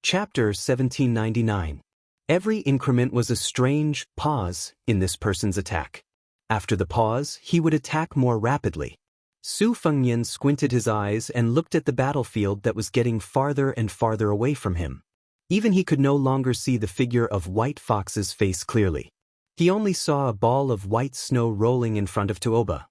Chapter 1799. Every increment was a strange pause in this person's attack. After the pause, he would attack more rapidly. Su Fengnian squinted his eyes and looked at the battlefield that was getting farther and farther away from him. Even he could no longer see the figure of White Fox's face clearly. He only saw a ball of white snow rolling in front of Tuoba.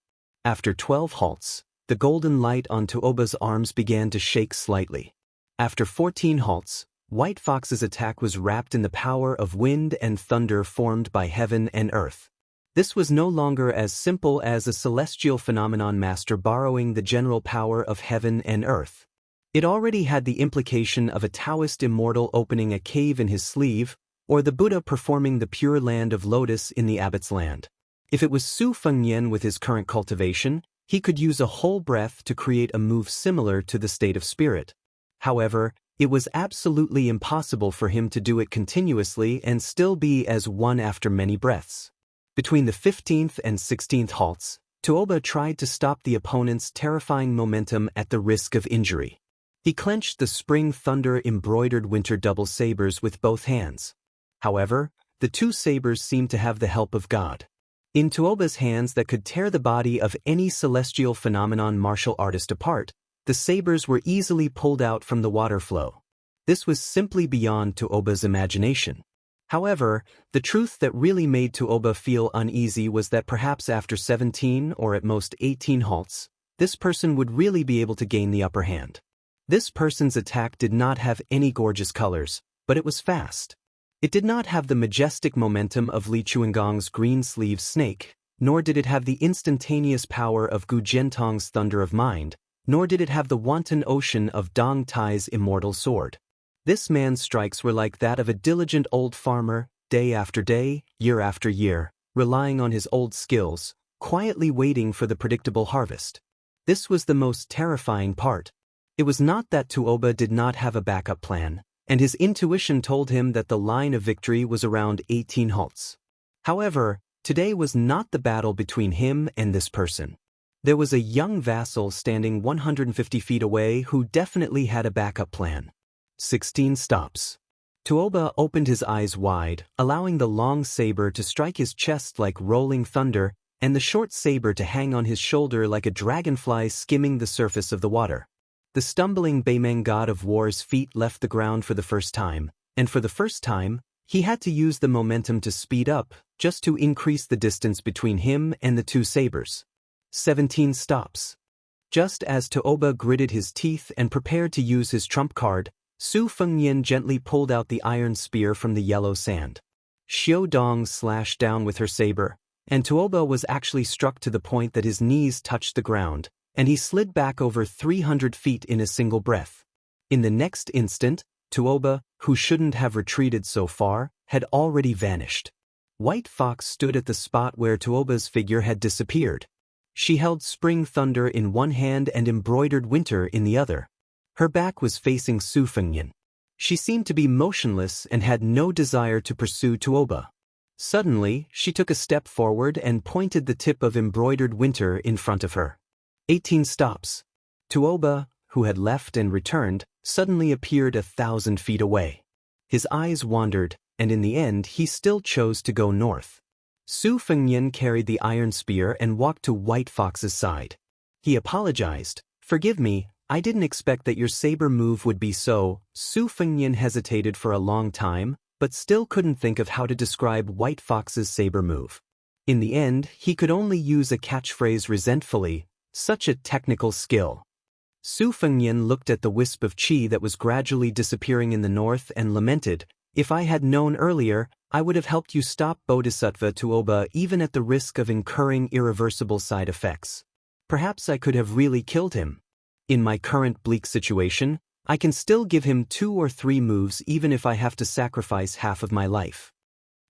After 12 halts, the golden light on Tuoba's arms began to shake slightly. After 14 halts, White Fox's attack was wrapped in the power of wind and thunder formed by heaven and earth. This was no longer as simple as a celestial phenomenon master borrowing the general power of heaven and earth. It already had the implication of a Daoist immortal opening a cave in his sleeve, or the Buddha performing the pure land of lotus in the abbot's land. If it was Su Fengnian with his current cultivation, he could use a whole breath to create a move similar to the state of spirit. However, it was absolutely impossible for him to do it continuously and still be as one after many breaths. Between the 15th and 16th halts, Tuoba tried to stop the opponent's terrifying momentum at the risk of injury. He clenched the spring thunder embroidered winter double sabers with both hands. However, the two sabers seemed to have the help of God. In Tuoba's hands that could tear the body of any celestial phenomenon martial artist apart, the sabers were easily pulled out from the water flow. This was simply beyond Tuoba's imagination. However, the truth that really made Tuoba feel uneasy was that perhaps after 17 or at most 18 halts, this person would really be able to gain the upper hand. This person's attack did not have any gorgeous colors, but it was fast. It did not have the majestic momentum of Li Chuangong's green-sleeved snake, nor did it have the instantaneous power of Gu Jiantong's thunder of mind, nor did it have the wanton ocean of Dong Tai's immortal sword. This man's strikes were like that of a diligent old farmer, day after day, year after year, relying on his old skills, quietly waiting for the predictable harvest. This was the most terrifying part. It was not that Tuoba did not have a backup plan, and his intuition told him that the line of victory was around 18 halts. However, today was not the battle between him and this person. There was a young vassal standing 150 feet away who definitely had a backup plan. 16 stops. Tuoba opened his eyes wide, allowing the long saber to strike his chest like rolling thunder, and the short saber to hang on his shoulder like a dragonfly skimming the surface of the water. The stumbling Beimeng god of war's feet left the ground for the first time, and for the first time, he had to use the momentum to speed up, just to increase the distance between him and the two sabers. 17 stops. Just as Tuoba gritted his teeth and prepared to use his trump card, Su Fengnian gently pulled out the iron spear from the yellow sand. Xiao Dong slashed down with her saber, and Tuoba was actually struck to the point that his knees touched the ground, and he slid back over 300 feet in a single breath. In the next instant, Tuoba, who shouldn't have retreated so far, had already vanished. White Fox stood at the spot where Tuoba's figure had disappeared. She held spring thunder in one hand and embroidered winter in the other. Her back was facing Su Fengnian. She seemed to be motionless and had no desire to pursue Tuoba. Suddenly, she took a step forward and pointed the tip of embroidered winter in front of her. 18 stops. Tuoba, who had left and returned, suddenly appeared 1,000 feet away. His eyes wandered, and in the end he still chose to go north. Su Fengnian carried the iron spear and walked to White Fox's side. He apologized. "Forgive me, I didn't expect that your saber move would be so." Su Fengnian hesitated for a long time, but still couldn't think of how to describe White Fox's saber move. In the end, he could only use a catchphrase resentfully, "Such a technical skill." Su Fengnian looked at the wisp of qi that was gradually disappearing in the north and lamented, "If I had known earlier, I would have helped you stop Bodhisattva Tuoba even at the risk of incurring irreversible side effects. Perhaps I could have really killed him. In my current bleak situation, I can still give him 2 or 3 moves even if I have to sacrifice half of my life."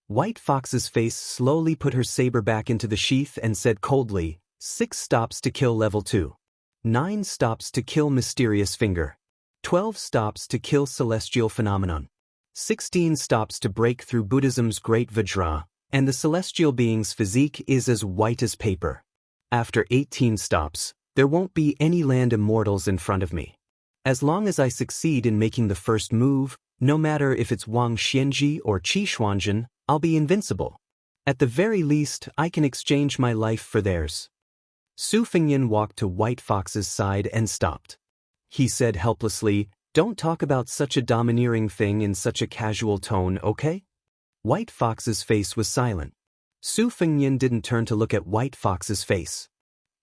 White Fox's face slowly put her saber back into the sheath and said coldly, 6 stops to kill level 2. 9 stops to kill mysterious finger. 12 stops to kill celestial phenomenon. 16 stops to break through Buddhism's great Vajra, and the celestial being's physique is as white as paper. After 18 stops, there won't be any land immortals in front of me. As long as I succeed in making the first move, No matter if it's Wang Xianxia or Qi Xuanzhen, I'll be invincible. At the very least, I can exchange my life for theirs. Su Fengyan walked to White Fox's side and stopped. He said helplessly, "Don't talk about such a domineering thing in such a casual tone, okay?" White Fox's face was silent. Su Fengyan didn't turn to look at White Fox's face.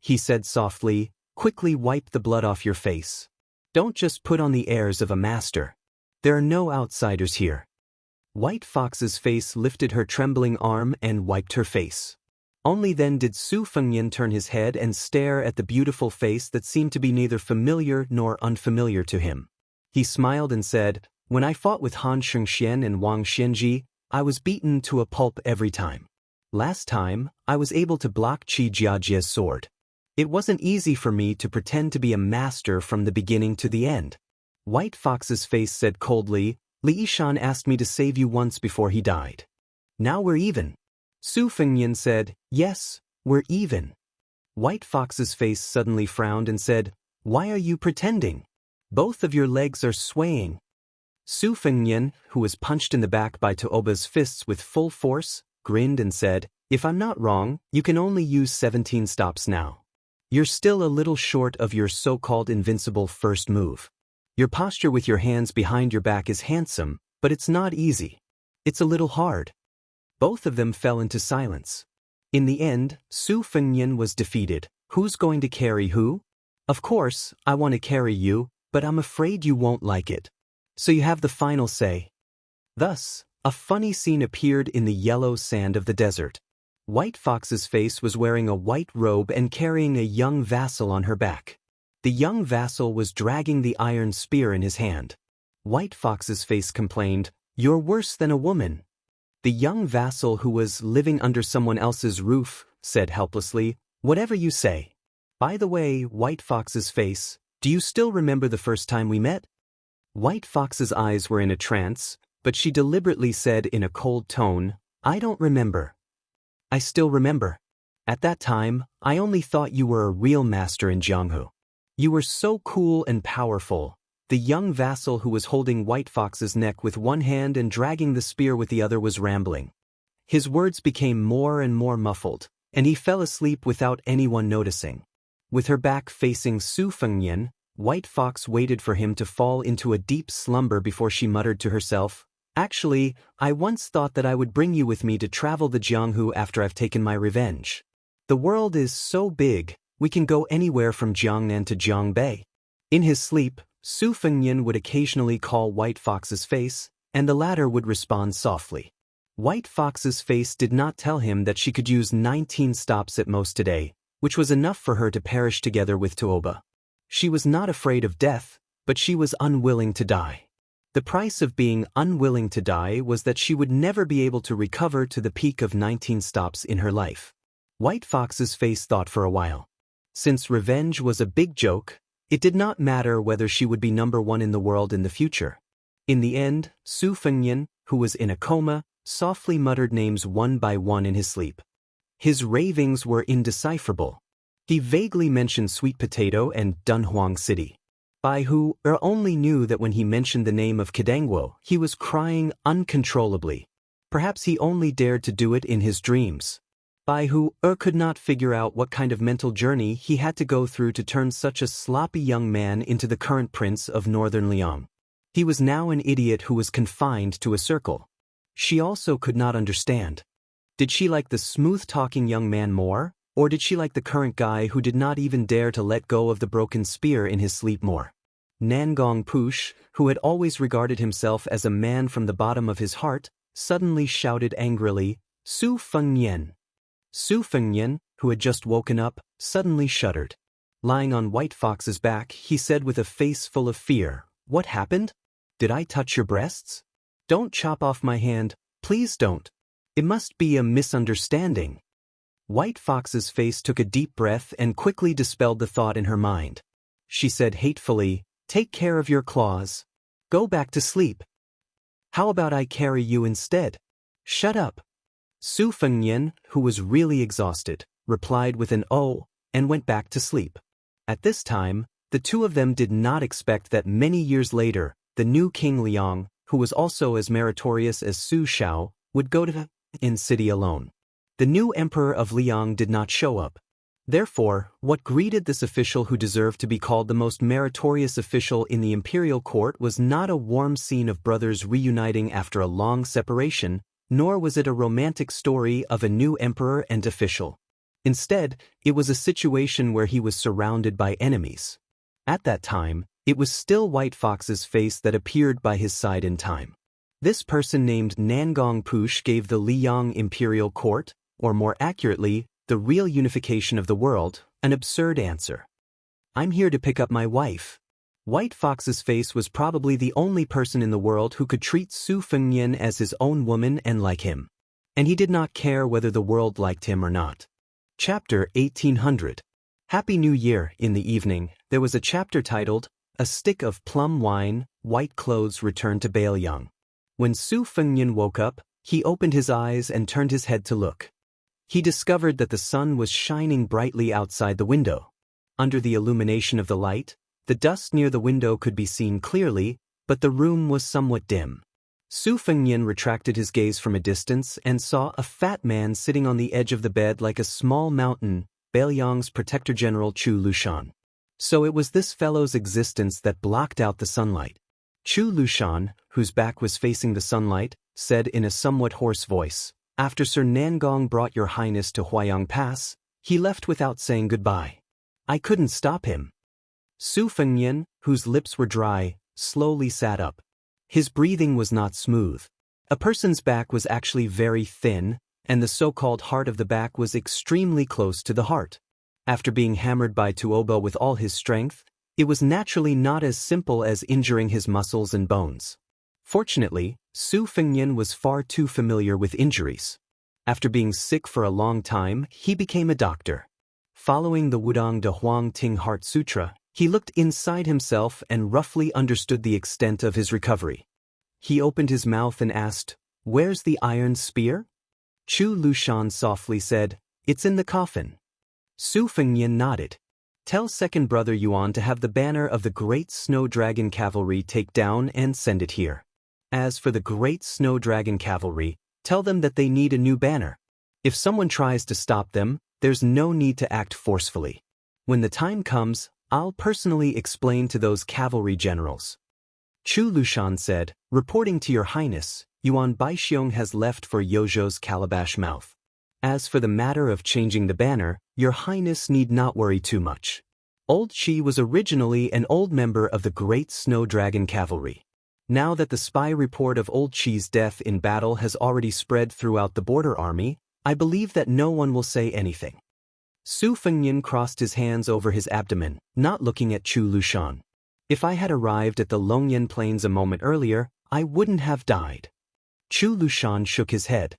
He said softly, "Quickly wipe the blood off your face. Don't just put on the airs of a master. There are no outsiders here." White Fox's face lifted her trembling arm and wiped her face. Only then did Su Fengyan turn his head and stare at the beautiful face that seemed to be neither familiar nor unfamiliar to him. He smiled and said, "When I fought with Han Shengxian and Wang Xianxia, I was beaten to a pulp every time. Last time, I was able to block Qi Jiajia's sword. It wasn't easy for me to pretend to be a master from the beginning to the end." White Fox's face said coldly, "Li Yishan asked me to save you once before he died. Now we're even." Su Fengyan said, "Yes, we're even." White Fox's face suddenly frowned and said, "Why are you pretending? Both of your legs are swaying." Su Fengyan, who was punched in the back by Daoist's fists with full force, grinned and said, "If I'm not wrong, you can only use 17 stops now. You're still a little short of your so-called invincible first move. Your posture with your hands behind your back is handsome, but it's not easy. It's a little hard." Both of them fell into silence. In the end, Su Fengyan was defeated. "Who's going to carry who? Of course, I want to carry you, but I'm afraid you won't like it. So you have the final say." Thus, a funny scene appeared in the yellow sand of the desert. White Fox's face was wearing a white robe and carrying a young vassal on her back. The young vassal was dragging the iron spear in his hand. White Fox's face complained, "You're worse than a woman." The young vassal, who was living under someone else's roof, said helplessly, "Whatever you say. By the way, White Fox's face, do you still remember the first time we met?" White Fox's eyes were in a trance, but she deliberately said in a cold tone, "I don't remember." "I still remember. At that time, I only thought you were a real master in Jianghu. You were so cool and powerful." The young vassal, who was holding White Fox's neck with one hand and dragging the spear with the other, was rambling. His words became more and more muffled, and he fell asleep without anyone noticing. With her back facing Su Fengyan, White Fox waited for him to fall into a deep slumber before she muttered to herself, "Actually, I once thought that I would bring you with me to travel the Jianghu after I've taken my revenge. The world is so big, we can go anywhere from Jiangnan to Jiangbei." In his sleep, Su Fengyan would occasionally call White Fox's face, and the latter would respond softly. White Fox's face did not tell him that she could use 19 stops at most today, which was enough for her to perish together with Daoist. She was not afraid of death, but she was unwilling to die. The price of being unwilling to die was that she would never be able to recover to the peak of 19 stops in her life. White Fox's face thought for a while. Since revenge was a big joke, it did not matter whether she would be number one in the world in the future. In the end, Su Fengyan, who was in a coma, softly muttered names one by one in his sleep. His ravings were indecipherable. He vaguely mentioned Sweet Potato and Dunhuang City. Bai Hu only knew that when he mentioned the name of Kadangwo, he was crying uncontrollably. Perhaps he only dared to do it in his dreams. Bai Hu could not figure out what kind of mental journey he had to go through to turn such a sloppy young man into the current prince of northern Liang. He was now an idiot who was confined to a circle. She also could not understand. Did she like the smooth-talking young man more, or did she like the current guy who did not even dare to let go of the broken spear in his sleep more? Nangong Push, who had always regarded himself as a man from the bottom of his heart, suddenly shouted angrily, "Su Fengyan!" Su Fengyan, who had just woken up, suddenly shuddered. Lying on White Fox's back, he said with a face full of fear, "What happened? Did I touch your breasts? Don't chop off my hand, please don't. It must be a misunderstanding." White Fox's face took a deep breath and quickly dispelled the thought in her mind. She said hatefully, "Take care of your claws. Go back to sleep. How about I carry you instead?" "Shut up." Su Fengyan, who was really exhausted, replied with an "oh," and went back to sleep. At this time, the two of them did not expect that many years later, the new King Liang, who was also as meritorious as Su Xiao, would go to the city alone. The new emperor of Liang did not show up. Therefore, what greeted this official who deserved to be called the most meritorious official in the imperial court was not a warm scene of brothers reuniting after a long separation, nor was it a romantic story of a new emperor and official. Instead, it was a situation where he was surrounded by enemies. At that time, it was still White Fox's face that appeared by his side in time. This person named Nangong Push gave the Liang imperial court, or more accurately, the real unification of the world, an absurd answer. I'm here to pick up my wife. White Fox's face was probably the only person in the world who could treat Su Fengnian as his own woman and like him. And he did not care whether the world liked him or not. Chapter 1800. Happy New Year. In the evening, there was a chapter titled, A Stick of Plum Wine, White Clothes Returned to Bailiang. When Su Fengnian woke up, he opened his eyes and turned his head to look. He discovered that the sun was shining brightly outside the window. Under the illumination of the light, the dust near the window could be seen clearly, but the room was somewhat dim. Su Fengnian retracted his gaze from a distance and saw a fat man sitting on the edge of the bed like a small mountain, Bailiang's Protector General Chu Lushan. So it was this fellow's existence that blocked out the sunlight. Chu Lushan, whose back was facing the sunlight, said in a somewhat hoarse voice, After Sir Nangong brought your highness to Huayang Pass, he left without saying goodbye. I couldn't stop him. Su Fengnian, whose lips were dry, slowly sat up. His breathing was not smooth. A person's back was actually very thin, and the so-called heart of the back was extremely close to the heart. After being hammered by Tuobo with all his strength, it was naturally not as simple as injuring his muscles and bones. Fortunately, Su Fengnian was far too familiar with injuries. After being sick for a long time, he became a doctor. Following the Wudang de Huang Ting Heart Sutra, he looked inside himself and roughly understood the extent of his recovery. He opened his mouth and asked, Where's the iron spear? Chu Lushan softly said, It's in the coffin. Su Fengnian nodded. Tell second brother Yuan to have the banner of the Great Snow Dragon Cavalry take down and send it here. As for the Great Snow Dragon Cavalry, tell them that they need a new banner. If someone tries to stop them, there's no need to act forcefully. When the time comes, I'll personally explain to those cavalry generals. Chu Lushan said, Reporting to your highness, Yuan Baixiong has left for Yozhou's Calabash Mouth. As for the matter of changing the banner, your highness need not worry too much. Old Qi was originally an old member of the Great Snow Dragon Cavalry. Now that the spy report of Old Qi's death in battle has already spread throughout the border army, I believe that no one will say anything. Su Fengnian crossed his hands over his abdomen, not looking at Chu Lushan. If I had arrived at the Longyan Plains a moment earlier, I wouldn't have died. Chu Lushan shook his head.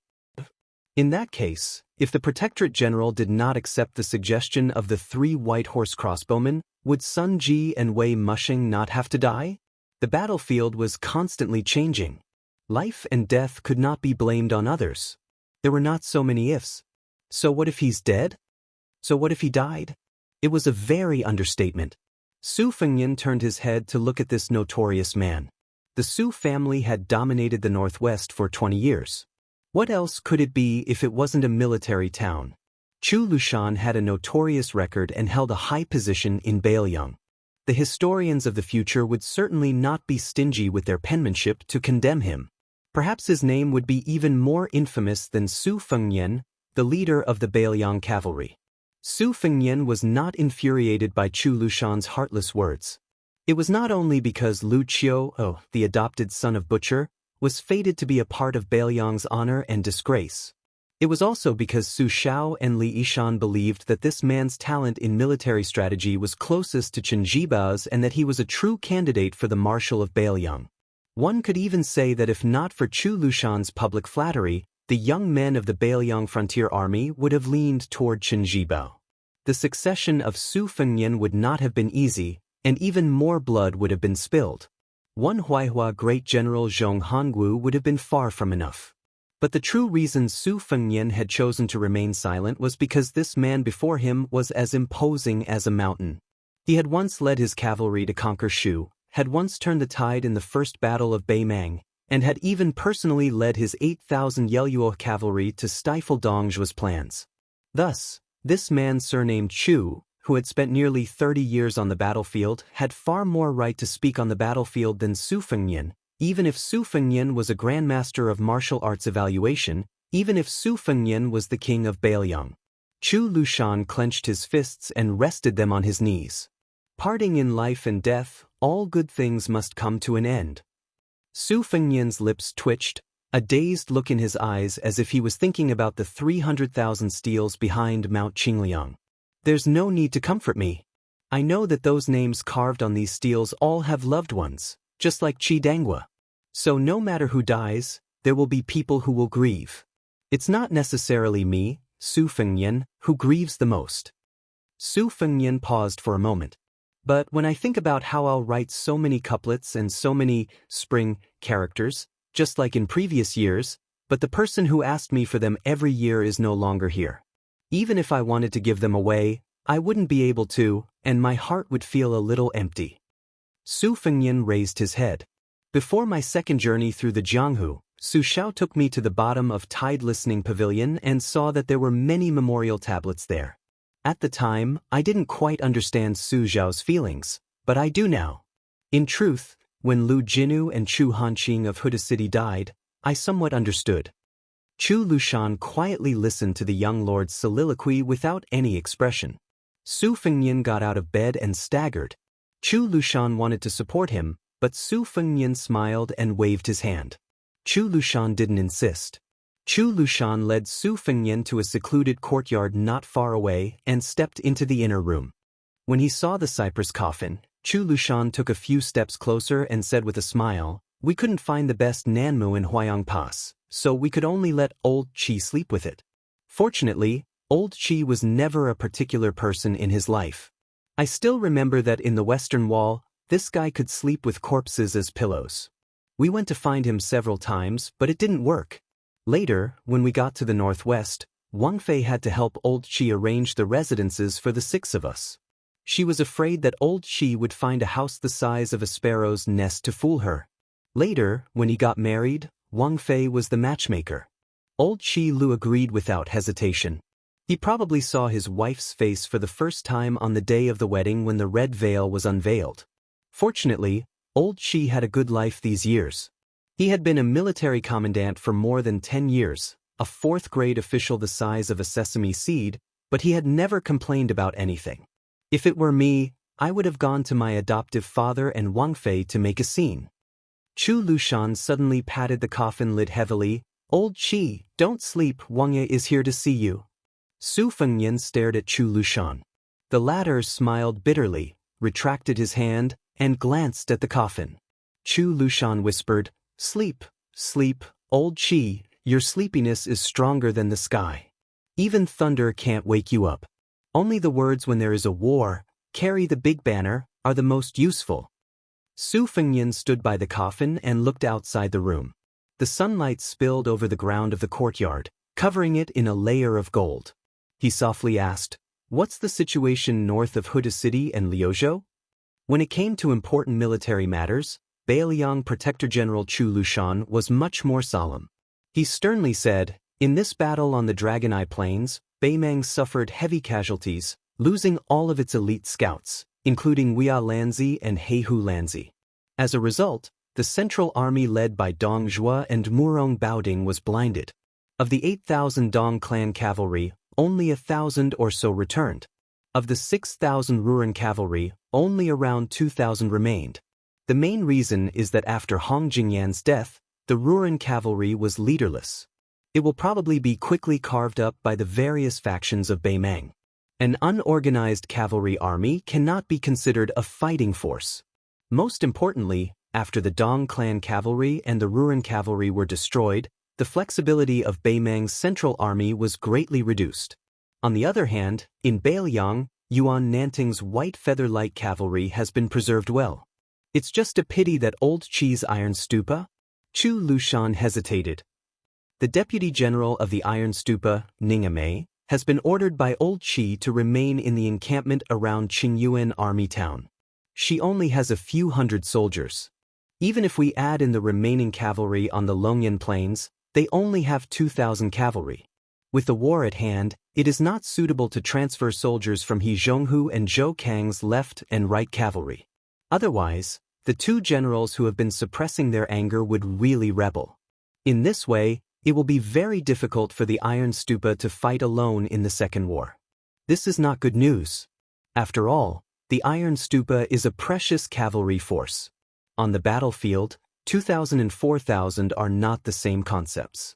In that case, if the Protectorate General did not accept the suggestion of the 3 white horse crossbowmen, would Sun Ji and Wei Mushing not have to die? The battlefield was constantly changing. Life and death could not be blamed on others. There were not so many ifs. So what if he's dead? So what if he died? It was a very understatement. Su Fengnian turned his head to look at this notorious man. The Su family had dominated the Northwest for 20 years. What else could it be if it wasn't a military town? Chu Lushan had a notorious record and held a high position in Bailiang. The historians of the future would certainly not be stingy with their penmanship to condemn him. Perhaps his name would be even more infamous than Su Fengnian, the leader of the Bailiang cavalry. Su Fengnian was not infuriated by Chu Lushan's heartless words. It was not only because Lu Qiu, the adopted son of Butcher, was fated to be a part of Bailiang's honor and disgrace. It was also because Su Xiao and Li Yishan believed that this man's talent in military strategy was closest to Chen Jibao's and that he was a true candidate for the Marshal of Bailiang. One could even say that if not for Chu Lushan's public flattery, the young men of the Bailiang frontier army would have leaned toward Chen Jibao. The succession of Su Fengnian would not have been easy, and even more blood would have been spilled. One Huaihua great general Zhong Hongwu would have been far from enough. But the true reason Su Fengnian had chosen to remain silent was because this man before him was as imposing as a mountain. He had once led his cavalry to conquer Shu, had once turned the tide in the first battle of Beimang, and had even personally led his 8,000 Yelluo cavalry to stifle Dongzhuo's plans. Thus, this man surnamed Chu, who had spent nearly 30 years on the battlefield, had far more right to speak on the battlefield than Su Fengnian, even if Su Fengnian was a grandmaster of martial arts evaluation, even if Su Fengnian was the king of Bailiang. Chu Lushan clenched his fists and rested them on his knees. Parting in life and death, all good things must come to an end. Su Fengnian's lips twitched, a dazed look in his eyes as if he was thinking about the 300,000 steels behind Mount Qingliang. There's no need to comfort me. I know that those names carved on these steels all have loved ones, just like Qi Danghua. So no matter who dies, there will be people who will grieve. It's not necessarily me, Su Fengnian, who grieves the most. Su Fengnian paused for a moment. But when I think about how I'll write so many couplets and so many spring characters, just like in previous years, but the person who asked me for them every year is no longer here. Even if I wanted to give them away, I wouldn't be able to, and my heart would feel a little empty. Su Fengnian raised his head. Before my second journey through the Jianghu, Su Xiao took me to the bottom of Tide Listening Pavilion and saw that there were many memorial tablets there. At the time, I didn't quite understand Su Xiao's feelings, but I do now. In truth, when Lu Jinu and Chu Hanqing of Huda City died, I somewhat understood. Chu Lushan quietly listened to the young lord's soliloquy without any expression. Su Fengnian got out of bed and staggered. Chu Lushan wanted to support him, but Su Fengnian smiled and waved his hand. Chu Lushan didn't insist. Chu Lushan led Su Fengnian to a secluded courtyard not far away and stepped into the inner room. When he saw the cypress coffin, Chu Lushan took a few steps closer and said with a smile, "We couldn't find the best Nanmu in Huayang Pass, so we could only let old Qi sleep with it." Fortunately, old Qi was never a particular person in his life. I still remember that in the Western Wall, this guy could sleep with corpses as pillows. We went to find him several times, but it didn't work. Later, when we got to the northwest, Wang Fei had to help old Qi arrange the residences for the 6 of us. She was afraid that old Qi would find a house the size of a sparrow's nest to fool her. Later, when he got married, Wang Fei was the matchmaker. Old Qi Lu agreed without hesitation. He probably saw his wife's face for the first time on the day of the wedding when the red veil was unveiled. Fortunately, old Qi had a good life these years. He had been a military commandant for more than 10 years, a 4th-grade official the size of a sesame seed, but he had never complained about anything. If it were me, I would have gone to my adoptive father and Wang Fei to make a scene. Chu Lushan suddenly patted the coffin lid heavily. "Old Qi, don't sleep, Wang Ye is here to see you." Su Fengnian stared at Chu Lushan. The latter smiled bitterly, retracted his hand, and glanced at the coffin. Chu Lushan whispered, "Sleep, sleep, old Qi, your sleepiness is stronger than the sky. Even thunder can't wake you up. Only the words when there is a war, carry the big banner, are the most useful." Su Fengnian stood by the coffin and looked outside the room. The sunlight spilled over the ground of the courtyard, covering it in a layer of gold. He softly asked, "What's the situation north of Huda City and Liuzhou?" When it came to important military matters, Bailiang Protector General Chu Lushan was much more solemn. He sternly said, "In this battle on the Dragon Eye Plains, Beimang suffered heavy casualties, losing all of its elite scouts, including Wia Lanzi and Heihu Lanzi. As a result, the central army led by Dong Zhuo and Murong Baoding was blinded. Of the 8,000 Dong clan cavalry, only 1,000 or so returned. Of the 6,000 Ruren cavalry, only around 2,000 remained. The main reason is that after Hong Jingyan's death, the Ruren cavalry was leaderless. It will probably be quickly carved up by the various factions of Beimang. An unorganized cavalry army cannot be considered a fighting force. Most importantly, after the Dong clan cavalry and the Ruren cavalry were destroyed, the flexibility of Beimang's central army was greatly reduced. On the other hand, in Bailiang, Yuan Nanting's white feather-light cavalry has been preserved well. It's just a pity that old Qi's Iron Stupa." Chu Lushan hesitated. "The Deputy General of the Iron Stupa, Ningamei, has been ordered by old Qi to remain in the encampment around Qingyuan Army Town. She only has a few hundred soldiers. Even if we add in the remaining cavalry on the Longyan plains, they only have 2,000 cavalry. With the war at hand, it is not suitable to transfer soldiers from He Zhonghu and Zhou Kang's left and right cavalry. Otherwise, the two generals who have been suppressing their anger would really rebel. In this way, it will be very difficult for the Iron Stupa to fight alone in the Second War. This is not good news. After all, the Iron Stupa is a precious cavalry force. On the battlefield, 2,000 and 4,000 are not the same concepts.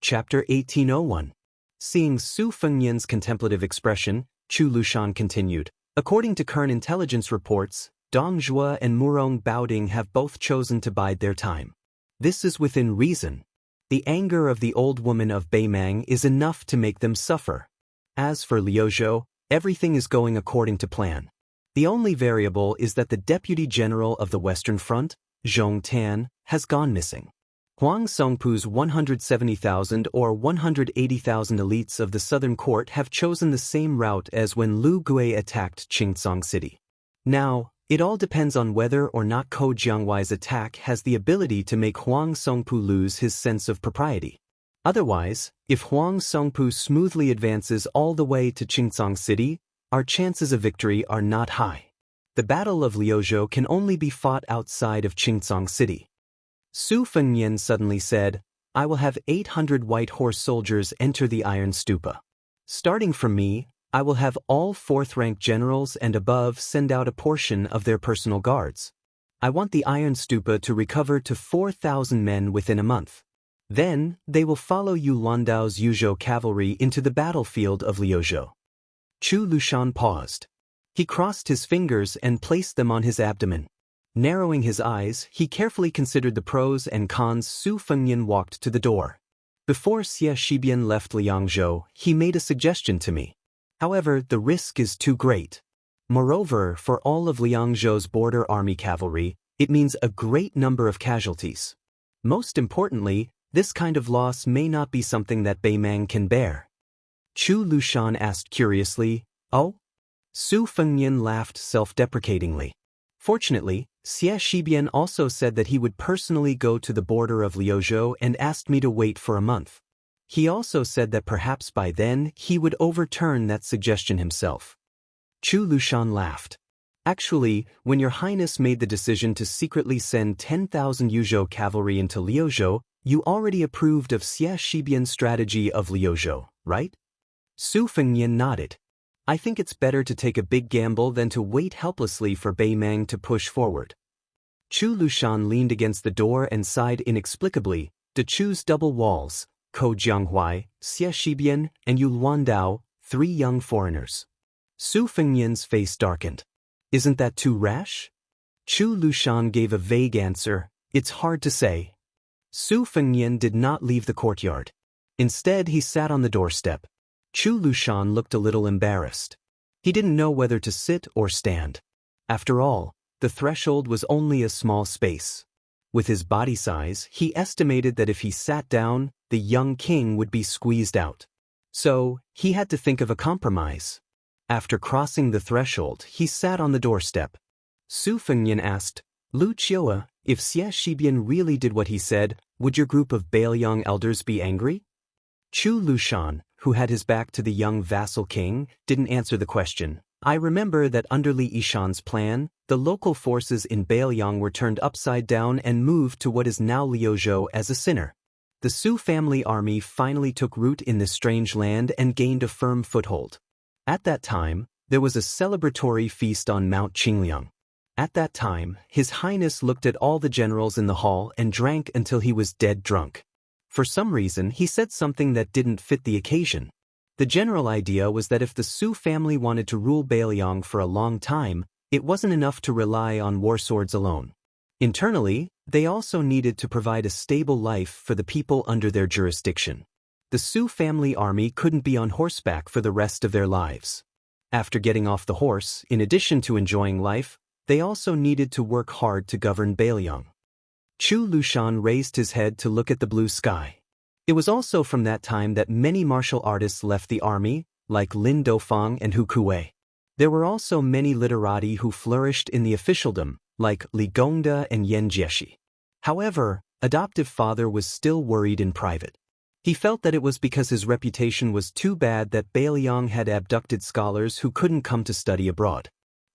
Chapter 1801. Seeing Su Fengnian's contemplative expression, Chu Lushan continued, according to current intelligence reports, Dong Zhuo and Murong Baoding have both chosen to bide their time. This is within reason. The anger of the old woman of Beimang is enough to make them suffer. As for Liuzhou, everything is going according to plan. The only variable is that the Deputy General of the Western Front, Zhong Tan, has gone missing. Huang Songpu's 170,000 or 180,000 elites of the Southern Court have chosen the same route as when Lu Gui attacked Qingcang City. Now, it all depends on whether or not Ko Jiangwai's attack has the ability to make Huang Songpu lose his sense of propriety. Otherwise, if Huang Songpu smoothly advances all the way to Qingcang City, our chances of victory are not high. The Battle of Liuzhou can only be fought outside of Qingcang City. Su Fengnian suddenly said, I will have 800 white horse soldiers enter the Iron Stupa. Starting from me, I will have all fourth-rank generals and above send out a portion of their personal guards. I want the Iron Stupa to recover to 4,000 men within a month. Then, they will follow Yu Landao's Yuzhou cavalry into the battlefield of Liuzhou. Chu Lushan paused. He crossed his fingers and placed them on his abdomen. Narrowing his eyes, he carefully considered the pros and cons. Su Fengnian walked to the door. Before Xie Shibian left Liangzhou, he made a suggestion to me. However, the risk is too great. Moreover, for all of Liangzhou's border army cavalry, it means a great number of casualties. Most importantly, this kind of loss may not be something that Beimang can bear. Chu Lushan asked curiously, Oh? Su Fengnian laughed self-deprecatingly. Fortunately, Xie Shibian also said that he would personally go to the border of Liuzhou and asked me to wait for a month. He also said that perhaps by then he would overturn that suggestion himself. Chu Lushan laughed. Actually, when Your Highness made the decision to secretly send 10,000 Yuzhou cavalry into Liuzhou, you already approved of Xie Shibian's strategy of Liuzhou, right? Su Fengnian nodded. I think it's better to take a big gamble than to wait helplessly for Beimang to push forward. Chu Lushan leaned against the door and sighed inexplicably. De Chu's double walls, Ko Jianghuai, Xie Shibian, and Yu Landao, 3 young foreigners. Su Fengnian's face darkened. Isn't that too rash? Chu Lushan gave a vague answer. It's hard to say. Su Fengnian did not leave the courtyard. Instead, he sat on the doorstep. Chu Lushan looked a little embarrassed. He didn't know whether to sit or stand. After all, the threshold was only a small space. With his body size, he estimated that if he sat down, the young king would be squeezed out. So, he had to think of a compromise. After crossing the threshold, he sat on the doorstep. Su Fengnian asked, Lu Chioa, if Xie Shibian really did what he said, would your group of Bailiang elders be angry? Chu Lushan, who had his back to the young vassal king, didn't answer the question. I remember that under Li Yishan's plan, the local forces in Bailiang were turned upside down and moved to what is now Liuzhou as a sinner. The Su family army finally took root in this strange land and gained a firm foothold. At that time, there was a celebratory feast on Mount Qingliang. At that time, His Highness looked at all the generals in the hall and drank until he was dead drunk. For some reason, he said something that didn't fit the occasion. The general idea was that if the Su family wanted to rule Bailiang for a long time, it wasn't enough to rely on war swords alone. Internally, they also needed to provide a stable life for the people under their jurisdiction. The Su family army couldn't be on horseback for the rest of their lives. After getting off the horse, in addition to enjoying life, they also needed to work hard to govern Bailiang. Chu Lushan raised his head to look at the blue sky. It was also from that time that many martial artists left the army, like Lin Dofang and Hu Kuei. There were also many literati who flourished in the officialdom, like Li Gongda and Yan Jieshi. However, adoptive father was still worried in private. He felt that it was because his reputation was too bad that Bailiang had abducted scholars who couldn't come to study abroad.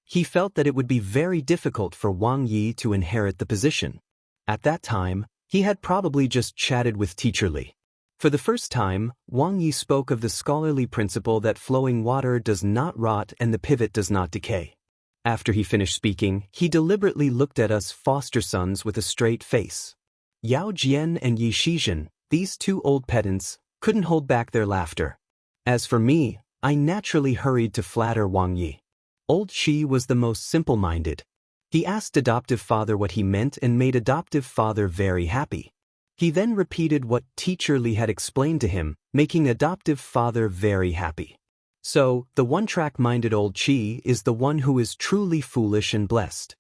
He felt that it would be very difficult for Wang Yi to inherit the position. At that time, he had probably just chatted with Teacher Li. For the first time, Wang Yi spoke of the scholarly principle that flowing water does not rot and the pivot does not decay. After he finished speaking, he deliberately looked at us foster sons with a straight face. Yao Jian and Yi Shizhen, these two old pedants, couldn't hold back their laughter. As for me, I naturally hurried to flatter Wang Yi. Old Shi was the most simple-minded. He asked adoptive father what he meant and made adoptive father very happy. He then repeated what Teacher Li had explained to him, making adoptive father very happy. So, the one-track-minded old Qi is the one who is truly foolish and blessed.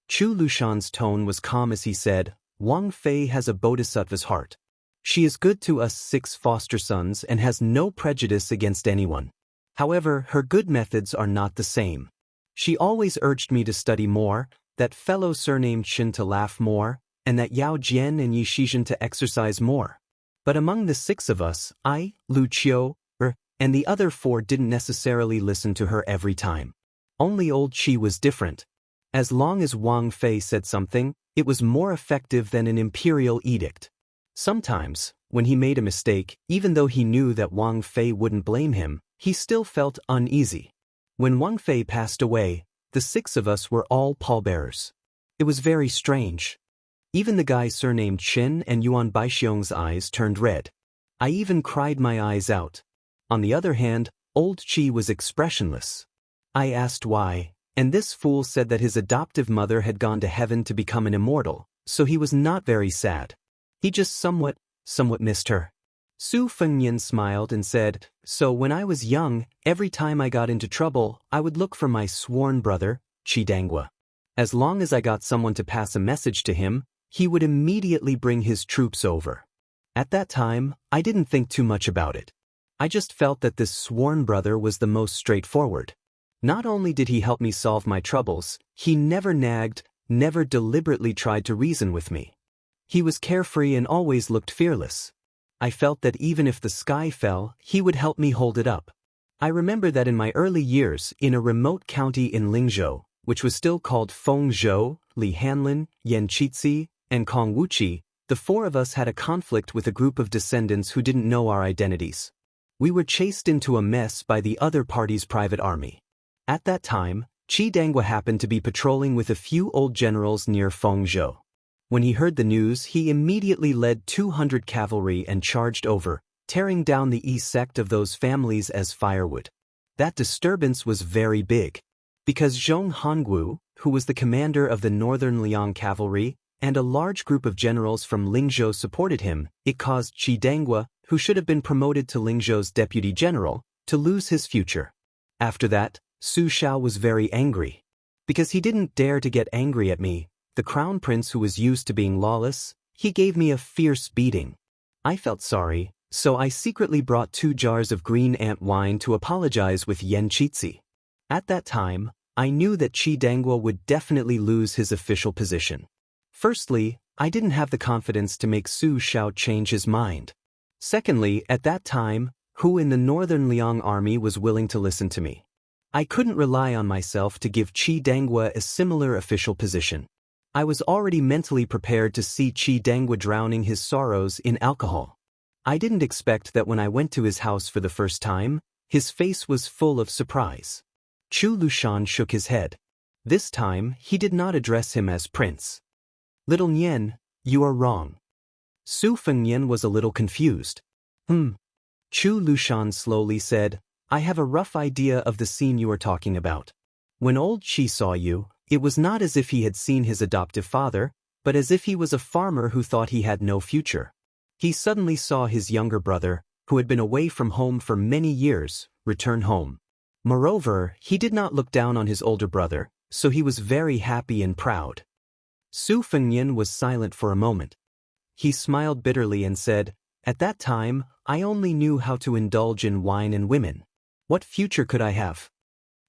Chu Lushan's tone was calm as he said, Wang Fei has a bodhisattva's heart. She is good to us 6 foster sons and has no prejudice against anyone. However, her good methods are not the same. She always urged me to study more, that fellow surnamed Shin to laugh more, and that Yao Jian and Yi Shizhen to exercise more. But among the 6 of us, I, Lu Qiu, and the other 4 didn't necessarily listen to her every time. Only old Qi was different. As long as Wang Fei said something, it was more effective than an imperial edict. Sometimes, when he made a mistake, even though he knew that Wang Fei wouldn't blame him, he still felt uneasy. When Wang Fei passed away, the 6 of us were all pallbearers. It was very strange. Even the guy surnamed Qin and Yuan Baixiong's eyes turned red. I even cried my eyes out. On the other hand, old Qi was expressionless. I asked why, and this fool said that his adoptive mother had gone to heaven to become an immortal, so he was not very sad. He just somewhat missed her. Su Fengnian smiled and said, so when I was young, every time I got into trouble, I would look for my sworn brother, Qi Dangua. As long as I got someone to pass a message to him, he would immediately bring his troops over. At that time, I didn't think too much about it. I just felt that this sworn brother was the most straightforward. Not only did he help me solve my troubles, he never nagged, never deliberately tried to reason with me. He was carefree and always looked fearless. I felt that even if the sky fell, he would help me hold it up. I remember that in my early years, in a remote county in Lingzhou, which was still called Fengzhou, Li Hanlin, Yan Qizhi, and Kong Wuqi, the 4 of us had a conflict with a group of descendants who didn't know our identities. We were chased into a mess by the other party's private army. At that time, Qi Dangua happened to be patrolling with a few old generals near Fengzhou. When he heard the news, he immediately led 200 cavalry and charged over, tearing down the Yi sect of those families as firewood. That disturbance was very big. Because Zhong Hongwu, who was the commander of the Northern Liang cavalry, and a large group of generals from Lingzhou supported him, it caused Qi Dangua, who should have been promoted to Lingzhou's deputy general, to lose his future. After that, Su Shao was very angry. Because he didn't dare to get angry at me, the crown prince who was used to being lawless, he gave me a fierce beating. I felt sorry, so I secretly brought 2 jars of green ant wine to apologize with Yan Qizhi. At that time, I knew that Qi Dangua would definitely lose his official position. Firstly, I didn't have the confidence to make Su Shao change his mind. Secondly, at that time, who in the Northern Liang army was willing to listen to me? I couldn't rely on myself to give Qi Dangua a similar official position. I was already mentally prepared to see Qi Dangua drowning his sorrows in alcohol. I didn't expect that when I went to his house for the first time, his face was full of surprise. Chu Lushan shook his head. This time, he did not address him as prince. Little Nian, you are wrong. Su Fengnian was a little confused. Chu Lushan slowly said, I have a rough idea of the scene you are talking about. When old Qi saw you, it was not as if he had seen his adoptive father, but as if he was a farmer who thought he had no future. He suddenly saw his younger brother, who had been away from home for many years, return home. Moreover, he did not look down on his older brother, so he was very happy and proud. Su Fengnian was silent for a moment. He smiled bitterly and said, At that time, I only knew how to indulge in wine and women. What future could I have?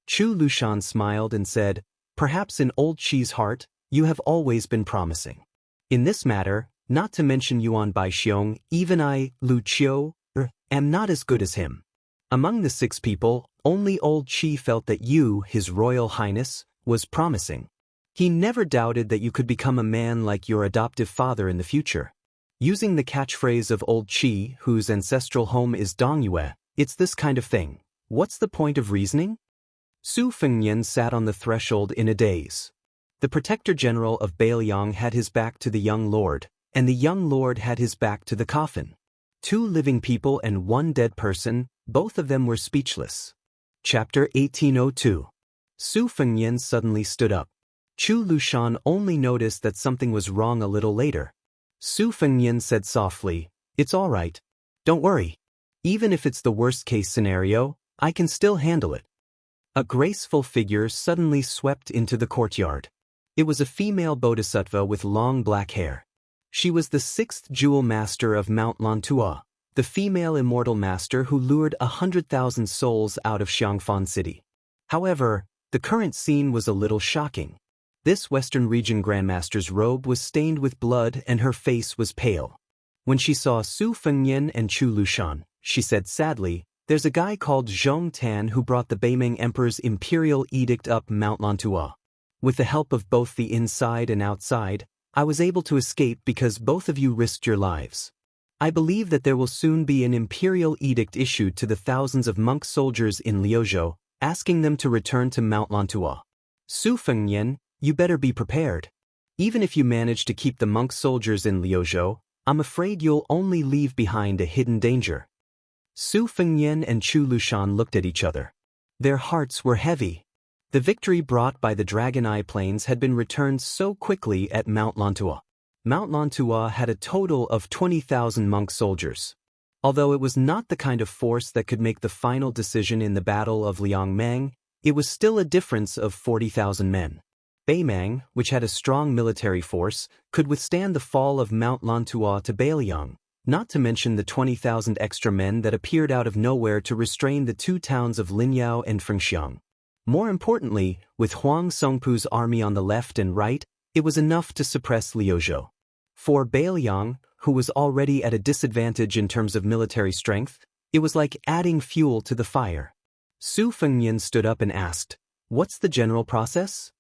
Chu Lushan smiled and said, Perhaps in old Qi's heart, You have always been promising. In this matter, not to mention Yuan Baixiong, even I, Lu Qiu, am not as good as him. Among the 6 people, only old Qi felt that you, His Royal Highness, was promising. He never doubted that you could become a man like your adoptive father in the future. Using the catchphrase of old Qi, whose ancestral home is Dongyue, it's this kind of thing. What's the point of reasoning? Su Fengnian sat on the threshold in a daze. The Protector General of Bailiang had his back to the young lord, and the young lord had his back to the coffin. 2 living people and 1 dead person, both of them were speechless. Chapter 1802. Su Fengnian suddenly stood up. Chu Lushan only noticed that something was wrong a little later. Su Fengnian said softly, "It's all right. Don't worry. Even if it's the worst-case scenario, I can still handle it." A graceful figure suddenly swept into the courtyard. It was a female bodhisattva with long black hair. She was the 6th jewel master of Mount Lantua, the female immortal master who lured 100,000 souls out of Xiangfan City. However, the current scene was a little shocking. This Western region grandmaster's robe was stained with blood and her face was pale. When she saw Su Fengnian and Chu Lushan, she said sadly, "There's a guy called Zhong Tan who brought the Beimeng Emperor's imperial edict up Mount Lantua. With the help of both the inside and outside, I was able to escape because both of you risked your lives. I believe that there will soon be an imperial edict issued to the thousands of monk soldiers in Liuzhou, asking them to return to Mount Lantua. Su Fengnian, you better be prepared. Even if you manage to keep the monk soldiers in Liuzhou, I'm afraid you'll only leave behind a hidden danger." Su Fengnian and Chu Lushan looked at each other. Their hearts were heavy. The victory brought by the Dragon Eye Plains had been returned so quickly at Mount Lantua. Mount Lantua had a total of 20,000 monk soldiers. Although it was not the kind of force that could make the final decision in the Battle of Liangmang, it was still a difference of 40,000 men. Beimeng, which had a strong military force, could withstand the fall of Mount Lantua to Bailiang, not to mention the 20,000 extra men that appeared out of nowhere to restrain the 2 towns of Linyao and Fengxiang. More importantly, with Huang Songpu's army on the left and right, it was enough to suppress Liuzhou. For Bailiang, who was already at a disadvantage in terms of military strength, it was like adding fuel to the fire. Su Fengnian stood up and asked, "What's the general process?"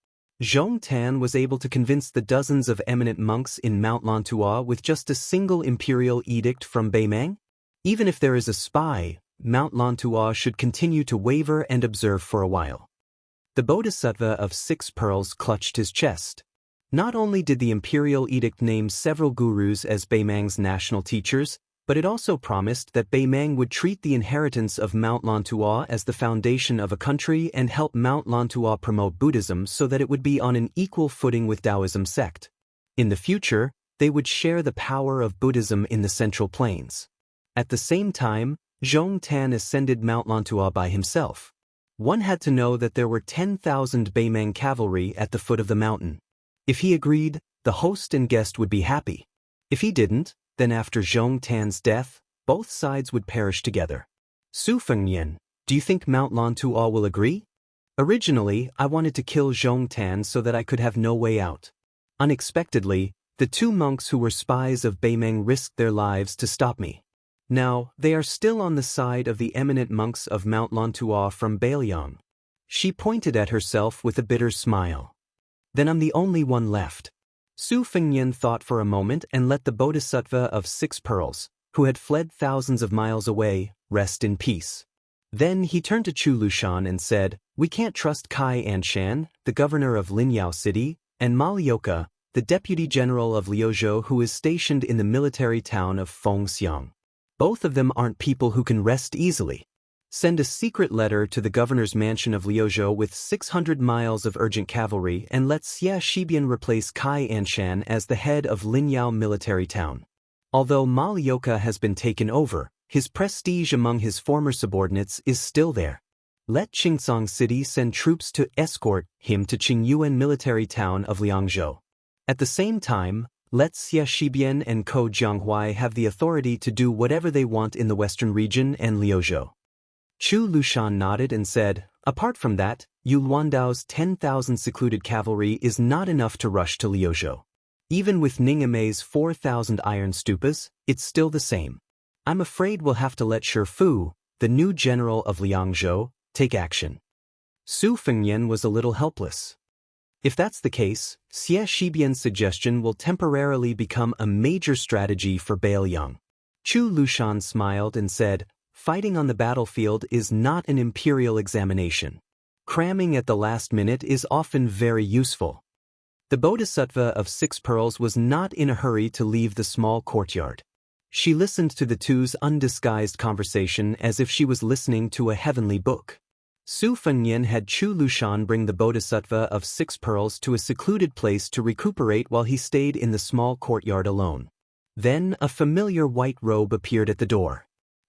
Zhong Tan was able to convince the dozens of eminent monks in Mount Lantua with just a single imperial edict from Beimeng. Even if there is a spy, Mount Lantua should continue to waver and observe for a while. The Bodhisattva of 6 pearls clutched his chest. Not only did the imperial edict name several gurus as Beimeng's national teachers, but it also promised that Beimeng would treat the inheritance of Mount Lantua as the foundation of a country and help Mount Lantua promote Buddhism so that it would be on an equal footing with Daoism sect. In the future, they would share the power of Buddhism in the Central Plains. At the same time, Zhong Tan ascended Mount Lantua by himself. One had to know that there were 10,000 Beimeng cavalry at the foot of the mountain. If he agreed, the host and guest would be happy. If he didn't, then after Zhong Tan's death, both sides would perish together. Su Fengnian, do you think Mount Lantua will agree? Originally, I wanted to kill Zhong Tan so that I could have no way out. Unexpectedly, the 2 monks who were spies of Beimeng risked their lives to stop me. Now, they are still on the side of the eminent monks of Mount Lantua from Bailiang. She pointed at herself with a bitter smile. Then I'm the only one left. Su Fengnian thought for a moment and let the Bodhisattva of 6 pearls, who had fled thousands of miles away, rest in peace. Then he turned to Chu Lushan and said, "We can't trust Kai Anshan, the governor of Linyao City, and Malioka, the deputy general of Liuzhou who is stationed in the military town of Fengxiang. Both of them aren't people who can rest easily. Send a secret letter to the governor's mansion of Liuzhou with 600 miles of urgent cavalry and let Xia Shibian replace Kai Anshan as the head of Linyao military town. Although Malioka has been taken over, his prestige among his former subordinates is still there. Let Qingsong City send troops to escort him to Qingyuan military town of Liangzhou. At the same time, let Xia Shibian and Ko Jianghuai have the authority to do whatever they want in the western region and Liuzhou." Chu Lushan nodded and said, Apart from that, Yu Luandao's 10,000 secluded cavalry is not enough to rush to Liuzhou. Even with Ningmei's 4,000 iron stupas, it's still the same. I'm afraid we'll have to let Shi Fu, the new general of Liangzhou, take action. Su Fengnian was a little helpless. If that's the case, Xie Shibian's suggestion will temporarily become a major strategy for Bailiang. Chu Lushan smiled and said, fighting on the battlefield is not an imperial examination. Cramming at the last minute is often very useful. The Bodhisattva of 6 Pearls was not in a hurry to leave the small courtyard. She listened to the two's undisguised conversation as if she was listening to a heavenly book. Su Fengnian had Chu Lushan bring the Bodhisattva of 6 Pearls to a secluded place to recuperate while he stayed in the small courtyard alone. Then a familiar white robe appeared at the door.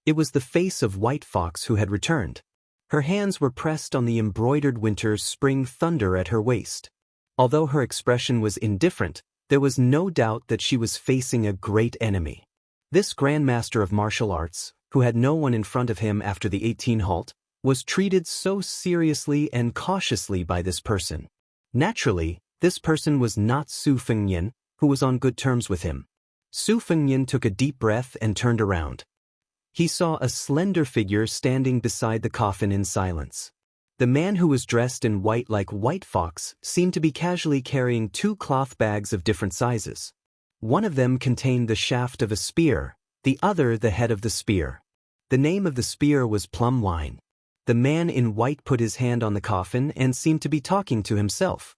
It was the face of White Fox who had returned. Her hands were pressed on the embroidered winter's spring thunder at her waist. Although her expression was indifferent, there was no doubt that she was facing a great enemy. This grandmaster of martial arts, who had no one in front of him after the 18 halt, was treated so seriously and cautiously by this person. Naturally, this person was not Su Fengnian, who was on good terms with him. Su Fengnian took a deep breath and turned around. He saw a slender figure standing beside the coffin in silence. The man who was dressed in white like White Fox seemed to be casually carrying 2 cloth bags of different sizes. One of them contained the shaft of a spear, the other the head of the spear. The name of the spear was Plum Wine. The man in white put his hand on the coffin and seemed to be talking to himself.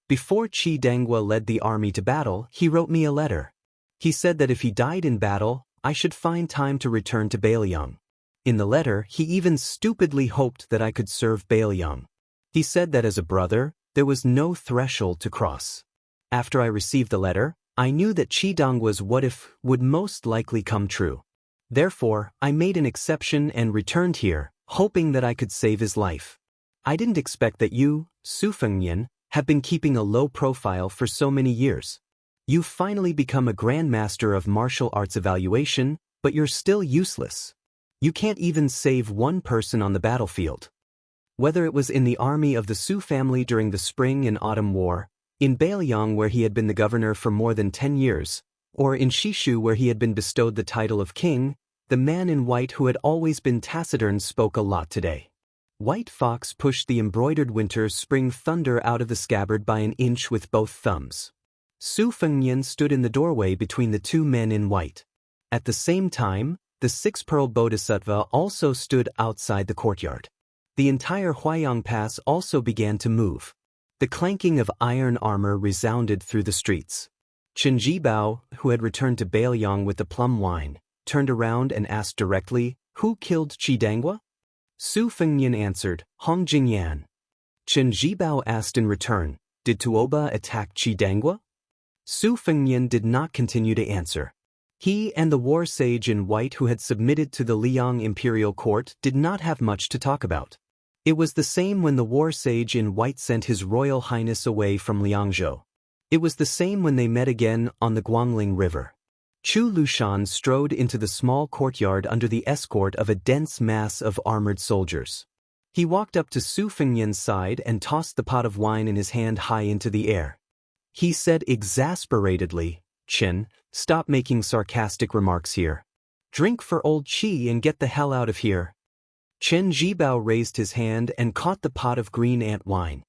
Before Qi Dangua led the army to battle, he wrote me a letter. He said that if he died in battle, I should find time to return to Bailiang. In the letter, he even stupidly hoped that I could serve Bailiang. He said that as a brother, there was no threshold to cross. After I received the letter, I knew that Qi Dangua's what if would most likely come true. Therefore, I made an exception and returned here, hoping that I could save his life. I didn't expect that you, Su Fengnian, have been keeping a low profile for so many years. You've finally become a grandmaster of martial arts evaluation, but you're still useless. You can't even save one person on the battlefield. Whether it was in the army of the Su family during the Spring and Autumn War, in Bailiang where he had been the governor for more than 10 years, or in Shishu where he had been bestowed the title of king, the man in white who had always been taciturn spoke a lot today. White Fox pushed the embroidered winter's spring thunder out of the scabbard by an inch with both thumbs. Su Fengnian stood in the doorway between the 2 men in white. At the same time, the 6-pearl Bodhisattva also stood outside the courtyard. The entire Huayang Pass also began to move. The clanking of iron armor resounded through the streets. Chen Jibao, who had returned to Bailiang with the plum wine, turned around and asked directly, "Who killed Qi Dangua?" Su Fengnian answered, "Hong Jingyan." Chen Jibao asked in return, "Did Tuoba attack Qi Dangua?" Su Fengnian did not continue to answer. He and the war sage in white who had submitted to the Liang imperial court did not have much to talk about. It was the same when the war sage in white sent his royal highness away from Liangzhou. It was the same when they met again on the Guangling River. Chu Lushan strode into the small courtyard under the escort of a dense mass of armored soldiers. He walked up to Su Fengnian's side and tossed the pot of wine in his hand high into the air. He said exasperatedly, "Chen, stop making sarcastic remarks here. Drink for old Qi and get the hell out of here." Chen Jibao raised his hand and caught the pot of green ant wine.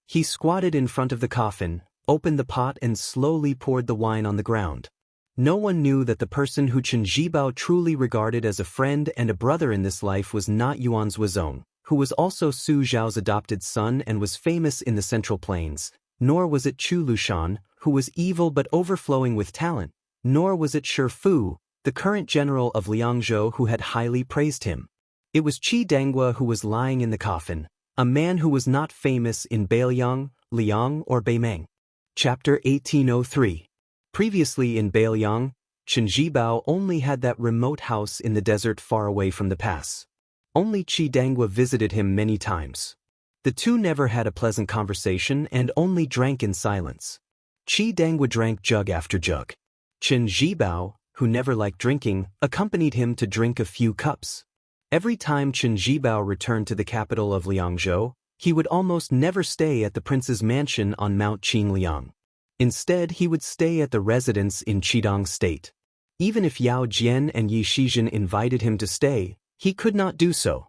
He squatted in front of the coffin, opened the pot and slowly poured the wine on the ground. No one knew that the person who Chen Jibao truly regarded as a friend and a brother in this life was not Yuan Zuozong, who was also Su Zhao's adopted son and was famous in the Central Plains, nor was it Chu Lushan, who was evil but overflowing with talent, nor was it Shi Fu, the current general of Liangzhou who had highly praised him. It was Qi Dangua who was lying in the coffin, a man who was not famous in Bailiang, Liang or Beimeng. Chapter 1803. Previously in Bailiang, Chen Jibao only had that remote house in the desert far away from the pass. Only Qi Dangua visited him many times. The two never had a pleasant conversation and only drank in silence. Qi Dangua drank jug after jug. Chen Jibao, who never liked drinking, accompanied him to drink a few cups. Every time Chen Zhibao returned to the capital of Liangzhou, he would almost never stay at the prince's mansion on Mount Qingliang. Instead, he would stay at the residence in Qidong State. Even if Yao Jian and Yi Shizhen invited him to stay, he could not do so.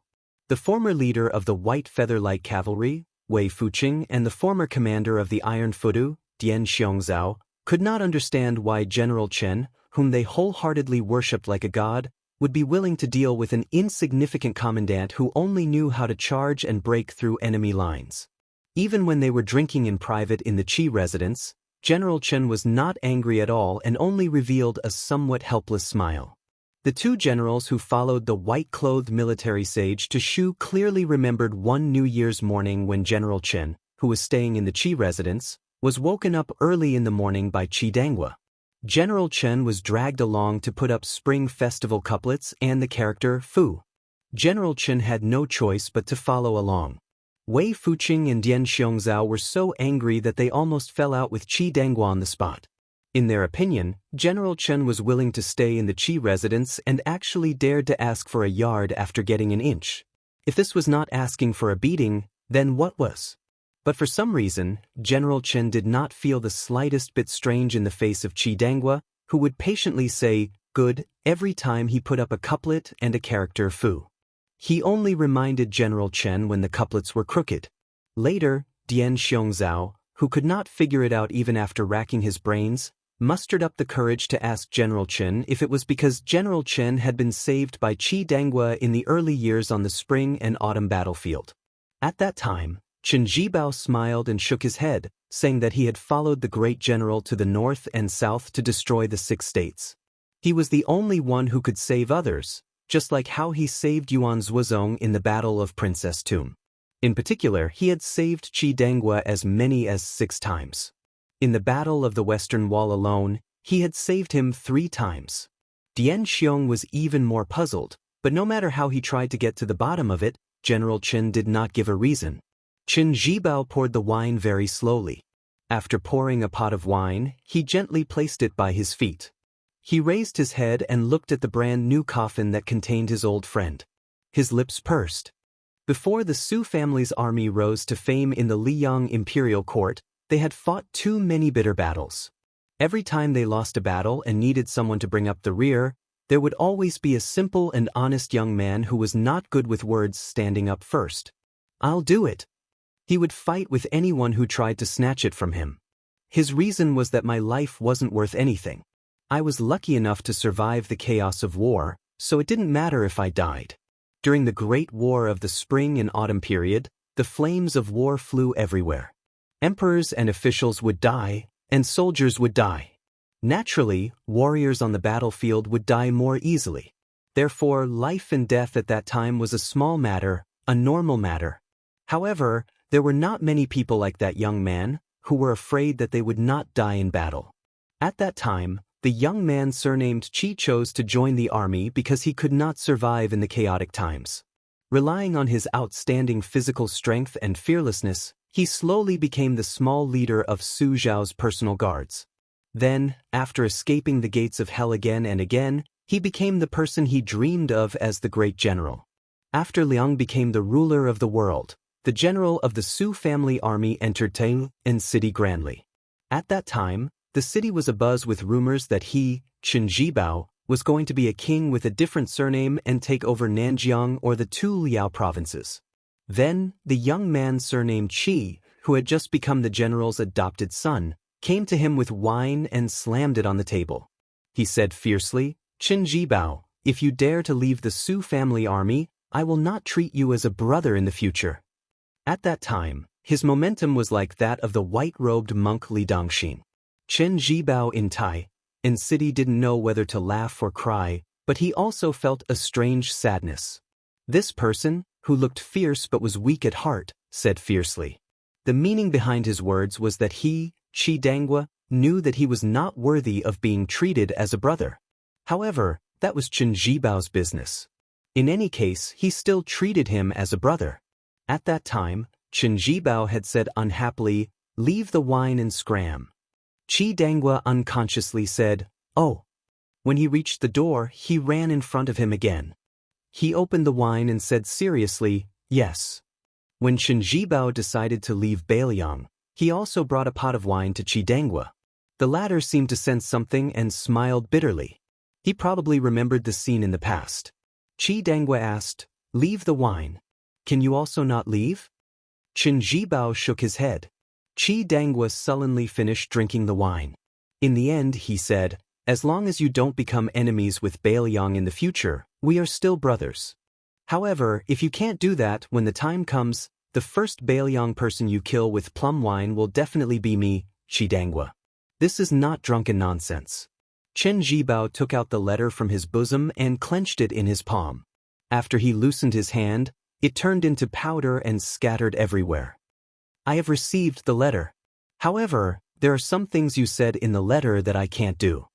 The former leader of the White Feather Light Cavalry, Wei Fuqing, and the former commander of the Iron Fudu, Dian Xiongzhao, could not understand why General Chen, whom they wholeheartedly worshipped like a god, would be willing to deal with an insignificant commandant who only knew how to charge and break through enemy lines. Even when they were drinking in private in the Qi residence, General Chen was not angry at all and only revealed a somewhat helpless smile. The two generals who followed the white-clothed military sage to Shu clearly remembered one New Year's morning when General Chen, who was staying in the Qi residence, was woken up early in the morning by Qi Dangua. General Chen was dragged along to put up Spring Festival couplets and the character Fu. General Chen had no choice but to follow along. Wei Fuqing and Dian Xiongzhao were so angry that they almost fell out with Qi Dangua on the spot. In their opinion, General Chen was willing to stay in the Qi residence and actually dared to ask for a yard after getting an inch. If this was not asking for a beating, then what was? But for some reason, General Chen did not feel the slightest bit strange in the face of Qi Dangua, who would patiently say, "Good," every time he put up a couplet and a character Fu. He only reminded General Chen when the couplets were crooked. Later, Dian Xiongzhao, who could not figure it out even after racking his brains, mustered up the courage to ask General Chen if it was because General Chen had been saved by Qi Dangua in the early years on the spring and autumn battlefield. At that time, Chen Zhibao smiled and shook his head, saying that he had followed the great general to the north and south to destroy the 6 states. He was the only one who could save others, just like how he saved Yuan Zhuozong in the Battle of Princess Tomb. In particular, he had saved Qi Dangua as many as 6 times. In the Battle of the Western Wall alone, he had saved him 3 times. Dian Xiong was even more puzzled, but no matter how he tried to get to the bottom of it, General Chen did not give a reason. Chen Zhibao poured the wine very slowly. After pouring a pot of wine, he gently placed it by his feet. He raised his head and looked at the brand-new coffin that contained his old friend. His lips pursed. Before the Su family's army rose to fame in the Liyang imperial court, they had fought too many bitter battles. Every time they lost a battle and needed someone to bring up the rear, there would always be a simple and honest young man who was not good with words standing up first. "I'll do it." He would fight with anyone who tried to snatch it from him. His reason was that my life wasn't worth anything. I was lucky enough to survive the chaos of war, so it didn't matter if I died. During the Great War of the Spring and Autumn period, the flames of war flew everywhere. Emperors and officials would die, and soldiers would die. Naturally, warriors on the battlefield would die more easily. Therefore, life and death at that time was a small matter, a normal matter. However, there were not many people like that young man, who were afraid that they would not die in battle. At that time, the young man surnamed Qi chose to join the army because he could not survive in the chaotic times. Relying on his outstanding physical strength and fearlessness, he slowly became the small leader of Su Zhao's personal guards. Then, after escaping the gates of hell again and again, he became the person he dreamed of as the great general. After Liang became the ruler of the world, the general of the Su family army entered Taiyuan city grandly. At that time, the city was abuzz with rumors that he, Chen Zhibao, was going to be a king with a different surname and take over Nanjiang or the 2 Liao provinces. Then, the young man surnamed Qi, who had just become the general's adopted son, came to him with wine and slammed it on the table. He said fiercely, "Chen Zhibao, if you dare to leave the Su family army, I will not treat you as a brother in the future." At that time, his momentum was like that of the white-robed monk Li Dongxin. Chen Zhibao in Taiyuan city didn't know whether to laugh or cry, but he also felt a strange sadness. This person, who looked fierce but was weak at heart, said fiercely. The meaning behind his words was that he, Qi Dangua, knew that he was not worthy of being treated as a brother. However, that was Chen Zhibao's business. In any case, he still treated him as a brother. At that time, Chen Zhibao had said unhappily, "Leave the wine and scram." Qi Dangua unconsciously said, "Oh." When he reached the door, he ran in front of him again. He opened the wine and said seriously, yes. When Chen Zhibao decided to leave Bailiang, he also brought a pot of wine to Qi Dangua. The latter seemed to sense something and smiled bitterly. He probably remembered the scene in the past. Qi Dangua asked, leave the wine. Can you also not leave? Chen Zhibao shook his head. Qi Dangua sullenly finished drinking the wine. In the end, he said, as long as you don't become enemies with Bailiang in the future, we are still brothers. However, if you can't do that when the time comes, the first Bailiang person you kill with plum wine will definitely be me, Qi Dangua. This is not drunken nonsense. Chen Zhibao took out the letter from his bosom and clenched it in his palm. After he loosened his hand, it turned into powder and scattered everywhere. I have received the letter. However, there are some things you said in the letter that I can't do.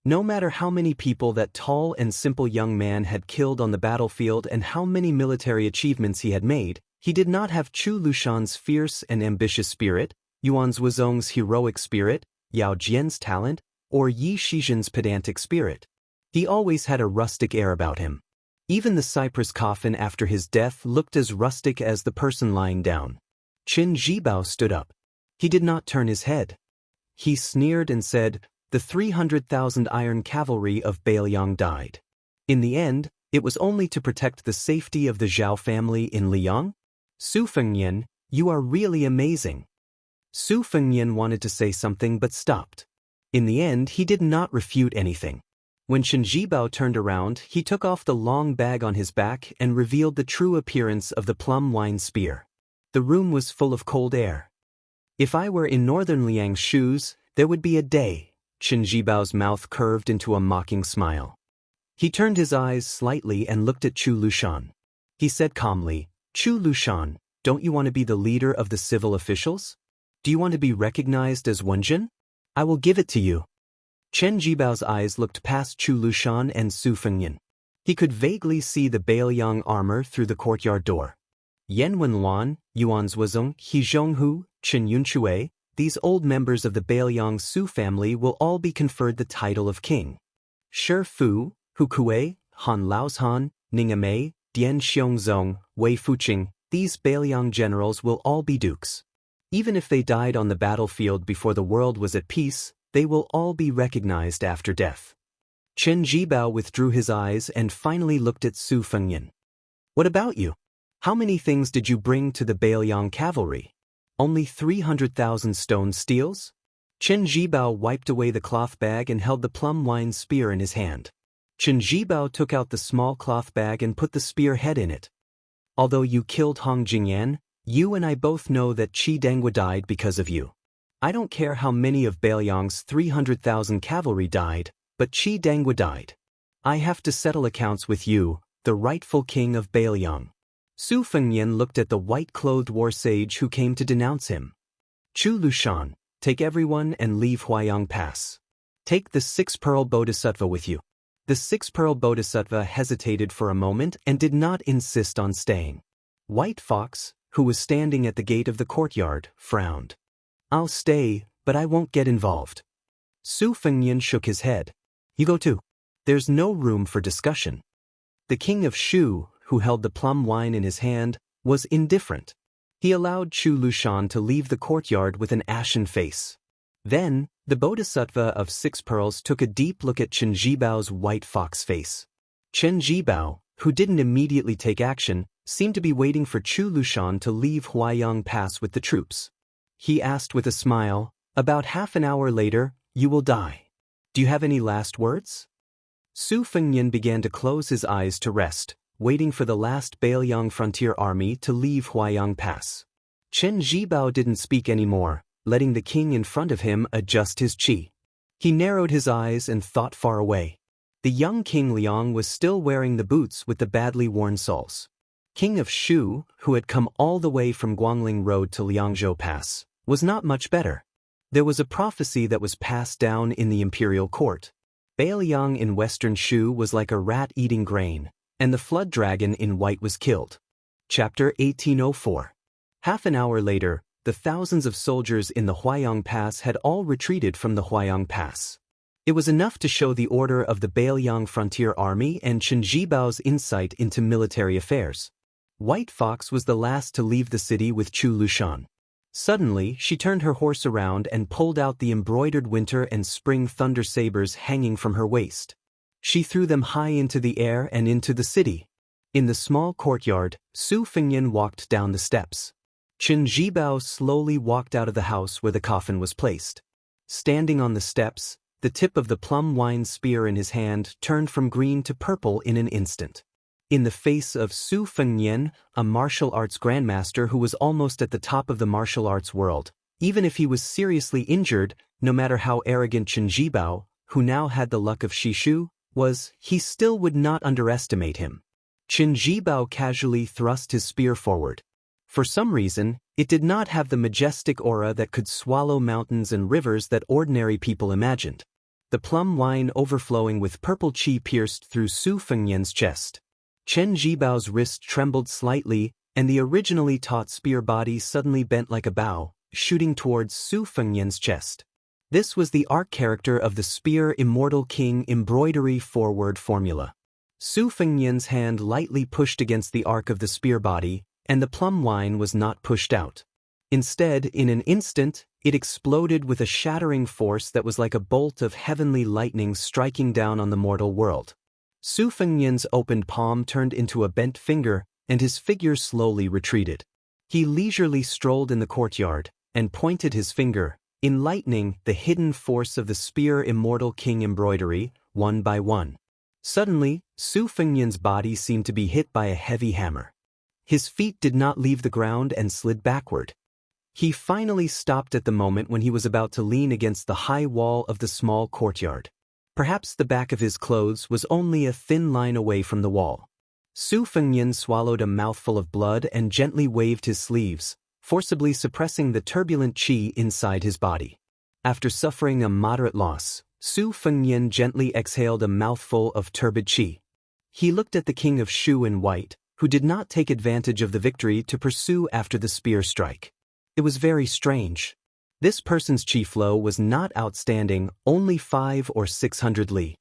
No matter how many people that tall and simple young man had killed on the battlefield and how many military achievements he had made, he did not have Chu Lushan's fierce and ambitious spirit, Yuan Zhuozong's heroic spirit, Yao Jian's talent, or Yi Shizhen's pedantic spirit. He always had a rustic air about him. Even the cypress coffin after his death looked as rustic as the person lying down. Chen Zhibao stood up. He did not turn his head. He sneered and said, the 300,000 iron cavalry of Bailiang died. In the end, it was only to protect the safety of the Zhao family in Liang? Su Fengnian, you are really amazing. Su Fengnian wanted to say something but stopped. In the end, he did not refute anything. When Chen Zhibao turned around, he took off the long bag on his back and revealed the true appearance of the plum wine spear. The room was full of cold air. If I were in northern Liang's shoes, there would be a day. Chen Zhibao's mouth curved into a mocking smile. He turned his eyes slightly and looked at Chu Lushan. He said calmly, Chu Lushan, don't you want to be the leader of the civil officials? Do you want to be recognized as Wenjin? I will give it to you. Chen Zhibao's eyes looked past Chu Lushan and Su Fengnian. He could vaguely see the Bailiang armor through the courtyard door. Yan Wenluan, Yuan Zhuozong, He Zhonghu, Chen Yunchue, these old members of the Bailiang Su family will all be conferred the title of king. Shi Fu, Hu Kuei, Han Laozhan, Ning Amei, Dian Xiongzong, Wei Fuqing, these Bailiang generals will all be dukes. Even if they died on the battlefield before the world was at peace, they will all be recognized after death. Chen Zhibao withdrew his eyes and finally looked at Su Fengnian. What about you? How many things did you bring to the Bailiang cavalry? Only 300,000 stone steels? Chen Zhibao wiped away the cloth bag and held the plum wine spear in his hand. Chen Zhibao took out the small cloth bag and put the spear head in it. Although you killed Hong Jingyan, you and I both know that Qi Dangua died because of you. I don't care how many of Bailiang's 300,000 cavalry died, but Qi Dangua died. I have to settle accounts with you, the rightful king of Bailiang. Su Fengnian looked at the white-clothed war sage who came to denounce him. Chu Lushan, take everyone and leave Huayang Pass. Take the six-pearl bodhisattva with you. The six-pearl bodhisattva hesitated for a moment and did not insist on staying. White Fox, who was standing at the gate of the courtyard, frowned. I'll stay, but I won't get involved. Su Fengnian shook his head. You go too. There's no room for discussion. The king of Shu, who held the plum wine in his hand, was indifferent. He allowed Chu Lushan to leave the courtyard with an ashen face. Then, the bodhisattva of six pearls took a deep look at Chen Zhibao's white fox face. Chen Zhibao, who didn't immediately take action, seemed to be waiting for Chu Lushan to leave Huayang Pass with the troops. He asked with a smile, about half an hour later, you will die. Do you have any last words? Su Fengnian began to close his eyes to rest, waiting for the last Bailiang frontier army to leave Huayang Pass. Chen Zhibao didn't speak anymore, letting the king in front of him adjust his qi. He narrowed his eyes and thought far away. The young King Liang was still wearing the boots with the badly worn soles. King of Shu, who had come all the way from Guangling Road to Liangzhou Pass, was not much better. There was a prophecy that was passed down in the imperial court. Bailiang in western Shu was like a rat eating grain, and the flood dragon in white was killed. Chapter 1804. Half an hour later, the thousands of soldiers in the Huayang Pass had all retreated from the Huayang Pass. It was enough to show the order of the Bailiang Frontier Army and Chen Jibao's insight into military affairs. White Fox was the last to leave the city with Chu Lushan. Suddenly, she turned her horse around and pulled out the embroidered winter and spring thunder sabers hanging from her waist. She threw them high into the air and into the city. In the small courtyard, Su Fengyan walked down the steps. Chen Jibao slowly walked out of the house where the coffin was placed. Standing on the steps, the tip of the plum wine spear in his hand turned from green to purple in an instant. In the face of Su Fengyan, a martial arts grandmaster who was almost at the top of the martial arts world, even if he was seriously injured, no matter how arrogant Chen Jibao, who now had the luck of Shishu, was, he still would not underestimate him. Chen Jibao casually thrust his spear forward. For some reason, it did not have the majestic aura that could swallow mountains and rivers that ordinary people imagined. The plum wine overflowing with purple qi pierced through Su Fengyan's chest. Chen Jibao's wrist trembled slightly, and the originally taut spear body suddenly bent like a bow, shooting towards Su Fengyan's chest. This was the arc character of the Spear Immortal King embroidery forward formula. Su Fengyan's hand lightly pushed against the arc of the spear body, and the plum wine was not pushed out. Instead, in an instant, it exploded with a shattering force that was like a bolt of heavenly lightning striking down on the mortal world. Su Fengyan's opened palm turned into a bent finger, and his figure slowly retreated. He leisurely strolled in the courtyard, and pointed his finger, enlightening the hidden force of the Spear Immortal King embroidery, one by one. Suddenly, Su Fengyan's body seemed to be hit by a heavy hammer. His feet did not leave the ground and slid backward. He finally stopped at the moment when he was about to lean against the high wall of the small courtyard. Perhaps the back of his clothes was only a thin line away from the wall. Su Fengyan swallowed a mouthful of blood and gently waved his sleeves, forcibly suppressing the turbulent qi inside his body. After suffering a moderate loss, Su Fengyan gently exhaled a mouthful of turbid qi. He looked at the king of Shu in white, who did not take advantage of the victory to pursue after the spear strike. It was very strange. This person's qi flow was not outstanding, only 500 or 600 li.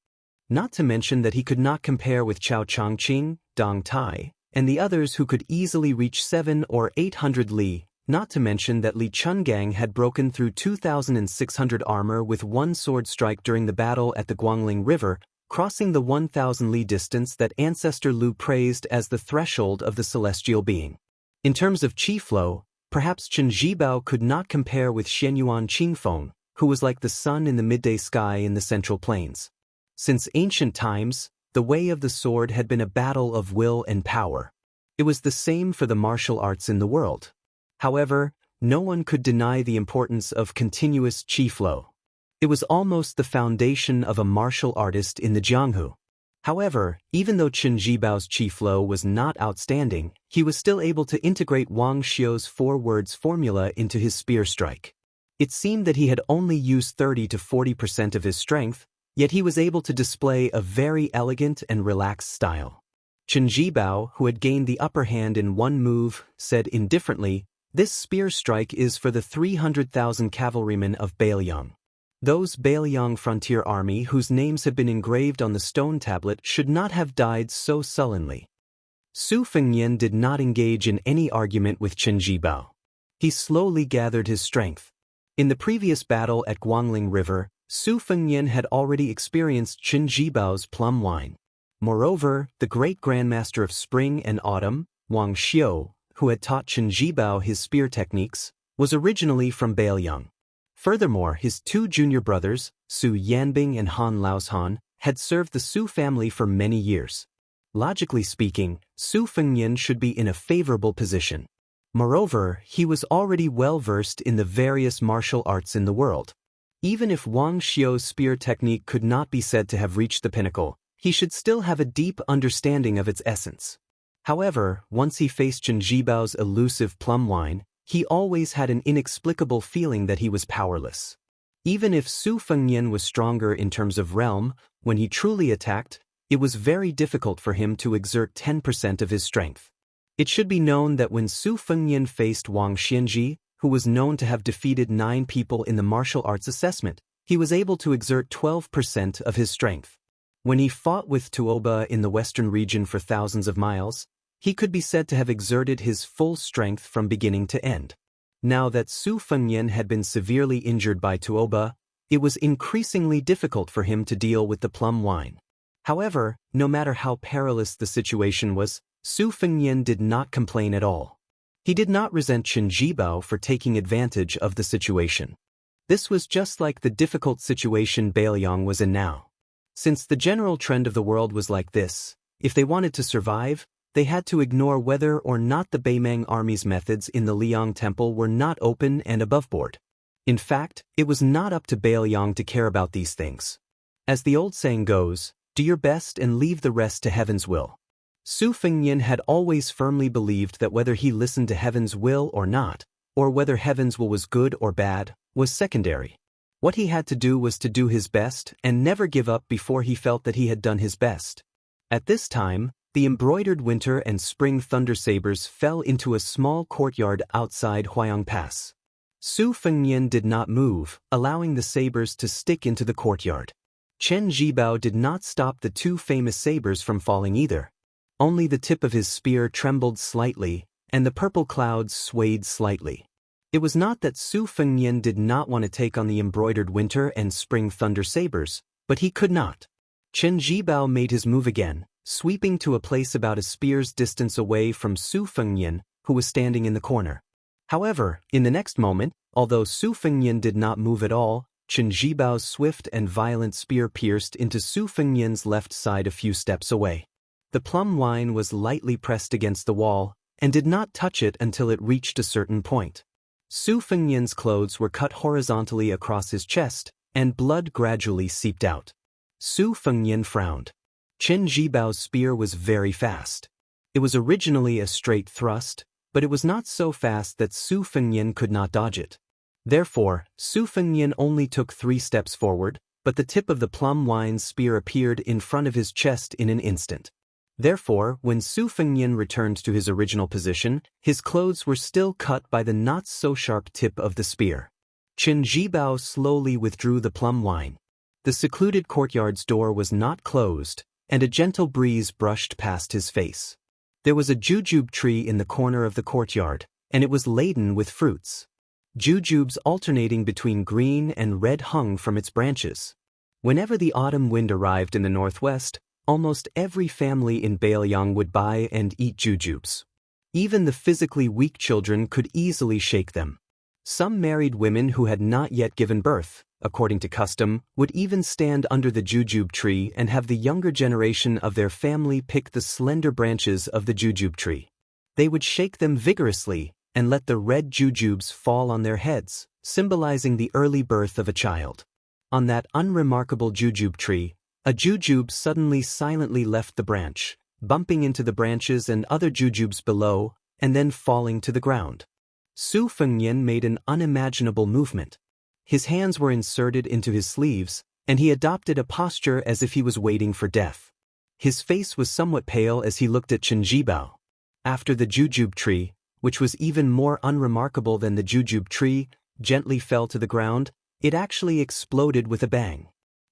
Not to mention that he could not compare with Chao Changqing, Dong Tai, and the others who could easily reach 700 or 800 li, not to mention that Li Chungang had broken through 2,600 armor with one sword strike during the battle at the Guangling River, crossing the 1,000 li distance that Ancestor Lu praised as the threshold of the celestial being. In terms of qi flow, perhaps Chen Jibao could not compare with Xianyuan Qingfeng, who was like the sun in the midday sky in the Central Plains. Since ancient times, the way of the sword had been a battle of will and power. It was the same for the martial arts in the world. However, no one could deny the importance of continuous qi flow. It was almost the foundation of a martial artist in the Jianghu. However, even though Chen Jibao's qi flow was not outstanding, he was still able to integrate Wang Xiu's 4 words formula into his spear strike. It seemed that he had only used 30 to 40% of his strength, yet he was able to display a very elegant and relaxed style. Chen Jibao, who had gained the upper hand in one move, said indifferently, "This spear strike is for the 300,000 cavalrymen of Bailiang. Those Bailiang frontier army whose names have been engraved on the stone tablet should not have died so sullenly." Su Fengyan did not engage in any argument with Chen Jibao. He slowly gathered his strength. In the previous battle at Guangling River, Su Fengyan had already experienced Chen Jibao's plum wine. Moreover, the great grandmaster of spring and autumn, Wang Xiu, who had taught Chen Jibao his spear techniques, was originally from Bailiang. Furthermore, his 2 junior brothers, Su Yanbing and Han Laoshan, had served the Su family for many years. Logically speaking, Su Fengyan should be in a favorable position. Moreover, he was already well versed in the various martial arts in the world. Even if Wang Xiu's spear technique could not be said to have reached the pinnacle, he should still have a deep understanding of its essence. However, once he faced Chen Jibao's elusive plum wine, he always had an inexplicable feeling that he was powerless. Even if Su Fengyan was stronger in terms of realm, when he truly attacked, it was very difficult for him to exert 10% of his strength. It should be known that when Su Fengyan faced Wang Xianji, who was known to have defeated 9 people in the martial arts assessment, He was able to exert 12% of his strength. When he fought with Tuoba in the western region for thousands of miles, he could be said to have exerted his full strength from beginning to end. Now that Su Fengnian had been severely injured by Tuoba, it was increasingly difficult for him to deal with the plum wine. However, no matter how perilous the situation was, Su Fengnian did not complain at all. He did not resent Chen Jibao for taking advantage of the situation. This was just like the difficult situation Bailiang was in now. Since the general trend of the world was like this, if they wanted to survive, they had to ignore whether or not the Beimang army's methods in the Liang temple were not open and aboveboard. In fact, it was not up to Bailiang to care about these things. As the old saying goes, do your best and leave the rest to heaven's will. Su Fengnian had always firmly believed that whether he listened to heaven's will or not, or whether heaven's will was good or bad, was secondary. What he had to do was to do his best and never give up before he felt that he had done his best. At this time, the embroidered winter and spring thunder sabers fell into a small courtyard outside Huayang Pass. Su Fengnian did not move, allowing the sabers to stick into the courtyard. Chen Jibao did not stop the two famous sabers from falling either. Only the tip of his spear trembled slightly, and the purple clouds swayed slightly. It was not that Su Fengnian did not want to take on the embroidered winter and spring thunder sabers, but he could not. Chen Jibao made his move again, sweeping to a place about a spear's distance away from Su Fengnian, who was standing in the corner. However, in the next moment, although Su Fengnian did not move at all, Chen Jibao's swift and violent spear pierced into Su Fengnian's left side a few steps away. The plum wine was lightly pressed against the wall, and did not touch it until it reached a certain point. Su Fengnian's clothes were cut horizontally across his chest, and blood gradually seeped out. Su Fengnian frowned. Chen Jibao's spear was very fast. It was originally a straight thrust, but it was not so fast that Su Fengnian could not dodge it. Therefore, Su Fengnian only took 3 steps forward, but the tip of the plum wine's spear appeared in front of his chest in an instant. Therefore, when Su Fengnian returned to his original position, his clothes were still cut by the not-so-sharp tip of the spear. Chen Jibao slowly withdrew the plum wine. The secluded courtyard's door was not closed, and a gentle breeze brushed past his face. There was a jujube tree in the corner of the courtyard, and it was laden with fruits. Jujubes alternating between green and red hung from its branches. Whenever the autumn wind arrived in the northwest, almost every family in Bailiang would buy and eat jujubes. Even the physically weak children could easily shake them. Some married women who had not yet given birth, according to custom, would even stand under the jujube tree and have the younger generation of their family pick the slender branches of the jujube tree. They would shake them vigorously and let the red jujubes fall on their heads, symbolizing the early birth of a child. On that unremarkable jujube tree, a jujube suddenly silently left the branch, bumping into the branches and other jujubes below, and then falling to the ground. Su Fengnian made an unimaginable movement. His hands were inserted into his sleeves, and he adopted a posture as if he was waiting for death. His face was somewhat pale as he looked at Chen Jibao. After the jujube tree, which was even more unremarkable than the jujube tree, gently fell to the ground, it actually exploded with a bang.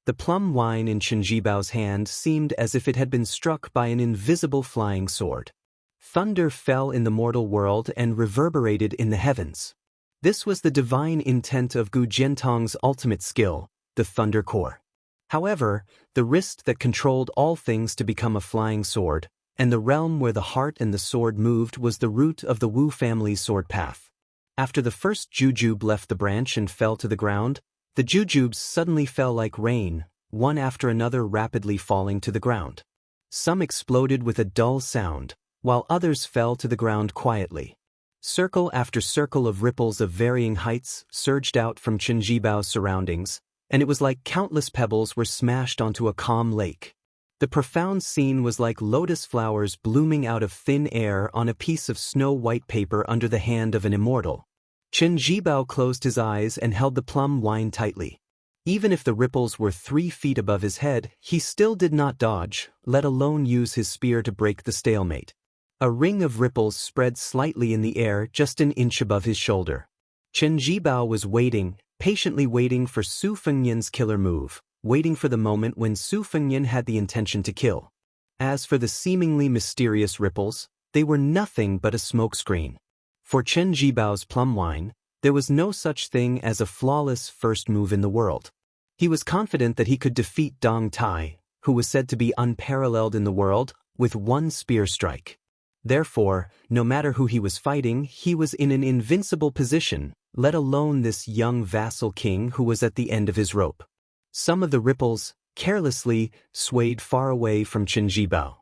The plum wine in Chen Jibao's hand seemed as if it had been struck by an invisible flying sword. Thunder fell in the mortal world and reverberated in the heavens. This was the divine intent of Gu Jiantong's ultimate skill, the Thunder Core. However, the wrist that controlled all things to become a flying sword, and the realm where the heart and the sword moved was the root of the Wu family's sword path. After the first jujube left the branch and fell to the ground, the jujubes suddenly fell like rain, one after another rapidly falling to the ground. Some exploded with a dull sound, while others fell to the ground quietly. Circle after circle of ripples of varying heights surged out from Chen Jibao's surroundings, and it was like countless pebbles were smashed onto a calm lake. The profound scene was like lotus flowers blooming out of thin air on a piece of snow-white paper under the hand of an immortal. Chen Jibao closed his eyes and held the plum wine tightly. Even if the ripples were 3 feet above his head, he still did not dodge, let alone use his spear to break the stalemate. A ring of ripples spread slightly in the air just an inch above his shoulder. Chen Jibao was waiting, patiently waiting for Su Fengnian's killer move, waiting for the moment when Su Fengnian had the intention to kill. As for the seemingly mysterious ripples, they were nothing but a smokescreen. For Chen Jibao's plum wine, there was no such thing as a flawless first move in the world. He was confident that he could defeat Dong Tai, who was said to be unparalleled in the world, with one spear strike. Therefore, no matter who he was fighting, he was in an invincible position, let alone this young vassal king who was at the end of his rope. Some of the ripples, carelessly, swayed far away from Chen Jibao.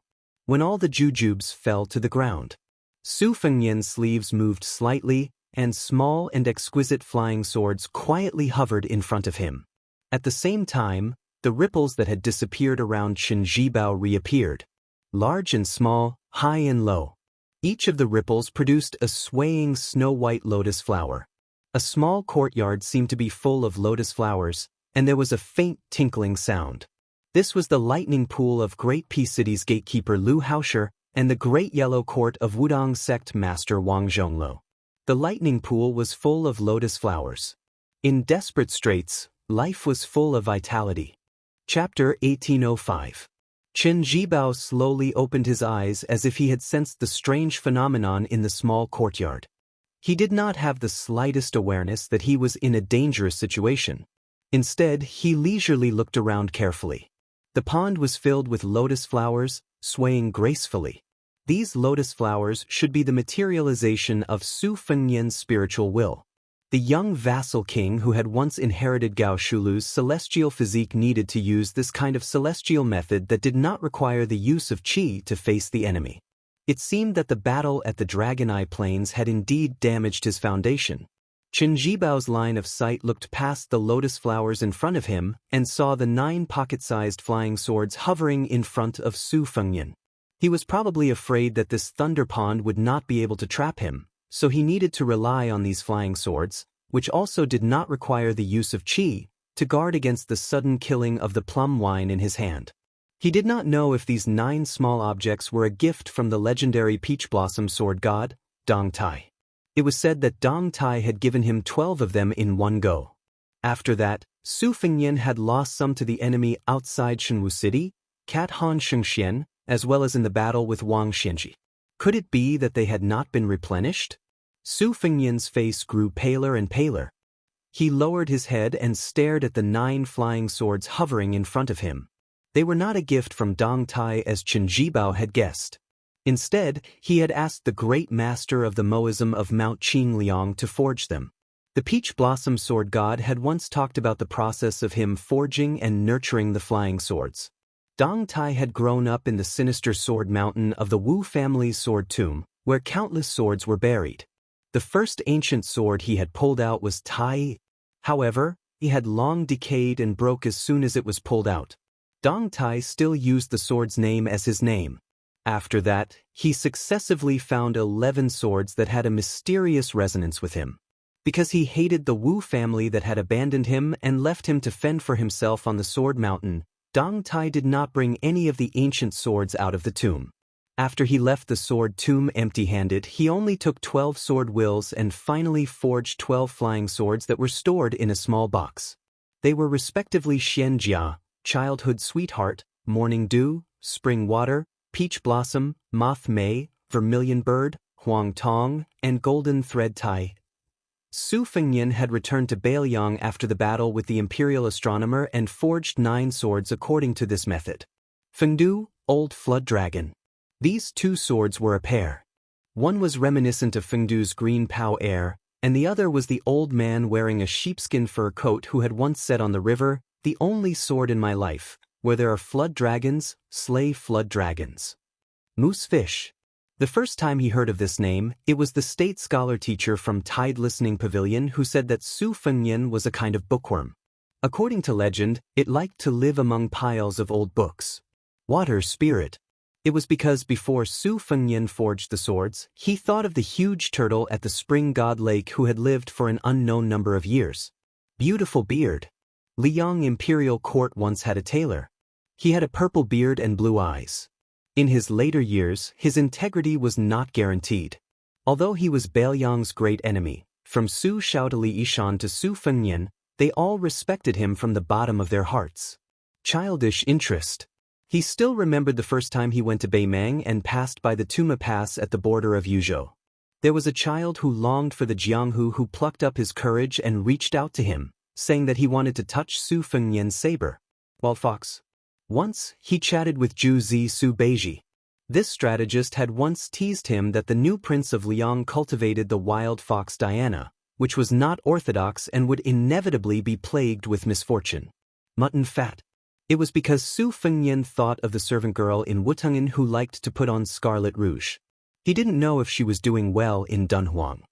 When all the jujubes fell to the ground, Su Fengnian's sleeves moved slightly, and small and exquisite flying swords quietly hovered in front of him. At the same time, the ripples that had disappeared around Chen Jibao reappeared, large and small, high and low. Each of the ripples produced a swaying snow-white lotus flower. A small courtyard seemed to be full of lotus flowers, and there was a faint tinkling sound. This was the lightning pool of Great Peace City's gatekeeper Lu Haosher and the Great Yellow Court of Wudong Sect Master Wang Zhonglo. The lightning pool was full of lotus flowers. In desperate straits, life was full of vitality. Chapter 1805. Chen Jibao slowly opened his eyes as if he had sensed the strange phenomenon in the small courtyard. He did not have the slightest awareness that he was in a dangerous situation. Instead, he leisurely looked around carefully. The pond was filled with lotus flowers, swaying gracefully. These lotus flowers should be the materialization of Su Fengnian's spiritual will. The young vassal king who had once inherited Gao Shulu's celestial physique needed to use this kind of celestial method that did not require the use of qi to face the enemy. It seemed that the battle at the Dragon Eye Plains had indeed damaged his foundation. Chen Jibao's line of sight looked past the lotus flowers in front of him and saw the 9 pocket-sized flying swords hovering in front of Su Fengnian. He was probably afraid that this thunder pond would not be able to trap him, so he needed to rely on these flying swords, which also did not require the use of qi, to guard against the sudden killing of the plum wine in his hand. He did not know if these 9 small objects were a gift from the legendary peach blossom sword god, Dong Tai. It was said that Dong Tai had given him 12 of them in one go. After that, Su Fengnian had lost some to the enemy outside Shenwu City, Cat Han Shengxian, as well as in the battle with Wang Xianxia. Could it be that they had not been replenished? Su Fengnian's face grew paler and paler. He lowered his head and stared at the 9 flying swords hovering in front of him. They were not a gift from Dong Tai as Chen Jibao had guessed. Instead, he had asked the great master of the Moism of Mount Qingliang to forge them. The peach blossom sword god had once talked about the process of him forging and nurturing the flying swords. Dong Tai had grown up in the sinister sword mountain of the Wu family's sword tomb, where countless swords were buried. The first ancient sword he had pulled out was Tai. However, he had long decayed and broke as soon as it was pulled out. Dong Tai still used the sword's name as his name. After that, he successively found 11 swords that had a mysterious resonance with him. Because he hated the Wu family that had abandoned him and left him to fend for himself on the sword mountain, Dong Tai did not bring any of the ancient swords out of the tomb. After he left the sword tomb empty-handed, he only took 12 sword wills and finally forged 12 flying swords that were stored in a small box. They were respectively Xianxia, childhood sweetheart, morning dew, spring water, peach blossom, moth May, vermilion bird, huang tong, and golden thread Tai. Su Fengnian had returned to Bailiang after the battle with the imperial astronomer and forged 9 swords according to this method. Fengdu, Old Flood Dragon. These 2 swords were a pair. One was reminiscent of Fengdu's green Pao heir, and the other was the old man wearing a sheepskin fur coat who had once said on the river, "The only sword in my life, where there are flood dragons, slay flood dragons." Moose fish. The first time he heard of this name, it was the state scholar teacher from Tide Listening Pavilion who said that Su Fengnian was a kind of bookworm. According to legend, it liked to live among piles of old books. Water spirit. It was because before Su Fengnian forged the swords, he thought of the huge turtle at the spring god lake who had lived for an unknown number of years. Beautiful beard. Liang Imperial Court once had a tailor. He had a purple beard and blue eyes. In his later years, his integrity was not guaranteed. Although he was Bailiang's great enemy, from Su Shaodali Ishan to Su Fengnian, They all respected him from the bottom of their hearts. Childish interest. He still remembered the first time he went to Beimang and passed by the Tuma Pass at the border of Yuzhou. There was a child who longed for the Jianghu who plucked up his courage and reached out to him, saying that he wanted to touch Su Fengnian's saber. Wild Fox. Once, he chatted with Zhu Zi Su Beiji. This strategist had once teased him that the new prince of Liang cultivated the wild fox Diana, which was not orthodox and would inevitably be plagued with misfortune. Mutton fat. It was because Su Fengnian thought of the servant girl in Wutungen who liked to put on scarlet rouge. He didn't know if she was doing well in Dunhuang.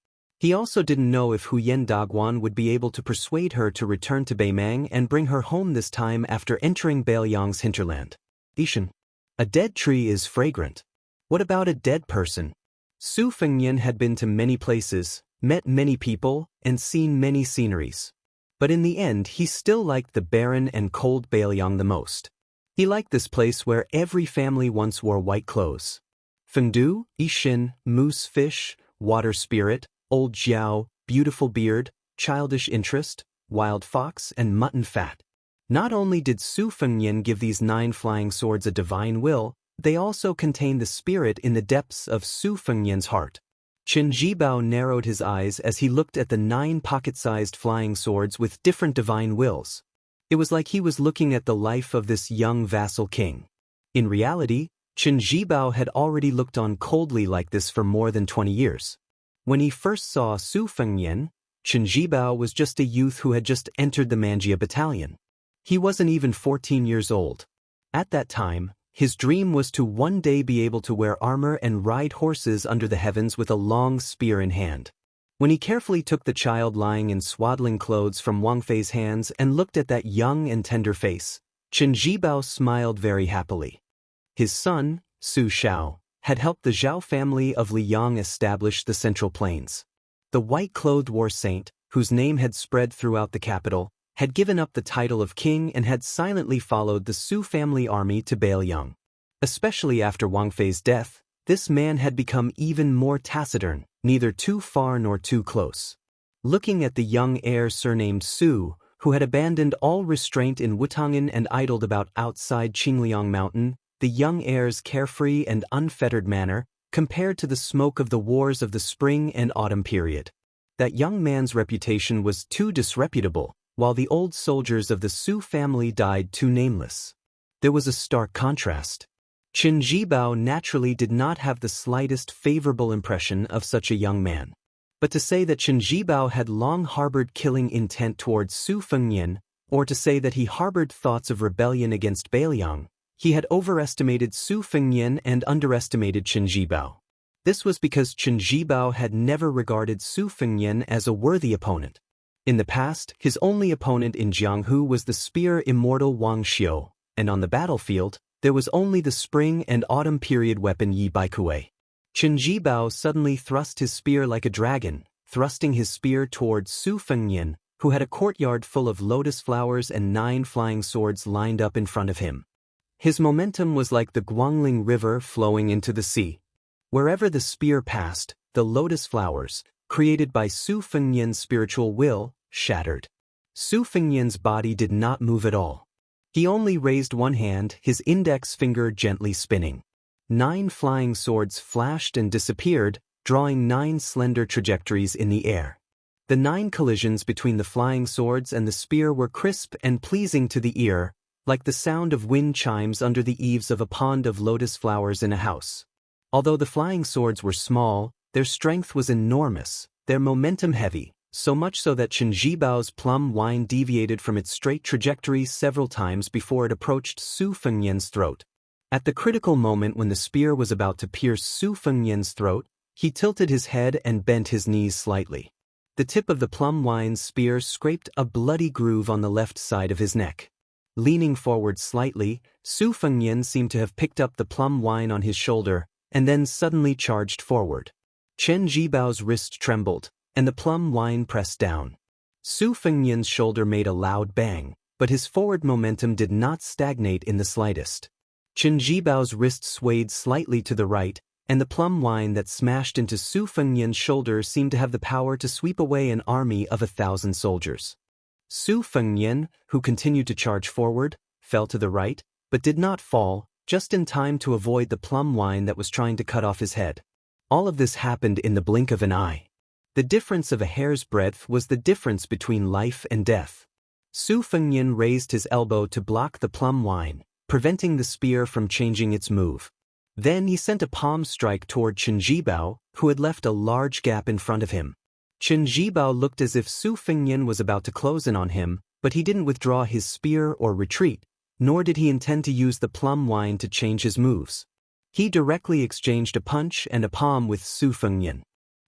He also didn't know if Huyen Daguan would be able to persuade her to return to Beimang and bring her home this time after entering Beiliang's hinterland. Ishan. A dead tree is fragrant. What about a dead person? Su Fengnian had been to many places, met many people, and seen many sceneries. But in the end he still liked the barren and cold Beiliang the most. He liked this place where every family once wore white clothes. Fengdu, Ishin, moose fish, water spirit, old Jiao, beautiful beard, childish interest, wild fox and mutton fat. Not only did Su Fengnian give these 9 flying swords a divine will, they also contained the spirit in the depths of Su Fengnian's heart. Qin Jibao narrowed his eyes as he looked at the 9 pocket-sized flying swords with different divine wills. It was like he was looking at the life of this young vassal king. In reality, Qin Jibao had already looked on coldly like this for more than 20 years. When he first saw Su Fengnian, Qin Jibao was just a youth who had just entered the Manjia battalion. He wasn't even 14 years old. At that time, his dream was to one day be able to wear armor and ride horses under the heavens with a long spear in hand. When he carefully took the child lying in swaddling clothes from Wang Fei's hands and looked at that young and tender face, Qin Jibao smiled very happily. His son, Su Xiao, had helped the Zhao family of Liang establish the Central Plains. The white-clothed war saint, whose name had spread throughout the capital, had given up the title of king and had silently followed the Su family army to Beiliang. Especially after Wang Fei's death, this man had become even more taciturn, neither too far nor too close. Looking at the young heir surnamed Su, who had abandoned all restraint in Wutungen and idled about outside Qingliang Mountain, the young heir's carefree and unfettered manner compared to the smoke of the wars of the spring and autumn period. That young man's reputation was too disreputable, while the old soldiers of the Su family died too nameless. There was a stark contrast. Qin Jibao naturally did not have the slightest favorable impression of such a young man. But to say that Qin Jibao had long harbored killing intent towards Su Fengnian, or to say that he harbored thoughts of rebellion against Beiliang, he had overestimated Su Fengnian and underestimated Qin Jibao. This was because Qin Jibao had never regarded Su Fengnian as a worthy opponent. In the past, his only opponent in Jianghu was the spear Immortal Wang Xiu, and on the battlefield, there was only the spring and autumn period weapon Yi Baikue. Qin Jibao suddenly thrust his spear like a dragon, thrusting his spear towards Su Fengnian, who had a courtyard full of lotus flowers and 9 flying swords lined up in front of him. His momentum was like the Guangling River flowing into the sea. Wherever the spear passed, the lotus flowers, created by Su Fengnian's spiritual will, shattered. Su Fengnian's body did not move at all. He only raised one hand, his index finger gently spinning. 9 flying swords flashed and disappeared, drawing 9 slender trajectories in the air. The 9 collisions between the flying swords and the spear were crisp and pleasing to the ear, like the sound of wind chimes under the eaves of a pond of lotus flowers in a house. Although the flying swords were small, their strength was enormous, their momentum heavy, so much so that Qin Jibao's plum wine deviated from its straight trajectory several times before it approached Su Fengnian's throat. At the critical moment when the spear was about to pierce Su Fengnian's throat, he tilted his head and bent his knees slightly. The tip of the plum wine's spear scraped a bloody groove on the left side of his neck. Leaning forward slightly, Su Fengnian seemed to have picked up the plum wine on his shoulder, and then suddenly charged forward. Qin Jibao's wrist trembled, and the plum wine pressed down. Su Fengnian's shoulder made a loud bang, but his forward momentum did not stagnate in the slightest. Qin Jibao's wrist swayed slightly to the right, and the plum wine that smashed into Su Fengnian's shoulder seemed to have the power to sweep away an army of 1,000 soldiers. Su Fengnian, who continued to charge forward, fell to the right, but did not fall, just in time to avoid the plum wine that was trying to cut off his head. All of this happened in the blink of an eye. The difference of a hair's breadth was the difference between life and death. Su Fengnian raised his elbow to block the plum wine, preventing the spear from changing its move. Then he sent a palm strike toward Chen Zhibao, who had left a large gap in front of him. Chen Zhibao looked as if Su Fengnian was about to close in on him, but he didn't withdraw his spear or retreat, nor did he intend to use the plum wine to change his moves. He directly exchanged a punch and a palm with Su Fengnian.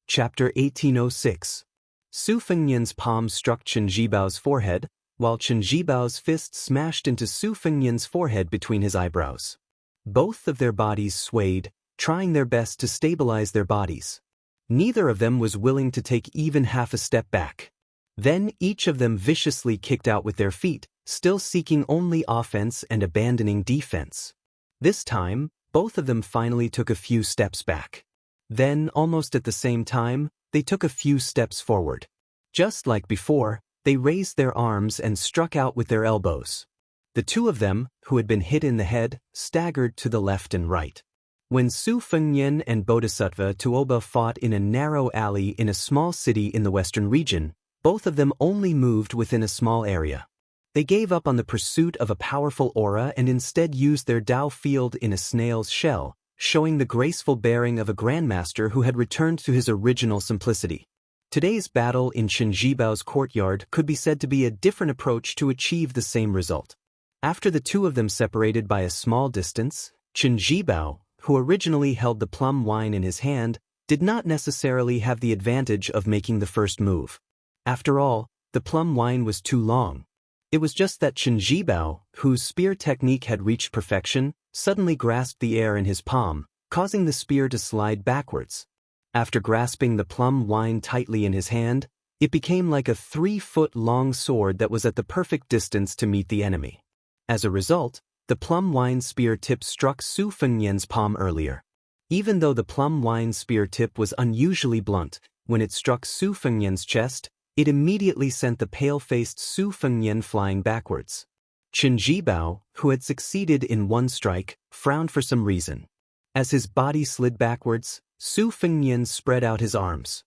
Chapter 1806. Su Fengnian's palm struck Chen Zhibao's forehead, while Chen Zhibao's fist smashed into Su Fengnian's forehead between his eyebrows. Both of their bodies swayed, trying their best to stabilize their bodies. Neither of them was willing to take even half a step back. Then each of them viciously kicked out with their feet, still seeking only offense and abandoning defense. This time, both of them finally took a few steps back. Then, almost at the same time, they took a few steps forward. Just like before, they raised their arms and struck out with their elbows. The two of them, who had been hit in the head, staggered to the left and right. When Su Fengnian and Bodhisattva Tuoba fought in a narrow alley in a small city in the western region, both of them only moved within a small area. They gave up on the pursuit of a powerful aura and instead used their Dao field in a snail's shell, showing the graceful bearing of a grandmaster who had returned to his original simplicity. Today's battle in Chen Zhibao's courtyard could be said to be a different approach to achieve the same result. After the two of them separated by a small distance, Chen Zhibao, who originally held the plum wine in his hand, did not necessarily have the advantage of making the first move. After all, the plum wine was too long. It was just that Chen Zhibao, whose spear technique had reached perfection, suddenly grasped the air in his palm, causing the spear to slide backwards. After grasping the plum wine tightly in his hand, it became like a 3-foot-long sword that was at the perfect distance to meet the enemy. As a result, the plum wine spear tip struck Su Fengnian's palm earlier. Even though the plum wine spear tip was unusually blunt, when it struck Su Fengnian's chest, it immediately sent the pale-faced Su Fengnian flying backwards. Chen Zhibao, who had succeeded in one strike, frowned for some reason. As his body slid backwards, Su Fengnian spread out his arms.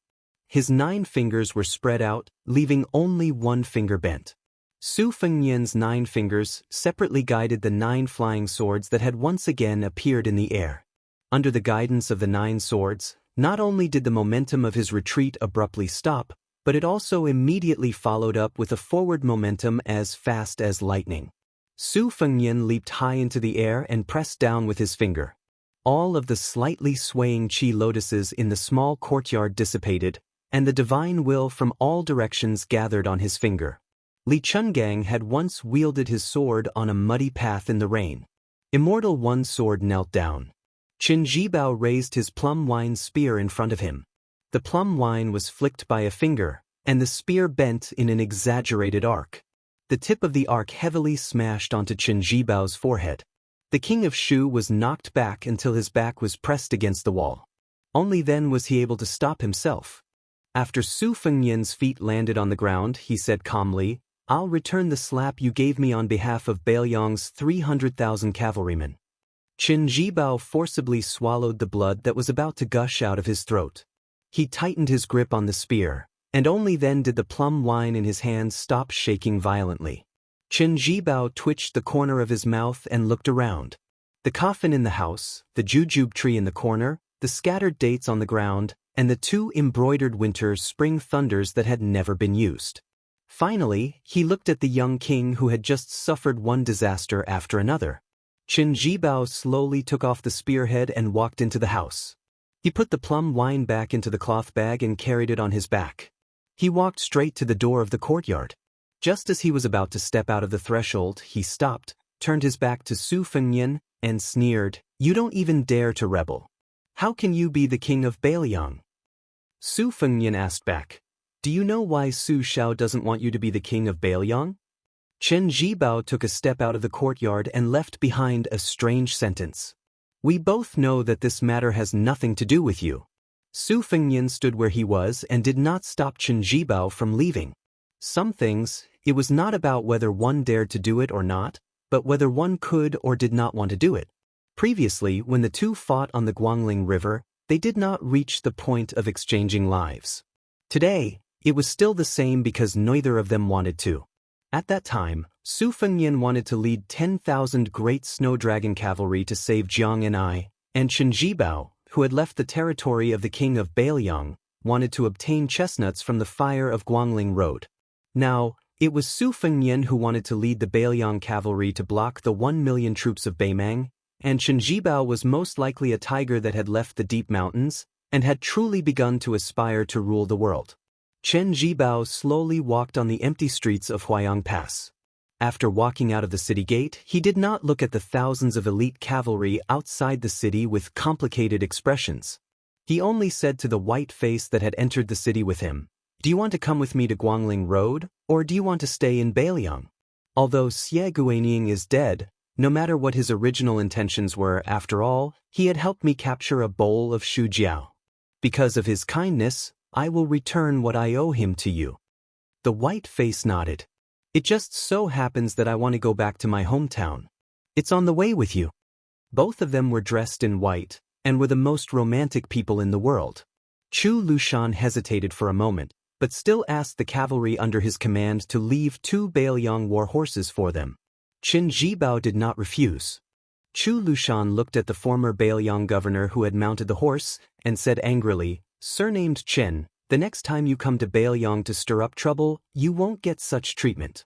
His 9 fingers were spread out, leaving only one finger bent. Su Fengnian's 9 fingers separately guided the 9 flying swords that had once again appeared in the air. Under the guidance of the 9 swords, not only did the momentum of his retreat abruptly stop, but it also immediately followed up with a forward momentum as fast as lightning. Su Fengnian leaped high into the air and pressed down with his finger. All of the slightly swaying qi lotuses in the small courtyard dissipated, and the divine will from all directions gathered on his finger. Li Chungang had once wielded his sword on a muddy path in the rain. Immortal One's sword knelt down. Chen Zhibao raised his plum wine spear in front of him. The plum wine was flicked by a finger, and the spear bent in an exaggerated arc. The tip of the arc heavily smashed onto Chen Zhibao's forehead. The king of Shu was knocked back until his back was pressed against the wall. Only then was he able to stop himself. After Su Fengnian's feet landed on the ground, he said calmly, "I'll return the slap you gave me on behalf of Bailiang's 300,000 cavalrymen." Chen Zhibao forcibly swallowed the blood that was about to gush out of his throat. He tightened his grip on the spear, and only then did the plum wine in his hand stop shaking violently. Chen Zhibao twitched the corner of his mouth and looked around. The coffin in the house, the jujube tree in the corner, the scattered dates on the ground, and the 2 embroidered winter-spring thunders that had never been used. Finally, he looked at the young king who had just suffered one disaster after another. Chen Zhibao slowly took off the spearhead and walked into the house. He put the plum wine back into the cloth bag and carried it on his back. He walked straight to the door of the courtyard. Just as he was about to step out of the threshold, he stopped, turned his back to Su Fengnian, and sneered, "You don't even dare to rebel. How can you be the king of Bailiang?" Su Fengnian asked back, "Do you know why Su Shao doesn't want you to be the king of Bailiang?" Chen Zhibao took a step out of the courtyard and left behind a strange sentence. "We both know that this matter has nothing to do with you." Su Fengnian stood where he was and did not stop Chen Zhibao from leaving. Some things, It was not about whether one dared to do it or not, but whether one could or did not want to do it. Previously, when the two fought on the Guangling River, they did not reach the point of exchanging lives. Today, it was still the same because neither of them wanted to. At that time, Su Fengnian wanted to lead 10,000 great snow dragon cavalry to save Jiang and I, and Chen Jibao, who had left the territory of the king of Bailiang, wanted to obtain chestnuts from the fire of Guangling Road. Now, it was Su Fengnian who wanted to lead the Bailiang cavalry to block the 1 million troops of Beimang, and Chen Jibao was most likely a tiger that had left the deep mountains and had truly begun to aspire to rule the world. Chen Jibao slowly walked on the empty streets of Huayang Pass. After walking out of the city gate, he did not look at the thousands of elite cavalry outside the city with complicated expressions. He only said to the white face that had entered the city with him, "Do you want to come with me to Guangling Road, or do you want to stay in Bailiang?" Although Xie Guaniying is dead, no matter what his original intentions were, after all, he had helped me capture a bowl of shujiao. Because of his kindness, I will return what I owe him to you. The white face nodded. It just so happens that I want to go back to my hometown. It's on the way with you. Both of them were dressed in white, and were the most romantic people in the world. Chu Lushan hesitated for a moment, but still asked the cavalry under his command to leave 2 Bailiang war horses for them. Chen Jibao did not refuse. Chu Lushan looked at the former Bailiang governor who had mounted the horse, and said angrily, "Surnamed Chen, the next time you come to Bailiang to stir up trouble, you won't get such treatment."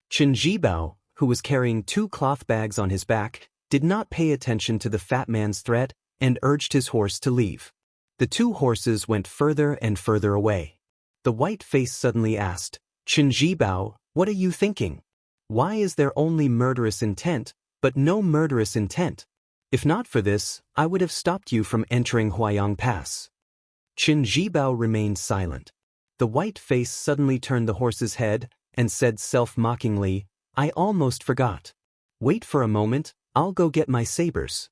Chen Jibao, who was carrying 2 cloth bags on his back, did not pay attention to the fat man's threat and urged his horse to leave. The 2 horses went further and further away. The white face suddenly asked, "Chen Jibao, what are you thinking? Why is there only murderous intent, but no murderous intent? If not for this, I would have stopped you from entering Huayang Pass." Chen Jibao remained silent. The white face suddenly turned the horse's head and said self-mockingly, "I almost forgot. Wait for a moment, I'll go get my sabers."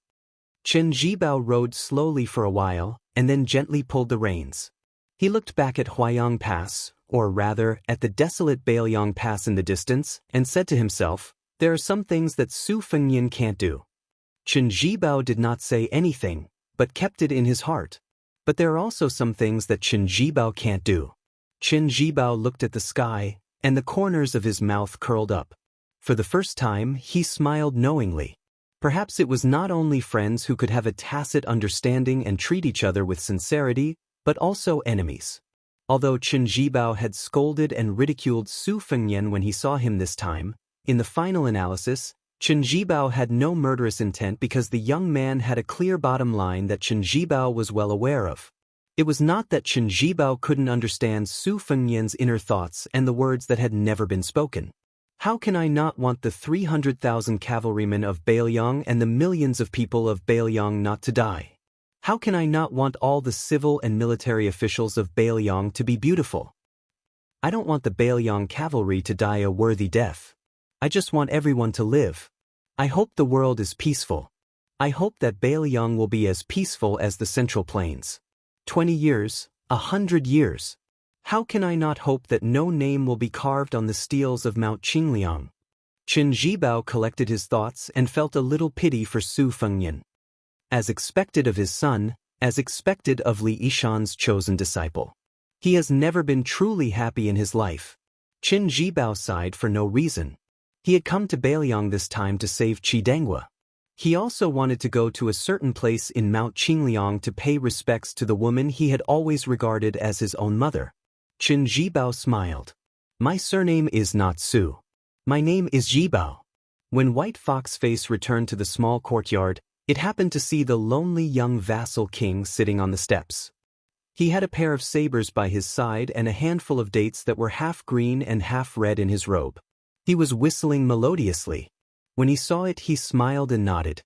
Chen Jibao rode slowly for a while, and then gently pulled the reins. He looked back at Huayang Pass, or rather, at the desolate Bailiang Pass in the distance, and said to himself, "There are some things that Su Fengnian can't do." Chen Jibao did not say anything, but kept it in his heart. But there are also some things that Chen Jibao can't do. Chen Jibao looked at the sky, and the corners of his mouth curled up. For the first time, he smiled knowingly. Perhaps it was not only friends who could have a tacit understanding and treat each other with sincerity, but also enemies. Although Chen Jibao had scolded and ridiculed Su Fengnian when he saw him this time, in the final analysis, Chen Jibao had no murderous intent because the young man had a clear bottom line that Chen Jibao was well aware of. It was not that Chen Jibao couldn't understand Su Fengnian's inner thoughts and the words that had never been spoken. How can I not want the 300,000 cavalrymen of Bailiang and the millions of people of Bailiang not to die? How can I not want all the civil and military officials of Bailiang to be beautiful? I don't want the Bailiang cavalry to die a worthy death. I just want everyone to live. I hope the world is peaceful. I hope that Bailiang will be as peaceful as the Central Plains. 20 years, 100 years. How can I not hope that no name will be carved on the steels of Mount Qingliang? Chen Jibao collected his thoughts and felt a little pity for Su Fengnian. As expected of his son, as expected of Li Yishan's chosen disciple. He has never been truly happy in his life. Chen Jibao sighed for no reason. He had come to Bailiang this time to save Qidengua. He also wanted to go to a certain place in Mount Qingliang to pay respects to the woman he had always regarded as his own mother. Chen Jibao smiled. "My surname is not Su. My name is Jibao." When White Fox Face returned to the small courtyard, it happened to see the lonely young vassal king sitting on the steps. He had a pair of sabers by his side and a handful of dates that were half green and half red in his robe. He was whistling melodiously. When he saw it, he smiled and nodded.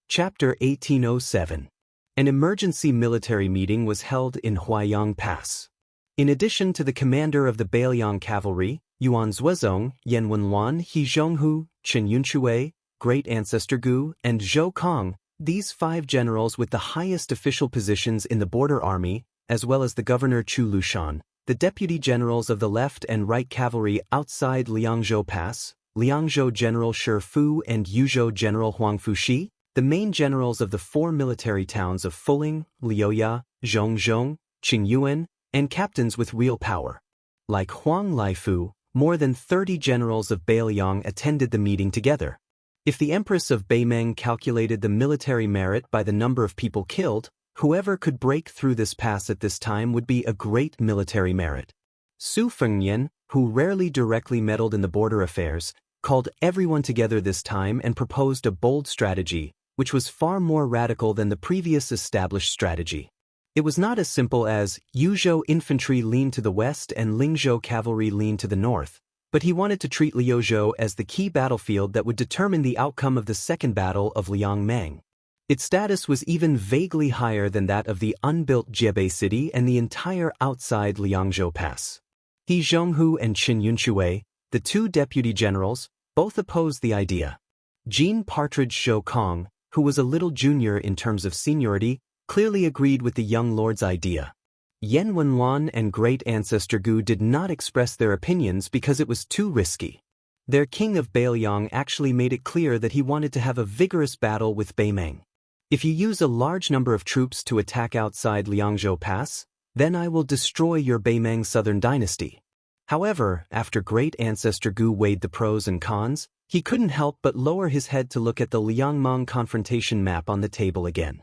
Chapter 1807. An emergency military meeting was held in Huayang Pass. In addition to the commander of the Bailiang cavalry, Yuan Zuozong, Yan Wenluan, He Zhonghu, Chen Yunshui, Great Ancestor Gu, and Zhou Kong, these 5 generals with the highest official positions in the border army, as well as the governor Chu Lushan, the deputy generals of the left and right cavalry outside Liangzhou Pass, Liangzhou General Shi Fu and Yuzhou General Huang Fuxi, the main generals of the four military towns of Fuling, Liuya, Zhongzhong, Qingyuan, and captains with real power. Like Huang Laifu, more than 30 generals of Beiliang attended the meeting together. If the Empress of Beimeng calculated the military merit by the number of people killed, whoever could break through this pass at this time would be a great military merit. Su Fengnian, who rarely directly meddled in the border affairs, called everyone together this time and proposed a bold strategy, which was far more radical than the previous established strategy. It was not as simple as Yuzhou infantry lean to the west and Lingzhou cavalry lean to the north, but he wanted to treat Liuzhou as the key battlefield that would determine the outcome of the second battle of Liangmeng. Its status was even vaguely higher than that of the unbuilt Jiebei city and the entire outside Liangzhou Pass. He Zhonghu and Qin Yunshui, the two deputy generals, both opposed the idea. Jean Partridge Zhou Kong, who was a little junior in terms of seniority, clearly agreed with the young lord's idea. Yan Wenlan and great ancestor Gu did not express their opinions because it was too risky. Their king of Beiliang actually made it clear that he wanted to have a vigorous battle with Beimeng. If you use a large number of troops to attack outside Liangzhou Pass, then I will destroy your Beimeng southern dynasty. However, after great ancestor Gu weighed the pros and cons, he couldn't help but lower his head to look at the Liangmeng confrontation map on the table again.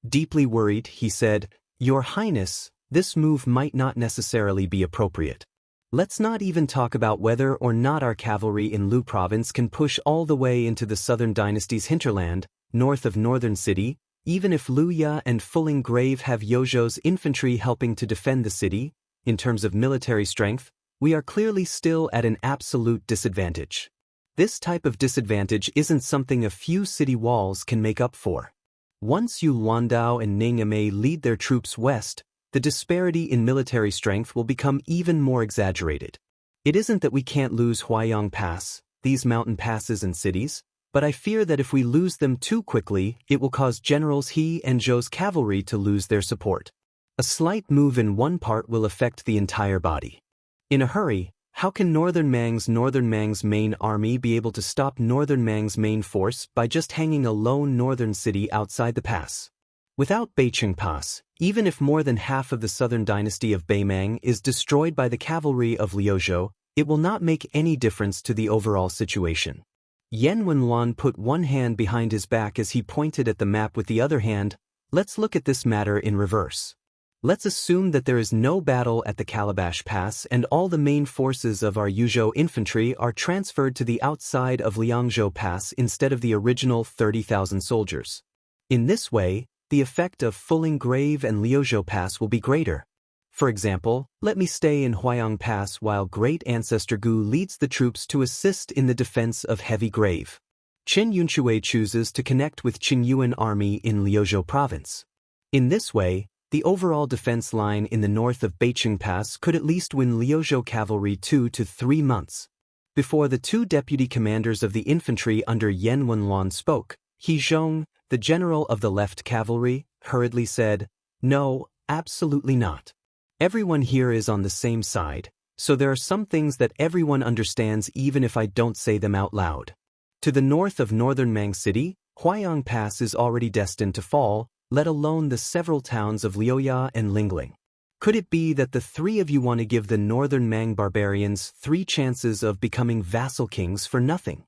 Deeply worried, he said, "Your Highness, this move might not necessarily be appropriate. Let's not even talk about whether or not our cavalry in Lu province can push all the way into the southern dynasty's hinterland, north of northern city, even if Luya and Fuling Grave have Yozhou's infantry helping to defend the city. In terms of military strength, we are clearly still at an absolute disadvantage. This type of disadvantage isn't something a few city walls can make up for. Once Yu Luandao and Ningame lead their troops west, the disparity in military strength will become even more exaggerated. It isn't that we can't lose Huayang Pass, these mountain passes and cities, but I fear that if we lose them too quickly, it will cause Generals He and Zhou's cavalry to lose their support. A slight move in one part will affect the entire body. In a hurry, how can Northern Mang's main army be able to stop Northern Mang's main force by just hanging a lone northern city outside the pass? Without Beiqing Pass, even if more than half of the southern dynasty of Beimeng is destroyed by the cavalry of Liuzhou, it will not make any difference to the overall situation." Yan Wenlan put one hand behind his back as he pointed at the map with the other hand. "Let's look at this matter in reverse. Let's assume that there is no battle at the Calabash Pass and all the main forces of our Yuzhou infantry are transferred to the outside of Liangzhou Pass instead of the original 30,000 soldiers. In this way, the effect of Fuling Grave and Liuzhou Pass will be greater. For example, let me stay in Huayang Pass while great ancestor Gu leads the troops to assist in the defense of Heavy Grave. Qin Yunshui chooses to connect with Qingyuan army in Liuzhou province. In this way, the overall defense line in the north of Beiqing Pass could at least win Liuzhou cavalry 2 to 3 months. Before the two deputy commanders of the infantry under Yan Wenlan spoke, He Zhong, the general of the left cavalry, hurriedly said, "No, absolutely not. Everyone here is on the same side, so there are some things that everyone understands even if I don't say them out loud. To the north of northern Mang City, Huayang Pass is already destined to fall, let alone the several towns of Liuya and Lingling. Could it be that the three of you want to give the northern Mang barbarians 3 chances of becoming vassal kings for nothing?"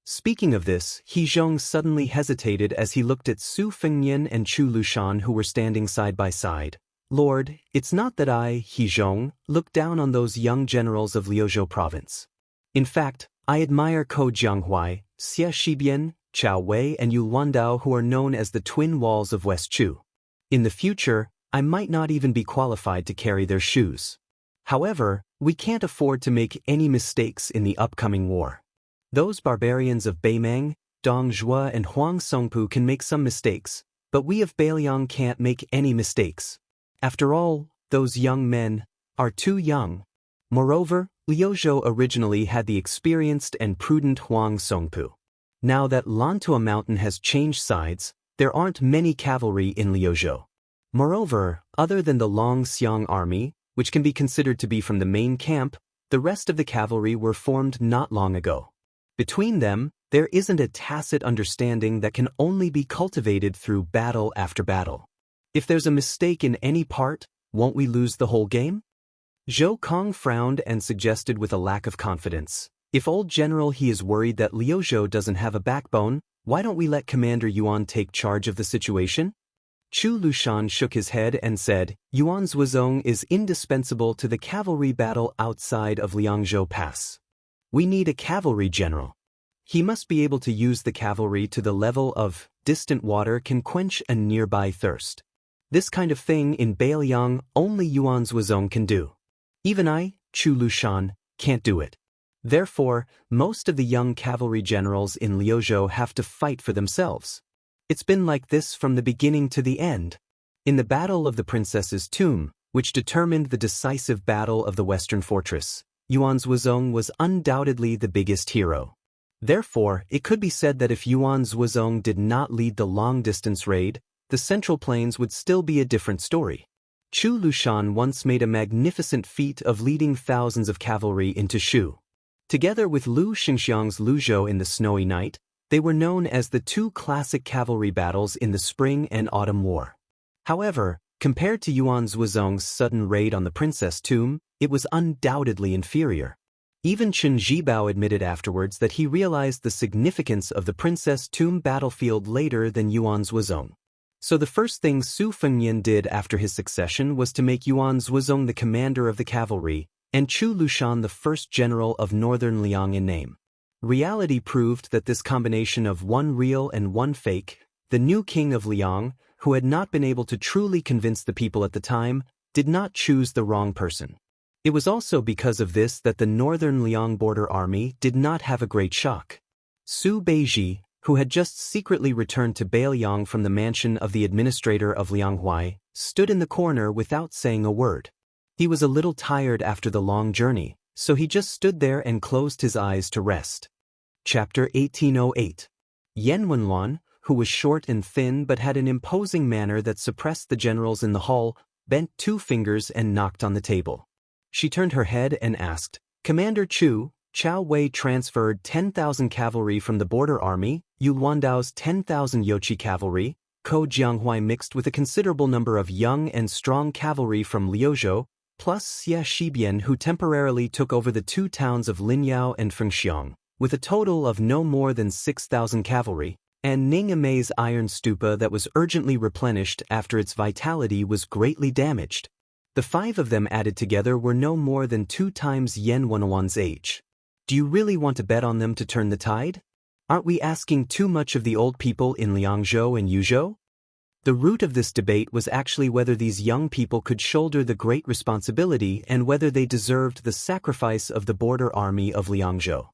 Speaking of this, He Zhong suddenly hesitated as he looked at Su Fengnian and Chu Lushan who were standing side by side. "Lord, it's not that I, He Zhong, look down on those young generals of Liuzhou province. In fact, I admire Ko Jianghuai, Xie Shibian, Chao Wei and Yu Luandao who are known as the twin walls of West Chu. In the future, I might not even be qualified to carry their shoes. However, we can't afford to make any mistakes in the upcoming war. Those barbarians of Beimeng, Dong Zhuo and Huang Songpu can make some mistakes, but we of Beiliang can't make any mistakes. After all, those young men are too young. Moreover, Liuzhou originally had the experienced and prudent Huang Songpu. Now that Lantua Mountain has changed sides, there aren't many cavalry in Liuzhou. Moreover, other than the Long Xiang army, which can be considered to be from the main camp, the rest of the cavalry were formed not long ago. Between them, there isn't a tacit understanding that can only be cultivated through battle after battle. If there's a mistake in any part, won't we lose the whole game? Zhou Kong frowned and suggested with a lack of confidence. If old general he is worried that Liu Zhou doesn't have a backbone, why don't we let Commander Yuan take charge of the situation? Chu Lushan shook his head and said, Yuan Zhuozong is indispensable to the cavalry battle outside of Liangzhou Pass. We need a cavalry general. He must be able to use the cavalry to the level of distant water can quench a nearby thirst. This kind of thing in Beiliang only Yuan Zhuozong can do. Even I, Chu Lushan, can't do it. Therefore, most of the young cavalry generals in Liuzhou have to fight for themselves. It's been like this from the beginning to the end. In the Battle of the Princess's Tomb, which determined the decisive battle of the Western Fortress, Yuan Zhuozong was undoubtedly the biggest hero. Therefore, it could be said that if Yuan Zhuozong did not lead the long-distance raid, the Central Plains would still be a different story. Chu Lushan once made a magnificent feat of leading thousands of cavalry into Shu. Together with Lu Xingxiang's Luzhou in the Snowy Night, they were known as the two classic cavalry battles in the Spring and Autumn War. However, compared to Yuan Zhuozong's sudden raid on the Princess Tomb, it was undoubtedly inferior. Even Chen Zhibao admitted afterwards that he realized the significance of the Princess Tomb battlefield later than Yuan Zhuozong. So the first thing Su Fengnian did after his succession was to make Yuan Zhuozong the commander of the cavalry, and Chu Lushan the first general of northern Liang in name. Reality proved that this combination of one real and one fake, the new king of Liang, who had not been able to truly convince the people at the time, did not choose the wrong person. It was also because of this that the northern Liang border army did not have a great shock. Su Beiji, who had just secretly returned to Beiliang from the mansion of the administrator of Lianghuai, stood in the corner without saying a word. He was a little tired after the long journey, so he just stood there and closed his eyes to rest. Chapter 1808. Yan Wenluan, who was short and thin but had an imposing manner that suppressed the generals in the hall, bent two fingers and knocked on the table. She turned her head and asked, Commander Chu, Chao Wei transferred 10,000 cavalry from the border army, Yu Luandao's 10,000 Yoqi cavalry, Ko Jianghuai mixed with a considerable number of young and strong cavalry from Liuzhou, plus Xie Shibian who temporarily took over the two towns of Linyao and Fengxiang, with a total of no more than 6,000 cavalry, and Ning Amei's iron stupa that was urgently replenished after its vitality was greatly damaged. The five of them added together were no more than 2 times Yan Wenluan's age. Do you really want to bet on them to turn the tide? Aren't we asking too much of the old people in Liangzhou and Yuzhou? The root of this debate was actually whether these young people could shoulder the great responsibility and whether they deserved the sacrifice of the border army of Liangzhou.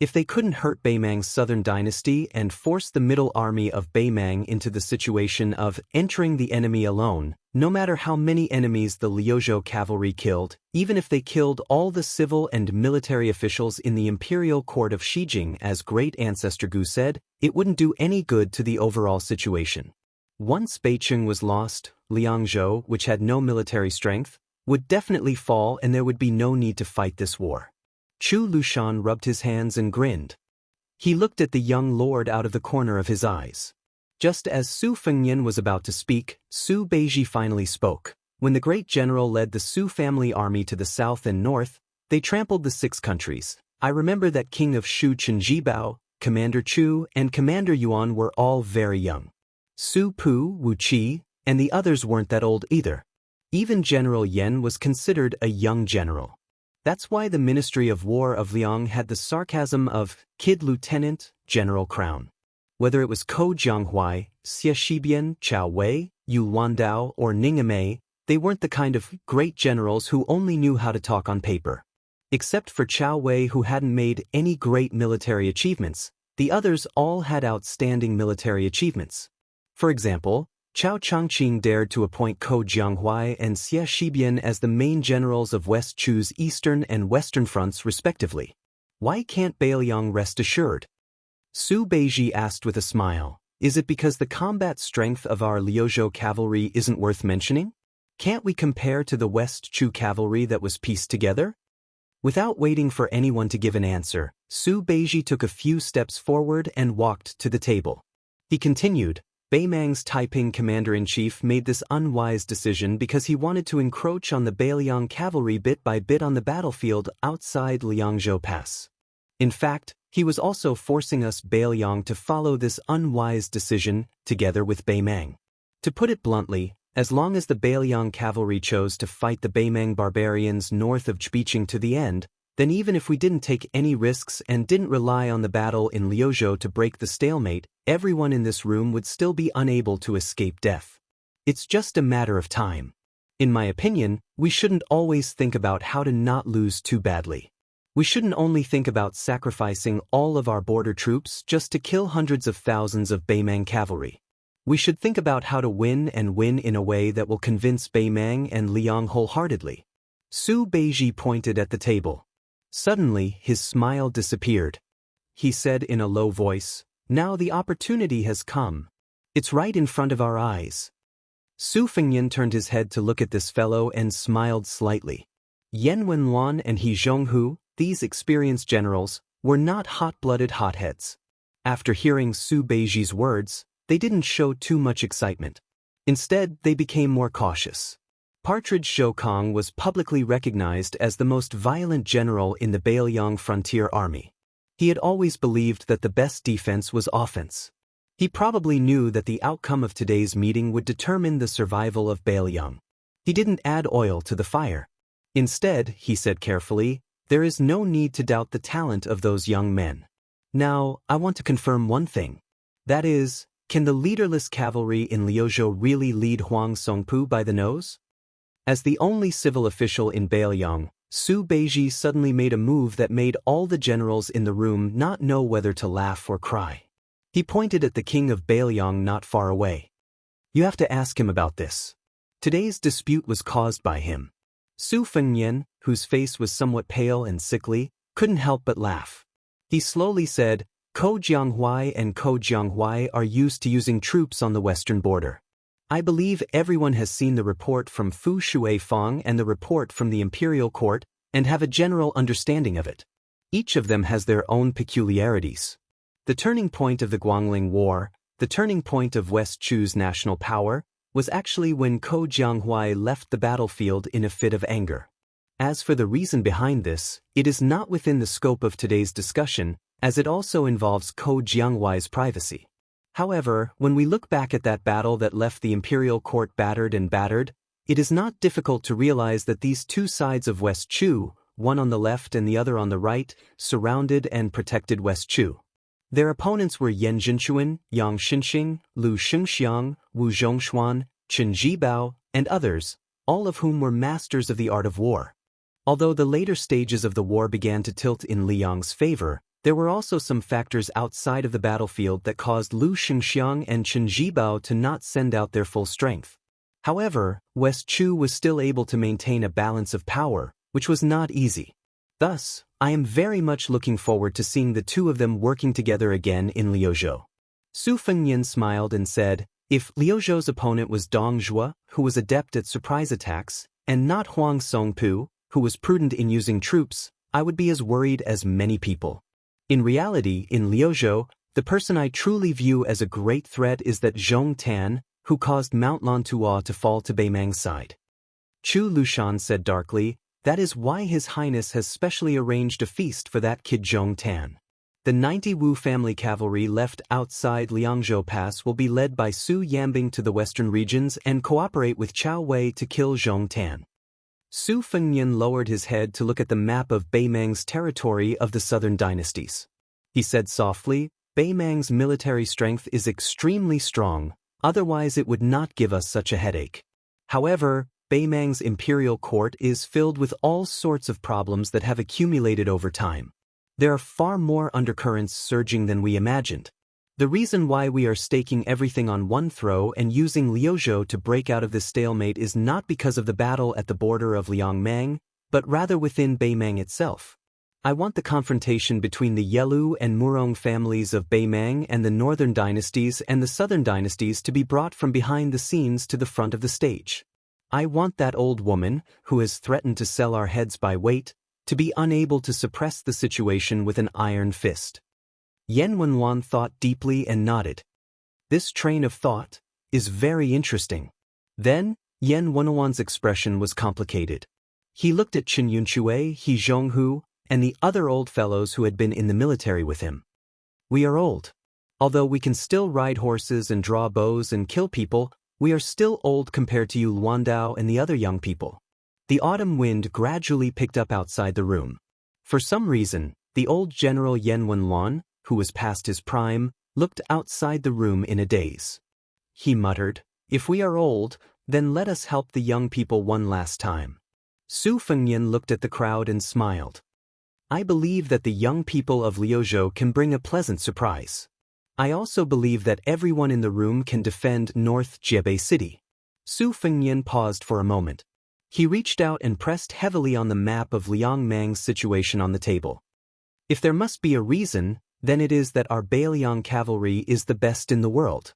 If they couldn't hurt Beimang's southern dynasty and force the middle army of Beimang into the situation of entering the enemy alone, no matter how many enemies the Liuzhou cavalry killed, even if they killed all the civil and military officials in the imperial court of Shijing as great ancestor Gu said, it wouldn't do any good to the overall situation. Once Beicheng was lost, Liangzhou, which had no military strength, would definitely fall and there would be no need to fight this war. Chu Lushan rubbed his hands and grinned. He looked at the young lord out of the corner of his eyes. Just as Su Fengnian was about to speak, Su Beiji finally spoke. When the great general led the Su family army to the south and north, they trampled the 6 countries. I remember that King of Shu Chen Zhibao, Commander Chu, and Commander Yuan were all very young. Su Pu, Wu Qi, and the others weren't that old either. Even General Yan was considered a young general. That's why the Ministry of War of Liang had the sarcasm of Kid Lieutenant, General Crown. Whether it was Ko Jianghuai, Xie Shibian, Chao Wei, Yu Luandao, or Ning Amei, they weren't the kind of great generals who only knew how to talk on paper. Except for Chao Wei, who hadn't made any great military achievements, the others all had outstanding military achievements. For example, Chao Changqing dared to appoint Ko Jianghuai and Xie Shibian as the main generals of West Chu's eastern and western fronts respectively. Why can't Beiliang rest assured? Su Beiji asked with a smile, is it because the combat strength of our Liuzhou cavalry isn't worth mentioning? Can't we compare to the West Chu cavalry that was pieced together? Without waiting for anyone to give an answer, Su Beiji took a few steps forward and walked to the table. He continued, Beimang's Taiping commander-in-chief made this unwise decision because he wanted to encroach on the Beiliang cavalry bit by bit on the battlefield outside Liangzhou Pass. In fact, he was also forcing us Beiliang to follow this unwise decision together with Beimang. To put it bluntly, as long as the Beiliang cavalry chose to fight the Beimang barbarians north of Zbicheng to the end, then even if we didn't take any risks and didn't rely on the battle in Liuzhou to break the stalemate, everyone in this room would still be unable to escape death. It's just a matter of time. In my opinion, we shouldn't always think about how to not lose too badly. We shouldn't only think about sacrificing all of our border troops just to kill hundreds of thousands of Beimang cavalry. We should think about how to win and win in a way that will convince Beimang and Liang wholeheartedly. Su Beiji pointed at the table. Suddenly, his smile disappeared. He said in a low voice, Now the opportunity has come. It's right in front of our eyes. Su Fengnian turned his head to look at this fellow and smiled slightly. Yan Wenluan and He Zhonghu, these experienced generals, were not hot-blooded hotheads. After hearing Su Beiji's words, they didn't show too much excitement. Instead, they became more cautious. Partridge Shoukong was publicly recognized as the most violent general in the Beiliang frontier army. He had always believed that the best defense was offense. He probably knew that the outcome of today's meeting would determine the survival of Beiliang. He didn't add oil to the fire. Instead, he said carefully, there is no need to doubt the talent of those young men. Now, I want to confirm one thing. That is, can the leaderless cavalry in Liuzhou really lead Huang Songpu by the nose? As the only civil official in Beiliang, Su Beiji suddenly made a move that made all the generals in the room not know whether to laugh or cry. He pointed at the king of Beiliang not far away. You have to ask him about this. Today's dispute was caused by him. Su Fengnian, whose face was somewhat pale and sickly, couldn't help but laugh. He slowly said, Ko Jianghuai and Ko Jianghuai are used to using troops on the western border. I believe everyone has seen the report from Fu Shuifang and the report from the imperial court and have a general understanding of it. Each of them has their own peculiarities. The turning point of the Guangling War, the turning point of West Chu's national power, was actually when Ko Jianghuai left the battlefield in a fit of anger. As for the reason behind this, it is not within the scope of today's discussion, as it also involves Ko Jianghuai's privacy. However, when we look back at that battle that left the imperial court battered and battered, it is not difficult to realize that these two sides of West Chu, one on the left and the other on the right, surrounded and protected West Chu. Their opponents were Yan Jinchuan, Yang Xinxing, Lu Xingxiang, Wu Zhongshuan, Chen Jibao, and others, all of whom were masters of the art of war. Although the later stages of the war began to tilt in Liang's favor, there were also some factors outside of the battlefield that caused Lu Xingxiang and Chen Jibao to not send out their full strength. However, West Chu was still able to maintain a balance of power, which was not easy. Thus, I am very much looking forward to seeing the two of them working together again in Liuzhou. Su Fengnian smiled and said, if Liuzhou's opponent was Dong Zhuo, who was adept at surprise attacks, and not Huang Songpu, who was prudent in using troops, I would be as worried as many people. In reality, in Liuzhou, the person I truly view as a great threat is that Zhong Tan, who caused Mount Lantua to fall to Beimang's side. Chu Lushan said darkly, that is why His Highness has specially arranged a feast for that kid Zhong Tan. The 90 Wu family cavalry left outside Liangzhou Pass will be led by Su Yambing to the western regions and cooperate with Chao Wei to kill Zhong Tan. Su Fengnian lowered his head to look at the map of Beimang's territory of the southern dynasties. He said softly, Beimang's military strength is extremely strong, otherwise it would not give us such a headache. However, Beimang's imperial court is filled with all sorts of problems that have accumulated over time. There are far more undercurrents surging than we imagined. The reason why we are staking everything on one throw and using Liuzhou to break out of this stalemate is not because of the battle at the border of Liangmang, but rather within Beimang itself. I want the confrontation between the Yelu and Murong families of Beimang and the northern dynasties and the southern dynasties to be brought from behind the scenes to the front of the stage. I want that old woman, who has threatened to sell our heads by weight, to be unable to suppress the situation with an iron fist. Yan Wenwan thought deeply and nodded. This train of thought is very interesting. Then, Yan Wenwan's expression was complicated. He looked at Chen Yunxue, He Zhonghu, and the other old fellows who had been in the military with him. We are old. Although we can still ride horses and draw bows and kill people, we are still old compared to you Luandao and the other young people. The autumn wind gradually picked up outside the room. For some reason, the old general Yan Wenwan, who was past his prime, looked outside the room in a daze. He muttered, "If we are old, then let us help the young people one last time." Su Fengyan looked at the crowd and smiled. I believe that the young people of Liuzhou can bring a pleasant surprise. I also believe that everyone in the room can defend North Jebei City. Su Fengyan paused for a moment. He reached out and pressed heavily on the map of Liang Mang's situation on the table. If there must be a reason, then it is that our Bailiang cavalry is the best in the world.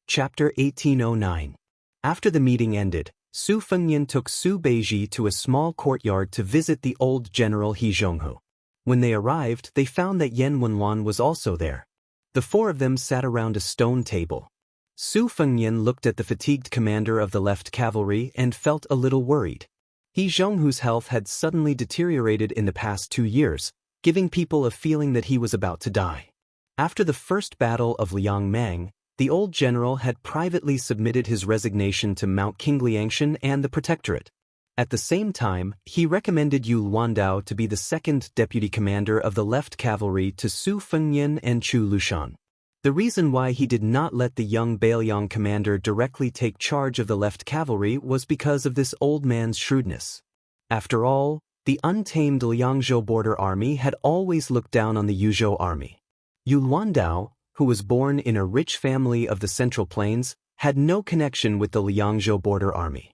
Chapter 1809. After the meeting ended, Su Fengyan took Su Beiji to a small courtyard to visit the old general He Zhonghu. When they arrived, they found that Yan Wenwan was also there. The four of them sat around a stone table. Su Fengyan looked at the fatigued commander of the left cavalry and felt a little worried. He Zhonghu's health had suddenly deteriorated in the past 2 years, giving people a feeling that he was about to die. After the first battle of Liang Mang, the old general had privately submitted his resignation to Mount Qingliangshan and the Protectorate. At the same time, he recommended Yu Luandao to be the second deputy commander of the left cavalry to Su Fengyan and Chu Lushan. The reason why he did not let the young Bailiang commander directly take charge of the left cavalry was because of this old man's shrewdness. After all, the untamed Liangzhou border army had always looked down on the Yuzhou army. Yu Luandao, who was born in a rich family of the Central Plains, had no connection with the Liangzhou border army.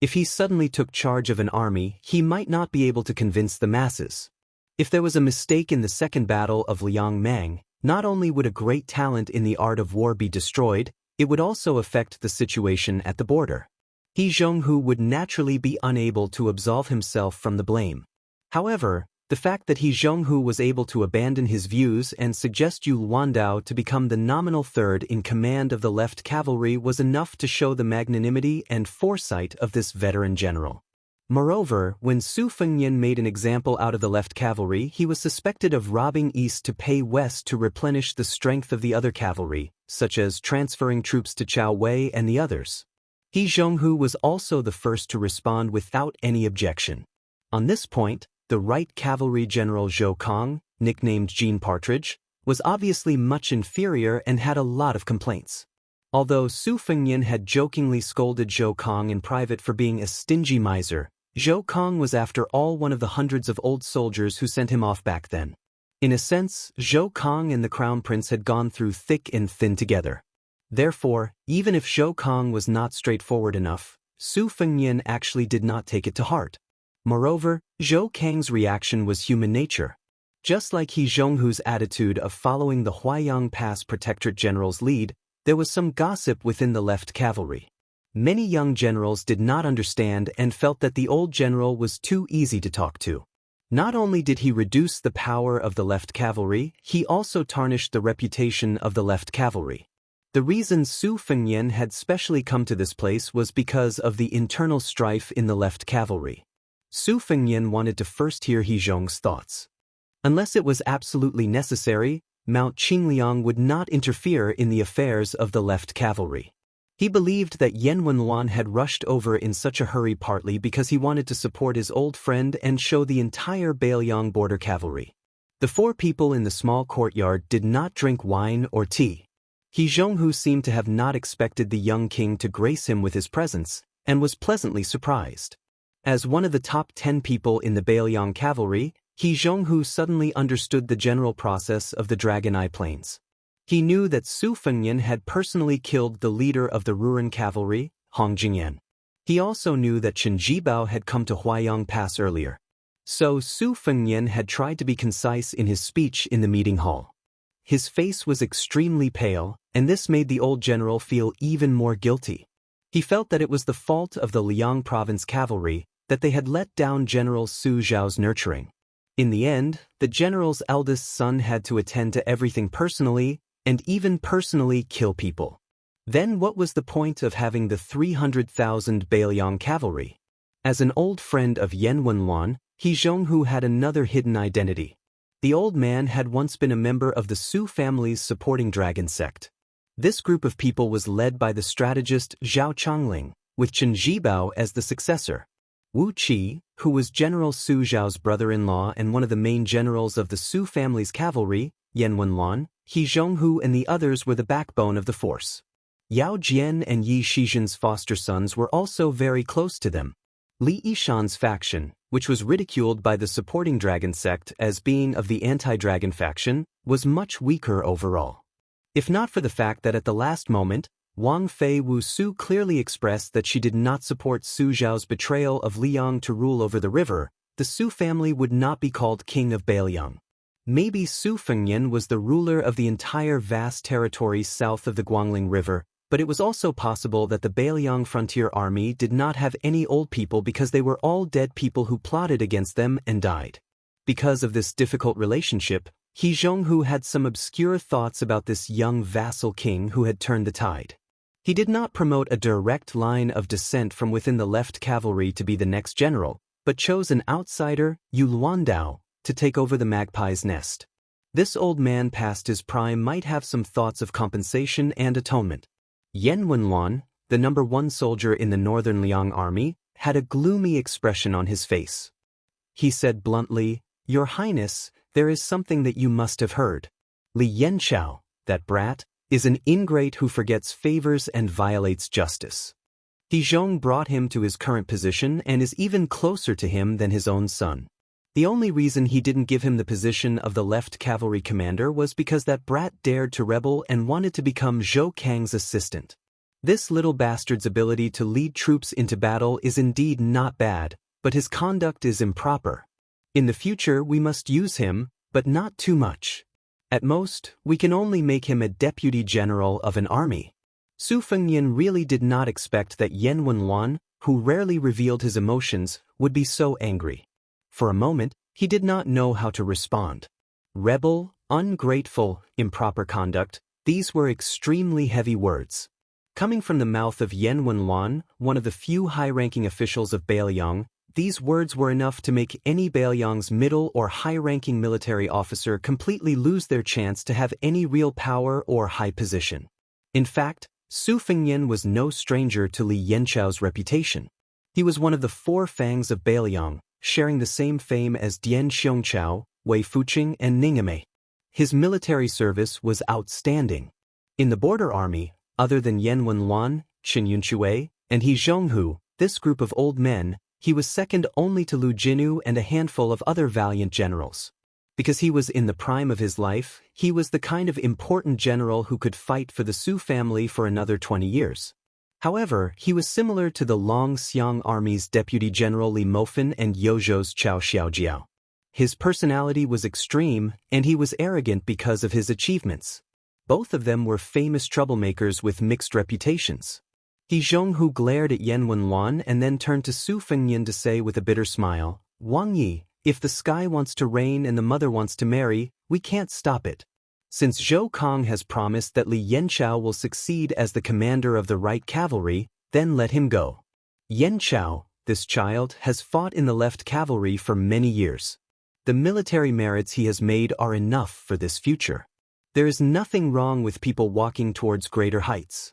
If he suddenly took charge of an army, he might not be able to convince the masses. If there was a mistake in the second battle of Liang Mang, not only would a great talent in the art of war be destroyed, it would also affect the situation at the border. He Zhonghu would naturally be unable to absolve himself from the blame. However, the fact that He Zhonghu was able to abandon his views and suggest Yu Luandao to become the nominal third in command of the left cavalry was enough to show the magnanimity and foresight of this veteran general. Moreover, when Su Fengyan made an example out of the left cavalry, he was suspected of robbing east to pay west to replenish the strength of the other cavalry, such as transferring troops to Chao Wei and the others. He Zhonghu was also the first to respond without any objection. On this point, the right cavalry general Zhou Kong, nicknamed Jean Partridge, was obviously much inferior and had a lot of complaints. Although Su Fengyan had jokingly scolded Zhou Kong in private for being a stingy miser, Zhou Kong was after all one of the hundreds of old soldiers who sent him off back then. In a sense, Zhou Kong and the Crown Prince had gone through thick and thin together. Therefore, even if Zhou Kong was not straightforward enough, Su Fengyan actually did not take it to heart. Moreover, Zhou Kang's reaction was human nature. Just like He Zhonghu's attitude of following the Huaiyang Pass Protectorate general's lead, there was some gossip within the left cavalry. Many young generals did not understand and felt that the old general was too easy to talk to. Not only did he reduce the power of the left cavalry, he also tarnished the reputation of the left cavalry. The reason Su Fengyan had specially come to this place was because of the internal strife in the left cavalry. Su Fengyan wanted to first hear He Zhong's thoughts. Unless it was absolutely necessary, Mount Qingliang would not interfere in the affairs of the left cavalry. He believed that Yan Wenwan had rushed over in such a hurry partly because he wanted to support his old friend and show the entire Bailiang border cavalry. The four people in the small courtyard did not drink wine or tea. He Zhonghu seemed to have not expected the young king to grace him with his presence, and was pleasantly surprised. As one of the top 10 people in the Bailiang cavalry, He Zhonghu suddenly understood the general process of the Dragon Eye Plains. He knew that Su Fengyan had personally killed the leader of the Ruran cavalry, Hong Jingyan. He also knew that Chen Jibao had come to Huaiyang Pass earlier. So Su Fengyan had tried to be concise in his speech in the meeting hall. His face was extremely pale, and this made the old general feel even more guilty. He felt that it was the fault of the Liang province cavalry that they had let down General Su Zhao's nurturing. In the end, the general's eldest son had to attend to everything personally, and even personally kill people. Then what was the point of having the 300,000 Bailiang cavalry? As an old friend of Yan Wenluan, He Zhonghu had another hidden identity. The old man had once been a member of the Su family's supporting dragon sect. This group of people was led by the strategist Zhao Chongling, with Chen Zhibao as the successor. Wu Qi, who was General Su Zhao's brother-in-law and one of the main generals of the Su family's cavalry, Yan Wenluan, He Zhonghu and the others were the backbone of the force. Yao Jian and Yi Shizhen's foster sons were also very close to them. Li Yishan's faction, which was ridiculed by the supporting dragon sect as being of the anti-dragon faction, was much weaker overall. If not for the fact that at the last moment, Wang Fei Wu Su clearly expressed that she did not support Su Zhao's betrayal of Liang to rule over the river, the Su family would not be called King of Bailiang. Maybe Su Fengnian was the ruler of the entire vast territory south of the Guangling River, but it was also possible that the Bailiang frontier army did not have any old people because they were all dead people who plotted against them and died. Because of this difficult relationship, He Zhonghu had some obscure thoughts about this young vassal king who had turned the tide. He did not promote a direct line of descent from within the left cavalry to be the next general, but chose an outsider, Yu Luandao, to take over the magpie's nest. This old man past his prime might have some thoughts of compensation and atonement. Yan Wenluan, the #1 soldier in the northern Liang army, had a gloomy expression on his face. He said bluntly, "Your Highness, there is something that you must have heard. Li Yanchao, that brat, is an ingrate who forgets favors and violates justice. He Zhong brought him to his current position and is even closer to him than his own son. The only reason he didn't give him the position of the left cavalry commander was because that brat dared to rebel and wanted to become Zhou Kang's assistant. This little bastard's ability to lead troops into battle is indeed not bad, but his conduct is improper. In the future we must use him, but not too much. At most, we can only make him a deputy general of an army." Su Fengnian really did not expect that Yan Wenluan, who rarely revealed his emotions, would be so angry. For a moment, he did not know how to respond. Rebel, ungrateful, improper conduct, these were extremely heavy words. Coming from the mouth of Yan Wenluan, one of the few high-ranking officials of Bailiang, these words were enough to make any Bailiang's middle or high-ranking military officer completely lose their chance to have any real power or high position. In fact, Su Fengnian was no stranger to Li Yanchao's reputation. He was one of the 4 fangs of Bailiang, sharing the same fame as Dian Xiongchao, Wei Fuqing, and Ningame. His military service was outstanding. In the border army, other than Yan Wenluan, Chen Yunshui, and He Zhonghu, this group of old men, he was second only to Lu Jinu and a handful of other valiant generals. Because he was in the prime of his life, he was the kind of important general who could fight for the Su family for another 20 years. However, he was similar to the Longxiang army's deputy general Li Mofan and Yozhou's Chao Xiaojiao. His personality was extreme, and he was arrogant because of his achievements. Both of them were famous troublemakers with mixed reputations. He Zhonghu glared at Yan Wenluan and then turned to Su Fengnian to say with a bitter smile, "Wang Yi, if the sky wants to rain and the mother wants to marry, we can't stop it. Since Zhou Kang has promised that Li Yanchao will succeed as the commander of the right cavalry, then let him go. Yanchao, this child, has fought in the left cavalry for many years. The military merits he has made are enough for this future. There is nothing wrong with people walking towards greater heights."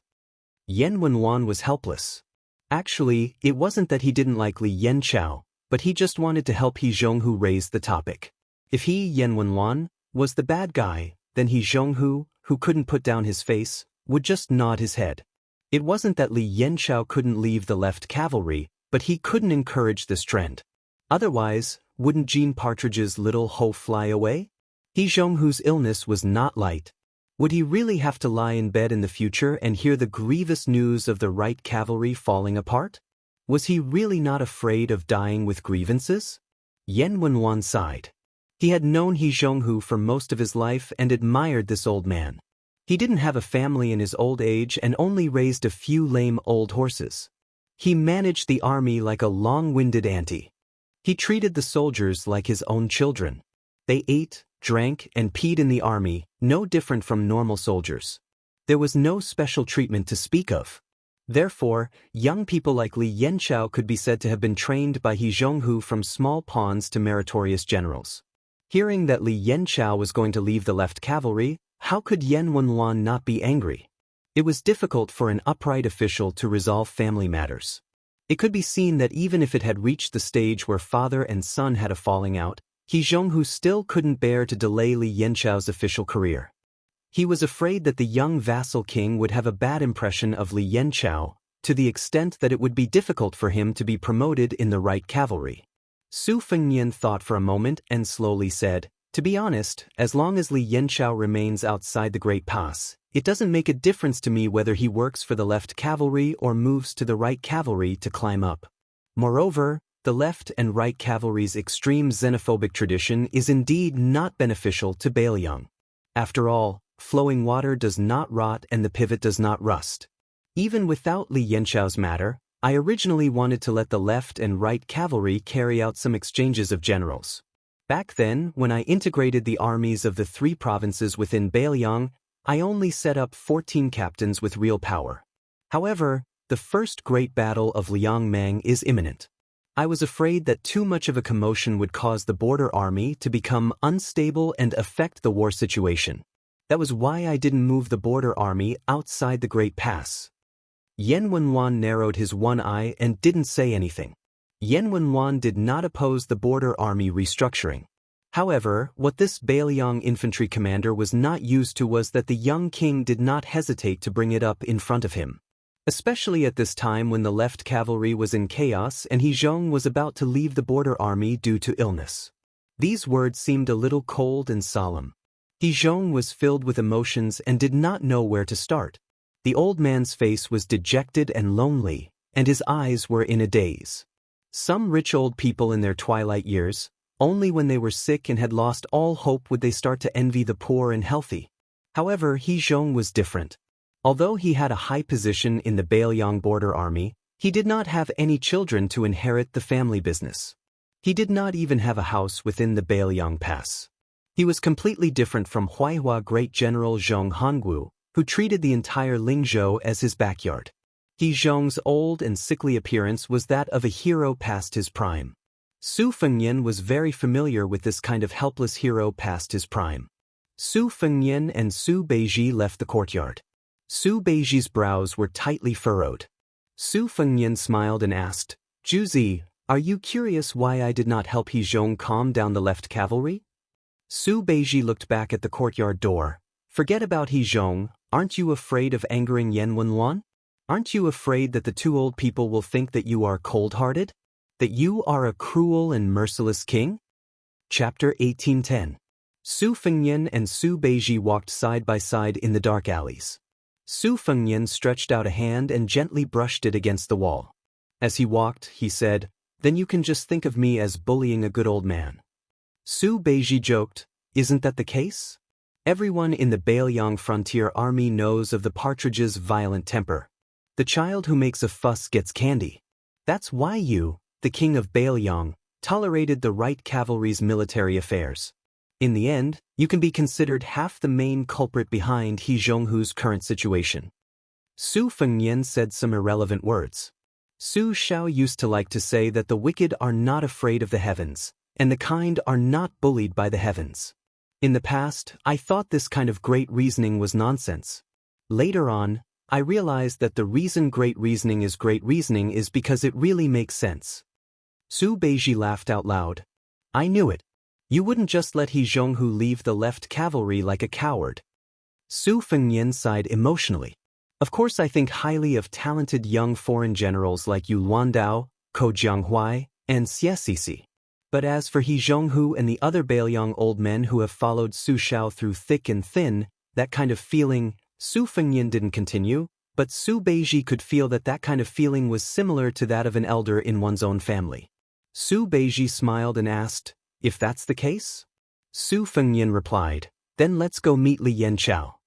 Yan Wenluan was helpless. Actually, it wasn't that he didn't like Li Yanchao, but he just wanted to help He Zhonghu raise the topic. If he, Yan Wenluan, was the bad guy, then He Zhonghu, who couldn't put down his face, would just nod his head. It wasn't that Li Yanchao couldn't leave the left cavalry, but he couldn't encourage this trend. Otherwise, wouldn't Jean Partridge's little hoe fly away? He Zhonghu's illness was not light. Would he really have to lie in bed in the future and hear the grievous news of the right cavalry falling apart? Was he really not afraid of dying with grievances? Yan Wenluan sighed. He had known He Zhonghu for most of his life and admired this old man. He didn't have a family in his old age and only raised a few lame old horses. He managed the army like a long-winded auntie. He treated the soldiers like his own children. They ate, drank, and peed in the army, no different from normal soldiers. There was no special treatment to speak of. Therefore, young people like Li Yanqiao could be said to have been trained by He Zhonghu from small pawns to meritorious generals. Hearing that Li Yanqiao was going to leave the left cavalry, how could Yan Wenluan not be angry? It was difficult for an upright official to resolve family matters. It could be seen that even if it had reached the stage where father and son had a falling out, He Zhonghu still couldn't bear to delay Li Yanqiao's official career. He was afraid that the young vassal king would have a bad impression of Li Yanqiao, to the extent that it would be difficult for him to be promoted in the right cavalry. Su Fengnian thought for a moment and slowly said, "To be honest, as long as Li Yanqiao remains outside the Great Pass, it doesn't make a difference to me whether he works for the left cavalry or moves to the right cavalry to climb up. Moreover, the left and right cavalry's extreme xenophobic tradition is indeed not beneficial to Bailiang. After all, flowing water does not rot and the pivot does not rust. Even without Li Yanqiao's matter, I originally wanted to let the left and right cavalry carry out some exchanges of generals. Back then, when I integrated the armies of the 3 provinces within Bailiang, I only set up 14 captains with real power. However, the first great battle of Liangmang is imminent. I was afraid that too much of a commotion would cause the border army to become unstable and affect the war situation. That was why I didn't move the border army outside the Great Pass." Yan Wenluan narrowed his one eye and didn't say anything. Yan Wenluan did not oppose the border army restructuring. However, what this Bailiang infantry commander was not used to was that the young king did not hesitate to bring it up in front of him. Especially at this time when the left cavalry was in chaos and He Zhong was about to leave the border army due to illness. These words seemed a little cold and solemn. He Zhong was filled with emotions and did not know where to start. The old man's face was dejected and lonely, and his eyes were in a daze. Some rich old people in their twilight years, only when they were sick and had lost all hope would they start to envy the poor and healthy. However, He Zhong was different. Although he had a high position in the Bailiang border army, he did not have any children to inherit the family business. He did not even have a house within the Bailiang Pass. He was completely different from Huaihua Great General Zhong Hongwu, who treated the entire Lingzhou as his backyard. He Zhong's old and sickly appearance was that of a hero past his prime. Su Fengnian was very familiar with this kind of helpless hero past his prime. Su Fengnian and Su Beiji left the courtyard. Su Beiji's brows were tightly furrowed. Su Fengnian smiled and asked, "Juzi, are you curious why I did not help He Zhong calm down the left cavalry?" Su Beiji looked back at the courtyard door. "Forget about He Zhong, aren't you afraid of angering Yan Wenluan? Aren't you afraid that the 2 old people will think that you are cold-hearted? That you are a cruel and merciless king?" Chapter 1810. Su Fengnian and Su Beiji walked side by side in the dark alleys. Su Fengnian stretched out a hand and gently brushed it against the wall. As he walked, he said, "Then you can just think of me as bullying a good old man." Su Beiji joked, "Isn't that the case? Everyone in the Bailiang frontier army knows of the partridge's violent temper. The child who makes a fuss gets candy. That's why you, the king of Bailiang, tolerated the right cavalry's military affairs. In the end, you can be considered half the main culprit behind He Zhonghu's current situation." Su Fengnian said some irrelevant words. Su Xiao used to like to say that the wicked are not afraid of the heavens, and the kind are not bullied by the heavens. In the past, I thought this kind of great reasoning was nonsense. Later on, I realized that the reason great reasoning is because it really makes sense. Su Beiji laughed out loud. "I knew it. You wouldn't just let He Zhonghu leave the left cavalry like a coward." Su Fengnian sighed emotionally. "Of course I think highly of talented young foreign generals like Yu Luandao, Ko Jianghuai, and Xie Sisi. But as for He Zhonghu and the other Bailiang old men who have followed Su Xiao through thick and thin, that kind of feeling," Su Fengnian didn't continue, but Su Beiji could feel that that kind of feeling was similar to that of an elder in one's own family. Su Beiji smiled and asked, "If that's the case?" Su Fengnian replied, "Then let's go meet Li Yanqiao."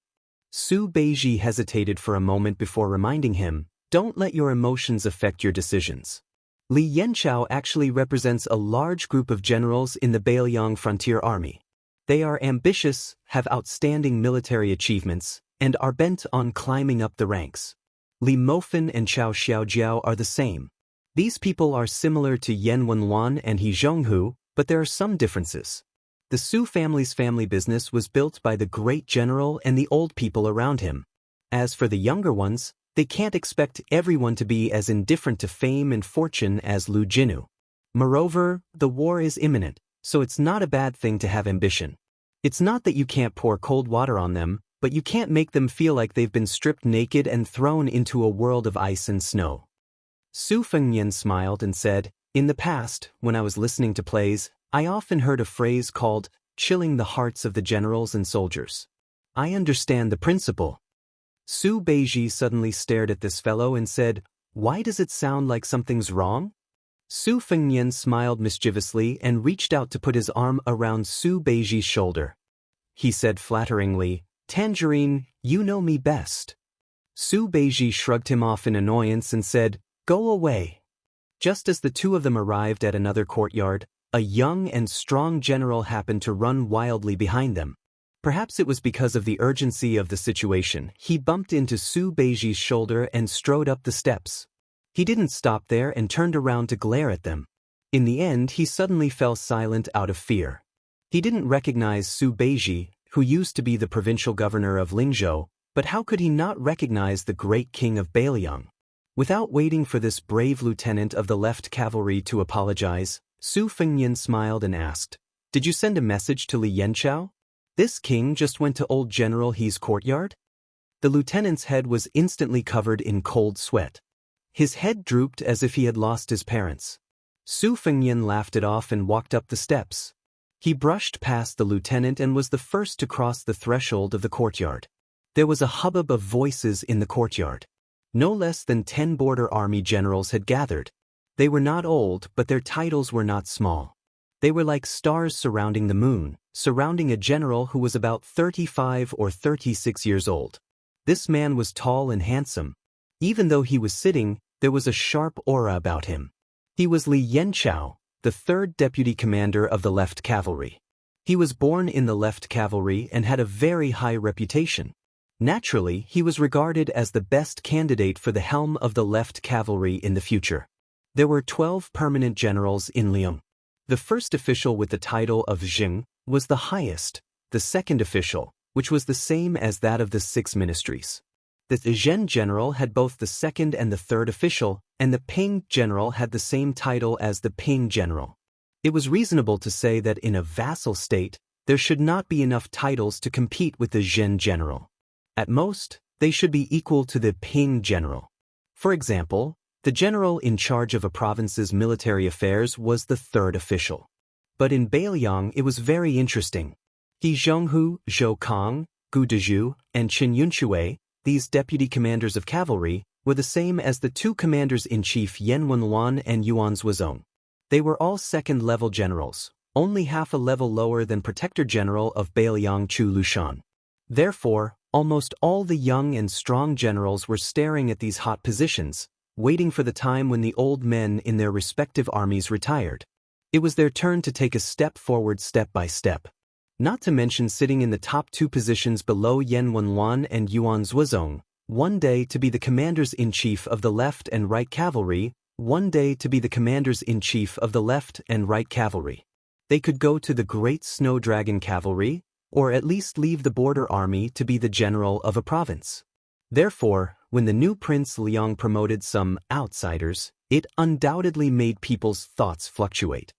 Su Beiji hesitated for a moment before reminding him, "Don't let your emotions affect your decisions." Li Yanchao actually represents a large group of generals in the Beiliang Frontier Army. They are ambitious, have outstanding military achievements, and are bent on climbing up the ranks. Li Mofan and Chao Xiaojiao are the same. These people are similar to Yan Wenluan and He Zhonghu, but there are some differences. The Su family's family business was built by the great general and the old people around him. As for the younger ones, they can't expect everyone to be as indifferent to fame and fortune as Lu Jinu. Moreover, the war is imminent, so it's not a bad thing to have ambition. It's not that you can't pour cold water on them, but you can't make them feel like they've been stripped naked and thrown into a world of ice and snow. Su Fengnian smiled and said, "In the past, when I was listening to plays, I often heard a phrase called, 'chilling the hearts of the generals and soldiers.' I understand the principle." Su Beiji suddenly stared at this fellow and said, "Why does it sound like something's wrong?" Su Fengnian smiled mischievously and reached out to put his arm around Su Beiji's shoulder. He said flatteringly, "Tangerine, you know me best." Su Beiji shrugged him off in annoyance and said, "Go away." Just as the two of them arrived at another courtyard, a young and strong general happened to run wildly behind them. Perhaps it was because of the urgency of the situation, he bumped into Su Beiji's shoulder and strode up the steps. He didn't stop there and turned around to glare at them. In the end, he suddenly fell silent out of fear. He didn't recognize Su Beiji, who used to be the provincial governor of Lingzhou, but how could he not recognize the great king of Beiliang? Without waiting for this brave lieutenant of the left cavalry to apologize, Su Fengnian smiled and asked, "Did you send a message to Li Yanchao? This king just went to old General He's courtyard?" The lieutenant's head was instantly covered in cold sweat. His head drooped as if he had lost his parents. Su Fengnian laughed it off and walked up the steps. He brushed past the lieutenant and was the first to cross the threshold of the courtyard. There was a hubbub of voices in the courtyard. No less than 10 border army generals had gathered. They were not old, but their titles were not small. They were like stars surrounding the moon, surrounding a general who was about 35 or 36 years old. This man was tall and handsome. Even though he was sitting, there was a sharp aura about him. He was Li Yanchao, the 3rd deputy commander of the left cavalry. He was born in the left cavalry and had a very high reputation. Naturally, he was regarded as the best candidate for the helm of the left cavalry in the future. There were 12 permanent generals in Liang. The first official with the title of Jing was the highest, the second official, which was the same as that of the 6 ministries. The Zhen general had both the second and the third official, and the Ping general had the same title as the Ping general. It was reasonable to say that in a vassal state, there should not be enough titles to compete with the Zhen general. At most, they should be equal to the Ping general. For example, the general in charge of a province's military affairs was the third official. But in Beiliang it was very interesting. He Zhonghu, Zhou Kang, Gu Dezhu, and Qin Yunshui, these deputy commanders of cavalry, were the same as the 2 commanders-in-chief Yan Wenluan and Yuan Zuozong. They were all second-level generals, only half a level lower than Protector General of Beiliang Chu Lushan. Therefore, almost all the young and strong generals were staring at these hot positions, waiting for the time when the old men in their respective armies retired. It was their turn to take a step forward step by step. Not to mention sitting in the top 2 positions below Yan Wenluan and Yuan Zuozong, one day to be the commanders-in-chief of the left and right cavalry, one day to be the commanders-in-chief of the left and right cavalry. They could go to the Great Snow Dragon Cavalry, or at least leave the border army to be the general of a province. Therefore, when the new Prince Liang promoted some outsiders, it undoubtedly made people's thoughts fluctuate.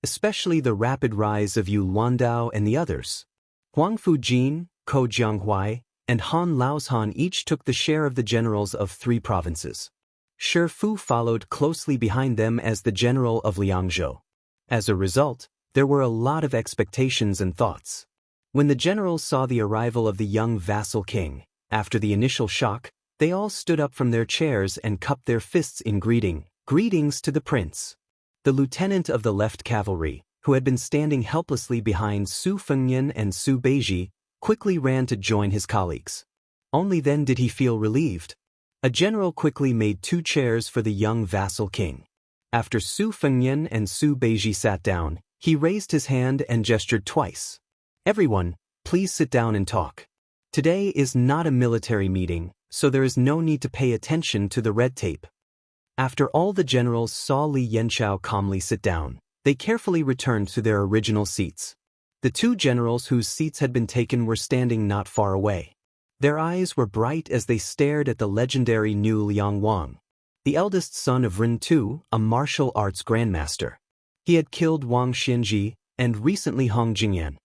Especially the rapid rise of Yu Luandao and the others. Huang Fujin, Ko Jianghuai, and Han Laoshan each took the share of the generals of 3 provinces. Shi Fu followed closely behind them as the general of Liangzhou. As a result, there were a lot of expectations and thoughts. When the generals saw the arrival of the young vassal king, after the initial shock, they all stood up from their chairs and cupped their fists in greetings to the prince. The lieutenant of the left cavalry, who had been standing helplessly behind Su Fengnian and Su Beiji, quickly ran to join his colleagues. Only then did he feel relieved. A general quickly made 2 chairs for the young vassal king. After Su Fengnian and Su Beiji sat down, he raised his hand and gestured twice. "Everyone, please sit down and talk. Today is not a military meeting, so there is no need to pay attention to the red tape." After all the generals saw Li Yanqiao calmly sit down, they carefully returned to their original seats. The 2 generals whose seats had been taken were standing not far away. Their eyes were bright as they stared at the legendary new Liang Wang, the eldest son of Ren Tu, a martial arts grandmaster. He had killed Wang Xinji and recently Hong Jingyan.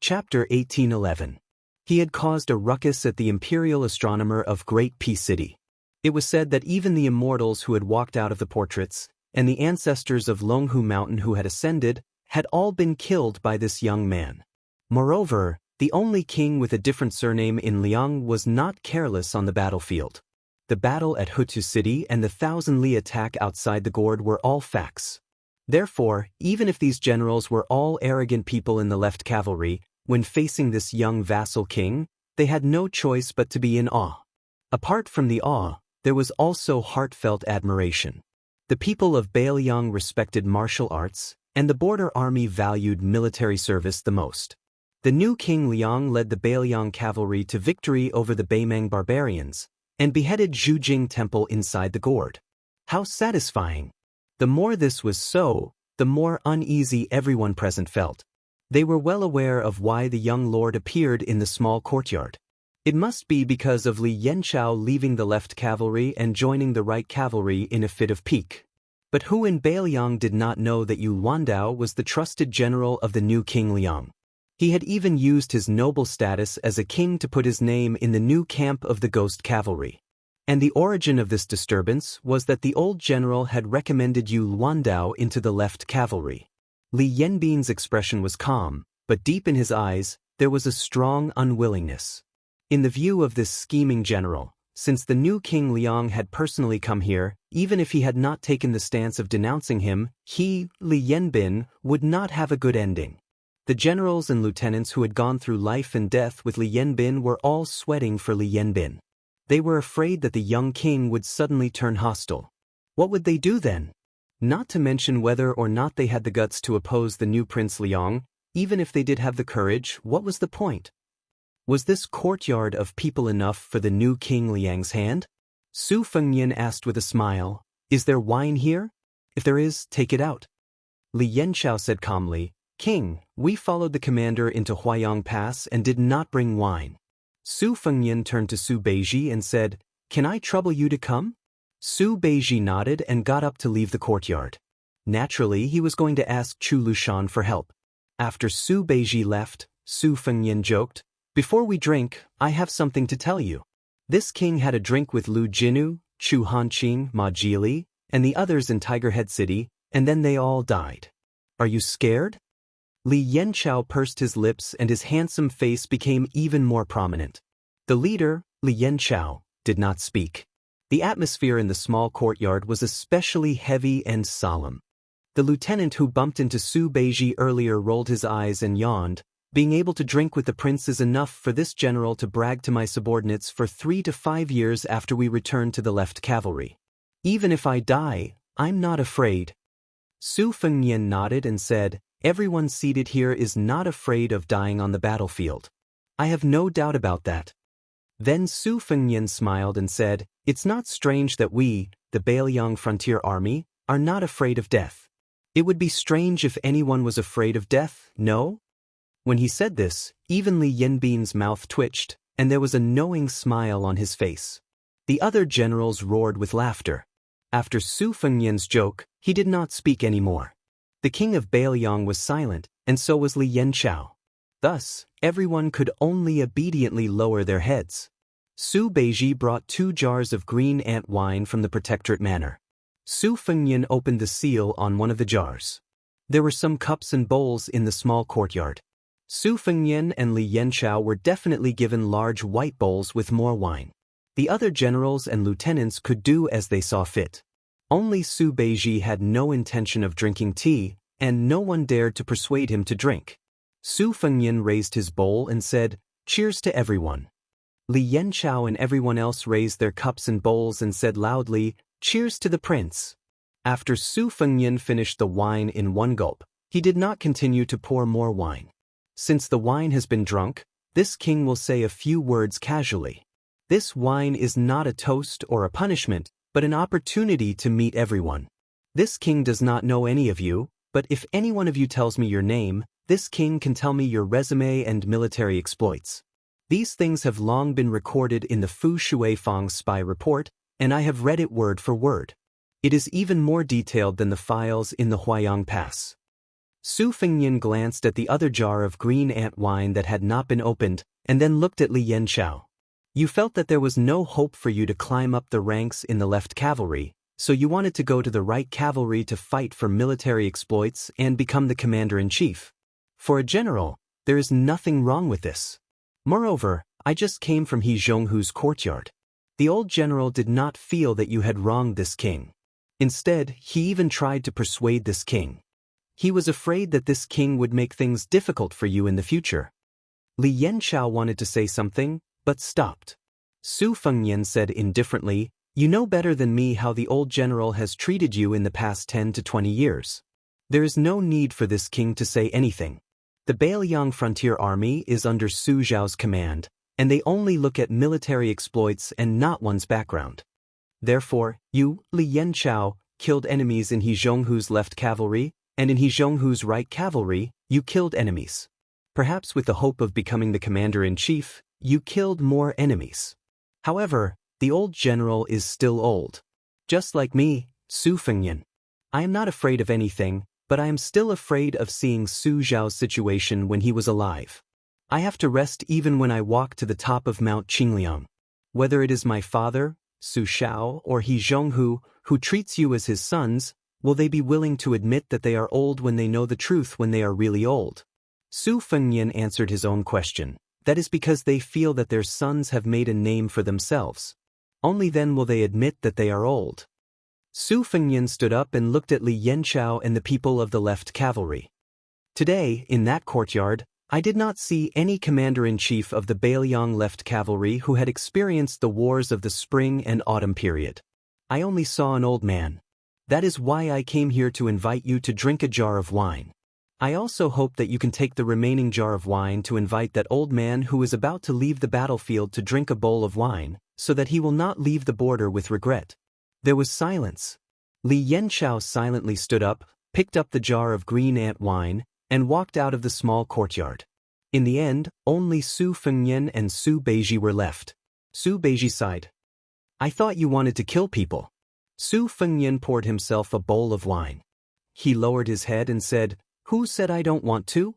Chapter 1811. He had caused a ruckus at the imperial astronomer of Great Peace City. It was said that even the immortals who had walked out of the portraits, and the ancestors of Longhu Mountain who had ascended, had all been killed by this young man. Moreover, the only king with a different surname in Liang was not careless on the battlefield. The battle at Hutu City and the 1,000 Li attack outside the gourd were all facts. Therefore, even if these generals were all arrogant people in the left cavalry, when facing this young vassal king, they had no choice but to be in awe. Apart from the awe, there was also heartfelt admiration. The people of Beiliang respected martial arts, and the border army valued military service the most. The new King Liang led the Beiliang cavalry to victory over the Beimang barbarians, and beheaded Zhujing Temple inside the gourd. How satisfying! The more this was so, the more uneasy everyone present felt. They were well aware of why the young lord appeared in the small courtyard. It must be because of Li Yanqiao leaving the left cavalry and joining the right cavalry in a fit of pique. But who in Beiliang did not know that Yu Wandao was the trusted general of the new King Liang? He had even used his noble status as a king to put his name in the new camp of the Ghost Cavalry. And the origin of this disturbance was that the old general had recommended Yu Wandao into the left cavalry. Li Yanbin's expression was calm, but deep in his eyes, there was a strong unwillingness. In the view of this scheming general, since the new King Liang had personally come here, even if he had not taken the stance of denouncing him, he, Li Yanbin, would not have a good ending. The generals and lieutenants who had gone through life and death with Li Yanbin were all sweating for Li Yanbin. They were afraid that the young king would suddenly turn hostile. What would they do then? Not to mention whether or not they had the guts to oppose the new Prince Liang, even if they did have the courage, what was the point? Was this courtyard of people enough for the new King Liang's hand? Su Fengnian asked with a smile, "Is there wine here? If there is, take it out." Li Yanqiao said calmly, "King, we followed the commander into Huayang Pass and did not bring wine." Su Fengnian turned to Su Beiji and said, "Can I trouble you to come?" Su Beiji nodded and got up to leave the courtyard. Naturally, he was going to ask Chu Lushan for help. After Su Beiji left, Su Fengnian joked, "Before we drink, I have something to tell you. This king had a drink with Lu Jinu, Chu Hanqing, Ma Jili, and the others in Tiger Head City, and then they all died. Are you scared?" Li Yanqiao pursed his lips and his handsome face became even more prominent. The leader, Li Yanqiao, did not speak. The atmosphere in the small courtyard was especially heavy and solemn. The lieutenant who bumped into Su Beiji earlier rolled his eyes and yawned. "Being able to drink with the prince is enough for this general to brag to my subordinates for 3 to 5 years after we return to the left cavalry. Even if I die, I'm not afraid." Su Fengnian nodded and said, "Everyone seated here is not afraid of dying on the battlefield. I have no doubt about that." Then Su Fengnian smiled and said, "It's not strange that we, the Beiliang Frontier Army, are not afraid of death. It would be strange if anyone was afraid of death, no?" When he said this, even Li Yanbin's mouth twitched, and there was a knowing smile on his face. The other generals roared with laughter. After Su Fengnian's joke, he did not speak anymore. The king of Beiliang was silent, and so was Li Yanqiao. Thus, everyone could only obediently lower their heads. Su Beiji brought 2 jars of green ant wine from the protectorate manor. Su Fengnian opened the seal on one of the jars. There were some cups and bowls in the small courtyard. Su Fengnian and Li Yanqiao were definitely given large white bowls with more wine. The other generals and lieutenants could do as they saw fit. Only Su Beiji had no intention of drinking tea, and no one dared to persuade him to drink. Su Fengnian raised his bowl and said, "Cheers to everyone." Li Yanchao and everyone else raised their cups and bowls and said loudly, "Cheers to the prince." After Su Fengnian finished the wine in one gulp, he did not continue to pour more wine. Since the wine has been drunk, this king will say a few words casually. This wine is not a toast or a punishment, but an opportunity to meet everyone. This king does not know any of you, but if any one of you tells me your name, this king can tell me your resume and military exploits. These things have long been recorded in the Fu Shuifang spy report, and I have read it word for word. It is even more detailed than the files in the Huayang Pass. Su Fengnian glanced at the other jar of green ant wine that had not been opened, and then looked at Li Yanchao. You felt that there was no hope for you to climb up the ranks in the left cavalry, so you wanted to go to the right cavalry to fight for military exploits and become the commander-in-chief. For a general, there is nothing wrong with this. Moreover, I just came from He Zhonghu's courtyard. The old general did not feel that you had wronged this king. Instead, he even tried to persuade this king. He was afraid that this king would make things difficult for you in the future. Li Yanchao wanted to say something, but stopped. Su Fengnian said indifferently, "You know better than me how the old general has treated you in the past 10 to 20 years. There is no need for this king to say anything. The Bailiang Frontier Army is under Su Zhao's command, and they only look at military exploits and not one's background. Therefore, you, Li Yanchao, killed enemies in He Zhonghu's left cavalry, and in He Zhonghu's right cavalry, you killed enemies. Perhaps with the hope of becoming the commander-in-chief, you killed more enemies. However, the old general is still old. Just like me, Su Fengnian. I am not afraid of anything, but I am still afraid of seeing Su Zhao's situation when he was alive. I have to rest even when I walk to the top of Mount Qingliang. Whether it is my father, Su Shao, or He Zhonghu, who treats you as his sons, will they be willing to admit that they are old when they know the truth when they are really old?" Su Fengnian answered his own question. That is because they feel that their sons have made a name for themselves. Only then will they admit that they are old. Su Fengnian stood up and looked at Li Yanchao and the people of the left cavalry. Today, in that courtyard, I did not see any commander-in-chief of the Bailiang left cavalry who had experienced the wars of the spring and autumn period. I only saw an old man. That is why I came here to invite you to drink a jar of wine. I also hope that you can take the remaining jar of wine to invite that old man who is about to leave the battlefield to drink a bowl of wine, so that he will not leave the border with regret. There was silence. Li Yanchao silently stood up, picked up the jar of green ant wine, and walked out of the small courtyard. In the end, only Su Fengnian and Su Beiji were left. Su Beiji sighed. "I thought you wanted to kill people." Su Fengnian poured himself a bowl of wine. He lowered his head and said, "Who said I don't want to?"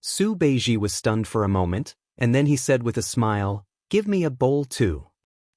Su Beiji was stunned for a moment, and then he said with a smile, "Give me a bowl too."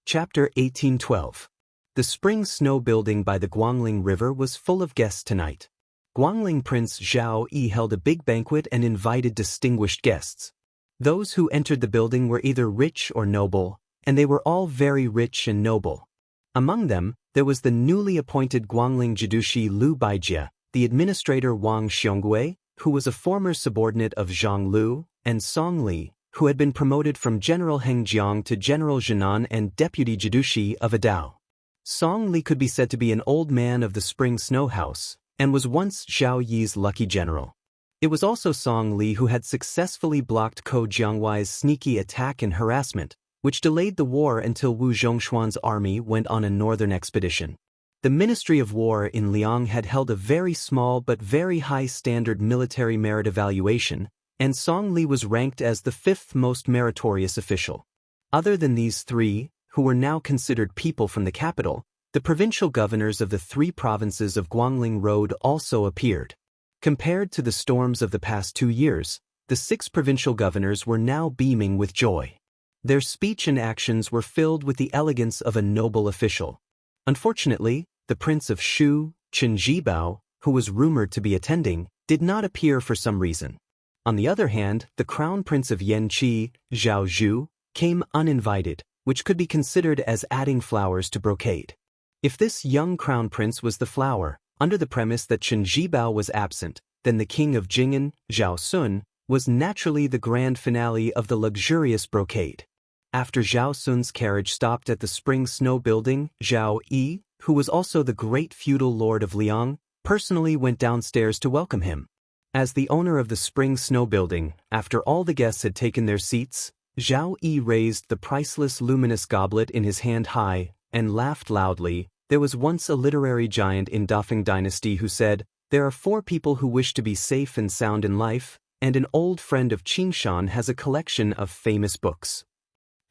Chapter 1812. The spring snow building by the Guangling River was full of guests tonight. Guangling Prince Zhao Yi held a big banquet and invited distinguished guests. Those who entered the building were either rich or noble, and they were all very rich and noble. Among them, there was the newly appointed Guangling Jidushi Lu Baijie, the administrator Wang Xiongui, who was a former subordinate of Zhang Lu, and Song Li, who had been promoted from General Hengjiang to General Zhenan and Deputy Jidushi of a Dao. Song Li could be said to be an old man of the spring snow house, and was once Zhao Yi's lucky general. It was also Song Li who had successfully blocked Ko Jiangwai's sneaky attack and harassment, which delayed the war until Wu Zhongshuan's army went on a northern expedition. The Ministry of War in Liang had held a very small but very high-standard military merit evaluation, and Song Li was ranked as the 5th most meritorious official. Other than these three, who were now considered people from the capital, the provincial governors of the 3 provinces of Guangling Road also appeared. Compared to the storms of the past 2 years, the 6 provincial governors were now beaming with joy. Their speech and actions were filled with the elegance of a noble official. Unfortunately, the Prince of Shu, Chen Zhibao, who was rumored to be attending, did not appear for some reason. On the other hand, the Crown Prince of Yanqi, Zhao Zhu, came uninvited, which could be considered as adding flowers to brocade. If this young Crown Prince was the flower, under the premise that Chen Zhibao was absent, then the King of Jing'an, Zhao Sun, was naturally the grand finale of the luxurious brocade. After Zhao Sun's carriage stopped at the spring snow building, Zhao Yi, who was also the great feudal lord of Liang, personally went downstairs to welcome him. As the owner of the spring snow building, after all the guests had taken their seats, Zhao Yi raised the priceless luminous goblet in his hand high and laughed loudly. There was once a literary giant in Dafeng dynasty who said, "There are 4 people who wish to be safe and sound in life, and an old friend of Qingshan has a collection of famous books.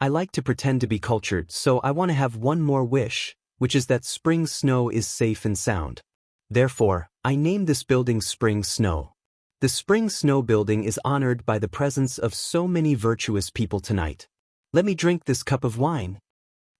I like to pretend to be cultured, so I want to have one more wish, which is that spring snow is safe and sound. Therefore, I named this building Spring Snow." The Spring Snow building is honored by the presence of so many virtuous people tonight. Let me drink this cup of wine.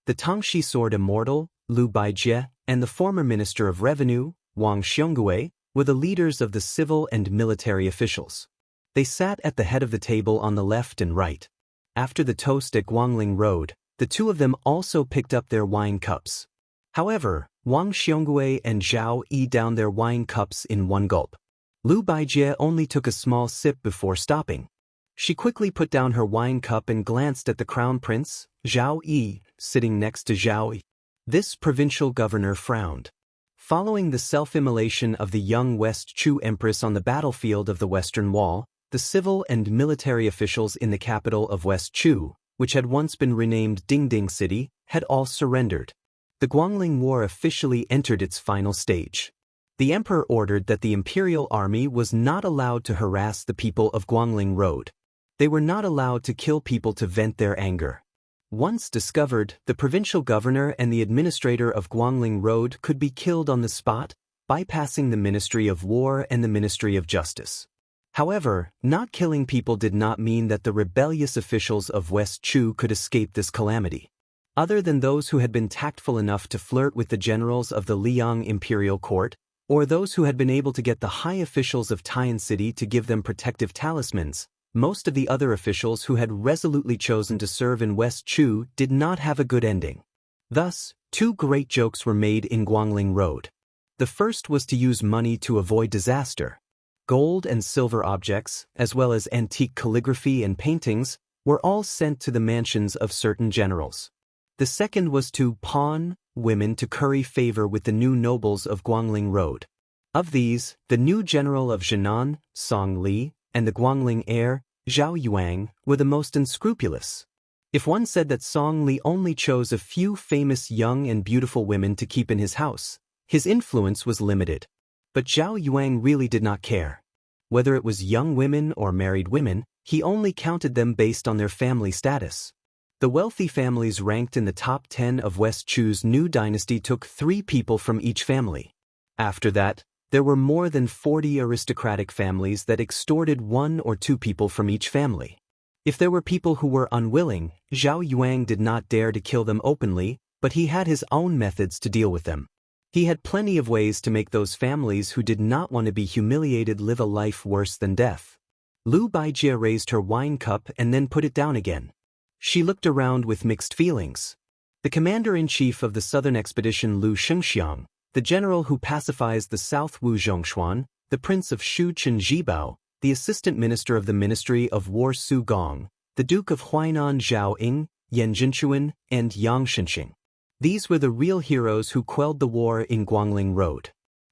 The Tangxi sword Immortal, Lu Baijie, and the former Minister of Revenue, Wang Xianxia, were the leaders of the civil and military officials. They sat at the head of the table on the left and right. After the toast at Guangling Road, the 2 of them also picked up their wine cups. However, Wang Xianxia and Zhao Yi downed their wine cups in one gulp. Lu Baijie only took a small sip before stopping. She quickly put down her wine cup and glanced at the crown prince, Zhao Yi, sitting next to Zhao Yi. This provincial governor frowned. Following the self-immolation of the young West Chu Empress on the battlefield of the Western Wall, the civil and military officials in the capital of West Chu, which had once been renamed Dingding City, had all surrendered. The Guangling War officially entered its final stage. The emperor ordered that the imperial army was not allowed to harass the people of Guangling Road. They were not allowed to kill people to vent their anger. Once discovered, the provincial governor and the administrator of Guangling Road could be killed on the spot, bypassing the Ministry of War and the Ministry of Justice. However, not killing people did not mean that the rebellious officials of West Chu could escape this calamity. Other than those who had been tactful enough to flirt with the generals of the Liang imperial court, or those who had been able to get the high officials of Tian City to give them protective talismans, most of the other officials who had resolutely chosen to serve in West Chu did not have a good ending. Thus, 2 great jokes were made in Guangling Road. The first was to use money to avoid disaster. Gold and silver objects, as well as antique calligraphy and paintings, were all sent to the mansions of certain generals. The second was to pawn women to curry favor with the new nobles of Guangling Road. Of these, the new general of Jinan, Song Li, and the Guangling heir, Zhao Yuang, were the most unscrupulous. If one said that Song Li only chose a few famous young and beautiful women to keep in his house, his influence was limited. But Zhao Yuang really did not care. Whether it was young women or married women, he only counted them based on their family status. The wealthy families ranked in the top 10 of West Chu's new dynasty took 3 people from each family. After that, there were more than 40 aristocratic families that extorted 1 or 2 people from each family. If there were people who were unwilling, Zhao Yuang did not dare to kill them openly, but he had his own methods to deal with them. He had plenty of ways to make those families who did not want to be humiliated live a life worse than death. Lu Baijie raised her wine cup and then put it down again. She looked around with mixed feelings. The commander-in-chief of the southern expedition Lu Shengxiang, the general who pacifies the South Wu Zhongshuan, the prince of Shu Chen Zhibao, the assistant minister of the Ministry of War Su Gong, the duke of Huainan Zhao Ying, Yan Jinchuan, and Yang Shenxing. These were the real heroes who quelled the war in Guangling Road.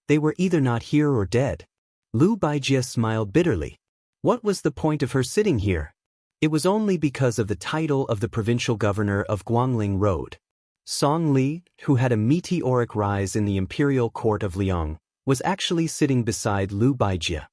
They were either not here or dead. Lu Baijie smiled bitterly. What was the point of her sitting here? It was only because of the title of the provincial governor of Guangling Road. Song Li, who had a meteoric rise in the imperial court of Liang, was actually sitting beside Lu Baijie.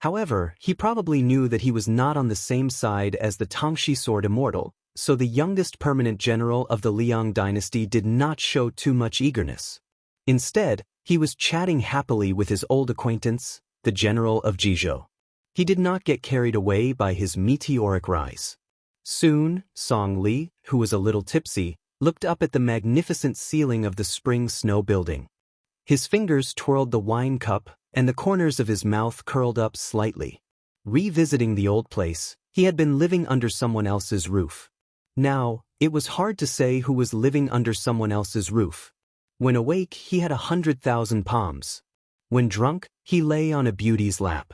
However, he probably knew that he was not on the same side as the Tangxi sword Immortal, so the youngest permanent general of the Liang dynasty did not show too much eagerness. Instead, he was chatting happily with his old acquaintance, the general of Jizhou. He did not get carried away by his meteoric rise. Soon, Song Li, who was a little tipsy, looked up at the magnificent ceiling of the spring snow building. His fingers twirled the wine cup, and the corners of his mouth curled up slightly. Revisiting the old place, he had been living under someone else's roof. Now, it was hard to say who was living under someone else's roof. When awake, he had 100,000 palms. When drunk, he lay on a beauty's lap.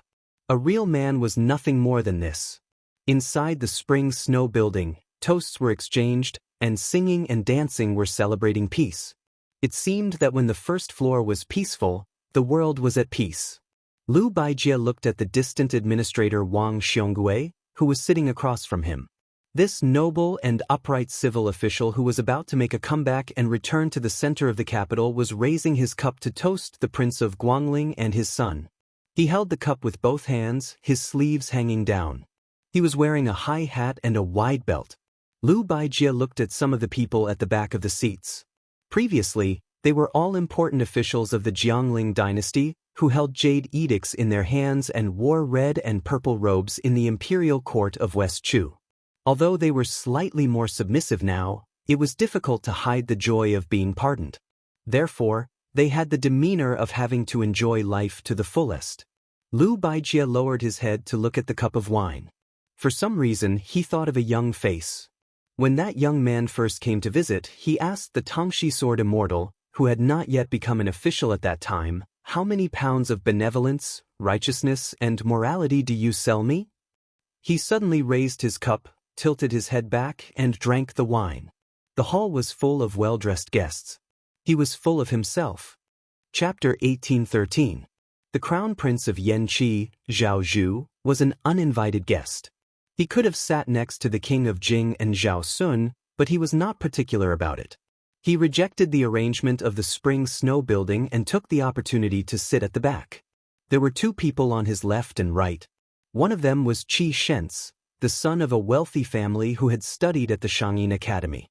A real man was nothing more than this. Inside the spring snow building, toasts were exchanged, and singing and dancing were celebrating peace. It seemed that when the first floor was peaceful, the world was at peace. Lu Baijie looked at the distant administrator Wang Xianxia, who was sitting across from him. This noble and upright civil official who was about to make a comeback and return to the center of the capital was raising his cup to toast the Prince of Guangling and his son. He held the cup with both hands, his sleeves hanging down. He was wearing a high hat and a wide belt. Lu Baijie looked at some of the people at the back of the seats. Previously, they were all important officials of the Jiangling dynasty, who held jade edicts in their hands and wore red and purple robes in the imperial court of West Chu. Although they were slightly more submissive now, it was difficult to hide the joy of being pardoned. Therefore, they had the demeanor of having to enjoy life to the fullest. Lu Baijie lowered his head to look at the cup of wine. For some reason, he thought of a young face. When that young man first came to visit, he asked the Tangxi sword Immortal, who had not yet become an official at that time, "How many pounds of benevolence, righteousness, and morality do you sell me?" He suddenly raised his cup, tilted his head back, and drank the wine. The hall was full of well-dressed guests. He was full of himself. Chapter 1813. The Crown Prince of Yanqi, Zhao Zhu, was an uninvited guest. He could have sat next to the king of Jing and Zhao Sun, but he was not particular about it. He rejected the arrangement of the spring snow building and took the opportunity to sit at the back. There were two people on his left and right. One of them was Qi Shens, the son of a wealthy family who had studied at the Shangyin Academy.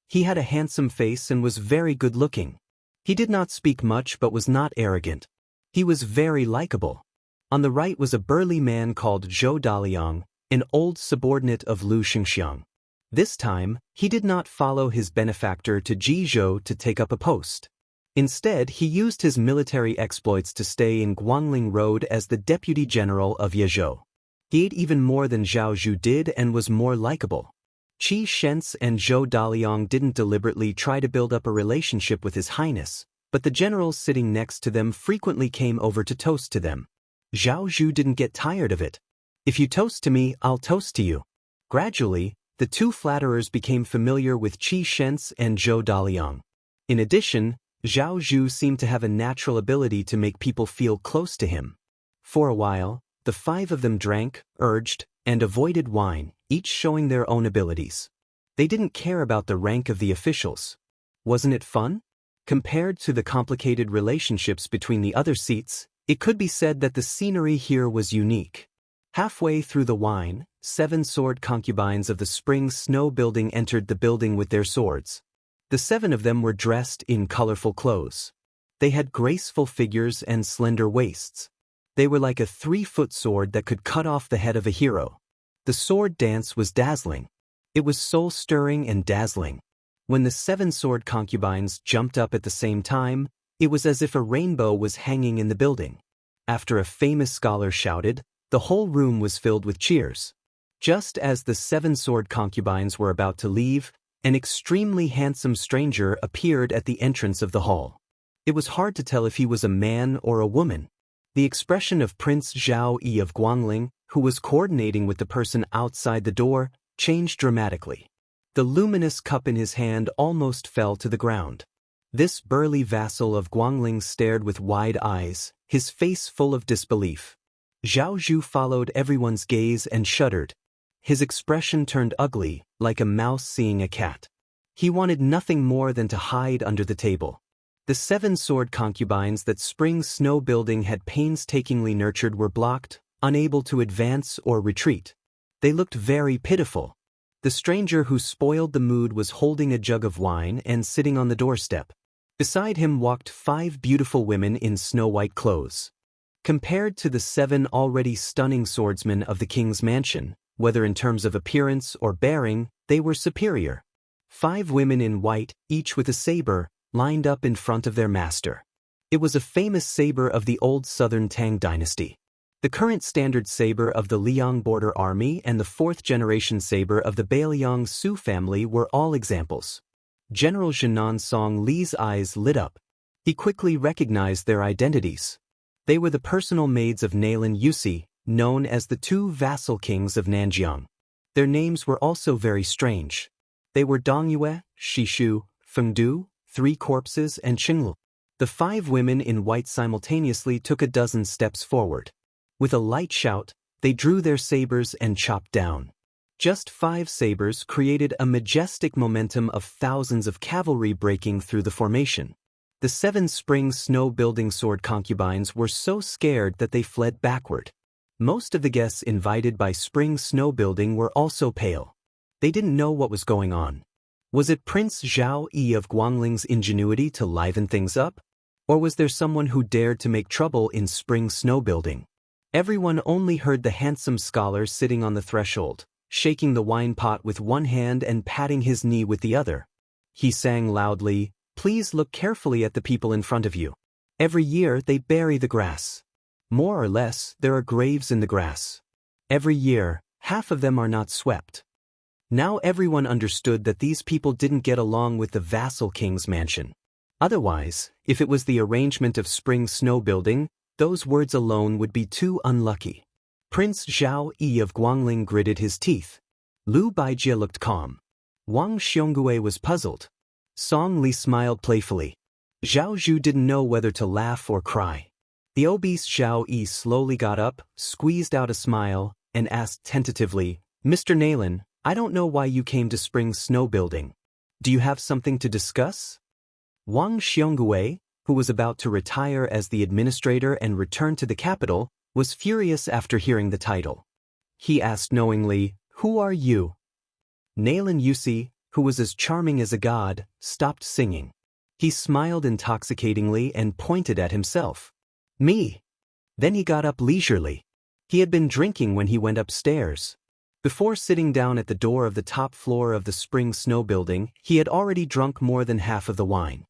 He had a handsome face and was very good-looking. He did not speak much but was not arrogant. He was very likable. On the right was a burly man called Zhou Daliang, an old subordinate of Lu Xingxiang. This time, he did not follow his benefactor to Jizhou to take up a post. Instead, he used his military exploits to stay in Guangling Road as the deputy general of Yezhou. He ate even more than Zhao Zhu did and was more likable. Qi Shens and Zhou Daliang didn't deliberately try to build up a relationship with His Highness, but the generals sitting next to them frequently came over to toast to them. Zhao Zhu didn't get tired of it. "If you toast to me, I'll toast to you." Gradually, the two flatterers became familiar with Qi Shens and Zhou Daliang. In addition, Zhao Zhu seemed to have a natural ability to make people feel close to him. For a while, the five of them drank, urged, and avoided wine, each showing their own abilities. They didn't care about the rank of the officials. Wasn't it fun? Compared to the complicated relationships between the other seats, it could be said that the scenery here was unique. Halfway through the wine, 7 sword concubines of the spring snow building entered the building with their swords. The 7 of them were dressed in colorful clothes. They had graceful figures and slender waists. They were like a 3-foot sword that could cut off the head of a hero. The sword dance was dazzling. It was soul-stirring and dazzling. When the 7 sword concubines jumped up at the same time, it was as if a rainbow was hanging in the building. After a famous scholar shouted, the whole room was filled with cheers. Just as the 7 sword concubines were about to leave, an extremely handsome stranger appeared at the entrance of the hall. It was hard to tell if he was a man or a woman. The expression of Prince Zhao Yi of Guangling, who was coordinating with the person outside the door, changed dramatically. The luminous cup in his hand almost fell to the ground. This burly vassal of Guangling stared with wide eyes, his face full of disbelief. Zhao Zhu followed everyone's gaze and shuddered. His expression turned ugly, like a mouse seeing a cat. He wanted nothing more than to hide under the table. The 7 sword concubines that Spring Snow Building had painstakingly nurtured were blocked, unable to advance or retreat. They looked very pitiful. The stranger who spoiled the mood was holding a jug of wine and sitting on the doorstep. Beside him walked 5 beautiful women in snow-white clothes. Compared to the 7 already stunning swordsmen of the king's mansion, whether in terms of appearance or bearing, they were superior. 5 women in white, each with a saber, lined up in front of their master. It was a famous saber of the old southern Tang dynasty. The current standard saber of the Liang border army and the 4th-generation saber of the Bailiang Su family were all examples. General Jinan Song Li's eyes lit up. He quickly recognized their identities. They were the personal maids of Nalin Yusi, known as the 2 vassal kings of Nanjiang. Their names were also very strange. They were Dongyue, Shishu, Fengdu, Three Corpses, and Qinglu. The 5 women in white simultaneously took a dozen steps forward. With a light shout, they drew their sabers and chopped down. Just 5 sabers created a majestic momentum of thousands of cavalry breaking through the formation. The 7 spring snow-building sword concubines were so scared that they fled backward. Most of the guests invited by spring snow-building were also pale. They didn't know what was going on. Was it Prince Zhao Yi of Guangling's ingenuity to liven things up? Or was there someone who dared to make trouble in spring snow-building? Everyone only heard the handsome scholar sitting on the threshold, shaking the wine pot with one hand and patting his knee with the other. He sang loudly, "Please look carefully at the people in front of you. Every year they bury the grass. More or less, there are graves in the grass. Every year, half of them are not swept." Now everyone understood that these people didn't get along with the vassal king's mansion. Otherwise, if it was the arrangement of spring snow building, those words alone would be too unlucky. Prince Zhao Yi of Guangling gritted his teeth. Lu Baijie looked calm. Wang Xiongui was puzzled. Song Li smiled playfully. Zhao Zhu didn't know whether to laugh or cry. The obese Zhao Yi slowly got up, squeezed out a smile, and asked tentatively, "Mr. Nalin, I don't know why you came to spring snow building. Do you have something to discuss?" Wang Xiongui, who was about to retire as the administrator and return to the capital, was furious after hearing the title. He asked knowingly, "Who are you?" Nalin Yusi, who was as charming as a god, stopped singing. He smiled intoxicatingly and pointed at himself. "Me." Then he got up leisurely. He had been drinking when he went upstairs. Before sitting down at the door of the top floor of the spring snow building, he had already drunk more than half of the wine.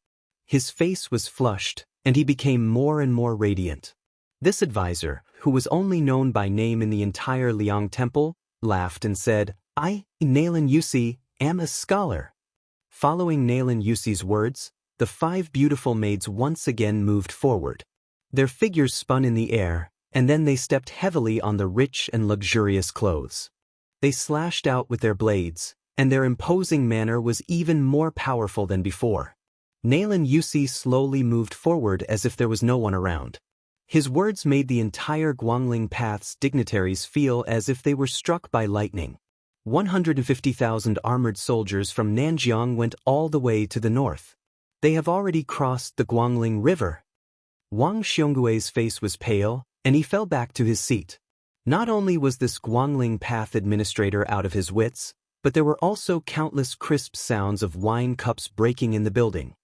His face was flushed, and he became more and more radiant. This advisor, who was only known by name in the entire Liang temple, laughed and said, "I, Nalin Yusi, am a scholar." Following Nalin Yusi's words, the 5 beautiful maids once again moved forward. Their figures spun in the air, and then they stepped heavily on the rich and luxurious clothes. They slashed out with their blades, and their imposing manner was even more powerful than before. Nalin Yusi slowly moved forward as if there was no one around. His words made the entire Guangling Path's dignitaries feel as if they were struck by lightning. 150,000 armored soldiers from Nanjiang went all the way to the north. They have already crossed the Guangling River. Wang Xionggui's face was pale, and he fell back to his seat. Not only was this Guangling Path administrator out of his wits, but there were also countless crisp sounds of wine cups breaking in the building.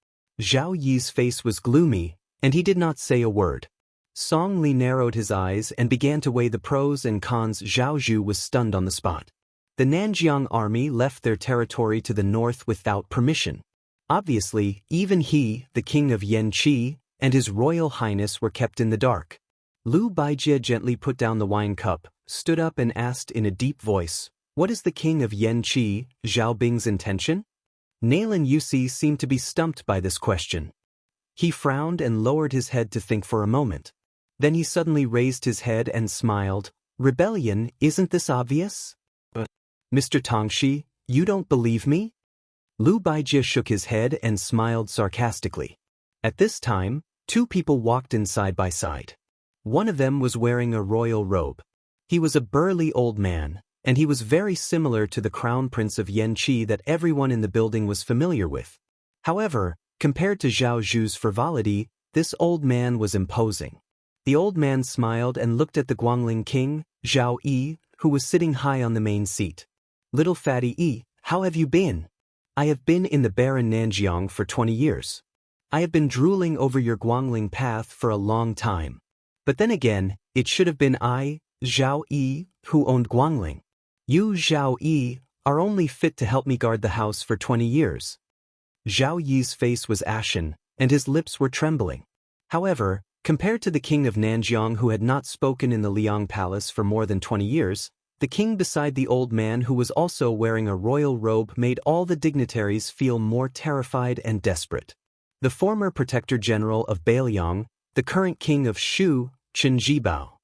Zhao Yi's face was gloomy, and he did not say a word. Song Li narrowed his eyes and began to weigh the pros and cons. Zhao Zhu was stunned on the spot. The Nanjiang army left their territory to the north without permission. Obviously, even he, the king of Yanqi, and his royal highness were kept in the dark. Lu Baijie gently put down the wine cup, stood up and asked in a deep voice, "What is the king of Yanqi, Zhao Bing's intention?" Nalin Yusi seemed to be stumped by this question. He frowned and lowered his head to think for a moment. Then he suddenly raised his head and smiled. "Rebellion, isn't this obvious?" "But, Mr. Tongxi, you don't believe me?" Lu Baijie shook his head and smiled sarcastically. At this time, 2 people walked in side by side. One of them was wearing a royal robe. He was a burly old man, and he was very similar to the crown prince of Yanqi that everyone in the building was familiar with. However, compared to Zhao Zhu's frivolity, this old man was imposing. The old man smiled and looked at the Guangling king, Zhao Yi, who was sitting high on the main seat. "Little fatty Yi, how have you been?" "I have been in the barren Nanjiang for 20 years. I have been drooling over your Guangling path for a long time. But then again, it should have been I, Zhao Yi, who owned Guangling. You, Zhao Yi, are only fit to help me guard the house for 20 years. Zhao Yi's face was ashen, and his lips were trembling. However, compared to the king of Nanjiang who had not spoken in the Liang Palace for more than 20 years, the king beside the old man who was also wearing a royal robe made all the dignitaries feel more terrified and desperate. The former protector general of Bailiang, the current king of Shu, Chen Jibao.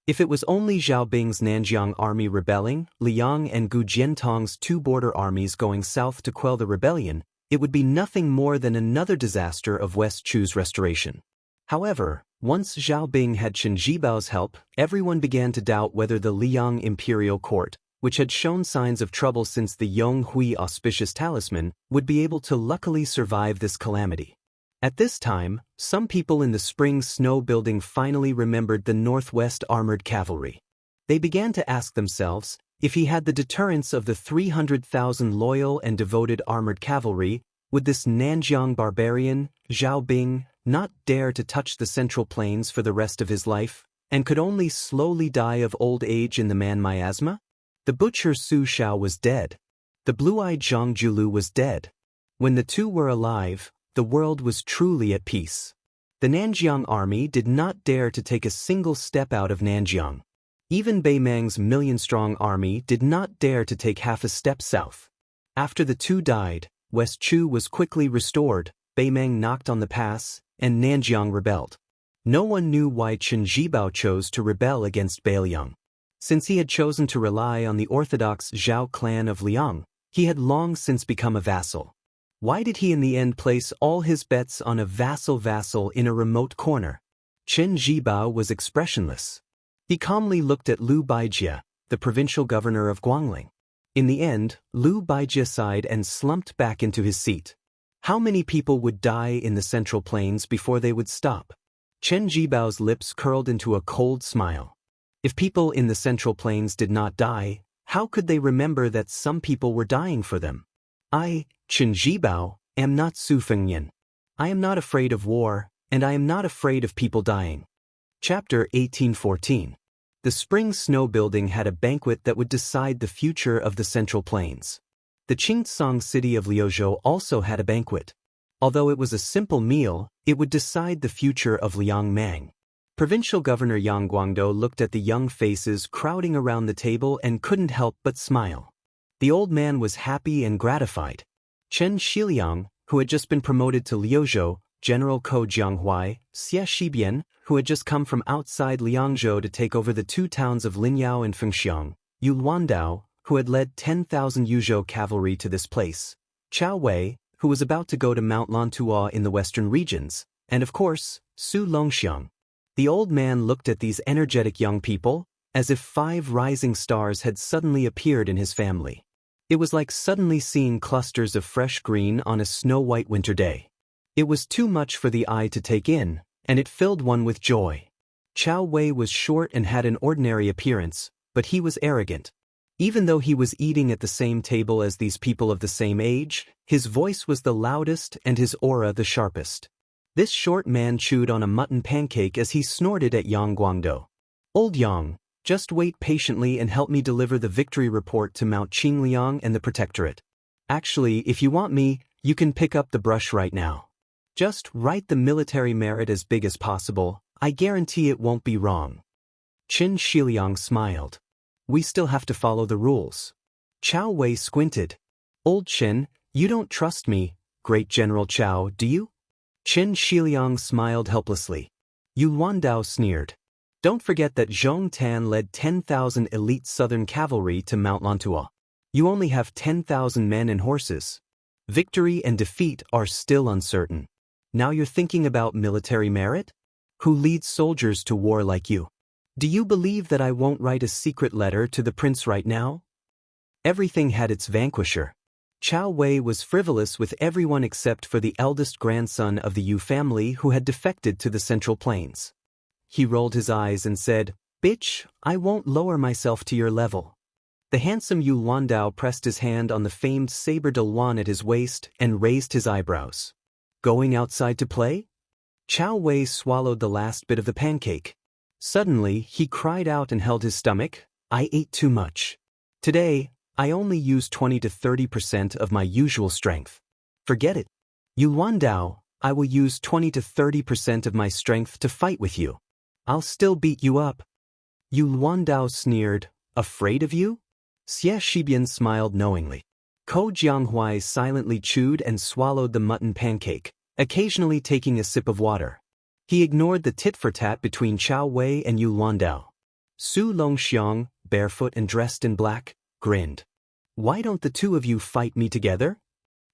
If it was only Zhao Bing's Nanjiang army rebelling, Liang and Gu Jiantong's two border armies going south to quell the rebellion, it would be nothing more than another disaster of West Chu's restoration. However, once Zhao Bing had Chen Jibao's help, everyone began to doubt whether the Liang imperial court, which had shown signs of trouble since the Yong Hui auspicious talisman, would be able to luckily survive this calamity. At this time, some people in the spring snow building finally remembered the Northwest armored cavalry. They began to ask themselves, if he had the deterrence of the 300,000 loyal and devoted armored cavalry, would this Nanjiang barbarian, Zhao Bing, not dare to touch the Central Plains for the rest of his life, and could only slowly die of old age in the man miasma? The butcher Su Shao was dead. The blue-eyed Zhang Julu was dead. When the two were alive, the world was truly at peace. The Nanjiang army did not dare to take a single step out of Nanjiang. Even Beimang's million-strong army did not dare to take half a step south. After the two died, West Chu was quickly restored, Beimang knocked on the pass, and Nanjiang rebelled. No one knew why Chen Jibao chose to rebel against Beiliang. Since he had chosen to rely on the orthodox Zhao clan of Liang, he had long since become a vassal. Why did he in the end place all his bets on a vassal in a remote corner? Chen Jibao was expressionless. He calmly looked at Liu Baijie, the provincial governor of Guangling. In the end, Liu Baijie sighed and slumped back into his seat. How many people would die in the Central Plains before they would stop? Chen Jibao's lips curled into a cold smile. If people in the Central Plains did not die, how could they remember that some people were dying for them? I, Chen Jibao, am not Su Fengyan. I am not afraid of war, and I am not afraid of people dying. Chapter 1814. The spring snow building had a banquet that would decide the future of the Central Plains. The Qingtsong city of Liuzhou also had a banquet. Although it was a simple meal, it would decide the future of Liangmang. Provincial Governor Yang Guangdou looked at the young faces crowding around the table and couldn't help but smile. The old man was happy and gratified. Chen Shiliang, who had just been promoted to Liuzhou, General Ko Jianghuai, Xie Shibian, who had just come from outside Liangzhou to take over the two towns of Linyao and Fengxiang, Yu Luandao, who had led 10,000 Yuzhou cavalry to this place, Chao Wei, who was about to go to Mount Lantua in the western regions, and of course, Su Longxiang. The old man looked at these energetic young people, as if 5 rising stars had suddenly appeared in his family. It was like suddenly seeing clusters of fresh green on a snow-white winter day. It was too much for the eye to take in, and it filled one with joy. Chao Wei was short and had an ordinary appearance, but he was arrogant. Even though he was eating at the same table as these people of the same age, his voice was the loudest and his aura the sharpest. This short man chewed on a mutton pancake as he snorted at Yang Guangdou. Old Yang, just wait patiently and help me deliver the victory report to Mount Qingliang and the Protectorate. Actually, if you want me, you can pick up the brush right now. Just write the military merit as big as possible, I guarantee it won't be wrong. Qin Shiliang smiled. We still have to follow the rules. Chao Wei squinted. Old Qin, you don't trust me, Great General Chao, do you? Qin Shiliang smiled helplessly. Yu Luandao sneered. Don't forget that Zhong Tan led 10,000 elite southern cavalry to Mount Lantua. You only have 10,000 men and horses. Victory and defeat are still uncertain. Now you're thinking about military merit? Who leads soldiers to war like you? Do you believe that I won't write a secret letter to the prince right now? Everything had its vanquisher. Chao Wei was frivolous with everyone except for the eldest grandson of the Yu family who had defected to the Central Plains. He rolled his eyes and said, Bitch, I won't lower myself to your level. The handsome Yu Luandao pressed his hand on the famed saber de Luan at his waist and raised his eyebrows. Going outside to play? Chao Wei swallowed the last bit of the pancake. Suddenly, he cried out and held his stomach, I ate too much. Today, I only use 20 to 30% of my usual strength. Forget it. Yu Luandao, I will use 20 to 30% of my strength to fight with you. I'll still beat you up. Yu Luandao sneered, afraid of you? Xie Shibian smiled knowingly. Ko Jianghuai silently chewed and swallowed the mutton pancake, occasionally taking a sip of water. He ignored the tit-for-tat between Chao Wei and Yu Luandao. Su Longxiang, barefoot and dressed in black, grinned. Why don't the two of you fight me together?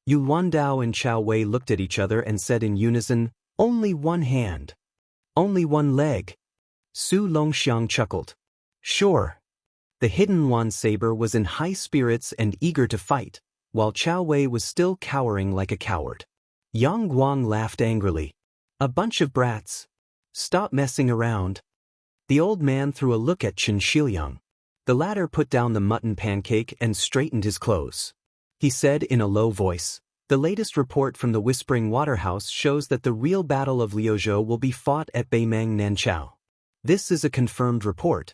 Yu Wandao and Chao Wei looked at each other and said in unison, only one hand. Only one leg. Su Longxiang chuckled. Sure. The hidden Wan saber was in high spirits and eager to fight, while Chao Wei was still cowering like a coward. Yang Guang laughed angrily. A bunch of brats. Stop messing around. The old man threw a look at Chen Shiliang. The latter put down the mutton pancake and straightened his clothes. He said in a low voice, the latest report from the Whispering Waterhouse shows that the real Battle of Liuzhou will be fought at Beimang Nanchao. This is a confirmed report.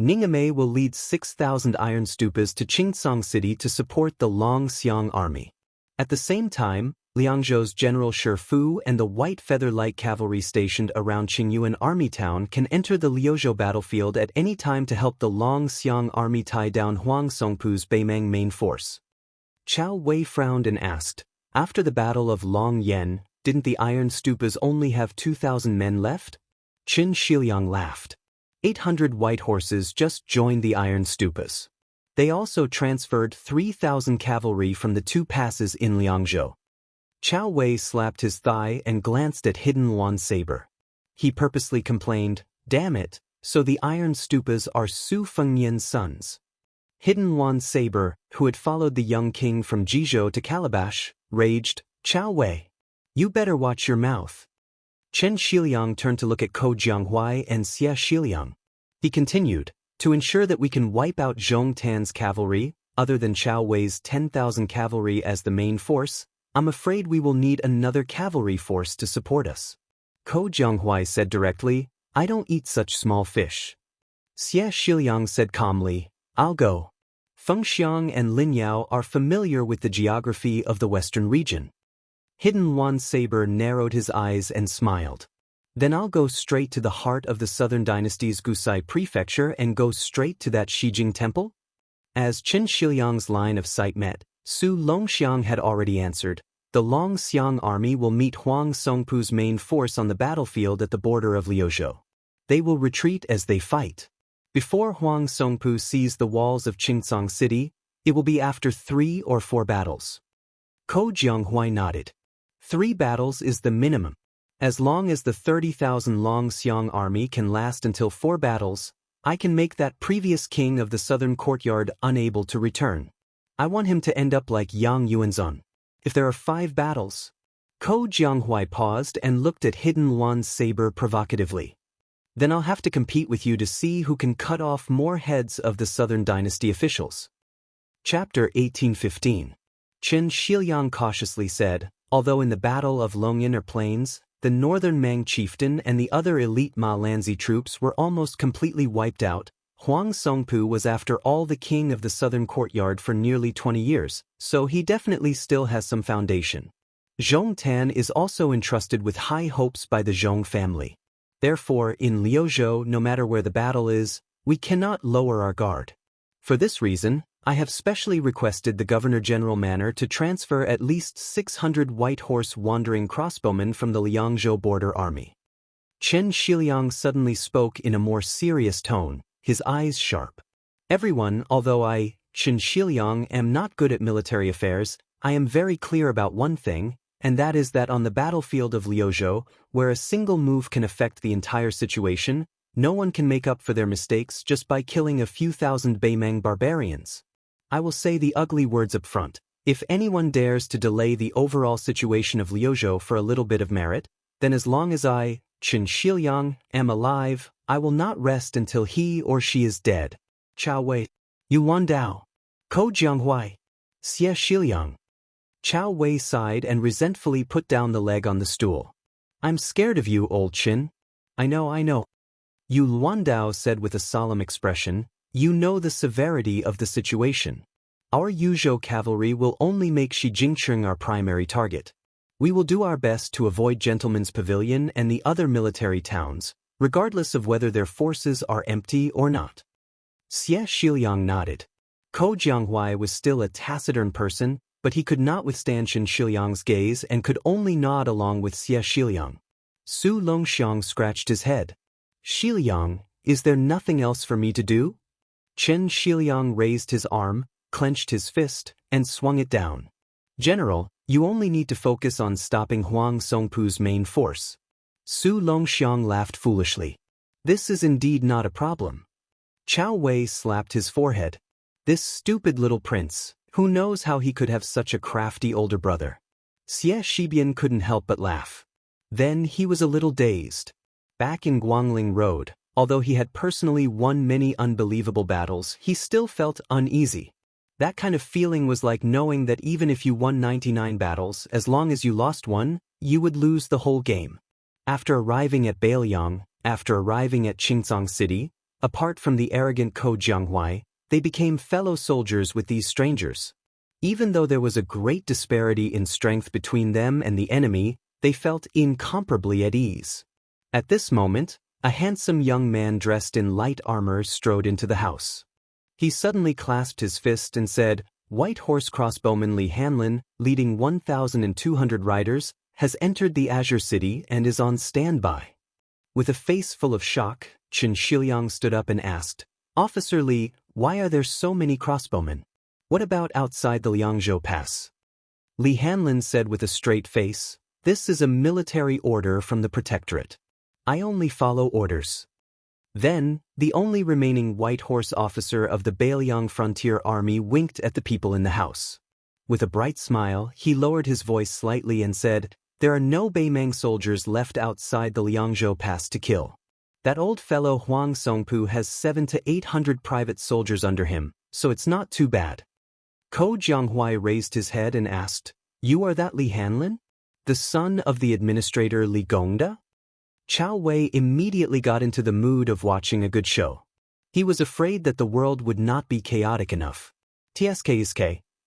Ningame will lead 6,000 iron stupas to Qingcang City to support the Longxiang army. At the same time, Liangzhou's General Shi Fu and the White Feather Light Cavalry stationed around Qingyuan Army Town can enter the Liuzhou battlefield at any time to help the Longxiang army tie down Huang Songpu's Beimang main force. Chao Wei frowned and asked, after the Battle of Long Yen, didn't the Iron Stupas only have 2,000 men left? Chen Shiliang laughed. 800 white horses just joined the Iron Stupas. They also transferred 3,000 cavalry from the two passes in Liangzhou. Chao Wei slapped his thigh and glanced at hidden Wan saber. He purposely complained, damn it, so the Iron Stupas are Su Fengyan's sons. Hidden Wan saber, who had followed the young king from Jizhou to Calabash, raged, Chao Wei, you better watch your mouth. Chen Shiliang turned to look at Ko Jianghuai and Xia Shiliang. He continued, to ensure that we can wipe out Zhong Tan's cavalry, other than Chao Wei's 10,000 cavalry as the main force, I'm afraid we will need another cavalry force to support us. Ko Jianghuai said directly, I don't eat such small fish. Xia Shiliang said calmly, I'll go. Feng Xiang and Lin Yao are familiar with the geography of the western region. Hidden Wan saber narrowed his eyes and smiled. Then I'll go straight to the heart of the southern dynasty's Gusai prefecture and go straight to that Shijing temple? As Chen Shiliang's line of sight met, Su Longxiang had already answered, the Longxiang army will meet Huang Songpu's main force on the battlefield at the border of Liuzhou. They will retreat as they fight. Before Huang Songpu sees the walls of Qingcang City, it will be after 3 or 4 battles. Ko Jianghuai nodded. 3 battles is the minimum. As long as the 30,000 Longxiang army can last until 4 battles, I can make that previous king of the southern courtyard unable to return. I want him to end up like Yang Yuanzhang. If there are 5 battles. Ko Jianghuai paused and looked at hidden Wan's saber provocatively. Then I'll have to compete with you to see who can cut off more heads of the southern dynasty officials. Chapter 1815. Chen Shiliang cautiously said, although in the Battle of Longyan Plains, the northern Mang chieftain and the other elite Ma Lanzi troops were almost completely wiped out, Huang Songpu was after all the king of the southern courtyard for nearly 20 years, so he definitely still has some foundation. Zhong Tan is also entrusted with high hopes by the Zhong family. Therefore, in Liuzhou, no matter where the battle is, we cannot lower our guard. For this reason, I have specially requested the Governor-General Manor to transfer at least 600 white horse wandering crossbowmen from the Liangzhou border army. Chen Shiliang suddenly spoke in a more serious tone, his eyes sharp. Everyone, although I, Chen Shiliang, am not good at military affairs, I am very clear about one thing, and that is that on the battlefield of Liuzhou, where a single move can affect the entire situation, no one can make up for their mistakes just by killing a few thousand Beimang barbarians. I will say the ugly words up front. If anyone dares to delay the overall situation of Liuzhou for a little bit of merit, then as long as I, Chen Shiliang, am alive, I will not rest until he or she is dead. Chao Wei, Yu Wandao, Ko Jianghuai, Xie Shiliang. Chao Wei sighed and resentfully put down the leg on the stool. I'm scared of you, old Chen. I know. Yu Luandao said with a solemn expression, you know the severity of the situation. Our Yuzhou cavalry will only make Shijingcheng our primary target. We will do our best to avoid Gentleman's Pavilion and the other military towns, regardless of whether their forces are empty or not. Xie Shiliang nodded. Ko Jianghuai was still a taciturn person, but he could not withstand Chen Shiliang's gaze and could only nod along with Xie Shiliang. Su Longxiang scratched his head. Shiliang, Is there nothing else for me to do? Chen Shiliang raised his arm, clenched his fist, and swung it down. General, you only need to focus on stopping Huang Songpu's main force. Su Longxiang laughed foolishly. This is indeed not a problem. Chao Wei slapped his forehead. This stupid little prince, who knows how he could have such a crafty older brother? Xie Shibian couldn't help but laugh. Then he was a little dazed. Back in Guangling Road, although he had personally won many unbelievable battles, he still felt uneasy. That kind of feeling was like knowing that even if you won 99 battles, as long as you lost one, you would lose the whole game. After arriving at Bailiang, after arriving at Qingzhong City, apart from the arrogant Ko Jianghuai, they became fellow soldiers with these strangers. Even though there was a great disparity in strength between them and the enemy, they felt incomparably at ease. At this moment, a handsome young man dressed in light armor strode into the house. He suddenly clasped his fist and said, "White horse crossbowman Li Hanlin, leading 1,200 riders, has entered the Azure City and is on standby." With a face full of shock, Chen Shiliang stood up and asked, "Officer Li, why are there so many crossbowmen? What about outside the Liangzhou Pass?" Li Hanlin said with a straight face, "This is a military order from the Protectorate. I only follow orders." Then, the only remaining white horse officer of the Bailiang Frontier Army winked at the people in the house. With a bright smile, he lowered his voice slightly and said, "There are no Beimang soldiers left outside the Liangzhou Pass to kill. That old fellow Huang Songpu has 700 to 800 private soldiers under him, so it's not too bad." Ko Jianghuai raised his head and asked, "You are that Li Hanlin? The son of the administrator Li Gongda?" Chao Wei immediately got into the mood of watching a good show. He was afraid that the world would not be chaotic enough. Tsk,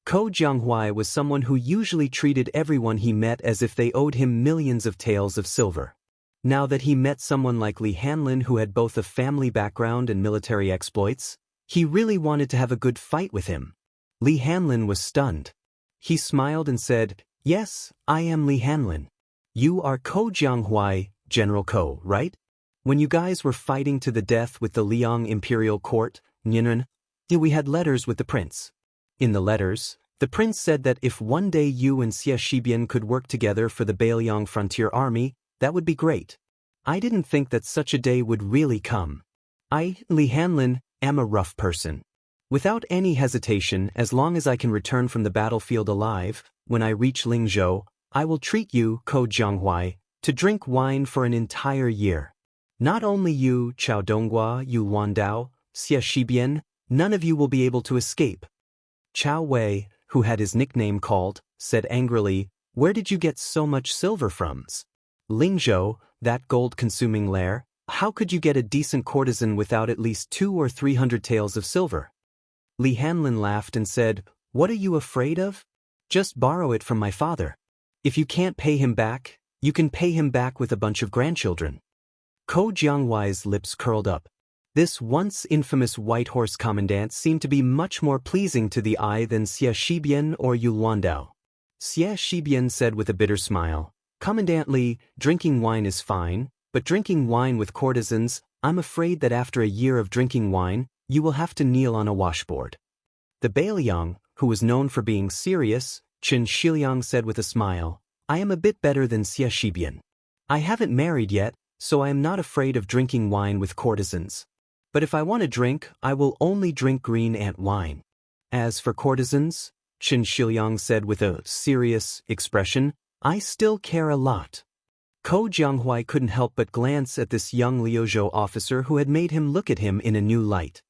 Ko Jianghuai was someone who usually treated everyone he met as if they owed him millions of taels of silver. Now that he met someone like Li Hanlin who had both a family background and military exploits, he really wanted to have a good fight with him. Li Hanlin was stunned. He smiled and said, "Yes, I am Li Hanlin. You are Ko Jianghuai, General Ko, right? When you guys were fighting to the death with the Liang Imperial Court, Nianren, we had letters with the prince. In the letters, the prince said that if one day you and Xie Shibian could work together for the Bailiang Frontier Army, that would be great. I didn't think that such a day would really come. I, Li Hanlin, am a rough person. Without any hesitation, as long as I can return from the battlefield alive, when I reach Lingzhou, I will treat you, Ko Jianghuai, to drink wine for an entire year. Not only you, Chao Donghua, Yu Wandao, Xie Shibian, none of you will be able to escape." Chao Wei, who had his nickname called, said angrily, "Where did you get so much silver from? Lingzhou, that gold-consuming lair, how could you get a decent courtesan without at least 200 or 300 taels of silver?" Li Hanlin laughed and said, "What are you afraid of? Just borrow it from my father. If you can't pay him back, you can pay him back with a bunch of grandchildren." Ko Jianghuai's lips curled up. This once infamous white horse commandant seemed to be much more pleasing to the eye than Xie Shibian or Yu Luandao. Xie Shibian said with a bitter smile, "Commandant Li, drinking wine is fine, but drinking wine with courtesans, I'm afraid that after a year of drinking wine, you will have to kneel on a washboard." The Bailiang, who was known for being serious, Chen Shiliang said with a smile, "I am a bit better than Xie Shibian. I haven't married yet, so I am not afraid of drinking wine with courtesans. But if I want to drink, I will only drink green ant wine. As for courtesans," Chen Shiliang said with a serious expression, "I still care a lot." Ko Jianghuai couldn't help but glance at this young Liuzhou officer who had made him look at him in a new light.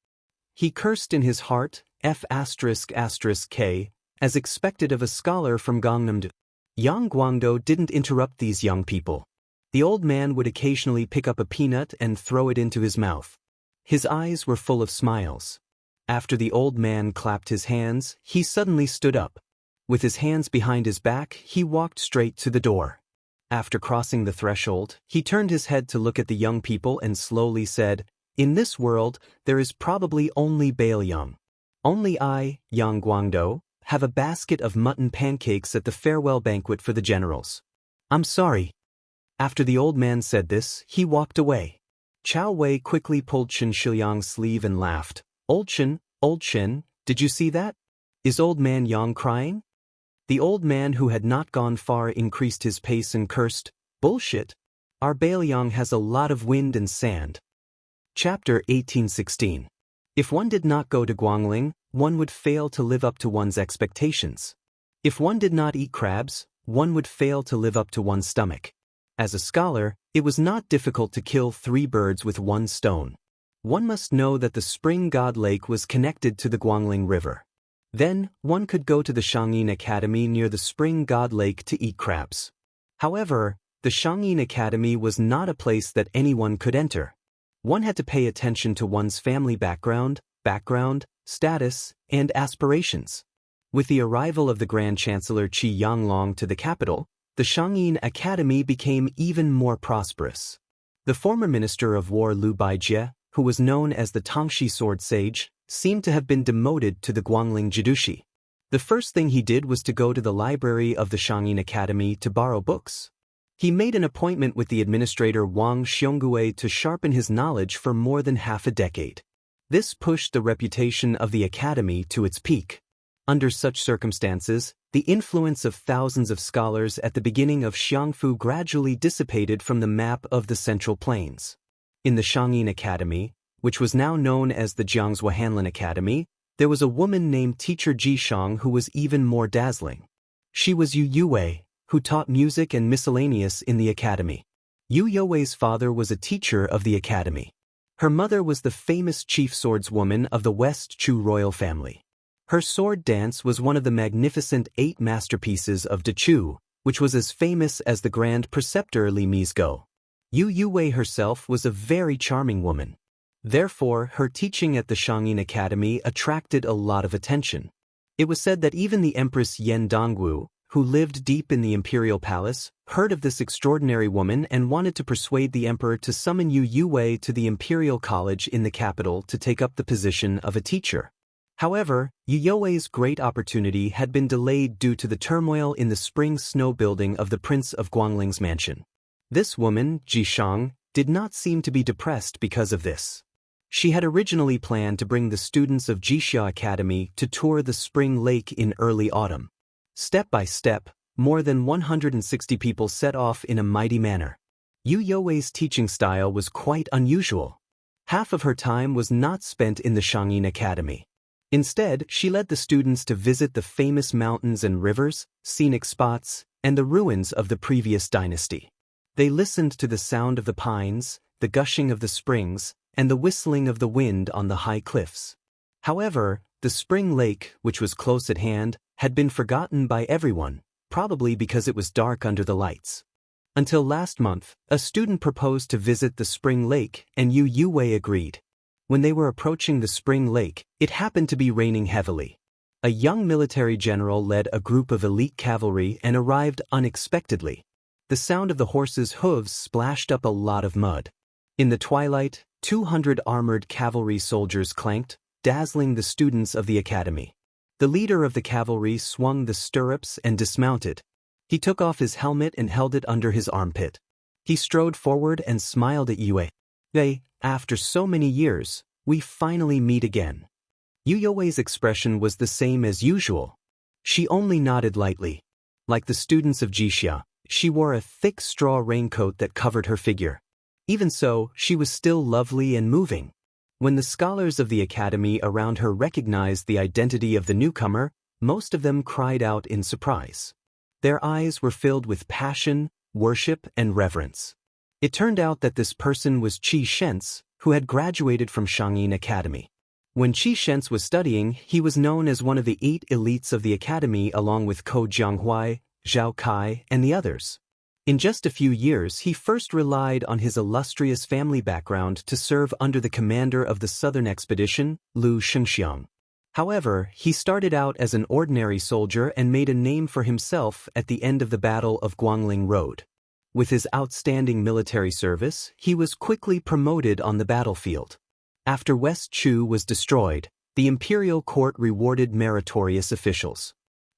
He cursed in his heart, F***K, as expected of a scholar from Gangnam. Yang Guangdou didn't interrupt these young people. The old man would occasionally pick up a peanut and throw it into his mouth. His eyes were full of smiles. After the old man clapped his hands, he suddenly stood up. With his hands behind his back, he walked straight to the door. After crossing the threshold, he turned his head to look at the young people and slowly said, "In this world, there is probably only Bailiang. Only I, Yang Guangdou, have a basket of mutton pancakes at the farewell banquet for the generals. I'm sorry." After the old man said this, he walked away. Chao Wei quickly pulled Chen Shiyang's sleeve and laughed. Old Chen, did you see that? Is old man Yang crying? The old man, who had not gone far, increased his pace and cursed, Bullshit! Our Bailiang has a lot of wind and sand. Chapter 1816. If one did not go to Guangling, one would fail to live up to one's expectations. If one did not eat crabs, one would fail to live up to one's stomach. As a scholar, it was not difficult to kill 3 birds with 1 stone. One must know that the Spring God Lake was connected to the Guangling River. Then, one could go to the Xianxia Academy near the Spring God Lake to eat crabs. However, the Xianxia Academy was not a place that anyone could enter. One had to pay attention to one's family background, status, and aspirations. With the arrival of the Grand Chancellor Qi Yanglong to the capital, the Xianxia Academy became even more prosperous. The former Minister of War Liu Baijie, who was known as the Tangxi Sword Sage, seemed to have been demoted to the Guangling Jidushi. The first thing he did was to go to the library of the Xianxia Academy to borrow books. He made an appointment with the administrator Wang Xiongui to sharpen his knowledge for more than half a decade. This pushed the reputation of the academy to its peak. Under such circumstances, the influence of thousands of scholars at the beginning of Xiangfu gradually dissipated from the map of the Central Plains. In the Xianxia Academy, which was now known as the Jiangzhou Hanlin Academy, there was a woman named Teacher Ji Shang who was even more dazzling. She was Yu Yuwei, who taught music and miscellaneous in the academy. Yu Yuwei's father was a teacher of the academy. Her mother was the famous chief swordswoman of the West Chu royal family. Her sword dance was one of the magnificent 8 masterpieces of De Chu, which was as famous as the Grand Preceptor Li Mi's Go. Yu Yuwei herself was a very charming woman. Therefore, her teaching at the Xianxia Academy attracted a lot of attention. It was said that even the Empress Yan Dongwu, who lived deep in the imperial palace, heard of this extraordinary woman and wanted to persuade the emperor to summon Yu Yuwei to the imperial college in the capital to take up the position of a teacher. However, Yu Yuwei's great opportunity had been delayed due to the turmoil in the spring snow building of the Prince of Guangling's mansion. This woman, Ji Shang, did not seem to be depressed because of this. She had originally planned to bring the students of Jixia Academy to tour the spring lake in early autumn. Step by step, more than 160 people set off in a mighty manner. Yu Yuwei's teaching style was quite unusual. Half of her time was not spent in the Xianxia Academy. Instead, she led the students to visit the famous mountains and rivers, scenic spots, and the ruins of the previous dynasty. They listened to the sound of the pines, the gushing of the springs, and the whistling of the wind on the high cliffs. However, the spring lake, which was close at hand, had been forgotten by everyone, probably because it was dark under the lights. Until last month, a student proposed to visit the spring lake, and Yu Yuwei agreed. When they were approaching the spring lake, it happened to be raining heavily. A young military general led a group of elite cavalry and arrived unexpectedly. The sound of the horses' hooves splashed up a lot of mud. In the twilight, 200 armored cavalry soldiers clanked, dazzling the students of the academy. The leader of the cavalry swung the stirrups and dismounted. He took off his helmet and held it under his armpit. He strode forward and smiled at Yue. After so many years, we finally meet again. Yu Yuwei's expression was the same as usual. She only nodded lightly. Like the students of Jixia, she wore a thick straw raincoat that covered her figure. Even so, she was still lovely and moving. When the scholars of the academy around her recognized the identity of the newcomer, most of them cried out in surprise. Their eyes were filled with passion, worship, and reverence. It turned out that this person was Qi Shentz, who had graduated from Xianxia Academy. When Qi Shentz was studying, he was known as one of the 8 elites of the academy along with Ko Jianghuai, Zhao Kai, and the others. In just a few years, he first relied on his illustrious family background to serve under the commander of the southern expedition, Liu Shengxiang. However, he started out as an ordinary soldier and made a name for himself at the end of the Battle of Guangling Road. With his outstanding military service, he was quickly promoted on the battlefield. After West Chu was destroyed, the imperial court rewarded meritorious officials.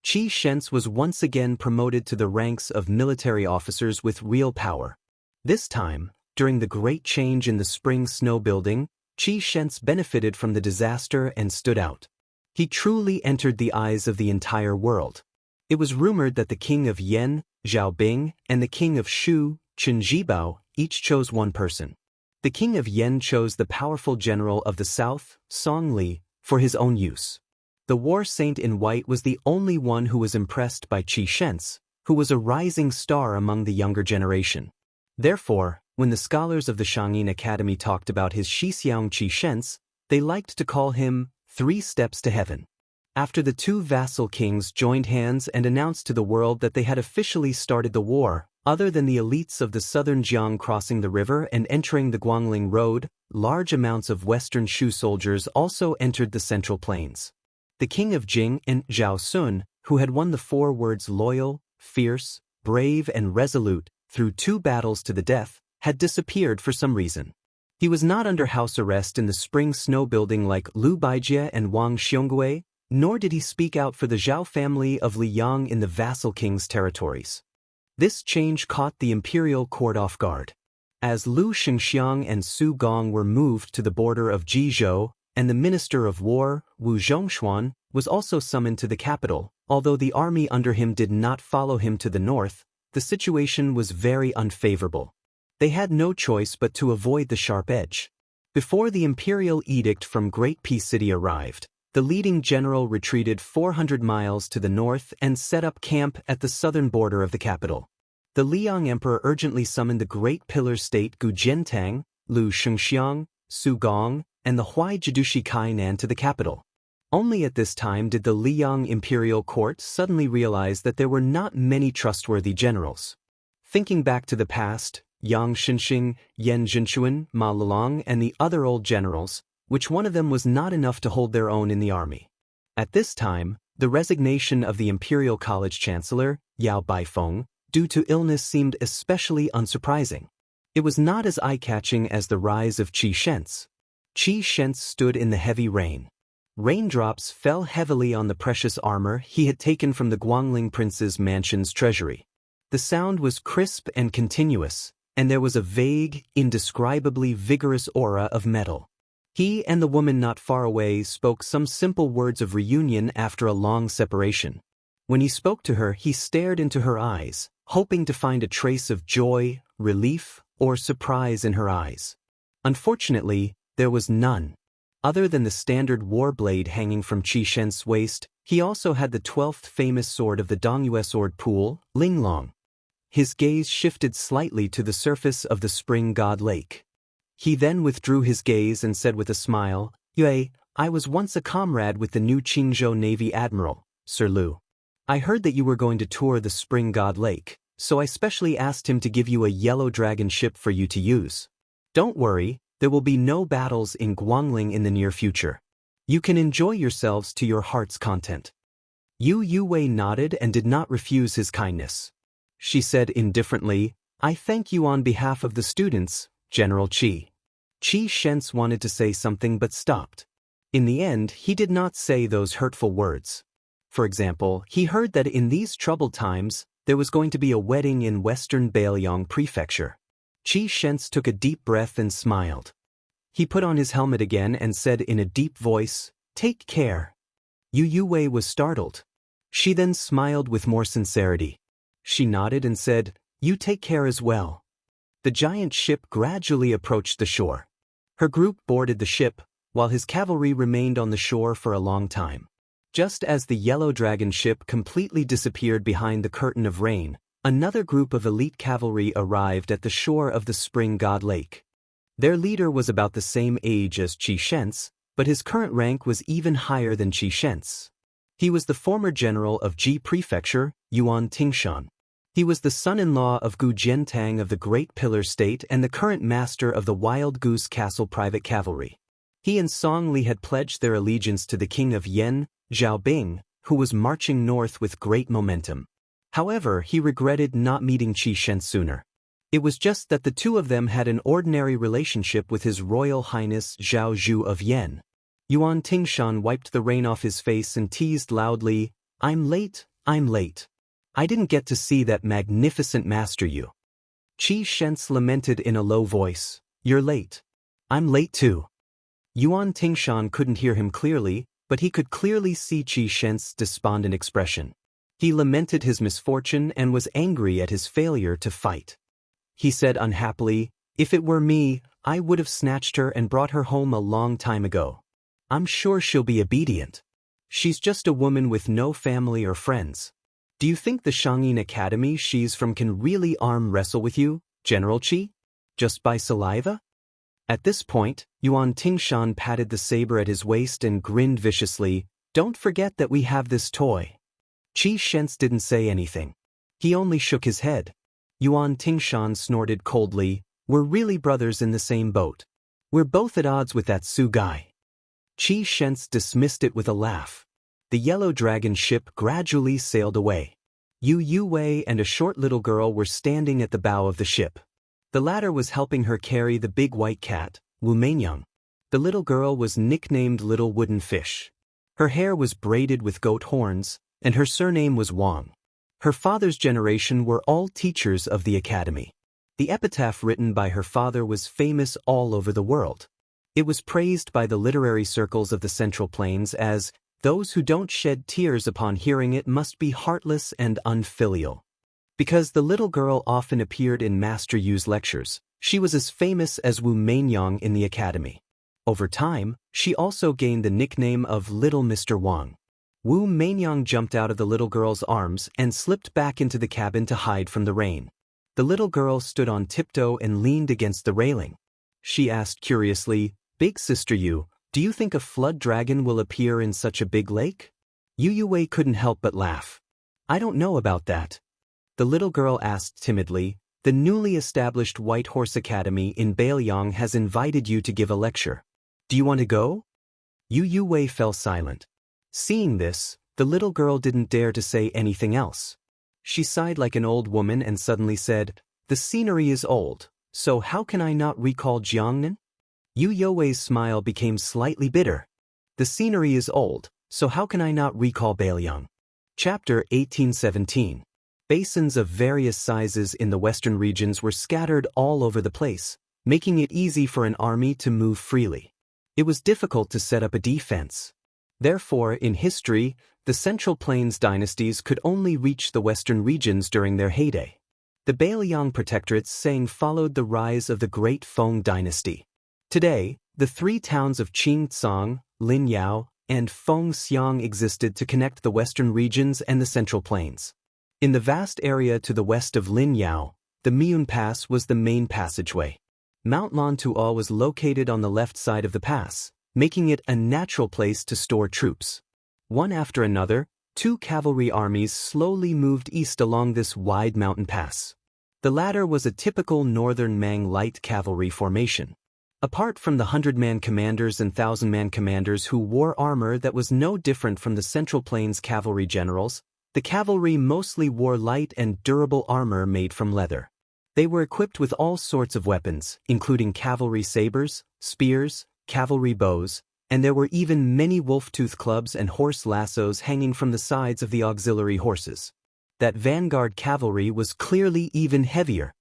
Qi Shentz was once again promoted to the ranks of military officers with real power. This time, during the Great Change in the Spring Snow Building, Qi Shents benefited from the disaster and stood out. He truly entered the eyes of the entire world. It was rumored that the king of Yan, Zhao Bing, and the king of Shu, Chen Zhibao, each chose one person. The king of Yan chose the powerful general of the south, Song Li, for his own use. The war saint in white was the only one who was impressed by Qi Shents, who was a rising star among the younger generation. Therefore, when the scholars of the Shangyin Academy talked about his Shixiang Qi Shents, they liked to call him 3 steps to heaven. After the 2 vassal kings joined hands and announced to the world that they had officially started the war, other than the elites of the southern Jiang crossing the river and entering the Guangling Road, large amounts of western Shu soldiers also entered the central plains. The king of Jing and Zhao Sun, who had won the 4 words loyal, fierce, brave and resolute through 2 battles to the death, had disappeared for some reason. He was not under house arrest in the Spring Snow Building like Liu Baijie and Wang Xiongui, nor did he speak out for the Zhao family of Liyang in the vassal king's territories. This change caught the imperial court off guard. As Lu Shengxiang and Su Gong were moved to the border of Jizhou, and the minister of war, Wu Zhongshuan, was also summoned to the capital, although the army under him did not follow him to the north, the situation was very unfavorable. They had no choice but to avoid the sharp edge. Before the imperial edict from Great Peace City arrived, the leading general retreated 400 miles to the north and set up camp at the southern border of the capital. The Liang emperor urgently summoned the great pillar state Gu Jiantang, Lu Shengxiang, Su Gong, and the Huai Jidushi Kainan to the capital. Only at this time did the Liang imperial court suddenly realize that there were not many trustworthy generals. Thinking back to the past, Yang Xinxing, Yan Zhenchuan, Ma Lilang, and the other old generals, which one of them was not enough to hold their own in the army. At this time, the resignation of the Imperial College Chancellor, Yao Baifeng, due to illness seemed especially unsurprising. It was not as eye-catching as the rise of Qi Shents. Qi Shents stood in the heavy rain. Raindrops fell heavily on the precious armor he had taken from the Guangling prince's mansion's treasury. The sound was crisp and continuous, and there was a vague, indescribably vigorous aura of metal. He and the woman not far away spoke some simple words of reunion after a long separation. When he spoke to her, he stared into her eyes, hoping to find a trace of joy, relief, or surprise in her eyes. Unfortunately, there was none. Other than the standard war blade hanging from Qi Shent's waist, he also had the 12th famous sword of the Dongyue sword pool, Linglong. His gaze shifted slightly to the surface of the spring god lake. He then withdrew his gaze and said with a smile, "Yue, I was once a comrade with the new Qingzhou Navy Admiral, Sir Lu. I heard that you were going to tour the spring god lake, so I specially asked him to give you a yellow dragon ship for you to use. Don't worry, there will be no battles in Guangling in the near future. You can enjoy yourselves to your heart's content." Yu Yue nodded and did not refuse his kindness. She said indifferently, "I thank you on behalf of the students, General Qi." Qi Shents wanted to say something but stopped. In the end, he did not say those hurtful words. For example, he heard that in these troubled times, there was going to be a wedding in western Bailiang Prefecture. Qi Shents took a deep breath and smiled. He put on his helmet again and said in a deep voice, "Take care." Yu Yue was startled. She then smiled with more sincerity. She nodded and said, "You take care as well." The giant ship gradually approached the shore. Her group boarded the ship, while his cavalry remained on the shore for a long time. Just as the yellow dragon ship completely disappeared behind the curtain of rain, another group of elite cavalry arrived at the shore of the spring god lake. Their leader was about the same age as Qi Shents, but his current rank was even higher than Qi Shents. He was the former general of Ji Prefecture, Yuan Tingshan. He was the son-in-law of Gu Jiantang of the Great Pillar State and the current master of the Wild Goose Castle Private Cavalry. He and Song Li had pledged their allegiance to the king of Yan, Zhao Bing, who was marching north with great momentum. However, he regretted not meeting Qi Shents sooner. It was just that the two of them had an ordinary relationship with His Royal Highness Zhao Zhu of Yan. Yuan Tingshan wiped the rain off his face and teased loudly, I'm late. I didn't get to see that magnificent master you." Qi Shents lamented in a low voice, "You're late." "I'm late too." Yuan Tingshan couldn't hear him clearly, but he could clearly see Qi Shents' despondent expression. He lamented his misfortune and was angry at his failure to fight. He said unhappily, "If it were me, I would have snatched her and brought her home a long time ago. I'm sure she'll be obedient. She's just a woman with no family or friends. Do you think the Shangyin Academy she's from can really arm wrestle with you, General Qi? Just by saliva?" At this point, Yuan Tingshan patted the saber at his waist and grinned viciously, "Don't forget that we have this toy." Qi Shents didn't say anything. He only shook his head. Yuan Tingshan snorted coldly, "We're really brothers in the same boat. We're both at odds with that Su guy." Qi Shents dismissed it with a laugh. The yellow dragon ship gradually sailed away. Yu Wei and a short little girl were standing at the bow of the ship. The latter was helping her carry the big white cat, Wu Meinyang. The little girl was nicknamed Little Wooden Fish. Her hair was braided with goat horns, and her surname was Wang. Her father's generation were all teachers of the academy. The epitaph written by her father was famous all over the world. It was praised by the literary circles of the Central Plains as, "Those who don't shed tears upon hearing it must be heartless and unfilial." Because the little girl often appeared in Master Yu's lectures, she was as famous as Wu Meinyang in the academy. Over time, she also gained the nickname of Little Mr. Wang. Wu Meinyang jumped out of the little girl's arms and slipped back into the cabin to hide from the rain. The little girl stood on tiptoe and leaned against the railing. She asked curiously, "Big Sister Yu, do you think a flood dragon will appear in such a big lake?" Yu Wei couldn't help but laugh. "I don't know about that." The little girl asked timidly, "The newly established White Horse Academy in Bailiang has invited you to give a lecture. Do you want to go?" Yu Wei fell silent. Seeing this, the little girl didn't dare to say anything else. She sighed like an old woman and suddenly said, "The scenery is old, so how can I not recall Jiangnan?" Yu Wei's smile became slightly bitter. "The scenery is old, so how can I not recall Bailiang?" Chapter 1817. Basins of various sizes in the western regions were scattered all over the place, making it easy for an army to move freely. It was difficult to set up a defense. Therefore, in history, the Central Plains dynasties could only reach the western regions during their heyday. The Bailiang protectorates saying followed the rise of the Great Feng dynasty. Today, the three towns of Qingcang, Linyao, and Fengxiang existed to connect the western regions and the Central Plains. In the vast area to the west of Linyao, the Miun Pass was the main passageway. Mount Lantuo was located on the left side of the pass, making it a natural place to store troops. One after another, two cavalry armies slowly moved east along this wide mountain pass. The latter was a typical northern Mang light cavalry formation. Apart from the 100-man commanders and 1,000-man commanders who wore armor that was no different from the Central Plains cavalry generals, the cavalry mostly wore light and durable armor made from leather. They were equipped with all sorts of weapons, including cavalry sabers, spears, cavalry bows, and there were even many wolf-tooth clubs and horse lassos hanging from the sides of the auxiliary horses. That vanguard cavalry was clearly even heavier.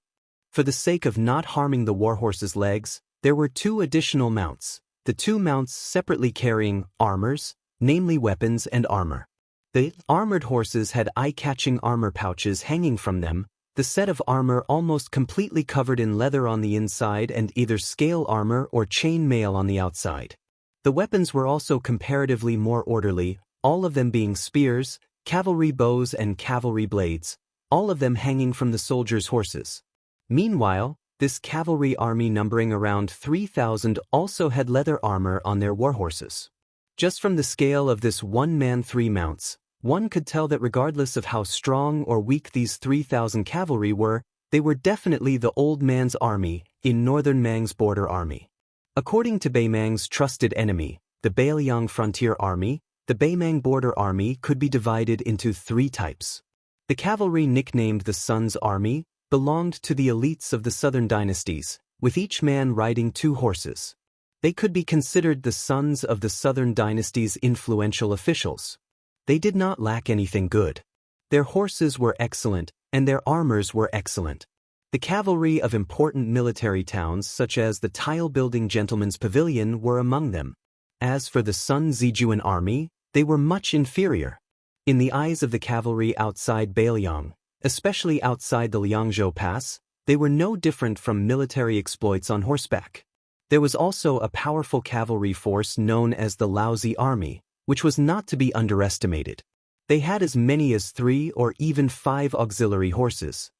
For the sake of not harming the warhorse's legs, there were two additional mounts, the two mounts separately carrying armors, namely weapons and armor. The armored horses had eye-catching armor pouches hanging from them, the set of armor almost completely covered in leather on the inside and either scale armor or chain mail on the outside. The weapons were also comparatively more orderly, all of them being spears, cavalry bows and cavalry blades, all of them hanging from the soldiers' horses. Meanwhile, this cavalry army numbering around 3,000 also had leather armor on their warhorses. Just from the scale of this one-man three mounts, one could tell that regardless of how strong or weak these 3,000 cavalry were, they were definitely the old man's army in northern Mang's border army. According to Baimang's trusted enemy, the Bailiang Frontier Army, the Baimang Border Army could be divided into three types. The cavalry nicknamed the Sun's Army belonged to the elites of the southern dynasties, with each man riding two horses. They could be considered the sons of the southern dynasty's influential officials. They did not lack anything good. Their horses were excellent, and their armors were excellent. The cavalry of important military towns such as the tile-building Gentleman's Pavilion were among them. As for the Sun Zijuan army, they were much inferior. In the eyes of the cavalry outside Beiliang, especially outside the Liangzhou Pass, they were no different from military exploits on horseback. There was also a powerful cavalry force known as the Laozi Army, which was not to be underestimated. They had as many as 3 or even 5 auxiliary horses.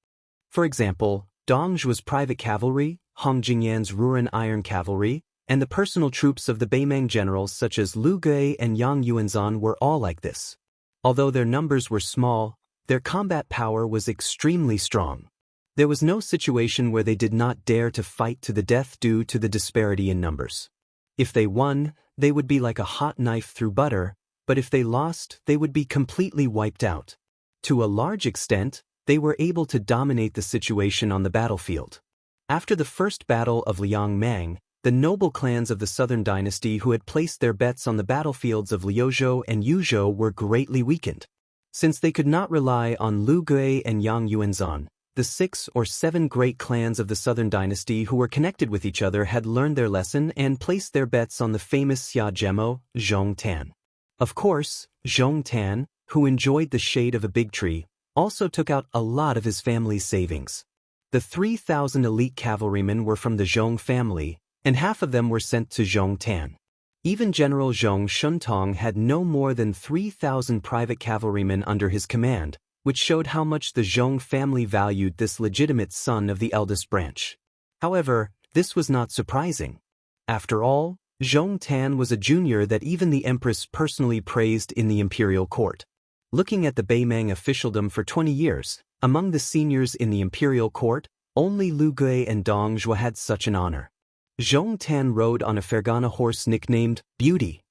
For example, Dongzhu's private cavalry, Hong Jingyan's Ruran Iron Cavalry, and the personal troops of the Beimang generals such as Lu Gui and Yang Yuanzhan were all like this. Although their numbers were small, their combat power was extremely strong. There was no situation where they did not dare to fight to the death due to the disparity in numbers. If they won, they would be like a hot knife through butter, but if they lost, they would be completely wiped out. To a large extent, they were able to dominate the situation on the battlefield. After the first battle of Liangmang, the noble clans of the Southern Dynasty who had placed their bets on the battlefields of Liuzhou and Yuzhou were greatly weakened. Since they could not rely on Lu Gui and Yang Yuanzhan, the 6 or 7 great clans of the Southern Dynasty who were connected with each other had learned their lesson and placed their bets on the famous Xia Zhemo, Zhong Tan. Of course, Zhong Tan, who enjoyed the shade of a big tree, also took out a lot of his family's savings. The 3,000 elite cavalrymen were from the Zhong family, and half of them were sent to Zhong Tan. Even General Zhong Shuntong had no more than 3,000 private cavalrymen under his command, which showed how much the Zhong family valued this legitimate son of the eldest branch. However, this was not surprising. After all, Zhong Tan was a junior that even the empress personally praised in the imperial court. Looking at the Beimang officialdom for 20 years, among the seniors in the imperial court, only Lu Gui and Dongzhu had such an honor. Zhong Tan rode on a Fergana horse nicknamed Beauty.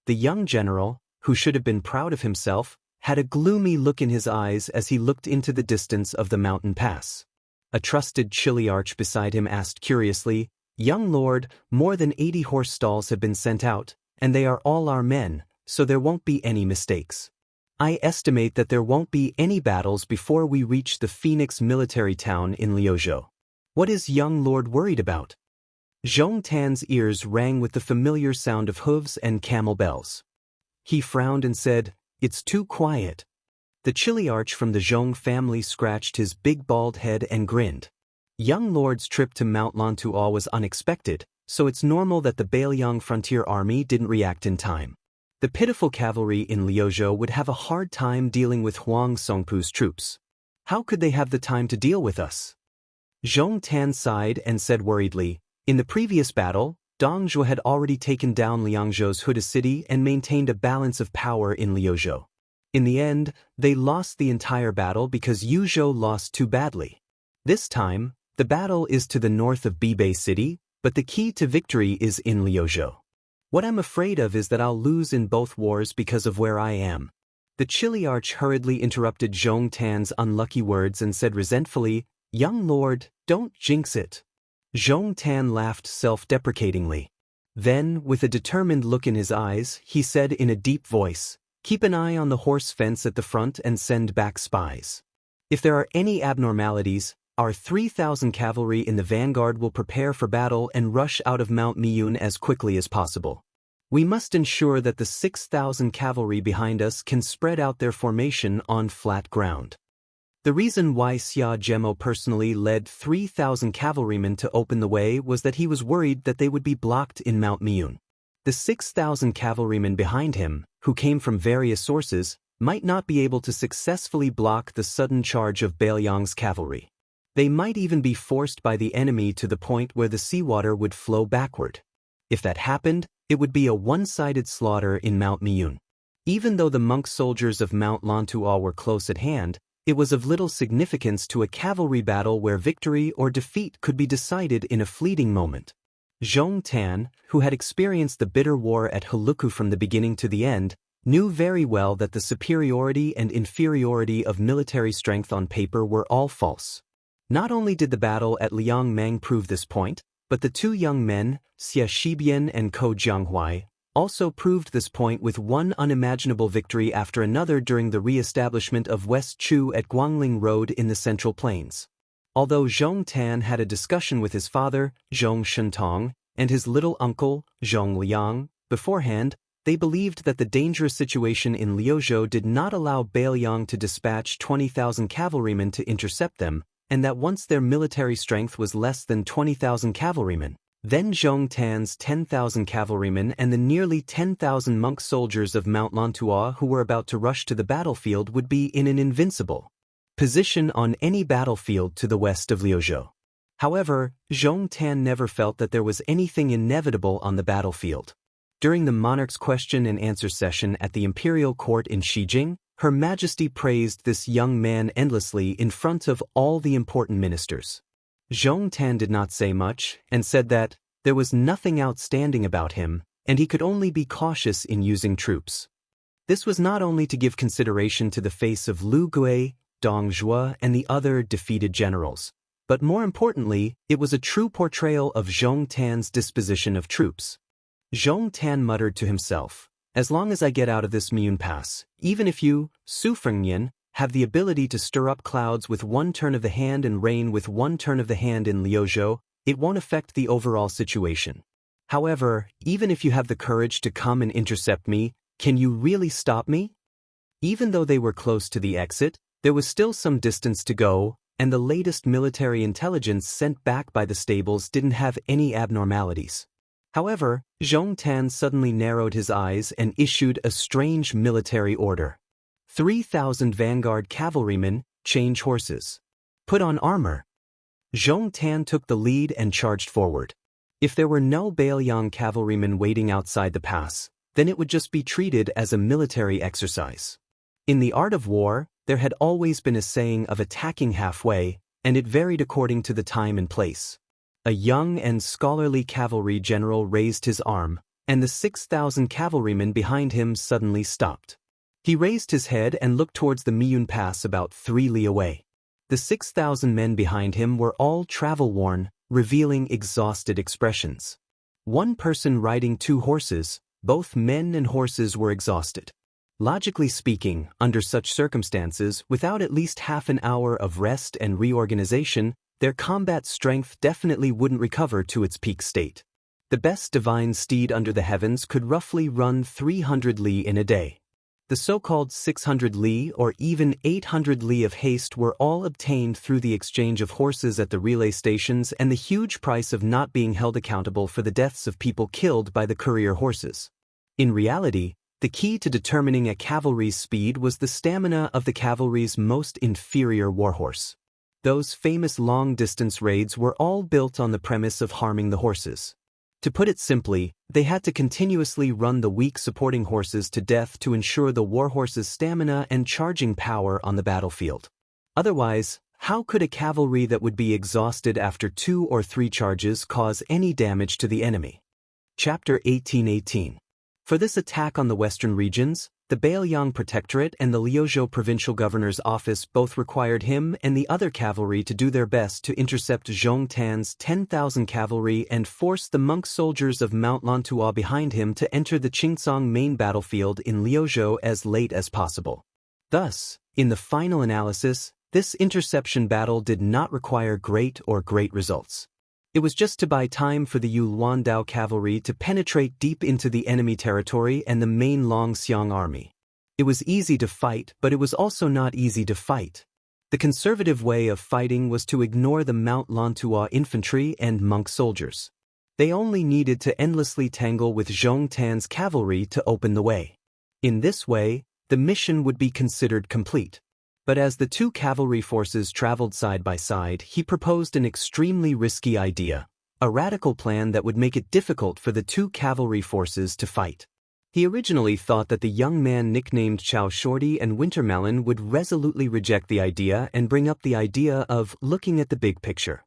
The young general, who should have been proud of himself, had a gloomy look in his eyes as he looked into the distance of the mountain pass. A trusted chiliarch beside him asked curiously, "Young lord, more than 80 horse stalls have been sent out, and they are all our men, so there won't be any mistakes. I estimate that there won't be any battles before we reach the Phoenix military town in Liuzhou. What is young lord worried about?" Zhong Tan's ears rang with the familiar sound of hooves and camel bells. He frowned and said, "It's too quiet." The chiliarch from the Zhong family scratched his big bald head and grinned. Young lord's trip to Mount Lantuo was unexpected, so it's normal that the Beiliang frontier army didn't react in time. The pitiful cavalry in Liuzhou would have a hard time dealing with Huang Songpu's troops. How could they have the time to deal with us? Zhong Tan sighed and said worriedly, "In the previous battle, Dongzhu had already taken down Liangzhou's Huda city and maintained a balance of power in Liuzhou. In the end, they lost the entire battle because Yuzhou lost too badly. This time, the battle is to the north of Bibei city, but the key to victory is in Liuzhou. What I'm afraid of is that I'll lose in both wars because of where I am." The chiliarch hurriedly interrupted Zhong Tan's unlucky words and said resentfully, "Young lord, don't jinx it." Zhong Tan laughed self-deprecatingly. Then, with a determined look in his eyes, he said in a deep voice, "Keep an eye on the horse fence at the front and send back spies. If there are any abnormalities, our 3,000 cavalry in the vanguard will prepare for battle and rush out of Mount Miyun as quickly as possible. We must ensure that the 6,000 cavalry behind us can spread out their formation on flat ground." The reason why Xia Zhemo personally led 3,000 cavalrymen to open the way was that he was worried that they would be blocked in Mount Miyun. The 6,000 cavalrymen behind him, who came from various sources, might not be able to successfully block the sudden charge of Beiliang's cavalry. They might even be forced by the enemy to the point where the seawater would flow backward. If that happened, it would be a one-sided slaughter in Mount Miyun. Even though the monk soldiers of Mount Lantuo were close at hand, it was of little significance to a cavalry battle where victory or defeat could be decided in a fleeting moment. Zhong Tan, who had experienced the bitter war at Huluku from the beginning to the end, knew very well that the superiority and inferiority of military strength on paper were all false. Not only did the battle at Liangmang prove this point, but the 2 young men, Xie Shibian and Ko Jianghuai, also proved this point with one unimaginable victory after another during the re-establishment of West Chu at Guangling Road in the Central Plains. Although Zhong Tan had a discussion with his father, Zhong Shentong, and his little uncle, Zhong Liang, beforehand, they believed that the dangerous situation in Liuzhou did not allow Bailiang to dispatch 20,000 cavalrymen to intercept them, and that once their military strength was less than 20,000 cavalrymen, then Zhong Tan's 10,000 cavalrymen and the nearly 10,000 monk soldiers of Mount Lantua who were about to rush to the battlefield would be in an invincible position on any battlefield to the west of Liuzhou. However, Zhong Tan never felt that there was anything inevitable on the battlefield. During the monarch's question and answer session at the imperial court in Xijing, Her Majesty praised this young man endlessly in front of all the important ministers. Zhong Tan did not say much and said that there was nothing outstanding about him, and he could only be cautious in using troops. This was not only to give consideration to the face of Lu Gui, Dong Zhuo, and the other defeated generals, but more importantly, it was a true portrayal of Zhong Tan's disposition of troops. Zhong Tan muttered to himself, "As long as I get out of this Miyun Pass, even if you, Su Fengnian, have the ability to stir up clouds with one turn of the hand and rain with one turn of the hand in Liuzhou, it won't affect the overall situation. However, even if you have the courage to come and intercept me, can you really stop me?" Even though they were close to the exit, there was still some distance to go, and the latest military intelligence sent back by the stables didn't have any abnormalities. However, Zhong Tan suddenly narrowed his eyes and issued a strange military order. 3,000 vanguard cavalrymen, change horses. Put on armor. Zhong Tan took the lead and charged forward. If there were no Bailiang cavalrymen waiting outside the pass, then it would just be treated as a military exercise. In the art of war, there had always been a saying of attacking halfway, and it varied according to the time and place. A young and scholarly cavalry general raised his arm, and the 6,000 cavalrymen behind him suddenly stopped. He raised his head and looked towards the Miyun Pass about 3 li away. The 6,000 men behind him were all travel-worn, revealing exhausted expressions. One person riding 2 horses, both men and horses were exhausted. Logically speaking, under such circumstances, without at least half an hour of rest and reorganization, their combat strength definitely wouldn't recover to its peak state. The best divine steed under the heavens could roughly run 300 li in a day. The so-called 600 li or even 800 li of haste were all obtained through the exchange of horses at the relay stations and the huge price of not being held accountable for the deaths of people killed by the courier horses. In reality, the key to determining a cavalry's speed was the stamina of the cavalry's most inferior warhorse. Those famous long-distance raids were all built on the premise of harming the horses. To put it simply, they had to continuously run the weak supporting horses to death to ensure the warhorse's stamina and charging power on the battlefield. Otherwise, how could a cavalry that would be exhausted after 2 or 3 charges cause any damage to the enemy? Chapter 1818. For this attack on the western regions, the Bailiang Protectorate and the Liuzhou Provincial Governor's Office both required him and the other cavalry to do their best to intercept Zhong Tan's 10,000 cavalry and force the monk soldiers of Mount Lantua behind him to enter the Qingcang main battlefield in Liuzhou as late as possible. Thus, in the final analysis, this interception battle did not require great results. It was just to buy time for the Yuan-Dao cavalry to penetrate deep into the enemy territory and the main Longxiang army. It was easy to fight, but it was also not easy to fight. The conservative way of fighting was to ignore the Mount Lantua infantry and monk soldiers. They only needed to endlessly tangle with Zhong Tan's cavalry to open the way. In this way, the mission would be considered complete. But as the 2 cavalry forces traveled side by side, he proposed an extremely risky idea, a radical plan that would make it difficult for the 2 cavalry forces to fight. He originally thought that the young man nicknamed Chow Shorty and Wintermelon would resolutely reject the idea and bring up the idea of looking at the big picture.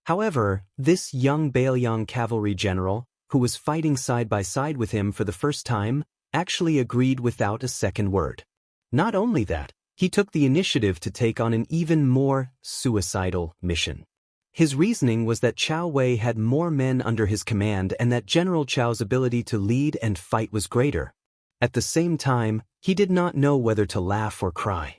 However, this young Bailiang cavalry general, who was fighting side by side with him for the first time, actually agreed without a second word. Not only that, he took the initiative to take on an even more suicidal mission. His reasoning was that Chow Wei had more men under his command and that General Chow's ability to lead and fight was greater. At the same time, he did not know whether to laugh or cry.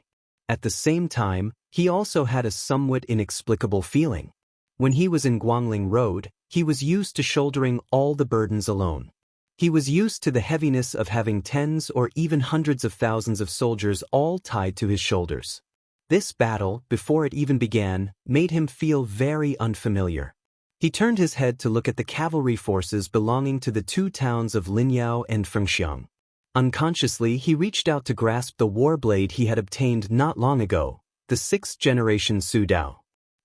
At the same time, he also had a somewhat inexplicable feeling. When he was in Guangling Road, he was used to shouldering all the burdens alone. He was used to the heaviness of having tens or even hundreds of thousands of soldiers all tied to his shoulders. This battle, before it even began, made him feel very unfamiliar. He turned his head to look at the cavalry forces belonging to the two towns of Linyao and Fengxiang. Unconsciously, he reached out to grasp the war blade he had obtained not long ago, the sixth-generation Su Dao.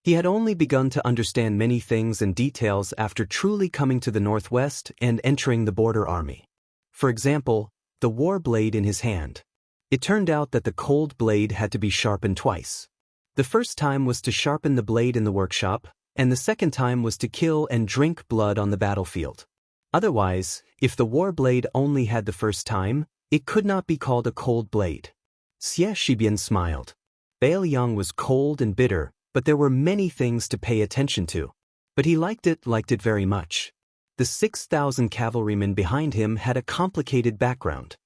He had only begun to understand many things and details after truly coming to the northwest and entering the border army. For example, the war blade in his hand. It turned out that the cold blade had to be sharpened twice. The first time was to sharpen the blade in the workshop, and the second time was to kill and drink blood on the battlefield. Otherwise, if the war blade only had the first time, it could not be called a cold blade. Xie Shibian smiled. Bailiang was cold and bitter, but there were many things to pay attention to. But he liked it very much. The 6,000 cavalrymen behind him had a complicated background.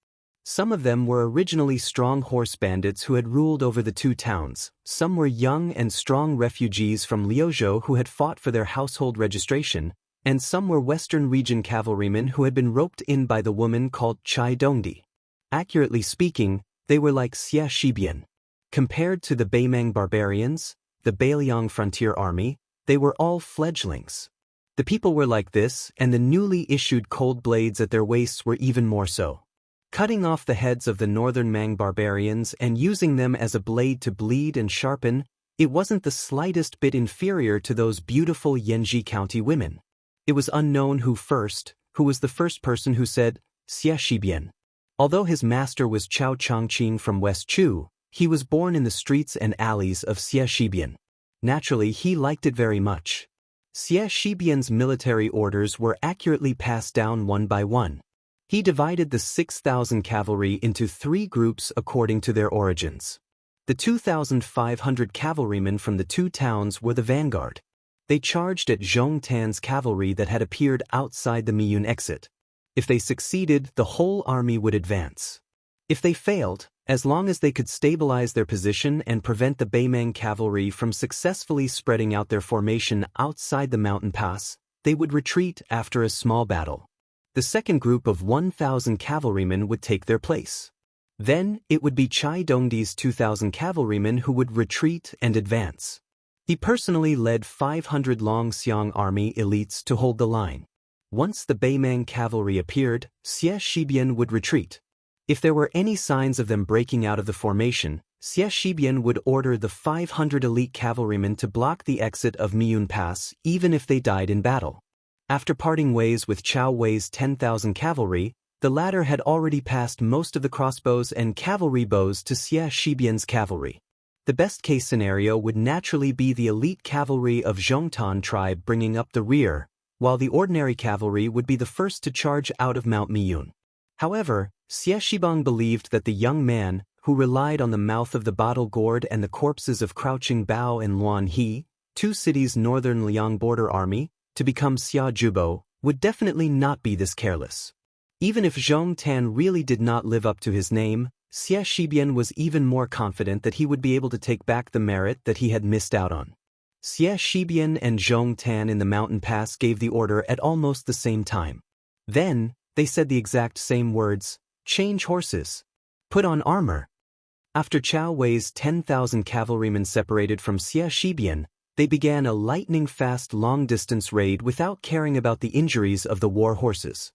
Some of them were originally strong horse bandits who had ruled over the two towns. Some were young and strong refugees from Liuzhou who had fought for their household registration, and some were Western region cavalrymen who had been roped in by the woman called Chai Dongdi. Accurately speaking, they were like Xie Shibian. Compared to the Beimang barbarians, the Bailiang frontier army, they were all fledglings. The people were like this, and the newly issued cold blades at their waists were even more so. Cutting off the heads of the northern Mang barbarians and using them as a blade to bleed and sharpen, it wasn't the slightest bit inferior to those beautiful Yanji County women. It was unknown who was the first person who said, Xie Shibian. Although his master was Chao Chongqing from West Chu, he was born in the streets and alleys of Xie Shibian. Naturally, he liked it very much. Xie Shibian's military orders were accurately passed down one by one. He divided the 6,000 cavalry into 3 groups according to their origins. The 2,500 cavalrymen from the two towns were the vanguard. They charged at Zhong Tan's cavalry that had appeared outside the Miyun exit. If they succeeded, the whole army would advance. If they failed, as long as they could stabilize their position and prevent the Beimang cavalry from successfully spreading out their formation outside the mountain pass, they would retreat after a small battle. The second group of 1,000 cavalrymen would take their place. Then, it would be Chai Dongdi's 2,000 cavalrymen who would retreat and advance. He personally led 500 Longxiang army elites to hold the line. Once the Beimang cavalry appeared, Xie Shibian would retreat. If there were any signs of them breaking out of the formation, Xie Shibian would order the 500 elite cavalrymen to block the exit of Miyun Pass even if they died in battle. After parting ways with Chao Wei's 10,000 cavalry, the latter had already passed most of the crossbows and cavalry bows to Xie Shibian's cavalry. The best-case scenario would naturally be the elite cavalry of Zhongtan tribe bringing up the rear, while the ordinary cavalry would be the first to charge out of Mount Miyun. However, Xie Shibang believed that the young man, who relied on the mouth of the bottle gourd and the corpses of Crouching Bao and Luan He, 2 cities' northern Liang border army, to become Xia Jubo, would definitely not be this careless. Even if Zhong Tan really did not live up to his name, Xie Shibian was even more confident that he would be able to take back the merit that he had missed out on. Xie Shibian and Zhong Tan in the mountain pass gave the order at almost the same time. Then, they said the exact same words, change horses. Put on armor. After Chao Wei's 10,000 cavalrymen separated from Xie Shibian, they began a lightning-fast long-distance raid without caring about the injuries of the war horses.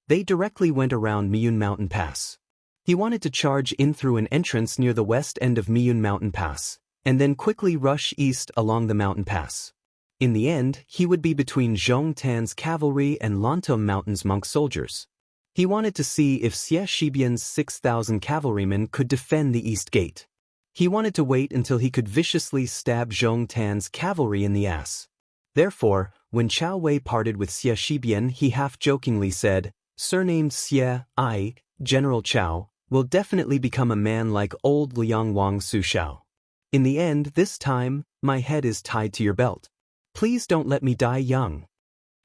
They directly went around Miyun Mountain Pass. He wanted to charge in through an entrance near the west end of Miyun Mountain Pass, and then quickly rush east along the mountain pass. In the end, he would be between Zhong Tan's cavalry and Lantom Mountain's monk soldiers. He wanted to see if Xie Shibian's 6,000 cavalrymen could defend the east gate. He wanted to wait until he could viciously stab Zhong Tan's cavalry in the ass. Therefore, when Chao Wei parted with Xie Shibian, he half-jokingly said, surnamed Xie, I, General Chao, will definitely become a man like old Liang Wang Su Shao. In the end, this time, my head is tied to your belt. Please don't let me die young.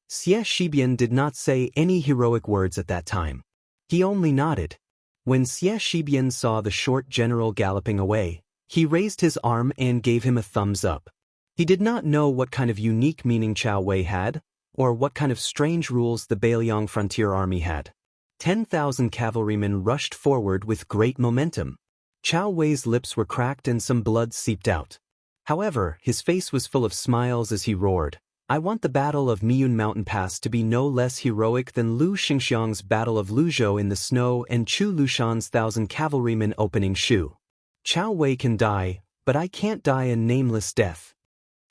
Xie Shibian did not say any heroic words at that time. He only nodded. When Xie Shibian saw the short general galloping away, He raised his arm and gave him a thumbs up. He did not know what kind of unique meaning Chao Wei had, or what kind of strange rules the Beiliang frontier army had. 10,000 cavalrymen rushed forward with great momentum. Chao Wei's lips were cracked and some blood seeped out. However, his face was full of smiles as he roared, "I want the Battle of Miyun Mountain Pass to be no less heroic than Lu Xingxiang's Battle of Luzhou in the snow and Chu Lushan's 1,000 cavalrymen opening Shu. Chao Wei can die, but I can't die a nameless death."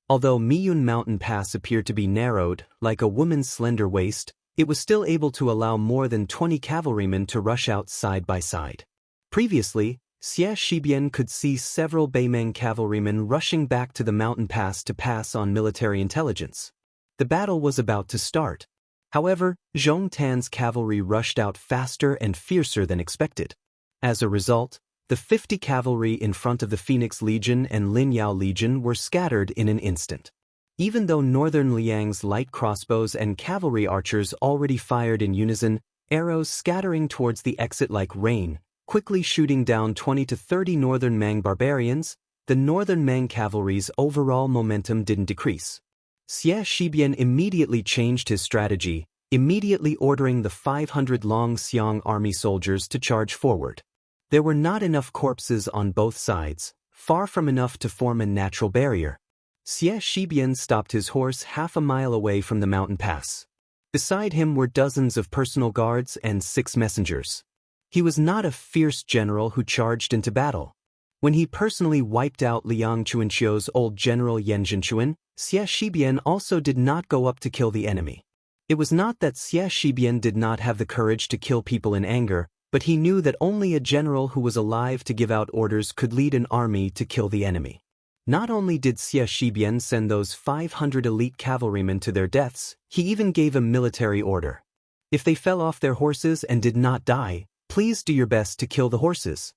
Although Miyun Mountain Pass appeared to be narrowed, like a woman's slender waist, it was still able to allow more than 20 cavalrymen to rush out side by side. Previously, Xie Shibian could see several Beimeng cavalrymen rushing back to the mountain pass to pass on military intelligence. The battle was about to start. However, Zhong Tan's cavalry rushed out faster and fiercer than expected. As a result, the 50 cavalry in front of the Phoenix Legion and Lin Yao Legion were scattered in an instant. Even though Northern Liang's light crossbows and cavalry archers already fired in unison, arrows scattering towards the exit like rain, quickly shooting down 20 to 30 Northern Mang barbarians, the Northern Mang cavalry's overall momentum didn't decrease. Xie Shibian immediately changed his strategy, immediately ordering the 500 Long Xiang army soldiers to charge forward. There were not enough corpses on both sides, far from enough to form a natural barrier. Xie Shibian stopped his horse half a mile away from the mountain pass. Beside him were dozens of personal guards and 6 messengers. He was not a fierce general who charged into battle. When he personally wiped out Liang Chuanqiu's old general Yan Zhenchuan, Xie Shibian also did not go up to kill the enemy. It was not that Xie Shibian did not have the courage to kill people in anger, but he knew that only a general who was alive to give out orders could lead an army to kill the enemy. Not only did Xie Shibian send those 500 elite cavalrymen to their deaths, he even gave a military order. If they fell off their horses and did not die, please do your best to kill the horses.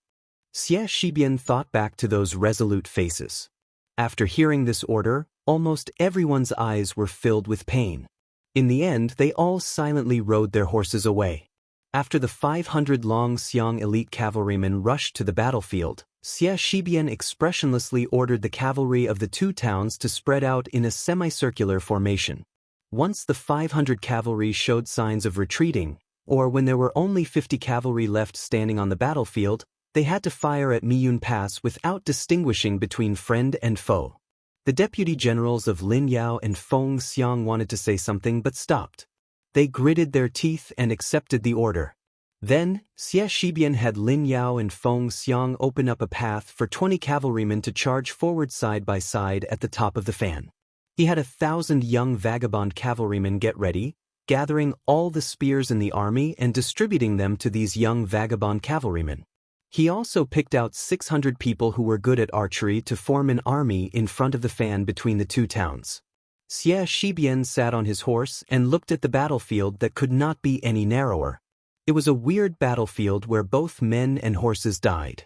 Xie Shibian thought back to those resolute faces. After hearing this order, almost everyone's eyes were filled with pain. In the end, they all silently rode their horses away. After the 500 Long Xiang elite cavalrymen rushed to the battlefield, Xie Shibian expressionlessly ordered the cavalry of the 2 towns to spread out in a semicircular formation. Once the 500 cavalry showed signs of retreating, or when there were only 50 cavalry left standing on the battlefield, they had to fire at Miyun Pass without distinguishing between friend and foe. The deputy generals of Lin Yao and Feng Xiang wanted to say something but stopped. They gritted their teeth and accepted the order. Then, Xie Shibian had Lin Yao and Feng Xiang open up a path for 20 cavalrymen to charge forward side by side at the top of the fan. He had 1,000 young vagabond cavalrymen get ready, gathering all the spears in the army and distributing them to these young vagabond cavalrymen. He also picked out 600 people who were good at archery to form an army in front of the fan between the 2 towns. Xie Shibian sat on his horse and looked at the battlefield that could not be any narrower. It was a weird battlefield where both men and horses died.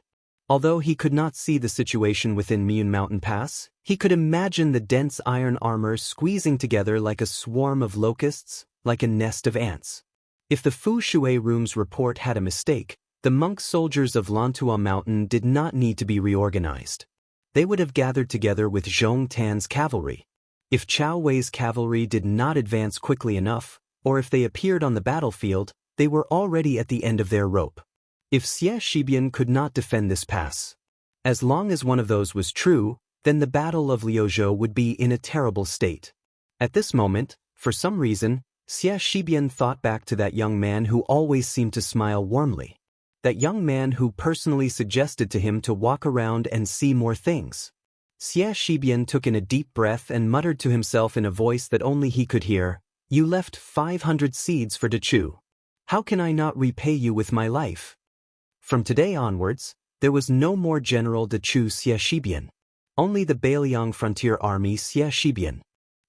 Although he could not see the situation within Miyun Mountain Pass, he could imagine the dense iron armor squeezing together like a swarm of locusts, like a nest of ants. If the Fu Shui Room's report had a mistake, the monk soldiers of Lantua Mountain did not need to be reorganized. They would have gathered together with Zhong Tan's cavalry. If Chao Wei's cavalry did not advance quickly enough, or if they appeared on the battlefield, they were already at the end of their rope. If Xie Shibian could not defend this pass, as long as one of those was true, then the Battle of Liuzhou would be in a terrible state. At this moment, for some reason, Xie Shibian thought back to that young man who always seemed to smile warmly. That young man who personally suggested to him to walk around and see more things. Xie Shibian took in a deep breath and muttered to himself in a voice that only he could hear, "You left 500 seeds for Dechu. How can I not repay you with my life?" From today onwards, there was no more General Dechu Xie Shibian. Only the Beiliang Frontier Army Xie Shibian.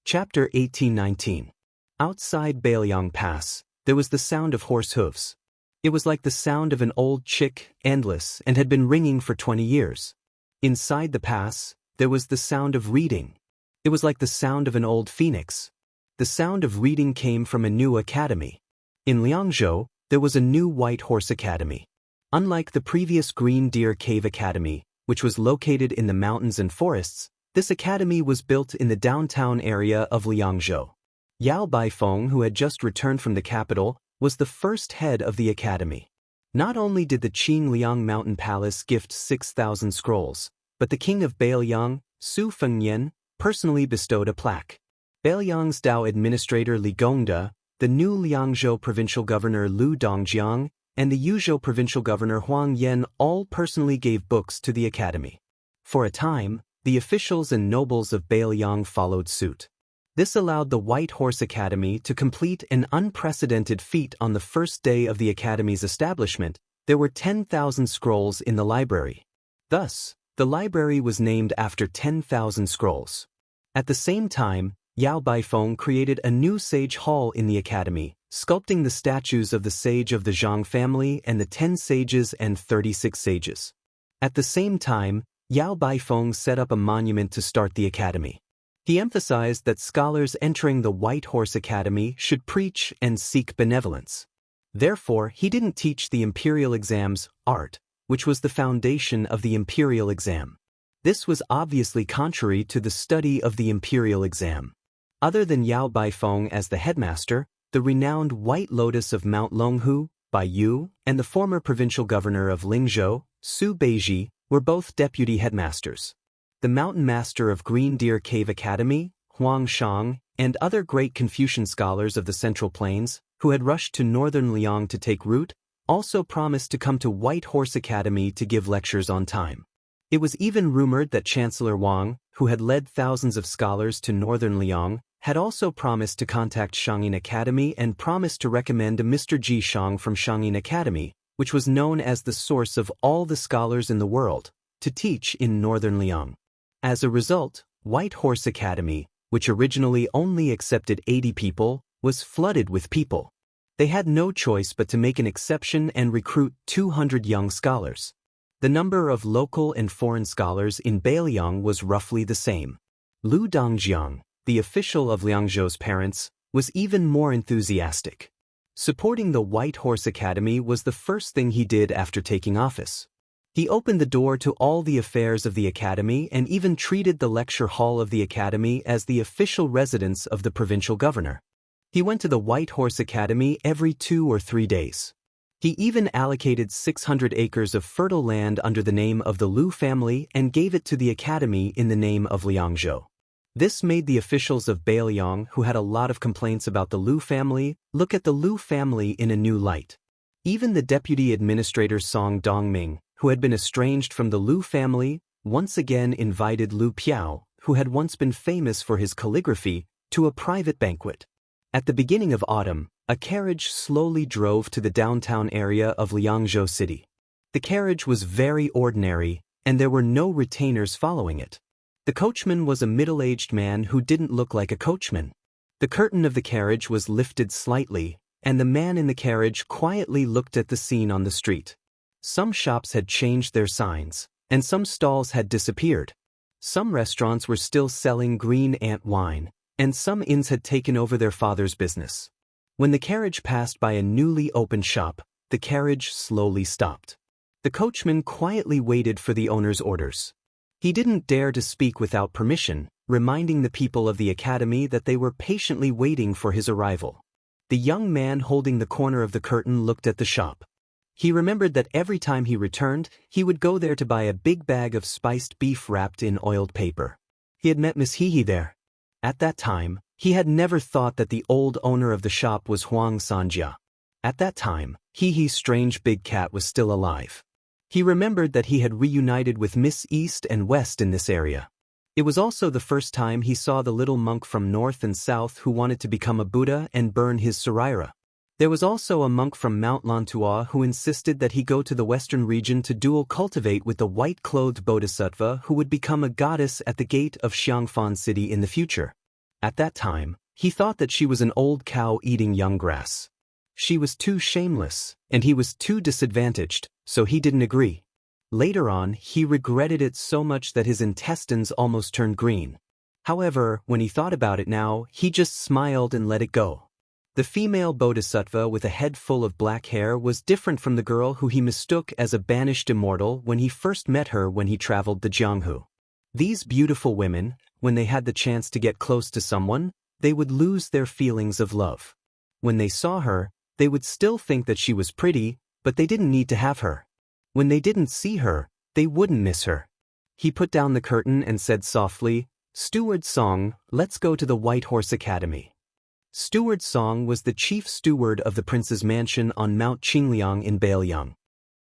Chapter 1819. Outside Beiliang Pass, there was the sound of horse hooves. It was like the sound of an old chick, endless, and had been ringing for 20 years. Inside the pass, there was the sound of reading. It was like the sound of an old phoenix. The sound of reading came from a new academy. In Liangzhou, there was a new White Horse Academy. Unlike the previous Green Deer Cave Academy, which was located in the mountains and forests. This academy was built in the downtown area of Liangzhou. Yao Baifeng, who had just returned from the capital, was the first head of the academy. Not only did the Qingliang Mountain Palace gift 6,000 scrolls, but the king of Beiliang, Su Fengnian, personally bestowed a plaque. Beiliang's Dao administrator Li Gongda, the new Liangzhou provincial governor Lu Dongjiang, and the Yuzhou provincial governor Huang Yan all personally gave books to the academy. For a time, the officials and nobles of Beiliang followed suit. This allowed the White Horse Academy to complete an unprecedented feat. On the first day of the academy's establishment. There were 10,000 scrolls in the library. Thus, the library was named after 10,000 scrolls. At the same time, Yao Baifeng created a new sage hall in the academy, sculpting the statues of the sage of the Zhang family and the 10 sages and 36 sages. At the same time, Yao Baifeng set up a monument to start the academy. He emphasized that scholars entering the White Horse Academy should preach and seek benevolence. Therefore, he didn't teach the imperial exam's art, which was the foundation of the imperial exam. This was obviously contrary to the study of the imperial exam. Other than Yao Baifeng as the headmaster, the renowned White Lotus of Mount Longhu, Bai Yu, and the former provincial governor of Lingzhou, Su Beiji, were both deputy headmasters. The mountain master of Green Deer Cave Academy, Huang Shang, and other great Confucian scholars of the Central Plains, who had rushed to northern Liang to take root, also promised to come to White Horse Academy to give lectures on time. It was even rumored that Chancellor Wang, who had led thousands of scholars to northern Liang, had also promised to contact Shangyin Academy and promised to recommend a Mr. Ji Shang from Shangyin Academy, which was known as the source of all the scholars in the world, to teach in northern Liang. As a result, White Horse Academy, which originally only accepted 80 people, was flooded with people. They had no choice but to make an exception and recruit 200 young scholars. The number of local and foreign scholars in Beiliang was roughly the same. Lu Dongjiang, the official of Liangzhou's parents, was even more enthusiastic. Supporting the White Horse Academy was the first thing he did after taking office. He opened the door to all the affairs of the academy and even treated the lecture hall of the academy as the official residence of the provincial governor. He went to the White Horse Academy every 2 or 3 days. He even allocated 600 acres of fertile land under the name of the Lu family and gave it to the academy in the name of Liangzhou. This made the officials of Beiliang, who had a lot of complaints about the Lu family, look at the Lu family in a new light. Even the deputy administrator Song Dongming, who had been estranged from the Lu family, once again invited Lu Piao, who had once been famous for his calligraphy, to a private banquet. At the beginning of autumn, a carriage slowly drove to the downtown area of Liangzhou city. The carriage was very ordinary, and there were no retainers following it. The coachman was a middle-aged man who didn't look like a coachman. The curtain of the carriage was lifted slightly, and the man in the carriage quietly looked at the scene on the street. Some shops had changed their signs, and some stalls had disappeared. Some restaurants were still selling green ant wine, and some inns had taken over their father's business. When the carriage passed by a newly opened shop, the carriage slowly stopped. The coachman quietly waited for the owner's orders. He didn't dare to speak without permission, reminding the people of the academy that they were patiently waiting for his arrival. The young man holding the corner of the curtain looked at the shop. He remembered that every time he returned, he would go there to buy a big bag of spiced beef wrapped in oiled paper. He had met Miss Hehe there. At that time, he had never thought that the old owner of the shop was Huang Sanjia. At that time, Hehe's strange big cat was still alive. He remembered that he had reunited with Miss East and West in this area. It was also the first time he saw the little monk from north and south who wanted to become a Buddha and burn his saraira. There was also a monk from Mount Lantua who insisted that he go to the western region to dual cultivate with the white-clothed bodhisattva who would become a goddess at the gate of Xiangfan City in the future. At that time, he thought that she was an old cow eating young grass. She was too shameless, and he was too disadvantaged, so he didn't agree. Later on, he regretted it so much that his intestines almost turned green. However, when he thought about it now, he just smiled and let it go. The female bodhisattva with a head full of black hair was different from the girl who he mistook as a banished immortal when he first met her when he traveled the Jianghu. These beautiful women, when they had the chance to get close to someone, they would lose their feelings of love. When they saw her, they would still think that she was pretty, but they didn't need to have her. When they didn't see her, they wouldn't miss her. He put down the curtain and said softly, "Steward Song, let's go to the White Horse Academy." Steward Song was the chief steward of the prince's mansion on Mount Qingliang in Beiliang.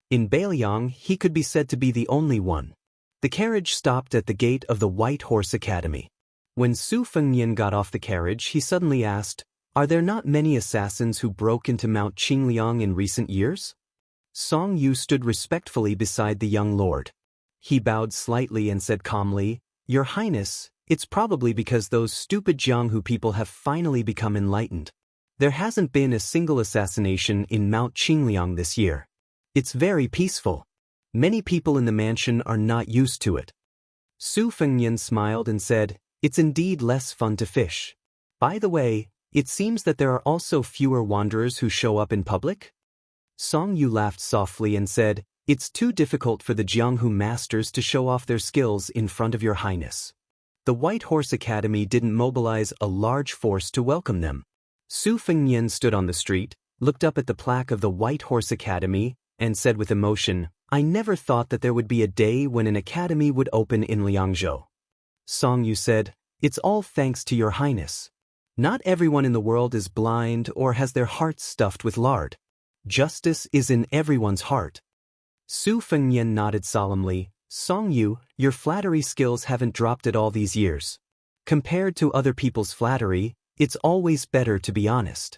In Beiliang, he could be said to be the only one. The carriage stopped at the gate of the White Horse Academy. When Su Fengnian got off the carriage, he suddenly asked, "Are there not many assassins who broke into Mount Qingliang in recent years?" Song Yu stood respectfully beside the young lord. He bowed slightly and said calmly, "Your Highness, it's probably because those stupid Jianghu people have finally become enlightened. There hasn't been a single assassination in Mount Qingliang this year. It's very peaceful. Many people in the mansion are not used to it." Su Fengnian smiled and said, "It's indeed less fun to fish. By the way, it seems that there are also fewer wanderers who show up in public?" Song Yu laughed softly and said, "It's too difficult for the Jianghu masters to show off their skills in front of your highness." The White Horse Academy didn't mobilize a large force to welcome them. Su Fengnian stood on the street, looked up at the plaque of the White Horse Academy, and said with emotion, "I never thought that there would be a day when an academy would open in Liangzhou." Song Yu said, "It's all thanks to your highness. Not everyone in the world is blind or has their hearts stuffed with lard. Justice is in everyone's heart." Su Fengnian nodded solemnly. "Song Yu, your flattery skills haven't dropped at all these years. Compared to other people's flattery, it's always better to be honest."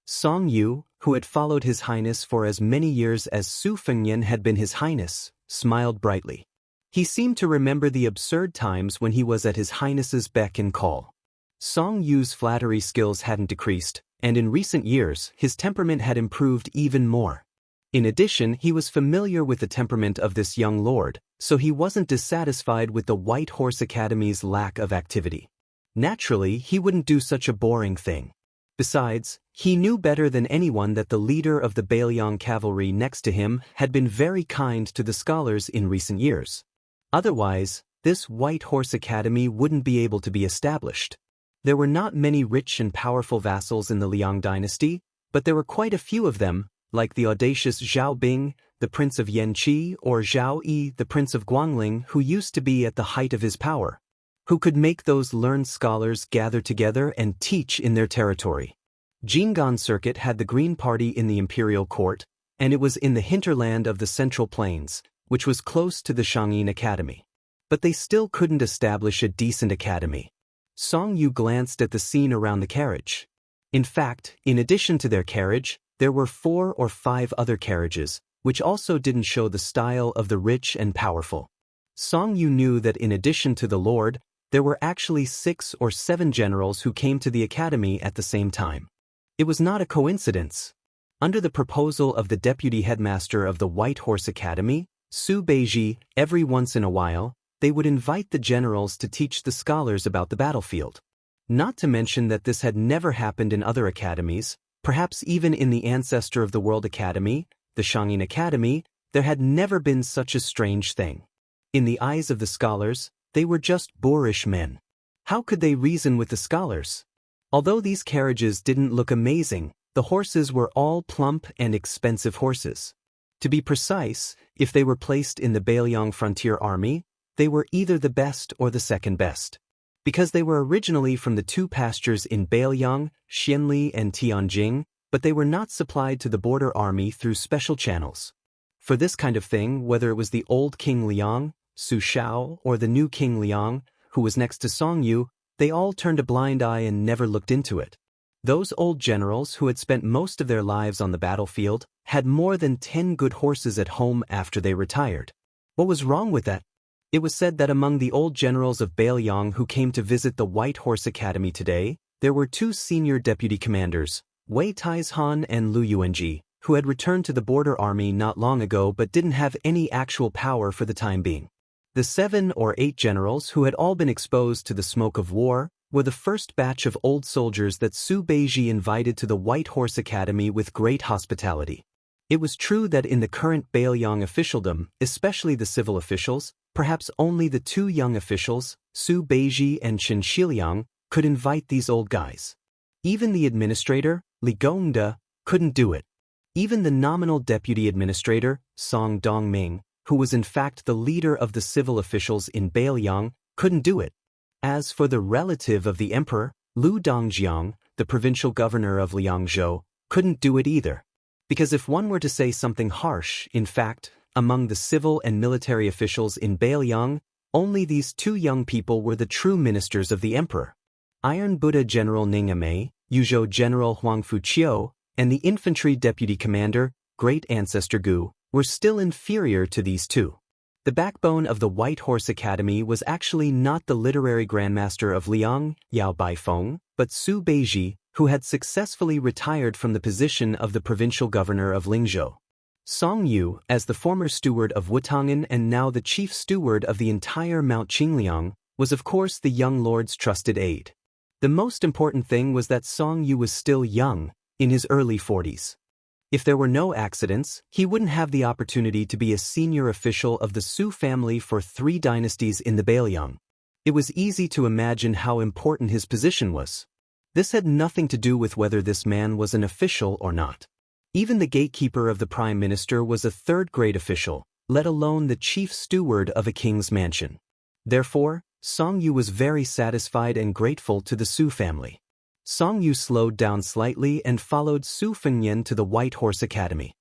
Song Yu, who had followed His Highness for as many years as Su Fengnian had been His Highness, smiled brightly. He seemed to remember the absurd times when he was at His Highness's beck and call. Song Yu's flattery skills hadn't decreased, and in recent years, his temperament had improved even more. In addition, he was familiar with the temperament of this young lord, so he wasn't dissatisfied with the White Horse Academy's lack of activity. Naturally, he wouldn't do such a boring thing. Besides, he knew better than anyone that the leader of the Beiliang cavalry next to him had been very kind to the scholars in recent years. Otherwise, this White Horse Academy wouldn't be able to be established. There were not many rich and powerful vassals in the Liang dynasty, but there were quite a few of them, like the audacious Zhao Bing, the Prince of Yanqi, or Zhao Yi, the Prince of Guangling, who used to be at the height of his power, who could make those learned scholars gather together and teach in their territory. Jinggan Circuit had the Green Party in the imperial court, and it was in the hinterland of the Central Plains, which was close to the Shangyin Academy. But they still couldn't establish a decent academy. Song Yu glanced at the scene around the carriage. In fact, in addition to their carriage, there were 4 or 5 other carriages, which also didn't show the style of the rich and powerful. Song Yu knew that in addition to the lord, there were actually 6 or 7 generals who came to the academy at the same time. It was not a coincidence. Under the proposal of the deputy headmaster of the White Horse Academy, Su Beiji, every once in a while, they would invite the generals to teach the scholars about the battlefield. Not to mention that this had never happened in other academies, perhaps even in the ancestor of the World Academy, the Shangyin Academy, there had never been such a strange thing. In the eyes of the scholars, they were just boorish men. How could they reason with the scholars? Although these carriages didn't look amazing, the horses were all plump and expensive horses. To be precise, if they were placed in the Beiliang Frontier Army, they were either the best or the second best. Because they were originally from the 2 pastures in Beiliang, Xianli and Tianjing, but they were not supplied to the border army through special channels. For this kind of thing, whether it was the old King Liang, Su Shao, or the new King Liang, who was next to Song Yu, they all turned a blind eye and never looked into it. Those old generals who had spent most of their lives on the battlefield had more than 10 good horses at home after they retired. What was wrong with that? It was said that among the old generals of Beiliang who came to visit the White Horse Academy today, there were 2 senior deputy commanders, Wei Taizhan and Lu Yuanji, who had returned to the border army not long ago but didn't have any actual power for the time being. The 7 or 8 generals who had all been exposed to the smoke of war, were the first batch of old soldiers that Su Beiji invited to the White Horse Academy with great hospitality. It was true that in the current Bailiang officialdom, especially the civil officials, perhaps only the two young officials, Su Beiji and Chen Shiliang, could invite these old guys. Even the administrator, Li Gongda, couldn't do it. Even the nominal deputy administrator, Song Dongming, who was in fact the leader of the civil officials in Bailiang, couldn't do it. As for the relative of the emperor, Lu Dongjiang, the provincial governor of Liangzhou, couldn't do it either. Because if one were to say something harsh, in fact, among the civil and military officials in Bailiang, only these two young people were the true ministers of the emperor. Iron Buddha General Ning Amei, Yuzhou General Huang Fuqiu, and the infantry deputy commander, Great Ancestor Gu, were still inferior to these two. The backbone of the White Horse Academy was actually not the literary grandmaster of Liang, Yao Baifeng, but Su Beiji, who had successfully retired from the position of the provincial governor of Lingzhou. Song Yu, as the former steward of Wutangan and now the chief steward of the entire Mount Qingliang, was of course the young lord's trusted aide. The most important thing was that Song Yu was still young, in his early 40s. If there were no accidents, he wouldn't have the opportunity to be a senior official of the Su family for 3 dynasties in the Bailiang. It was easy to imagine how important his position was. This had nothing to do with whether this man was an official or not. Even the gatekeeper of the prime minister was a third-grade official, let alone the chief steward of a king's mansion. Therefore, Song Yu was very satisfied and grateful to the Su family. Song Yu slowed down slightly and followed Su Fengnian to the White Horse Academy.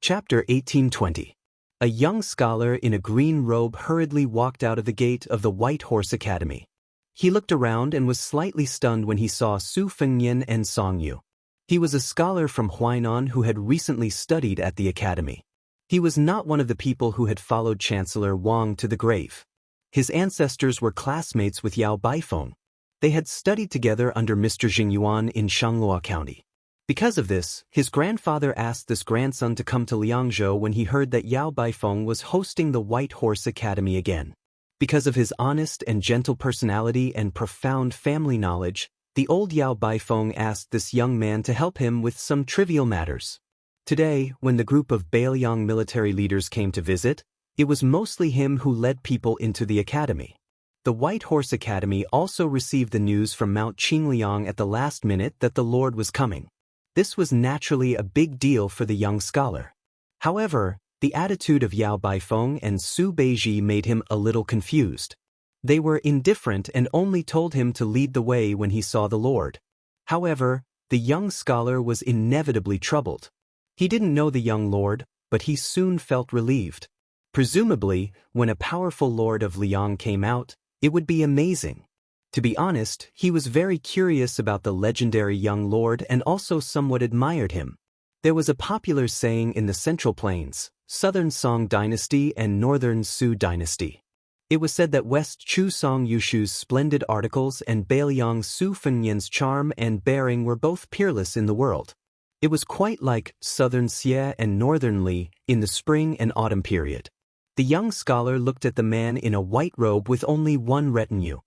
Chapter 1820. A young scholar in a green robe hurriedly walked out of the gate of the White Horse Academy. He looked around and was slightly stunned when he saw Su Fengnian and Song Yu. He was a scholar from Huainan who had recently studied at the academy. He was not one of the people who had followed Chancellor Wang to the grave. His ancestors were classmates with Yao Baifeng. They had studied together under Mr. Jingyuan in Shanghua County. Because of this, his grandfather asked this grandson to come to Liangzhou when he heard that Yao Baifeng was hosting the White Horse Academy again. Because of his honest and gentle personality and profound family knowledge, the old Yao Baifeng asked this young man to help him with some trivial matters. Today, when the group of Bailiang military leaders came to visit, it was mostly him who led people into the academy. The White Horse Academy also received the news from Mount Qingliang at the last minute that the Lord was coming. This was naturally a big deal for the young scholar. However, the attitude of Yao Baifeng and Su Beiji made him a little confused. They were indifferent and only told him to lead the way when he saw the Lord. However, the young scholar was inevitably troubled. He didn't know the young lord, but he soon felt relieved. Presumably, when a powerful lord of Liang came out, it would be amazing. To be honest, he was very curious about the legendary young lord and also somewhat admired him. There was a popular saying in the Central Plains, Southern Song Dynasty and Northern Su Dynasty. It was said that West Chu Song Yushu's splendid articles and Bailiang Su Fengnian's charm and bearing were both peerless in the world. It was quite like Southern Xie and Northern Li in the spring and autumn period. The young scholar looked at the man in a white robe with only one retinue.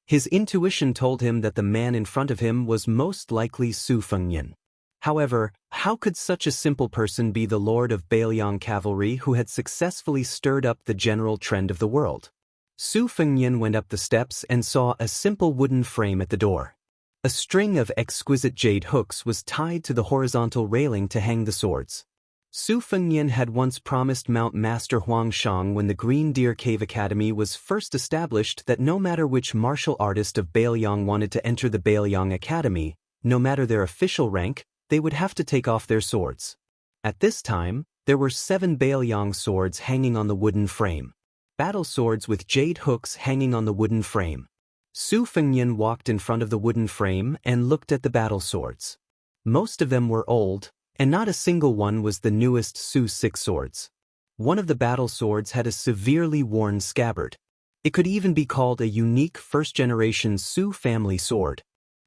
His intuition told him that the man in front of him was most likely Su Fengnian. However, how could such a simple person be the lord of Bailiang cavalry who had successfully stirred up the general trend of the world? Su Fengnian went up the steps and saw a simple wooden frame at the door. A string of exquisite jade hooks was tied to the horizontal railing to hang the swords. Su Fengnian had once promised Mount Master Huang Shang when the Green Deer Cave Academy was first established that no matter which martial artist of Bailiang wanted to enter the Bailiang Academy, no matter their official rank, they would have to take off their swords. At this time, there were 7 Bailiang swords hanging on the wooden frame. Battle swords with jade hooks hanging on the wooden frame. Su Fengnian walked in front of the wooden frame and looked at the battle swords. Most of them were old, and not a single one was the newest Su 6 swords. One of the battle swords had a severely worn scabbard. It could even be called a unique first-generation Su family sword.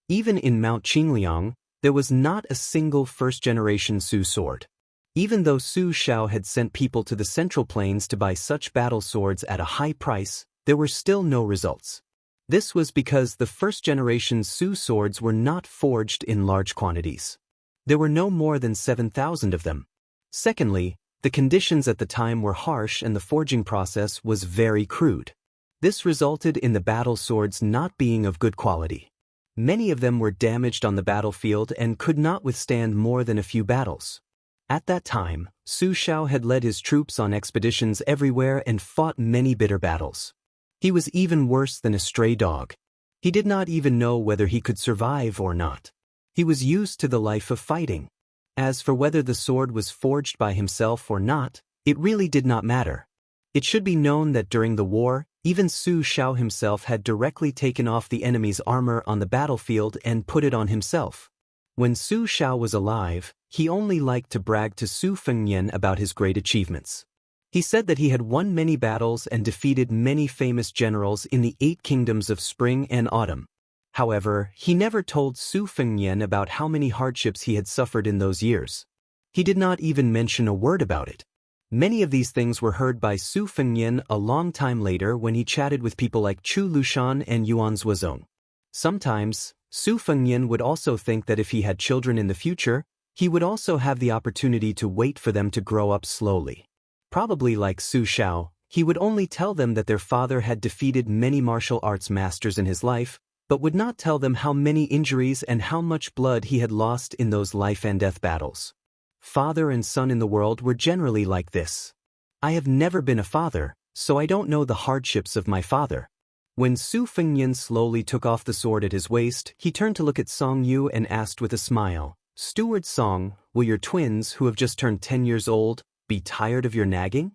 Even in Mount Qingliang, there was not a single first-generation Su sword. Even though Su Shao had sent people to the Central Plains to buy such battle swords at a high price, there were still no results. This was because the first-generation Su swords were not forged in large quantities. There were no more than 7,000 of them. Secondly, the conditions at the time were harsh and the forging process was very crude. This resulted in the battle swords not being of good quality. Many of them were damaged on the battlefield and could not withstand more than a few battles. At that time, Su Xiao had led his troops on expeditions everywhere and fought many bitter battles. He was even worse than a stray dog. He did not even know whether he could survive or not. He was used to the life of fighting. As for whether the sword was forged by himself or not, it really did not matter. It should be known that during the war, even Su Xiao himself had directly taken off the enemy's armor on the battlefield and put it on himself. When Su Xiao was alive, he only liked to brag to Su Fengnian about his great achievements. He said that he had won many battles and defeated many famous generals in the 8 kingdoms of spring and autumn. However, he never told Su Fengnian about how many hardships he had suffered in those years. He did not even mention a word about it. Many of these things were heard by Su Fengnian a long time later when he chatted with people like Chu Lushan and Yuan Zuozong. Sometimes, Su Fengnian would also think that if he had children in the future, he would also have the opportunity to wait for them to grow up slowly. Probably like Su Xiao, he would only tell them that their father had defeated many martial arts masters in his life, but would not tell them how many injuries and how much blood he had lost in those life and death battles. Father and son in the world were generally like this. I have never been a father, so I don't know the hardships of my father. When Su Fengnian slowly took off the sword at his waist, he turned to look at Song Yu and asked with a smile, "Steward Song, will your twins, who have just turned 10 years old, be tired of your nagging?"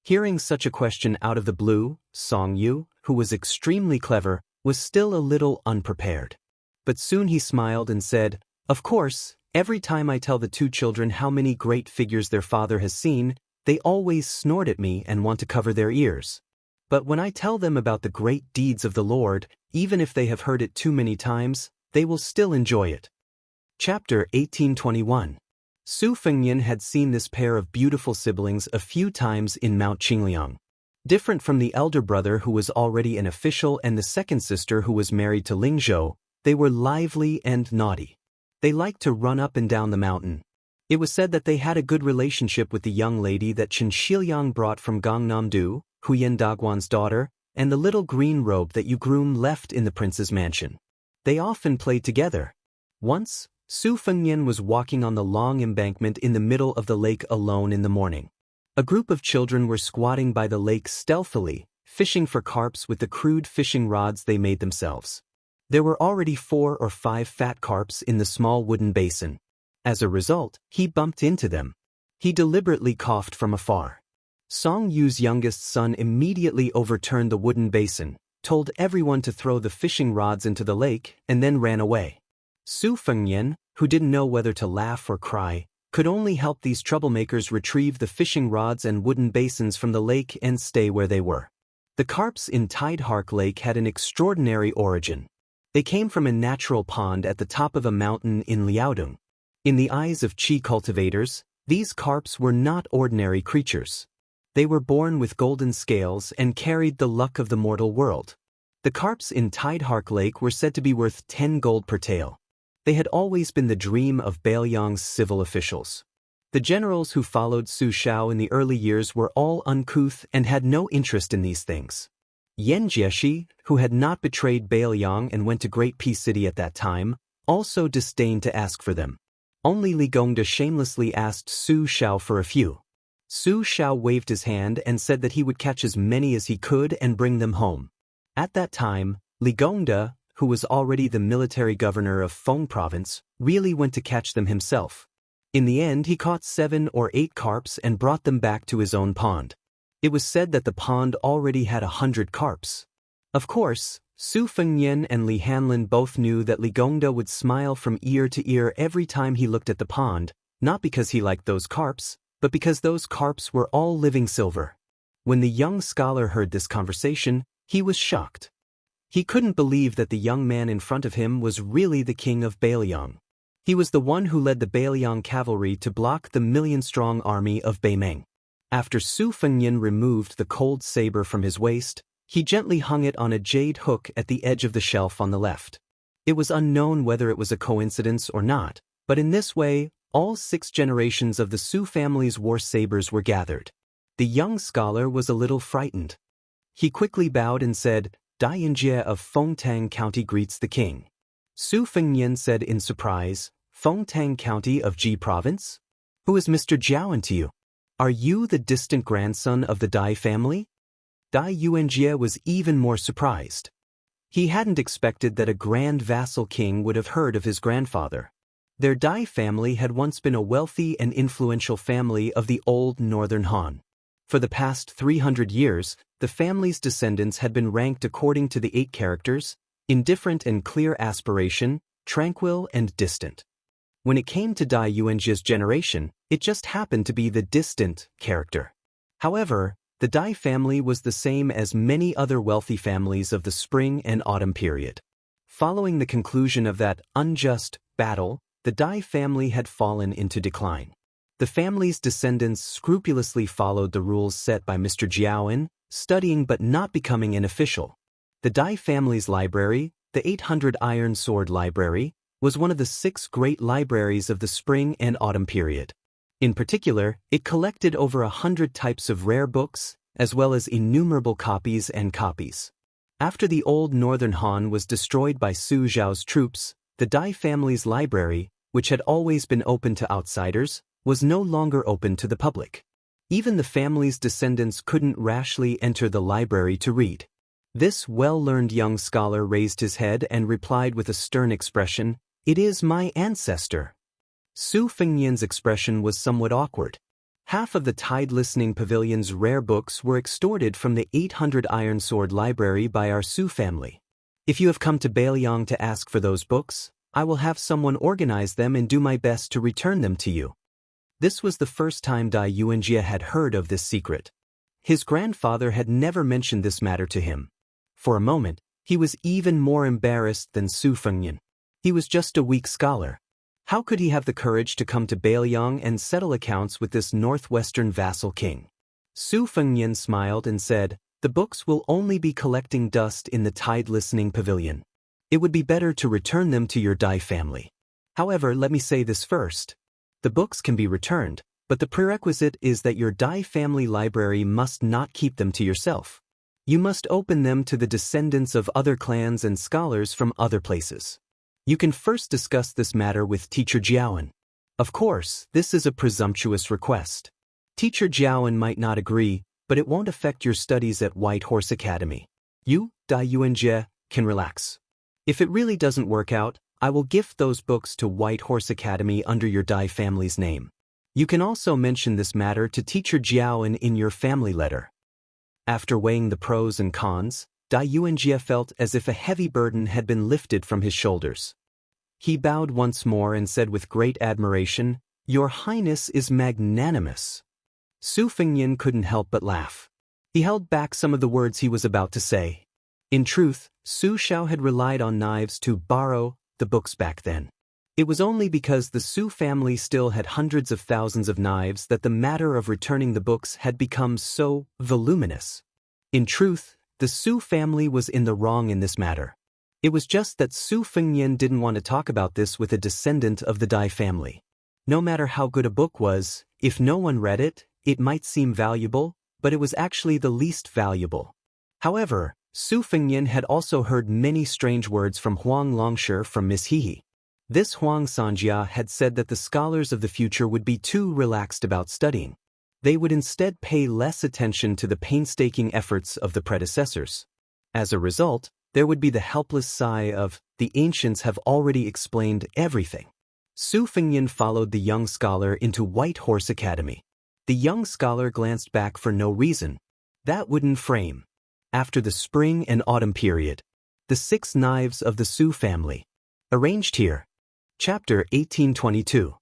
Hearing such a question out of the blue, Song Yu, who was extremely clever, was still a little unprepared. But soon he smiled and said, "Of course, every time I tell the 2 children how many great figures their father has seen, they always snort at me and want to cover their ears. But when I tell them about the great deeds of the Lord, even if they have heard it too many times, they will still enjoy it." Chapter 1821. Su Fengnian had seen this pair of beautiful siblings a few times in Mount Qingliang. Different from the elder brother who was already an official and the second sister who was married to Lingzhou, they were lively and naughty. They liked to run up and down the mountain. It was said that they had a good relationship with the young lady that Chen Shiliang brought from Gangnam-do, Huyen Daguan's daughter, and the little green robe that Yu Groom left in the prince's mansion. They often played together. Once, Su Fengnian was walking on the long embankment in the middle of the lake alone in the morning. A group of children were squatting by the lake stealthily, fishing for carps with the crude fishing rods they made themselves. There were already 4 or 5 fat carps in the small wooden basin. As a result, he bumped into them. He deliberately coughed from afar. Song Yu's youngest son immediately overturned the wooden basin, told everyone to throw the fishing rods into the lake, and then ran away. Su Fengnian, who didn't know whether to laugh or cry, could only help these troublemakers retrieve the fishing rods and wooden basins from the lake and stay where they were. The carps in Tidehark Lake had an extraordinary origin. They came from a natural pond at the top of a mountain in Liaodong. In the eyes of Qi cultivators, these carps were not ordinary creatures. They were born with golden scales and carried the luck of the mortal world. The carps in Tidehark Lake were said to be worth 10 gold per tael. They had always been the dream of Bailiang's civil officials. The generals who followed Su Xiao in the early years were all uncouth and had no interest in these things. Yan Jieshi, who had not betrayed Bailiang and went to Great Peace City at that time, also disdained to ask for them. Only Li Gongda shamelessly asked Su Xiao for a few. Su Xiao waved his hand and said that he would catch as many as he could and bring them home. At that time, Li Gongda, who was already the military governor of Feng province, really went to catch them himself. In the end, he caught 7 or 8 carps and brought them back to his own pond. It was said that the pond already had 100 carps. Of course, Su Fengnian and Li Hanlin both knew that Li Gongda would smile from ear to ear every time he looked at the pond, not because he liked those carps, but because those carps were all living silver. When the young scholar heard this conversation, he was shocked. He couldn't believe that the young man in front of him was really the king of Bailiang. He was the one who led the Bailiang cavalry to block the 1,000,000-strong army of Beimeng. After Su Fengnian removed the cold saber from his waist, He gently hung it on a jade hook at the edge of the shelf on the left. It was unknown whether it was a coincidence or not, but in this way, all 6 generations of the Su family's war sabers were gathered. The young scholar was a little frightened. He quickly bowed and said, Daoist of Fengtang County greets the king. Su Fengnian said in surprise, Fengtang County of Ji Province? Who is Mr. Jiaoan to you? Are you the distant grandson of the Dai family? Daoist was even more surprised. He hadn't expected that a grand vassal king would have heard of his grandfather. Their Dai family had once been a wealthy and influential family of the old northern Han. For the past 300 years, the family's descendants had been ranked according to the 8 characters: indifferent and clear aspiration, tranquil and distant. When it came to Daoist's generation, it just happened to be the distant character. However, the Dai family was the same as many other wealthy families of the spring and autumn period. Following the conclusion of that unjust battle, the Dai family had fallen into decline. The family's descendants scrupulously followed the rules set by Mr. Jiaoan, studying but not becoming an official. The Dai family's library, the 800 Iron Sword Library, was one of the 6 great libraries of the spring and autumn period. In particular, it collected over 100 types of rare books, as well as innumerable copies and copies. After the old northern Han was destroyed by Su Zhao's troops, the Dai family's library, which had always been open to outsiders, was no longer open to the public. Even the family's descendants couldn't rashly enter the library to read. This well-learned young scholar raised his head and replied with a stern expression, "It is my ancestor." Su Fengnian's expression was somewhat awkward. Half of the Tide Listening Pavilion's rare books were extorted from the 800 Iron Sword Library by our Su family. If you have come to Bailiang to ask for those books, I will have someone organize them and do my best to return them to you. This was the first time Daoist had heard of this secret. His grandfather had never mentioned this matter to him. For a moment, he was even more embarrassed than Su Fengnian. He was just a weak scholar. How could he have the courage to come to Bailiang and settle accounts with this northwestern vassal king? Su Fengnian smiled and said, "The books will only be collecting dust in the Tide Listening Pavilion. It would be better to return them to your Dai family. However, let me say this first. The books can be returned, but the prerequisite is that your Dai family library must not keep them to yourself. You must open them to the descendants of other clans and scholars from other places. You can first discuss this matter with Teacher Jiaoan. Of course, this is a presumptuous request. Teacher Jiaoan might not agree, but it won't affect your studies at White Horse Academy. You, Daoist, can relax. If it really doesn't work out, I will gift those books to White Horse Academy under your Dai family's name. You can also mention this matter to Teacher Jiaoan in your family letter." After weighing the pros and cons, Daoist felt as if a heavy burden had been lifted from his shoulders. He bowed once more and said with great admiration, "Your Highness is magnanimous." Su Fengnian couldn't help but laugh. He held back some of the words he was about to say. In truth, Su Xiao had relied on knives to borrow the books back then. It was only because the Su family still had hundreds of thousands of knives that the matter of returning the books had become so voluminous. In truth, the Su family was in the wrong in this matter. It was just that Su Fengnian didn't want to talk about this with a descendant of the Dai family. No matter how good a book was, if no one read it, it might seem valuable, but it was actually the least valuable. However, Su Fengnian had also heard many strange words from Huang Longshi from Miss Hehe. This Huang Xianxia had said that the scholars of the future would be too relaxed about studying. They would instead pay less attention to the painstaking efforts of the predecessors. As a result, there would be the helpless sigh of, "The ancients have already explained everything." Su Fengnian followed the young scholar into White Horse Academy. The young scholar glanced back for no reason. That wooden frame. After the spring and autumn period. The 6 knives of the Su family. Arranged here. Chapter 1822.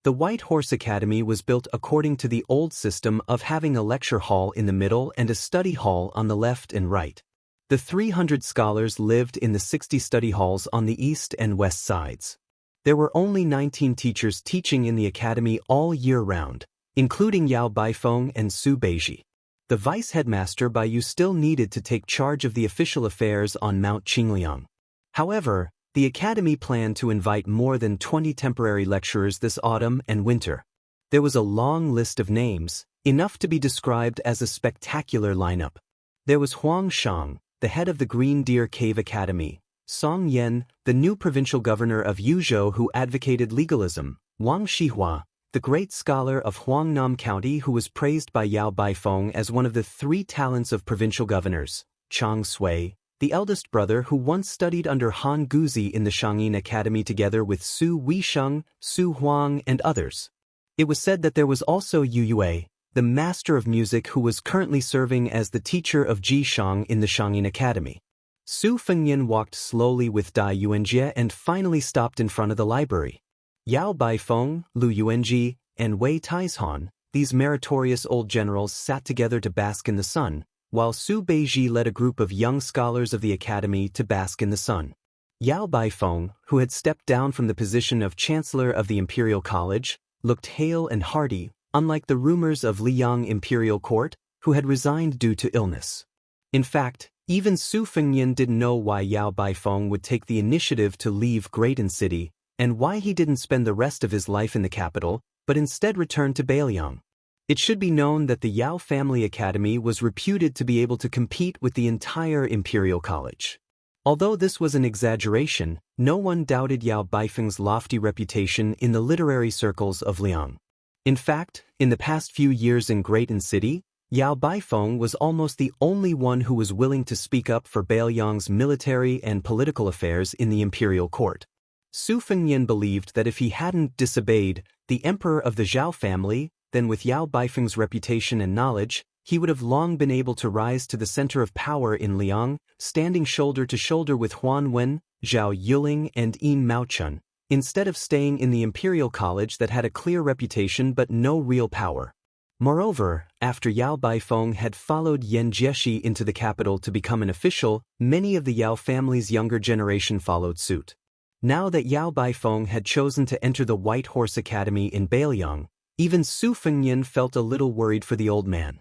The White Horse Academy was built according to the old system of having a lecture hall in the middle and a study hall on the left and right. The 300 scholars lived in the 60 study halls on the east and west sides. There were only 19 teachers teaching in the academy all year round, including Yao Baifeng and Su Beiji. the vice headmaster Bai Yu still needed to take charge of the official affairs on Mount Qingliang. However, the academy planned to invite more than 20 temporary lecturers this autumn and winter. There was a long list of names, enough to be described as a spectacular lineup. There was Huang Shang, the head of the Green Deer Cave Academy, Song Yan, the new provincial governor of Yuzhou who advocated legalism, Wang Shihua, the great scholar of Huangnam County who was praised by Yao Baifeng as one of the 3 talents of provincial governors, Chang Sui, the eldest brother who once studied under Han Guzi in the Shangyin Academy together with Su Weisheng, Su Huang and others. It was said that there was also Yu Yue, the master of music who was currently serving as the teacher of Ji Shang in the Shangyin Academy. Su Fengyan walked slowly with Dai Yuanjie and finally stopped in front of the library. Yao Baifeng, Lu Yuanji, and Wei Taizhan, these meritorious old generals sat together to bask in the sun, while Su Beiji led a group of young scholars of the academy to bask in the sun. Yao Baifeng, who had stepped down from the position of chancellor of the Imperial College, looked hale and hearty, unlike the rumors of Liang Imperial Court, who had resigned due to illness. In fact, even Su Fengyan didn't know why Yao Baifeng would take the initiative to leave Greaton City, and why he didn't spend the rest of his life in the capital, but instead returned to Beiliang. It should be known that the Yao Family Academy was reputed to be able to compete with the entire Imperial College. Although this was an exaggeration, no one doubted Yao Baifeng's lofty reputation in the literary circles of Liang. In fact, in the past few years in Greaton City, Yao Baifeng was almost the only one who was willing to speak up for Beiliang's military and political affairs in the imperial court. Su Fengyan believed that if he hadn't disobeyed the emperor of the Zhao family, then with Yao Baifeng's reputation and knowledge, he would have long been able to rise to the center of power in Liang, standing shoulder to shoulder with Huan Wen, Zhao Yuling and Yin Maochun, instead of staying in the imperial college that had a clear reputation but no real power. Moreover, after Yao Baifeng had followed Yan Jieshi into the capital to become an official, many of the Yao family's younger generation followed suit. Now that Yao Baifeng had chosen to enter the White Horse Academy in Beiliang, even Su Fengyan felt a little worried for the old man.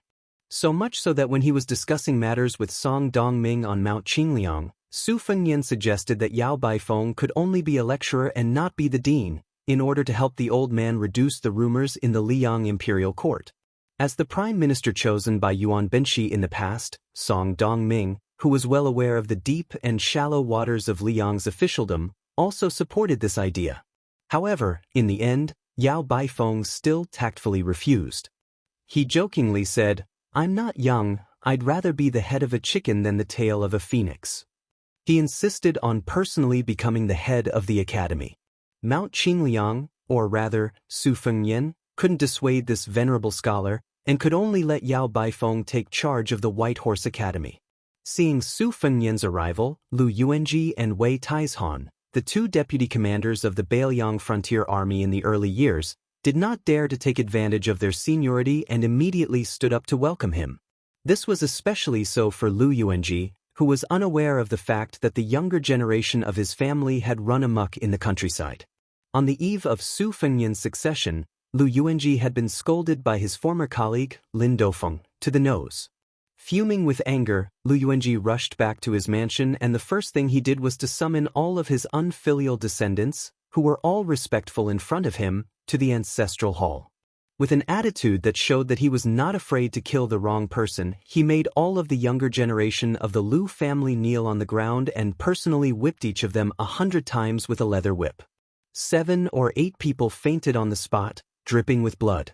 So much so that when he was discussing matters with Song Dongming on Mount Qingliang, Su Fengyan suggested that Yao Baifeng could only be a lecturer and not be the dean, in order to help the old man reduce the rumors in the Liang imperial court. As the prime minister chosen by Yuan Benshi in the past, Song Dongming, who was well aware of the deep and shallow waters of Liang's officialdom, also supported this idea. However, in the end, Yao Baifeng still tactfully refused. He jokingly said, "I'm not young, I'd rather be the head of a chicken than the tail of a phoenix." He insisted on personally becoming the head of the academy. Mount Qingliang, or rather, Su Fengyan, couldn't dissuade this venerable scholar, and could only let Yao Baifeng take charge of the White Horse Academy. Seeing Su Fengyan's arrival, Lu Yuanji and Wei Taizhan, the 2 deputy commanders of the Beiliang Frontier Army in the early years, did not dare to take advantage of their seniority and immediately stood up to welcome him. This was especially so for Lu Yuanji, who was unaware of the fact that the younger generation of his family had run amok in the countryside. On the eve of Su Fengyan's succession, Lu Yuanji had been scolded by his former colleague, Lin Dofeng, to the nose. Fuming with anger, Lu Yuanji rushed back to his mansion, and the first thing he did was to summon all of his unfilial descendants, who were all respectful in front of him, to the ancestral hall. With an attitude that showed that he was not afraid to kill the wrong person, he made all of the younger generation of the Lu family kneel on the ground and personally whipped each of them 100 times with a leather whip. 7 or 8 people fainted on the spot, dripping with blood.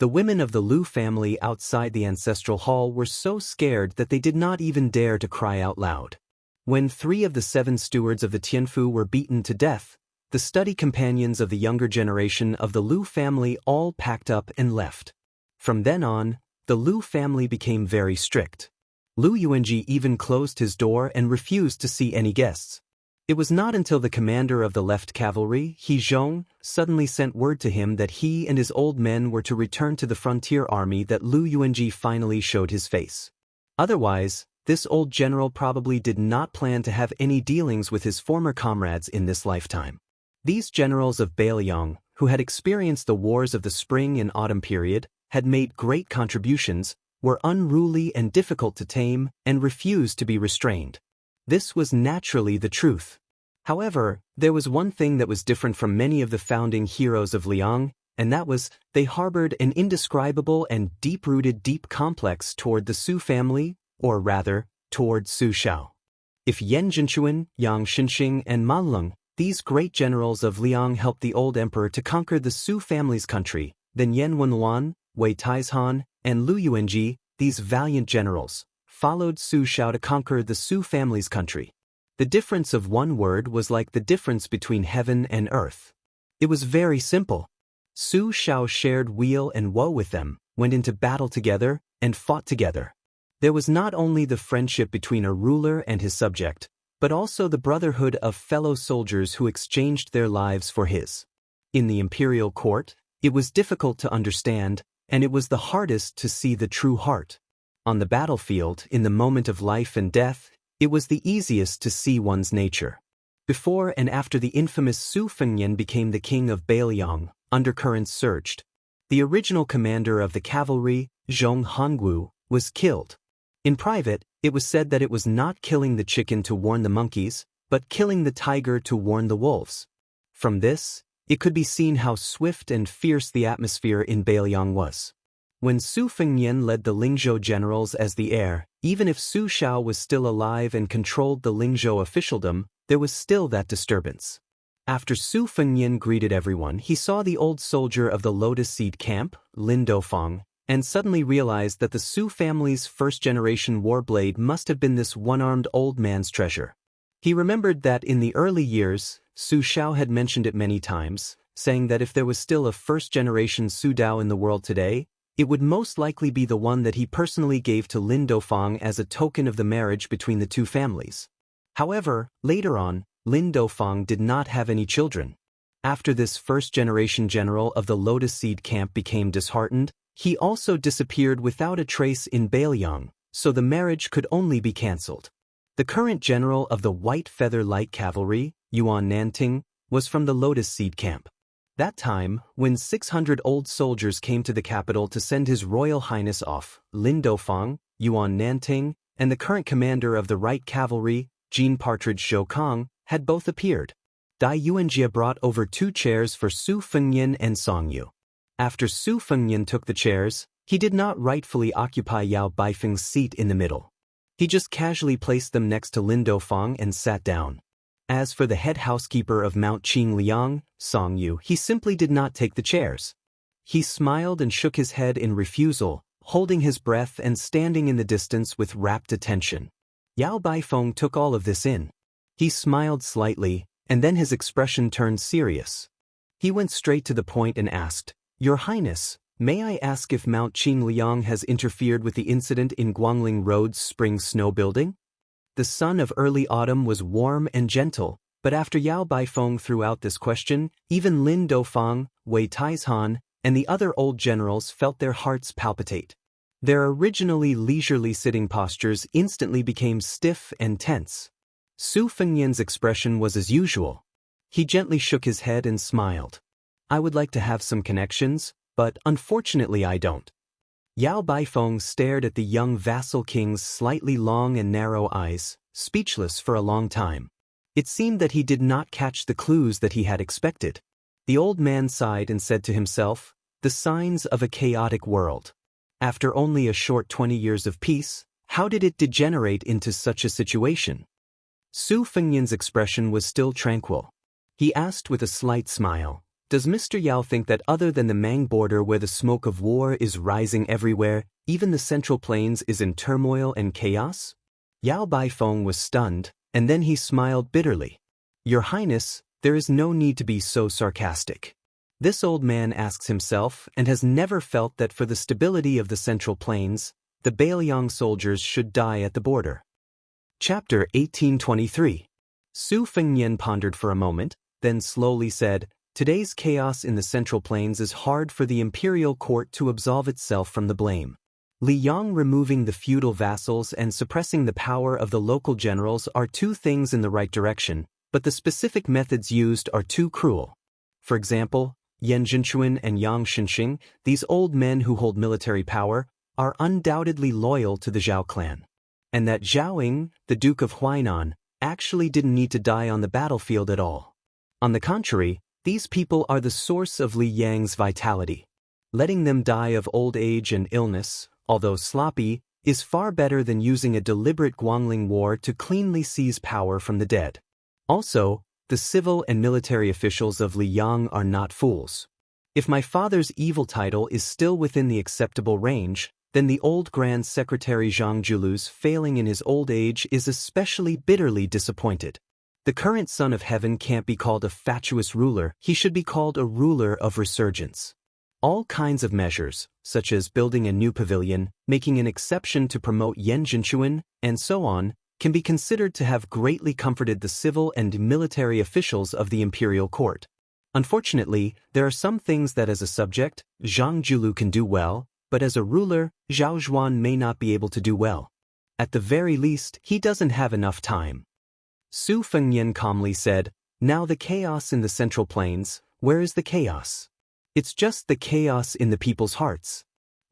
The women of the Lu family outside the ancestral hall were so scared that they did not even dare to cry out loud. When 3 of the 7 stewards of the Tianfu were beaten to death, the study companions of the younger generation of the Lu family all packed up and left. From then on, the Lu family became very strict. Lu Yuanji even closed his door and refused to see any guests. It was not until the commander of the left cavalry, He Zhong, suddenly sent word to him that he and his old men were to return to the frontier army that Lu Yuanji finally showed his face. Otherwise, this old general probably did not plan to have any dealings with his former comrades in this lifetime. These generals of Beiliang, who had experienced the wars of the spring and autumn period, had made great contributions, were unruly and difficult to tame and refused to be restrained. This was naturally the truth. However, there was one thing that was different from many of the founding heroes of Liang, and that was, they harbored an indescribable and deep-rooted deep complex toward the Su family, or rather, toward Su Shao. If Yan Jinchuan, Yang Xinxing, and Ma Leng, these great generals of Liang, helped the old emperor to conquer the Su family's country, then Yan Wenluan, Wei Taizhan, and Lu Yuanji, these valiant generals, followed Su Shao to conquer the Su family's country. The difference of one word was like the difference between heaven and earth. It was very simple. Su Shao shared weal and woe with them, went into battle together, and fought together. There was not only the friendship between a ruler and his subject, but also the brotherhood of fellow soldiers who exchanged their lives for his. In the imperial court, it was difficult to understand, and it was the hardest to see the true heart. On the battlefield, in the moment of life and death, it was the easiest to see one's nature. Before and after the infamous Su Fengnian became the king of Bailiang, undercurrents surged. The original commander of the cavalry, Zhong Hongwu, was killed. In private, it was said that it was not killing the chicken to warn the monkeys, but killing the tiger to warn the wolves. From this, it could be seen how swift and fierce the atmosphere in Bailiang was. When Su Fengnian led the Lingzhou generals as the heir, even if Su Shao was still alive and controlled the Lingzhou officialdom, there was still that disturbance. After Su Fengnian greeted everyone, he saw the old soldier of the Lotus Seed camp, Lin Dofeng, and suddenly realized that the Su family's first-generation warblade must have been this one-armed old man's treasure. He remembered that in the early years, Su Shao had mentioned it many times, saying that if there was still a first-generation Su Dao in the world today, it would most likely be the one that he personally gave to Lin Dofeng as a token of the marriage between the two families. However, later on, Lin Dofeng did not have any children. After this first-generation general of the Lotus Seed camp became disheartened, he also disappeared without a trace in Bailiang, so the marriage could only be cancelled. The current general of the White Feather Light Cavalry, Yuan Nanting, was from the Lotus Seed camp. That time, when 600 old soldiers came to the capital to send His Royal Highness off, Lin Dofeng, Yuan Nanting, and the current commander of the Right Cavalry, Jean Partridge Shokang, had both appeared. Dai Yuanjia brought over 2 chairs for Su Fengnian and Song Yu. After Su Fengnian took the chairs, he did not rightfully occupy Yao Baifeng's seat in the middle. He just casually placed them next to Lin Dofeng and sat down. As for the head housekeeper of Mount Qingliang, Song Yu, he simply did not take the chairs. He smiled and shook his head in refusal, holding his breath and standing in the distance with rapt attention. Yao Baifeng took all of this in. He smiled slightly, and then his expression turned serious. He went straight to the point and asked, "Your Highness, may I ask if Mount Qingliang has interfered with the incident in Guangling Road's spring snow building?" The sun of early autumn was warm and gentle, but after Yao Baifeng threw out this question, even Lin Dofeng, Wei Taizhan, and the other old generals felt their hearts palpitate. Their originally leisurely sitting postures instantly became stiff and tense. Su Fengnian's expression was as usual. He gently shook his head and smiled. "I would like to have some connections, but unfortunately I don't." Yao Baifeng stared at the young vassal king's slightly long and narrow eyes, speechless for a long time. It seemed that he did not catch the clues that he had expected. The old man sighed and said to himself, "The signs of a chaotic world. After only a short 20 years of peace, how did it degenerate into such a situation?" Su Fengnian's expression was still tranquil. He asked with a slight smile, "Does Mr. Yao think that other than the Mang border where the smoke of war is rising everywhere, even the Central Plains is in turmoil and chaos?" Yao Baifeng was stunned, and then he smiled bitterly. "Your Highness, there is no need to be so sarcastic. This old man asks himself and has never felt that for the stability of the Central Plains, the Bailiang soldiers should die at the border." Chapter 1823. Su Fengnian pondered for a moment, then slowly said, "Today's chaos in the Central Plains is hard for the imperial court to absolve itself from the blame. Liang removing the feudal vassals and suppressing the power of the local generals are two things in the right direction, but the specific methods used are too cruel. For example, Yan Jinchuan and Yang Xinxing, these old men who hold military power, are undoubtedly loyal to the Zhao clan. And that Zhao Ying, the Duke of Huainan, actually didn't need to die on the battlefield at all. On the contrary, these people are the source of Li Yang's vitality. Letting them die of old age and illness, although sloppy, is far better than using a deliberate Guangling war to cleanly seize power from the dead. Also, the civil and military officials of Li Yang are not fools. If my father's evil title is still within the acceptable range, then the old Grand Secretary Zhang Julu's failing in his old age is especially bitterly disappointed. The current Son of Heaven can't be called a fatuous ruler, he should be called a ruler of resurgence. All kinds of measures, such as building a new pavilion, making an exception to promote Yan Jinchuan, and so on, can be considered to have greatly comforted the civil and military officials of the imperial court. Unfortunately, there are some things that as a subject, Zhang Julu can do well, but as a ruler, Zhao Zhuan may not be able to do well. At the very least, he doesn't have enough time. Su Fengnian calmly said, "Now the chaos in the Central Plains, where is the chaos? It's just the chaos in the people's hearts."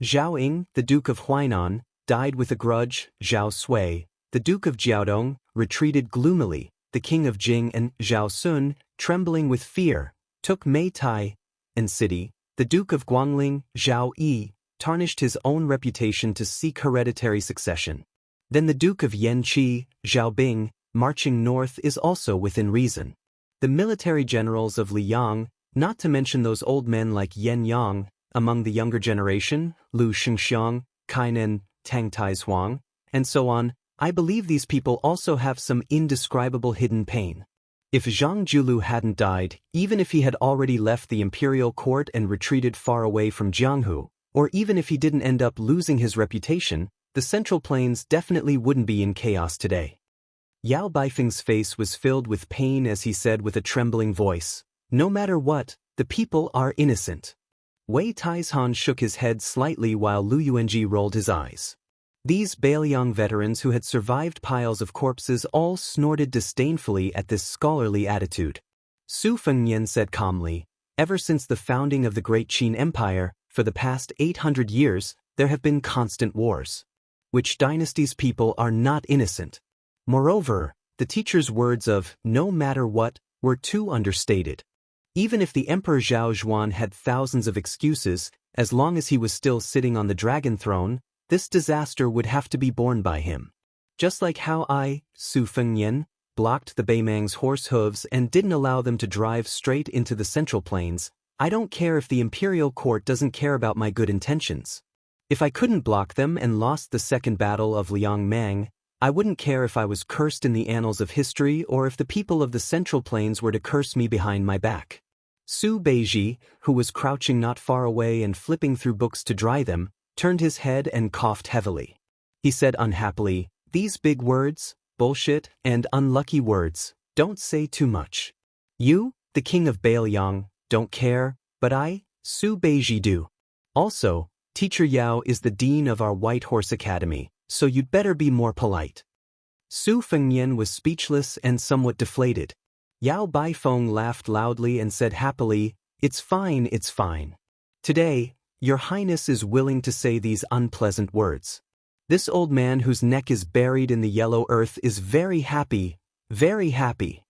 Zhao Ying, the Duke of Huainan, died with a grudge. Zhao Sui, the Duke of Jiaodong, retreated gloomily. The King of Jing and Zhao Sun, trembling with fear, took Meitai and city. The Duke of Guangling, Zhao Yi, tarnished his own reputation to seek hereditary succession. Then the Duke of Yanqi, Zhao Bing, marching north is also within reason. The military generals of Liang, not to mention those old men like Yan Yang, among the younger generation, Lu Shengxiang, Kainan, Tang Taizuang, and so on, I believe these people also have some indescribable hidden pain. If Zhang Julu hadn't died, even if he had already left the imperial court and retreated far away from Jianghu, or even if he didn't end up losing his reputation, the Central Plains definitely wouldn't be in chaos today. Yao Baifeng's face was filled with pain as he said with a trembling voice, "No matter what, the people are innocent." Wei Taizhan shook his head slightly while Lu Yuanji rolled his eyes. These Bailiang veterans who had survived piles of corpses all snorted disdainfully at this scholarly attitude. Su Fengnian said calmly, "Ever since the founding of the Great Qin Empire, for the past 800 years, there have been constant wars. Which dynasty's people are not innocent?" Moreover, the teacher's words of "no matter what" were too understated. Even if the Emperor Zhao Zhuan had thousands of excuses, as long as he was still sitting on the dragon throne, this disaster would have to be borne by him. Just like how I, Su Fengnian, blocked the Beimang's horse hooves and didn't allow them to drive straight into the Central Plains, I don't care if the imperial court doesn't care about my good intentions. If I couldn't block them and lost the Second Battle of Liangmang, I wouldn't care if I was cursed in the annals of history or if the people of the Central Plains were to curse me behind my back. Su Beiji, who was crouching not far away and flipping through books to dry them, turned his head and coughed heavily. He said unhappily, "These big words, bullshit, and unlucky words, don't say too much. You, the king of Bailiang, don't care, but I, Su Beiji, do. Also, Teacher Yao is the dean of our White Horse Academy, so you'd better be more polite." Su Fengnian was speechless and somewhat deflated. Yao Baifeng laughed loudly and said happily, "It's fine, it's fine. Today, Your Highness is willing to say these unpleasant words. This old man whose neck is buried in the yellow earth is very happy, very happy."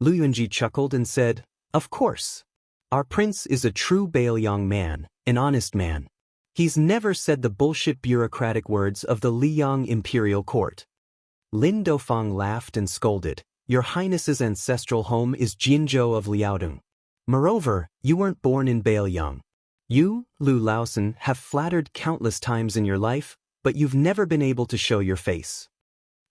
Lu Yunji chuckled and said, "Of course. Our prince is a true Bailiang man, an honest man. He's never said the bullshit bureaucratic words of the Liang imperial court." Lin Dofang laughed and scolded, "Your Highness's ancestral home is Jinzhou of Liaodong. Moreover, you weren't born in Bailiang. You, Lu Laosan, have flattered countless times in your life, but you've never been able to show your face."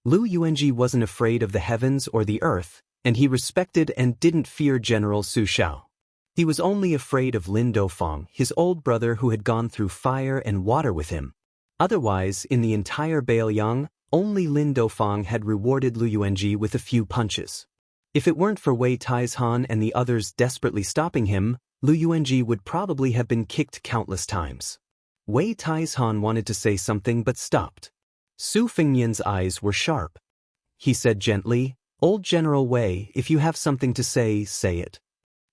Lu Yuanji wasn't afraid of the heavens or the earth, and he respected and didn't fear General Su Shao. He was only afraid of Lin Dofang, his old brother who had gone through fire and water with him. Otherwise, in the entire Bailiang, only Lin Dofang had rewarded Lu Yuanji with a few punches. If it weren't for Wei Taizhan and the others desperately stopping him, Lu Yuanji would probably have been kicked countless times. Wei Taizhan wanted to say something but stopped. Su Fengnian's eyes were sharp. He said gently, "Old General Wei, if you have something to say, say it."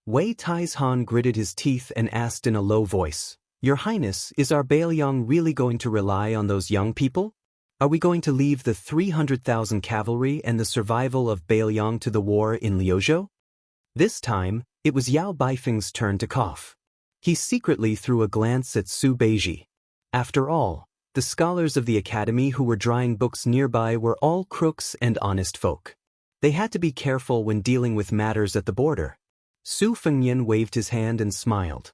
Wei Taizhan gritted his teeth and asked in a low voice, Your Highness, is our Bailiang really going to rely on those young people? Are we going to leave the 300,000 cavalry and the survival of Bailiang to the war in Liuzhou? This time, it was Yao Baifeng's turn to cough. He secretly threw a glance at Su Beiji. After all, the scholars of the academy who were drying books nearby were all crooks and honest folk. They had to be careful when dealing with matters at the border. Su Fengyan waved his hand and smiled.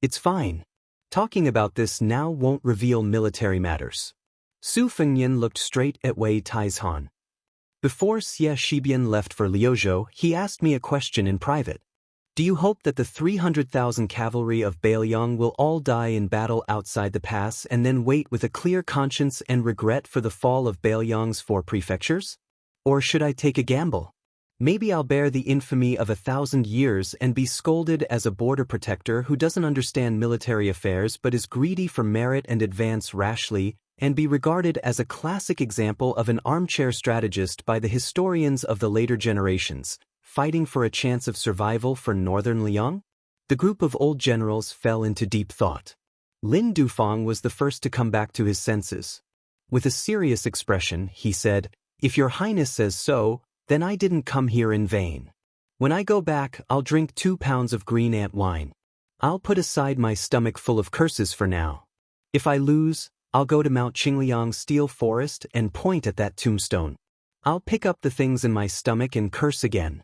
It's fine. Talking about this now won't reveal military matters. Su Fengyan looked straight at Wei Taizhan. Before Xie Shibian left for Liuzhou, he asked me a question in private. Do you hope that the 300,000 cavalry of Bailiang will all die in battle outside the pass and then wait with a clear conscience and regret for the fall of Bailiang's 4 prefectures? Or should I take a gamble? Maybe I'll bear the infamy of 1,000 years and be scolded as a border protector who doesn't understand military affairs but is greedy for merit and advance rashly, and be regarded as a classic example of an armchair strategist by the historians of the later generations, fighting for a chance of survival for northern Liang? The group of old generals fell into deep thought. Lin Dufang was the first to come back to his senses. With a serious expression, he said, "If your Highness says so, then I didn't come here in vain. When I go back, I'll drink 2 pounds of green ant wine. I'll put aside my stomach full of curses for now. If I lose, I'll go to Mount Qingliang's steel forest and point at that tombstone. I'll pick up the things in my stomach and curse again."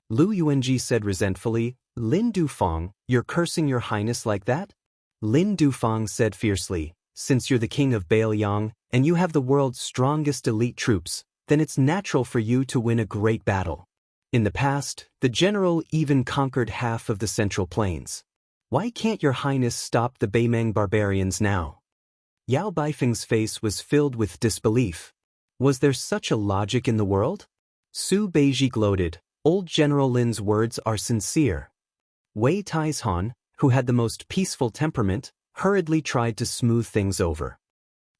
Lu Yuanji said resentfully, "Lin Dufang, you're cursing your Highness like that?" Lin Dufang said fiercely, "Since you're the king of Bailiang, and you have the world's strongest elite troops, then it's natural for you to win a great battle. In the past, the general even conquered half of the Central Plains. Why can't your Highness stop the Beimeng barbarians now?" Yao Baifeng's face was filled with disbelief. Was there such a logic in the world? Su Beiji gloated, "Old General Lin's words are sincere." Wei Taizhan, who had the most peaceful temperament, hurriedly tried to smooth things over.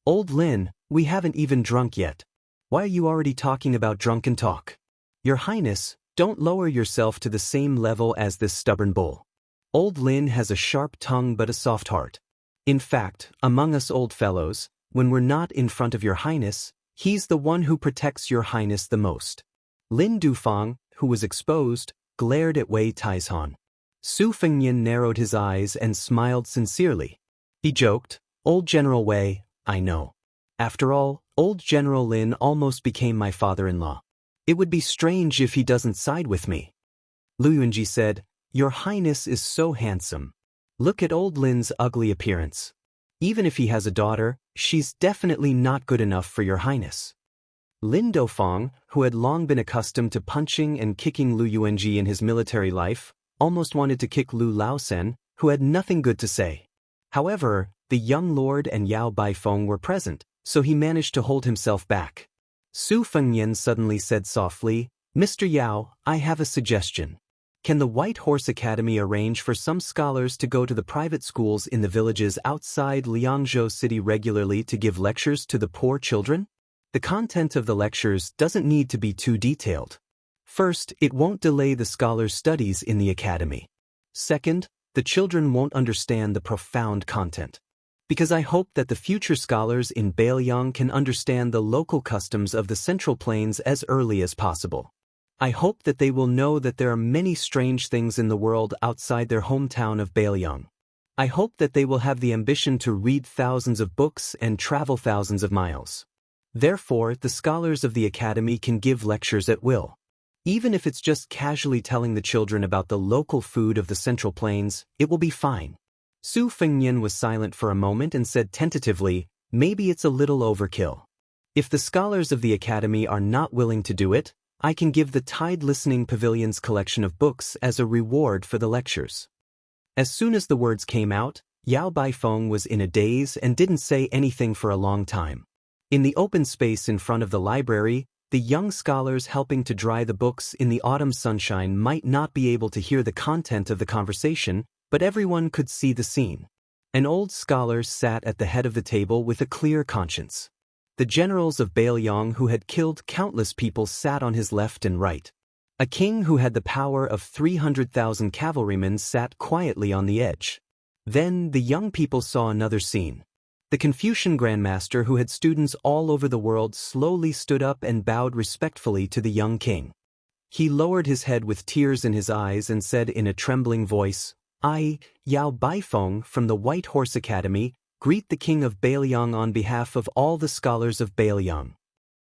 "Old Lin, we haven't even drunk yet. Why are you already talking about drunken talk? Your Highness, don't lower yourself to the same level as this stubborn bull. Old Lin has a sharp tongue but a soft heart. In fact, among us old fellows, when we're not in front of your Highness, he's the one who protects your Highness the most." Lin Dufang, who was exposed, glared at Wei Taizhan. Su Fengyan narrowed his eyes and smiled sincerely. He joked, "Old General Wei, I know. After all, old General Lin almost became my father-in-law. It would be strange if he doesn't side with me." Lu Yunji said, "Your Highness is so handsome. Look at old Lin's ugly appearance. Even if he has a daughter, she's definitely not good enough for your Highness." Lin Dofang, who had long been accustomed to punching and kicking Lu Yuanji in his military life, almost wanted to kick Lu Laosen, who had nothing good to say. However, the young lord and Yao Baifeng were present, so he managed to hold himself back. Su Fengyan suddenly said softly, "Mr. Yao, I have a suggestion. Can the White Horse Academy arrange for some scholars to go to the private schools in the villages outside Liangzhou City regularly to give lectures to the poor children? The content of the lectures doesn't need to be too detailed. First, it won't delay the scholars' studies in the academy. Second, the children won't understand the profound content. Because I hope that the future scholars in Bailiang can understand the local customs of the Central Plains as early as possible. I hope that they will know that there are many strange things in the world outside their hometown of Bailiang. I hope that they will have the ambition to read thousands of books and travel thousands of miles. Therefore, the scholars of the academy can give lectures at will. Even if it's just casually telling the children about the local food of the Central Plains, it will be fine." Su Fengyan was silent for a moment and said tentatively, "Maybe it's a little overkill. If the scholars of the academy are not willing to do it, I can give the Tide Listening Pavilion's collection of books as a reward for the lectures." As soon as the words came out, Yao Baifeng was in a daze and didn't say anything for a long time. In the open space in front of the library, the young scholars helping to dry the books in the autumn sunshine might not be able to hear the content of the conversation, but everyone could see the scene. An old scholar sat at the head of the table with a clear conscience. The generals of Bailiang who had killed countless people sat on his left and right. A king who had the power of 300,000 cavalrymen sat quietly on the edge. Then the young people saw another scene. The Confucian grandmaster, who had students all over the world, slowly stood up and bowed respectfully to the young king. He lowered his head with tears in his eyes and said in a trembling voice, "I, Yao Baifeng from the White Horse Academy, greet the king of Bailiang on behalf of all the scholars of Bailiang."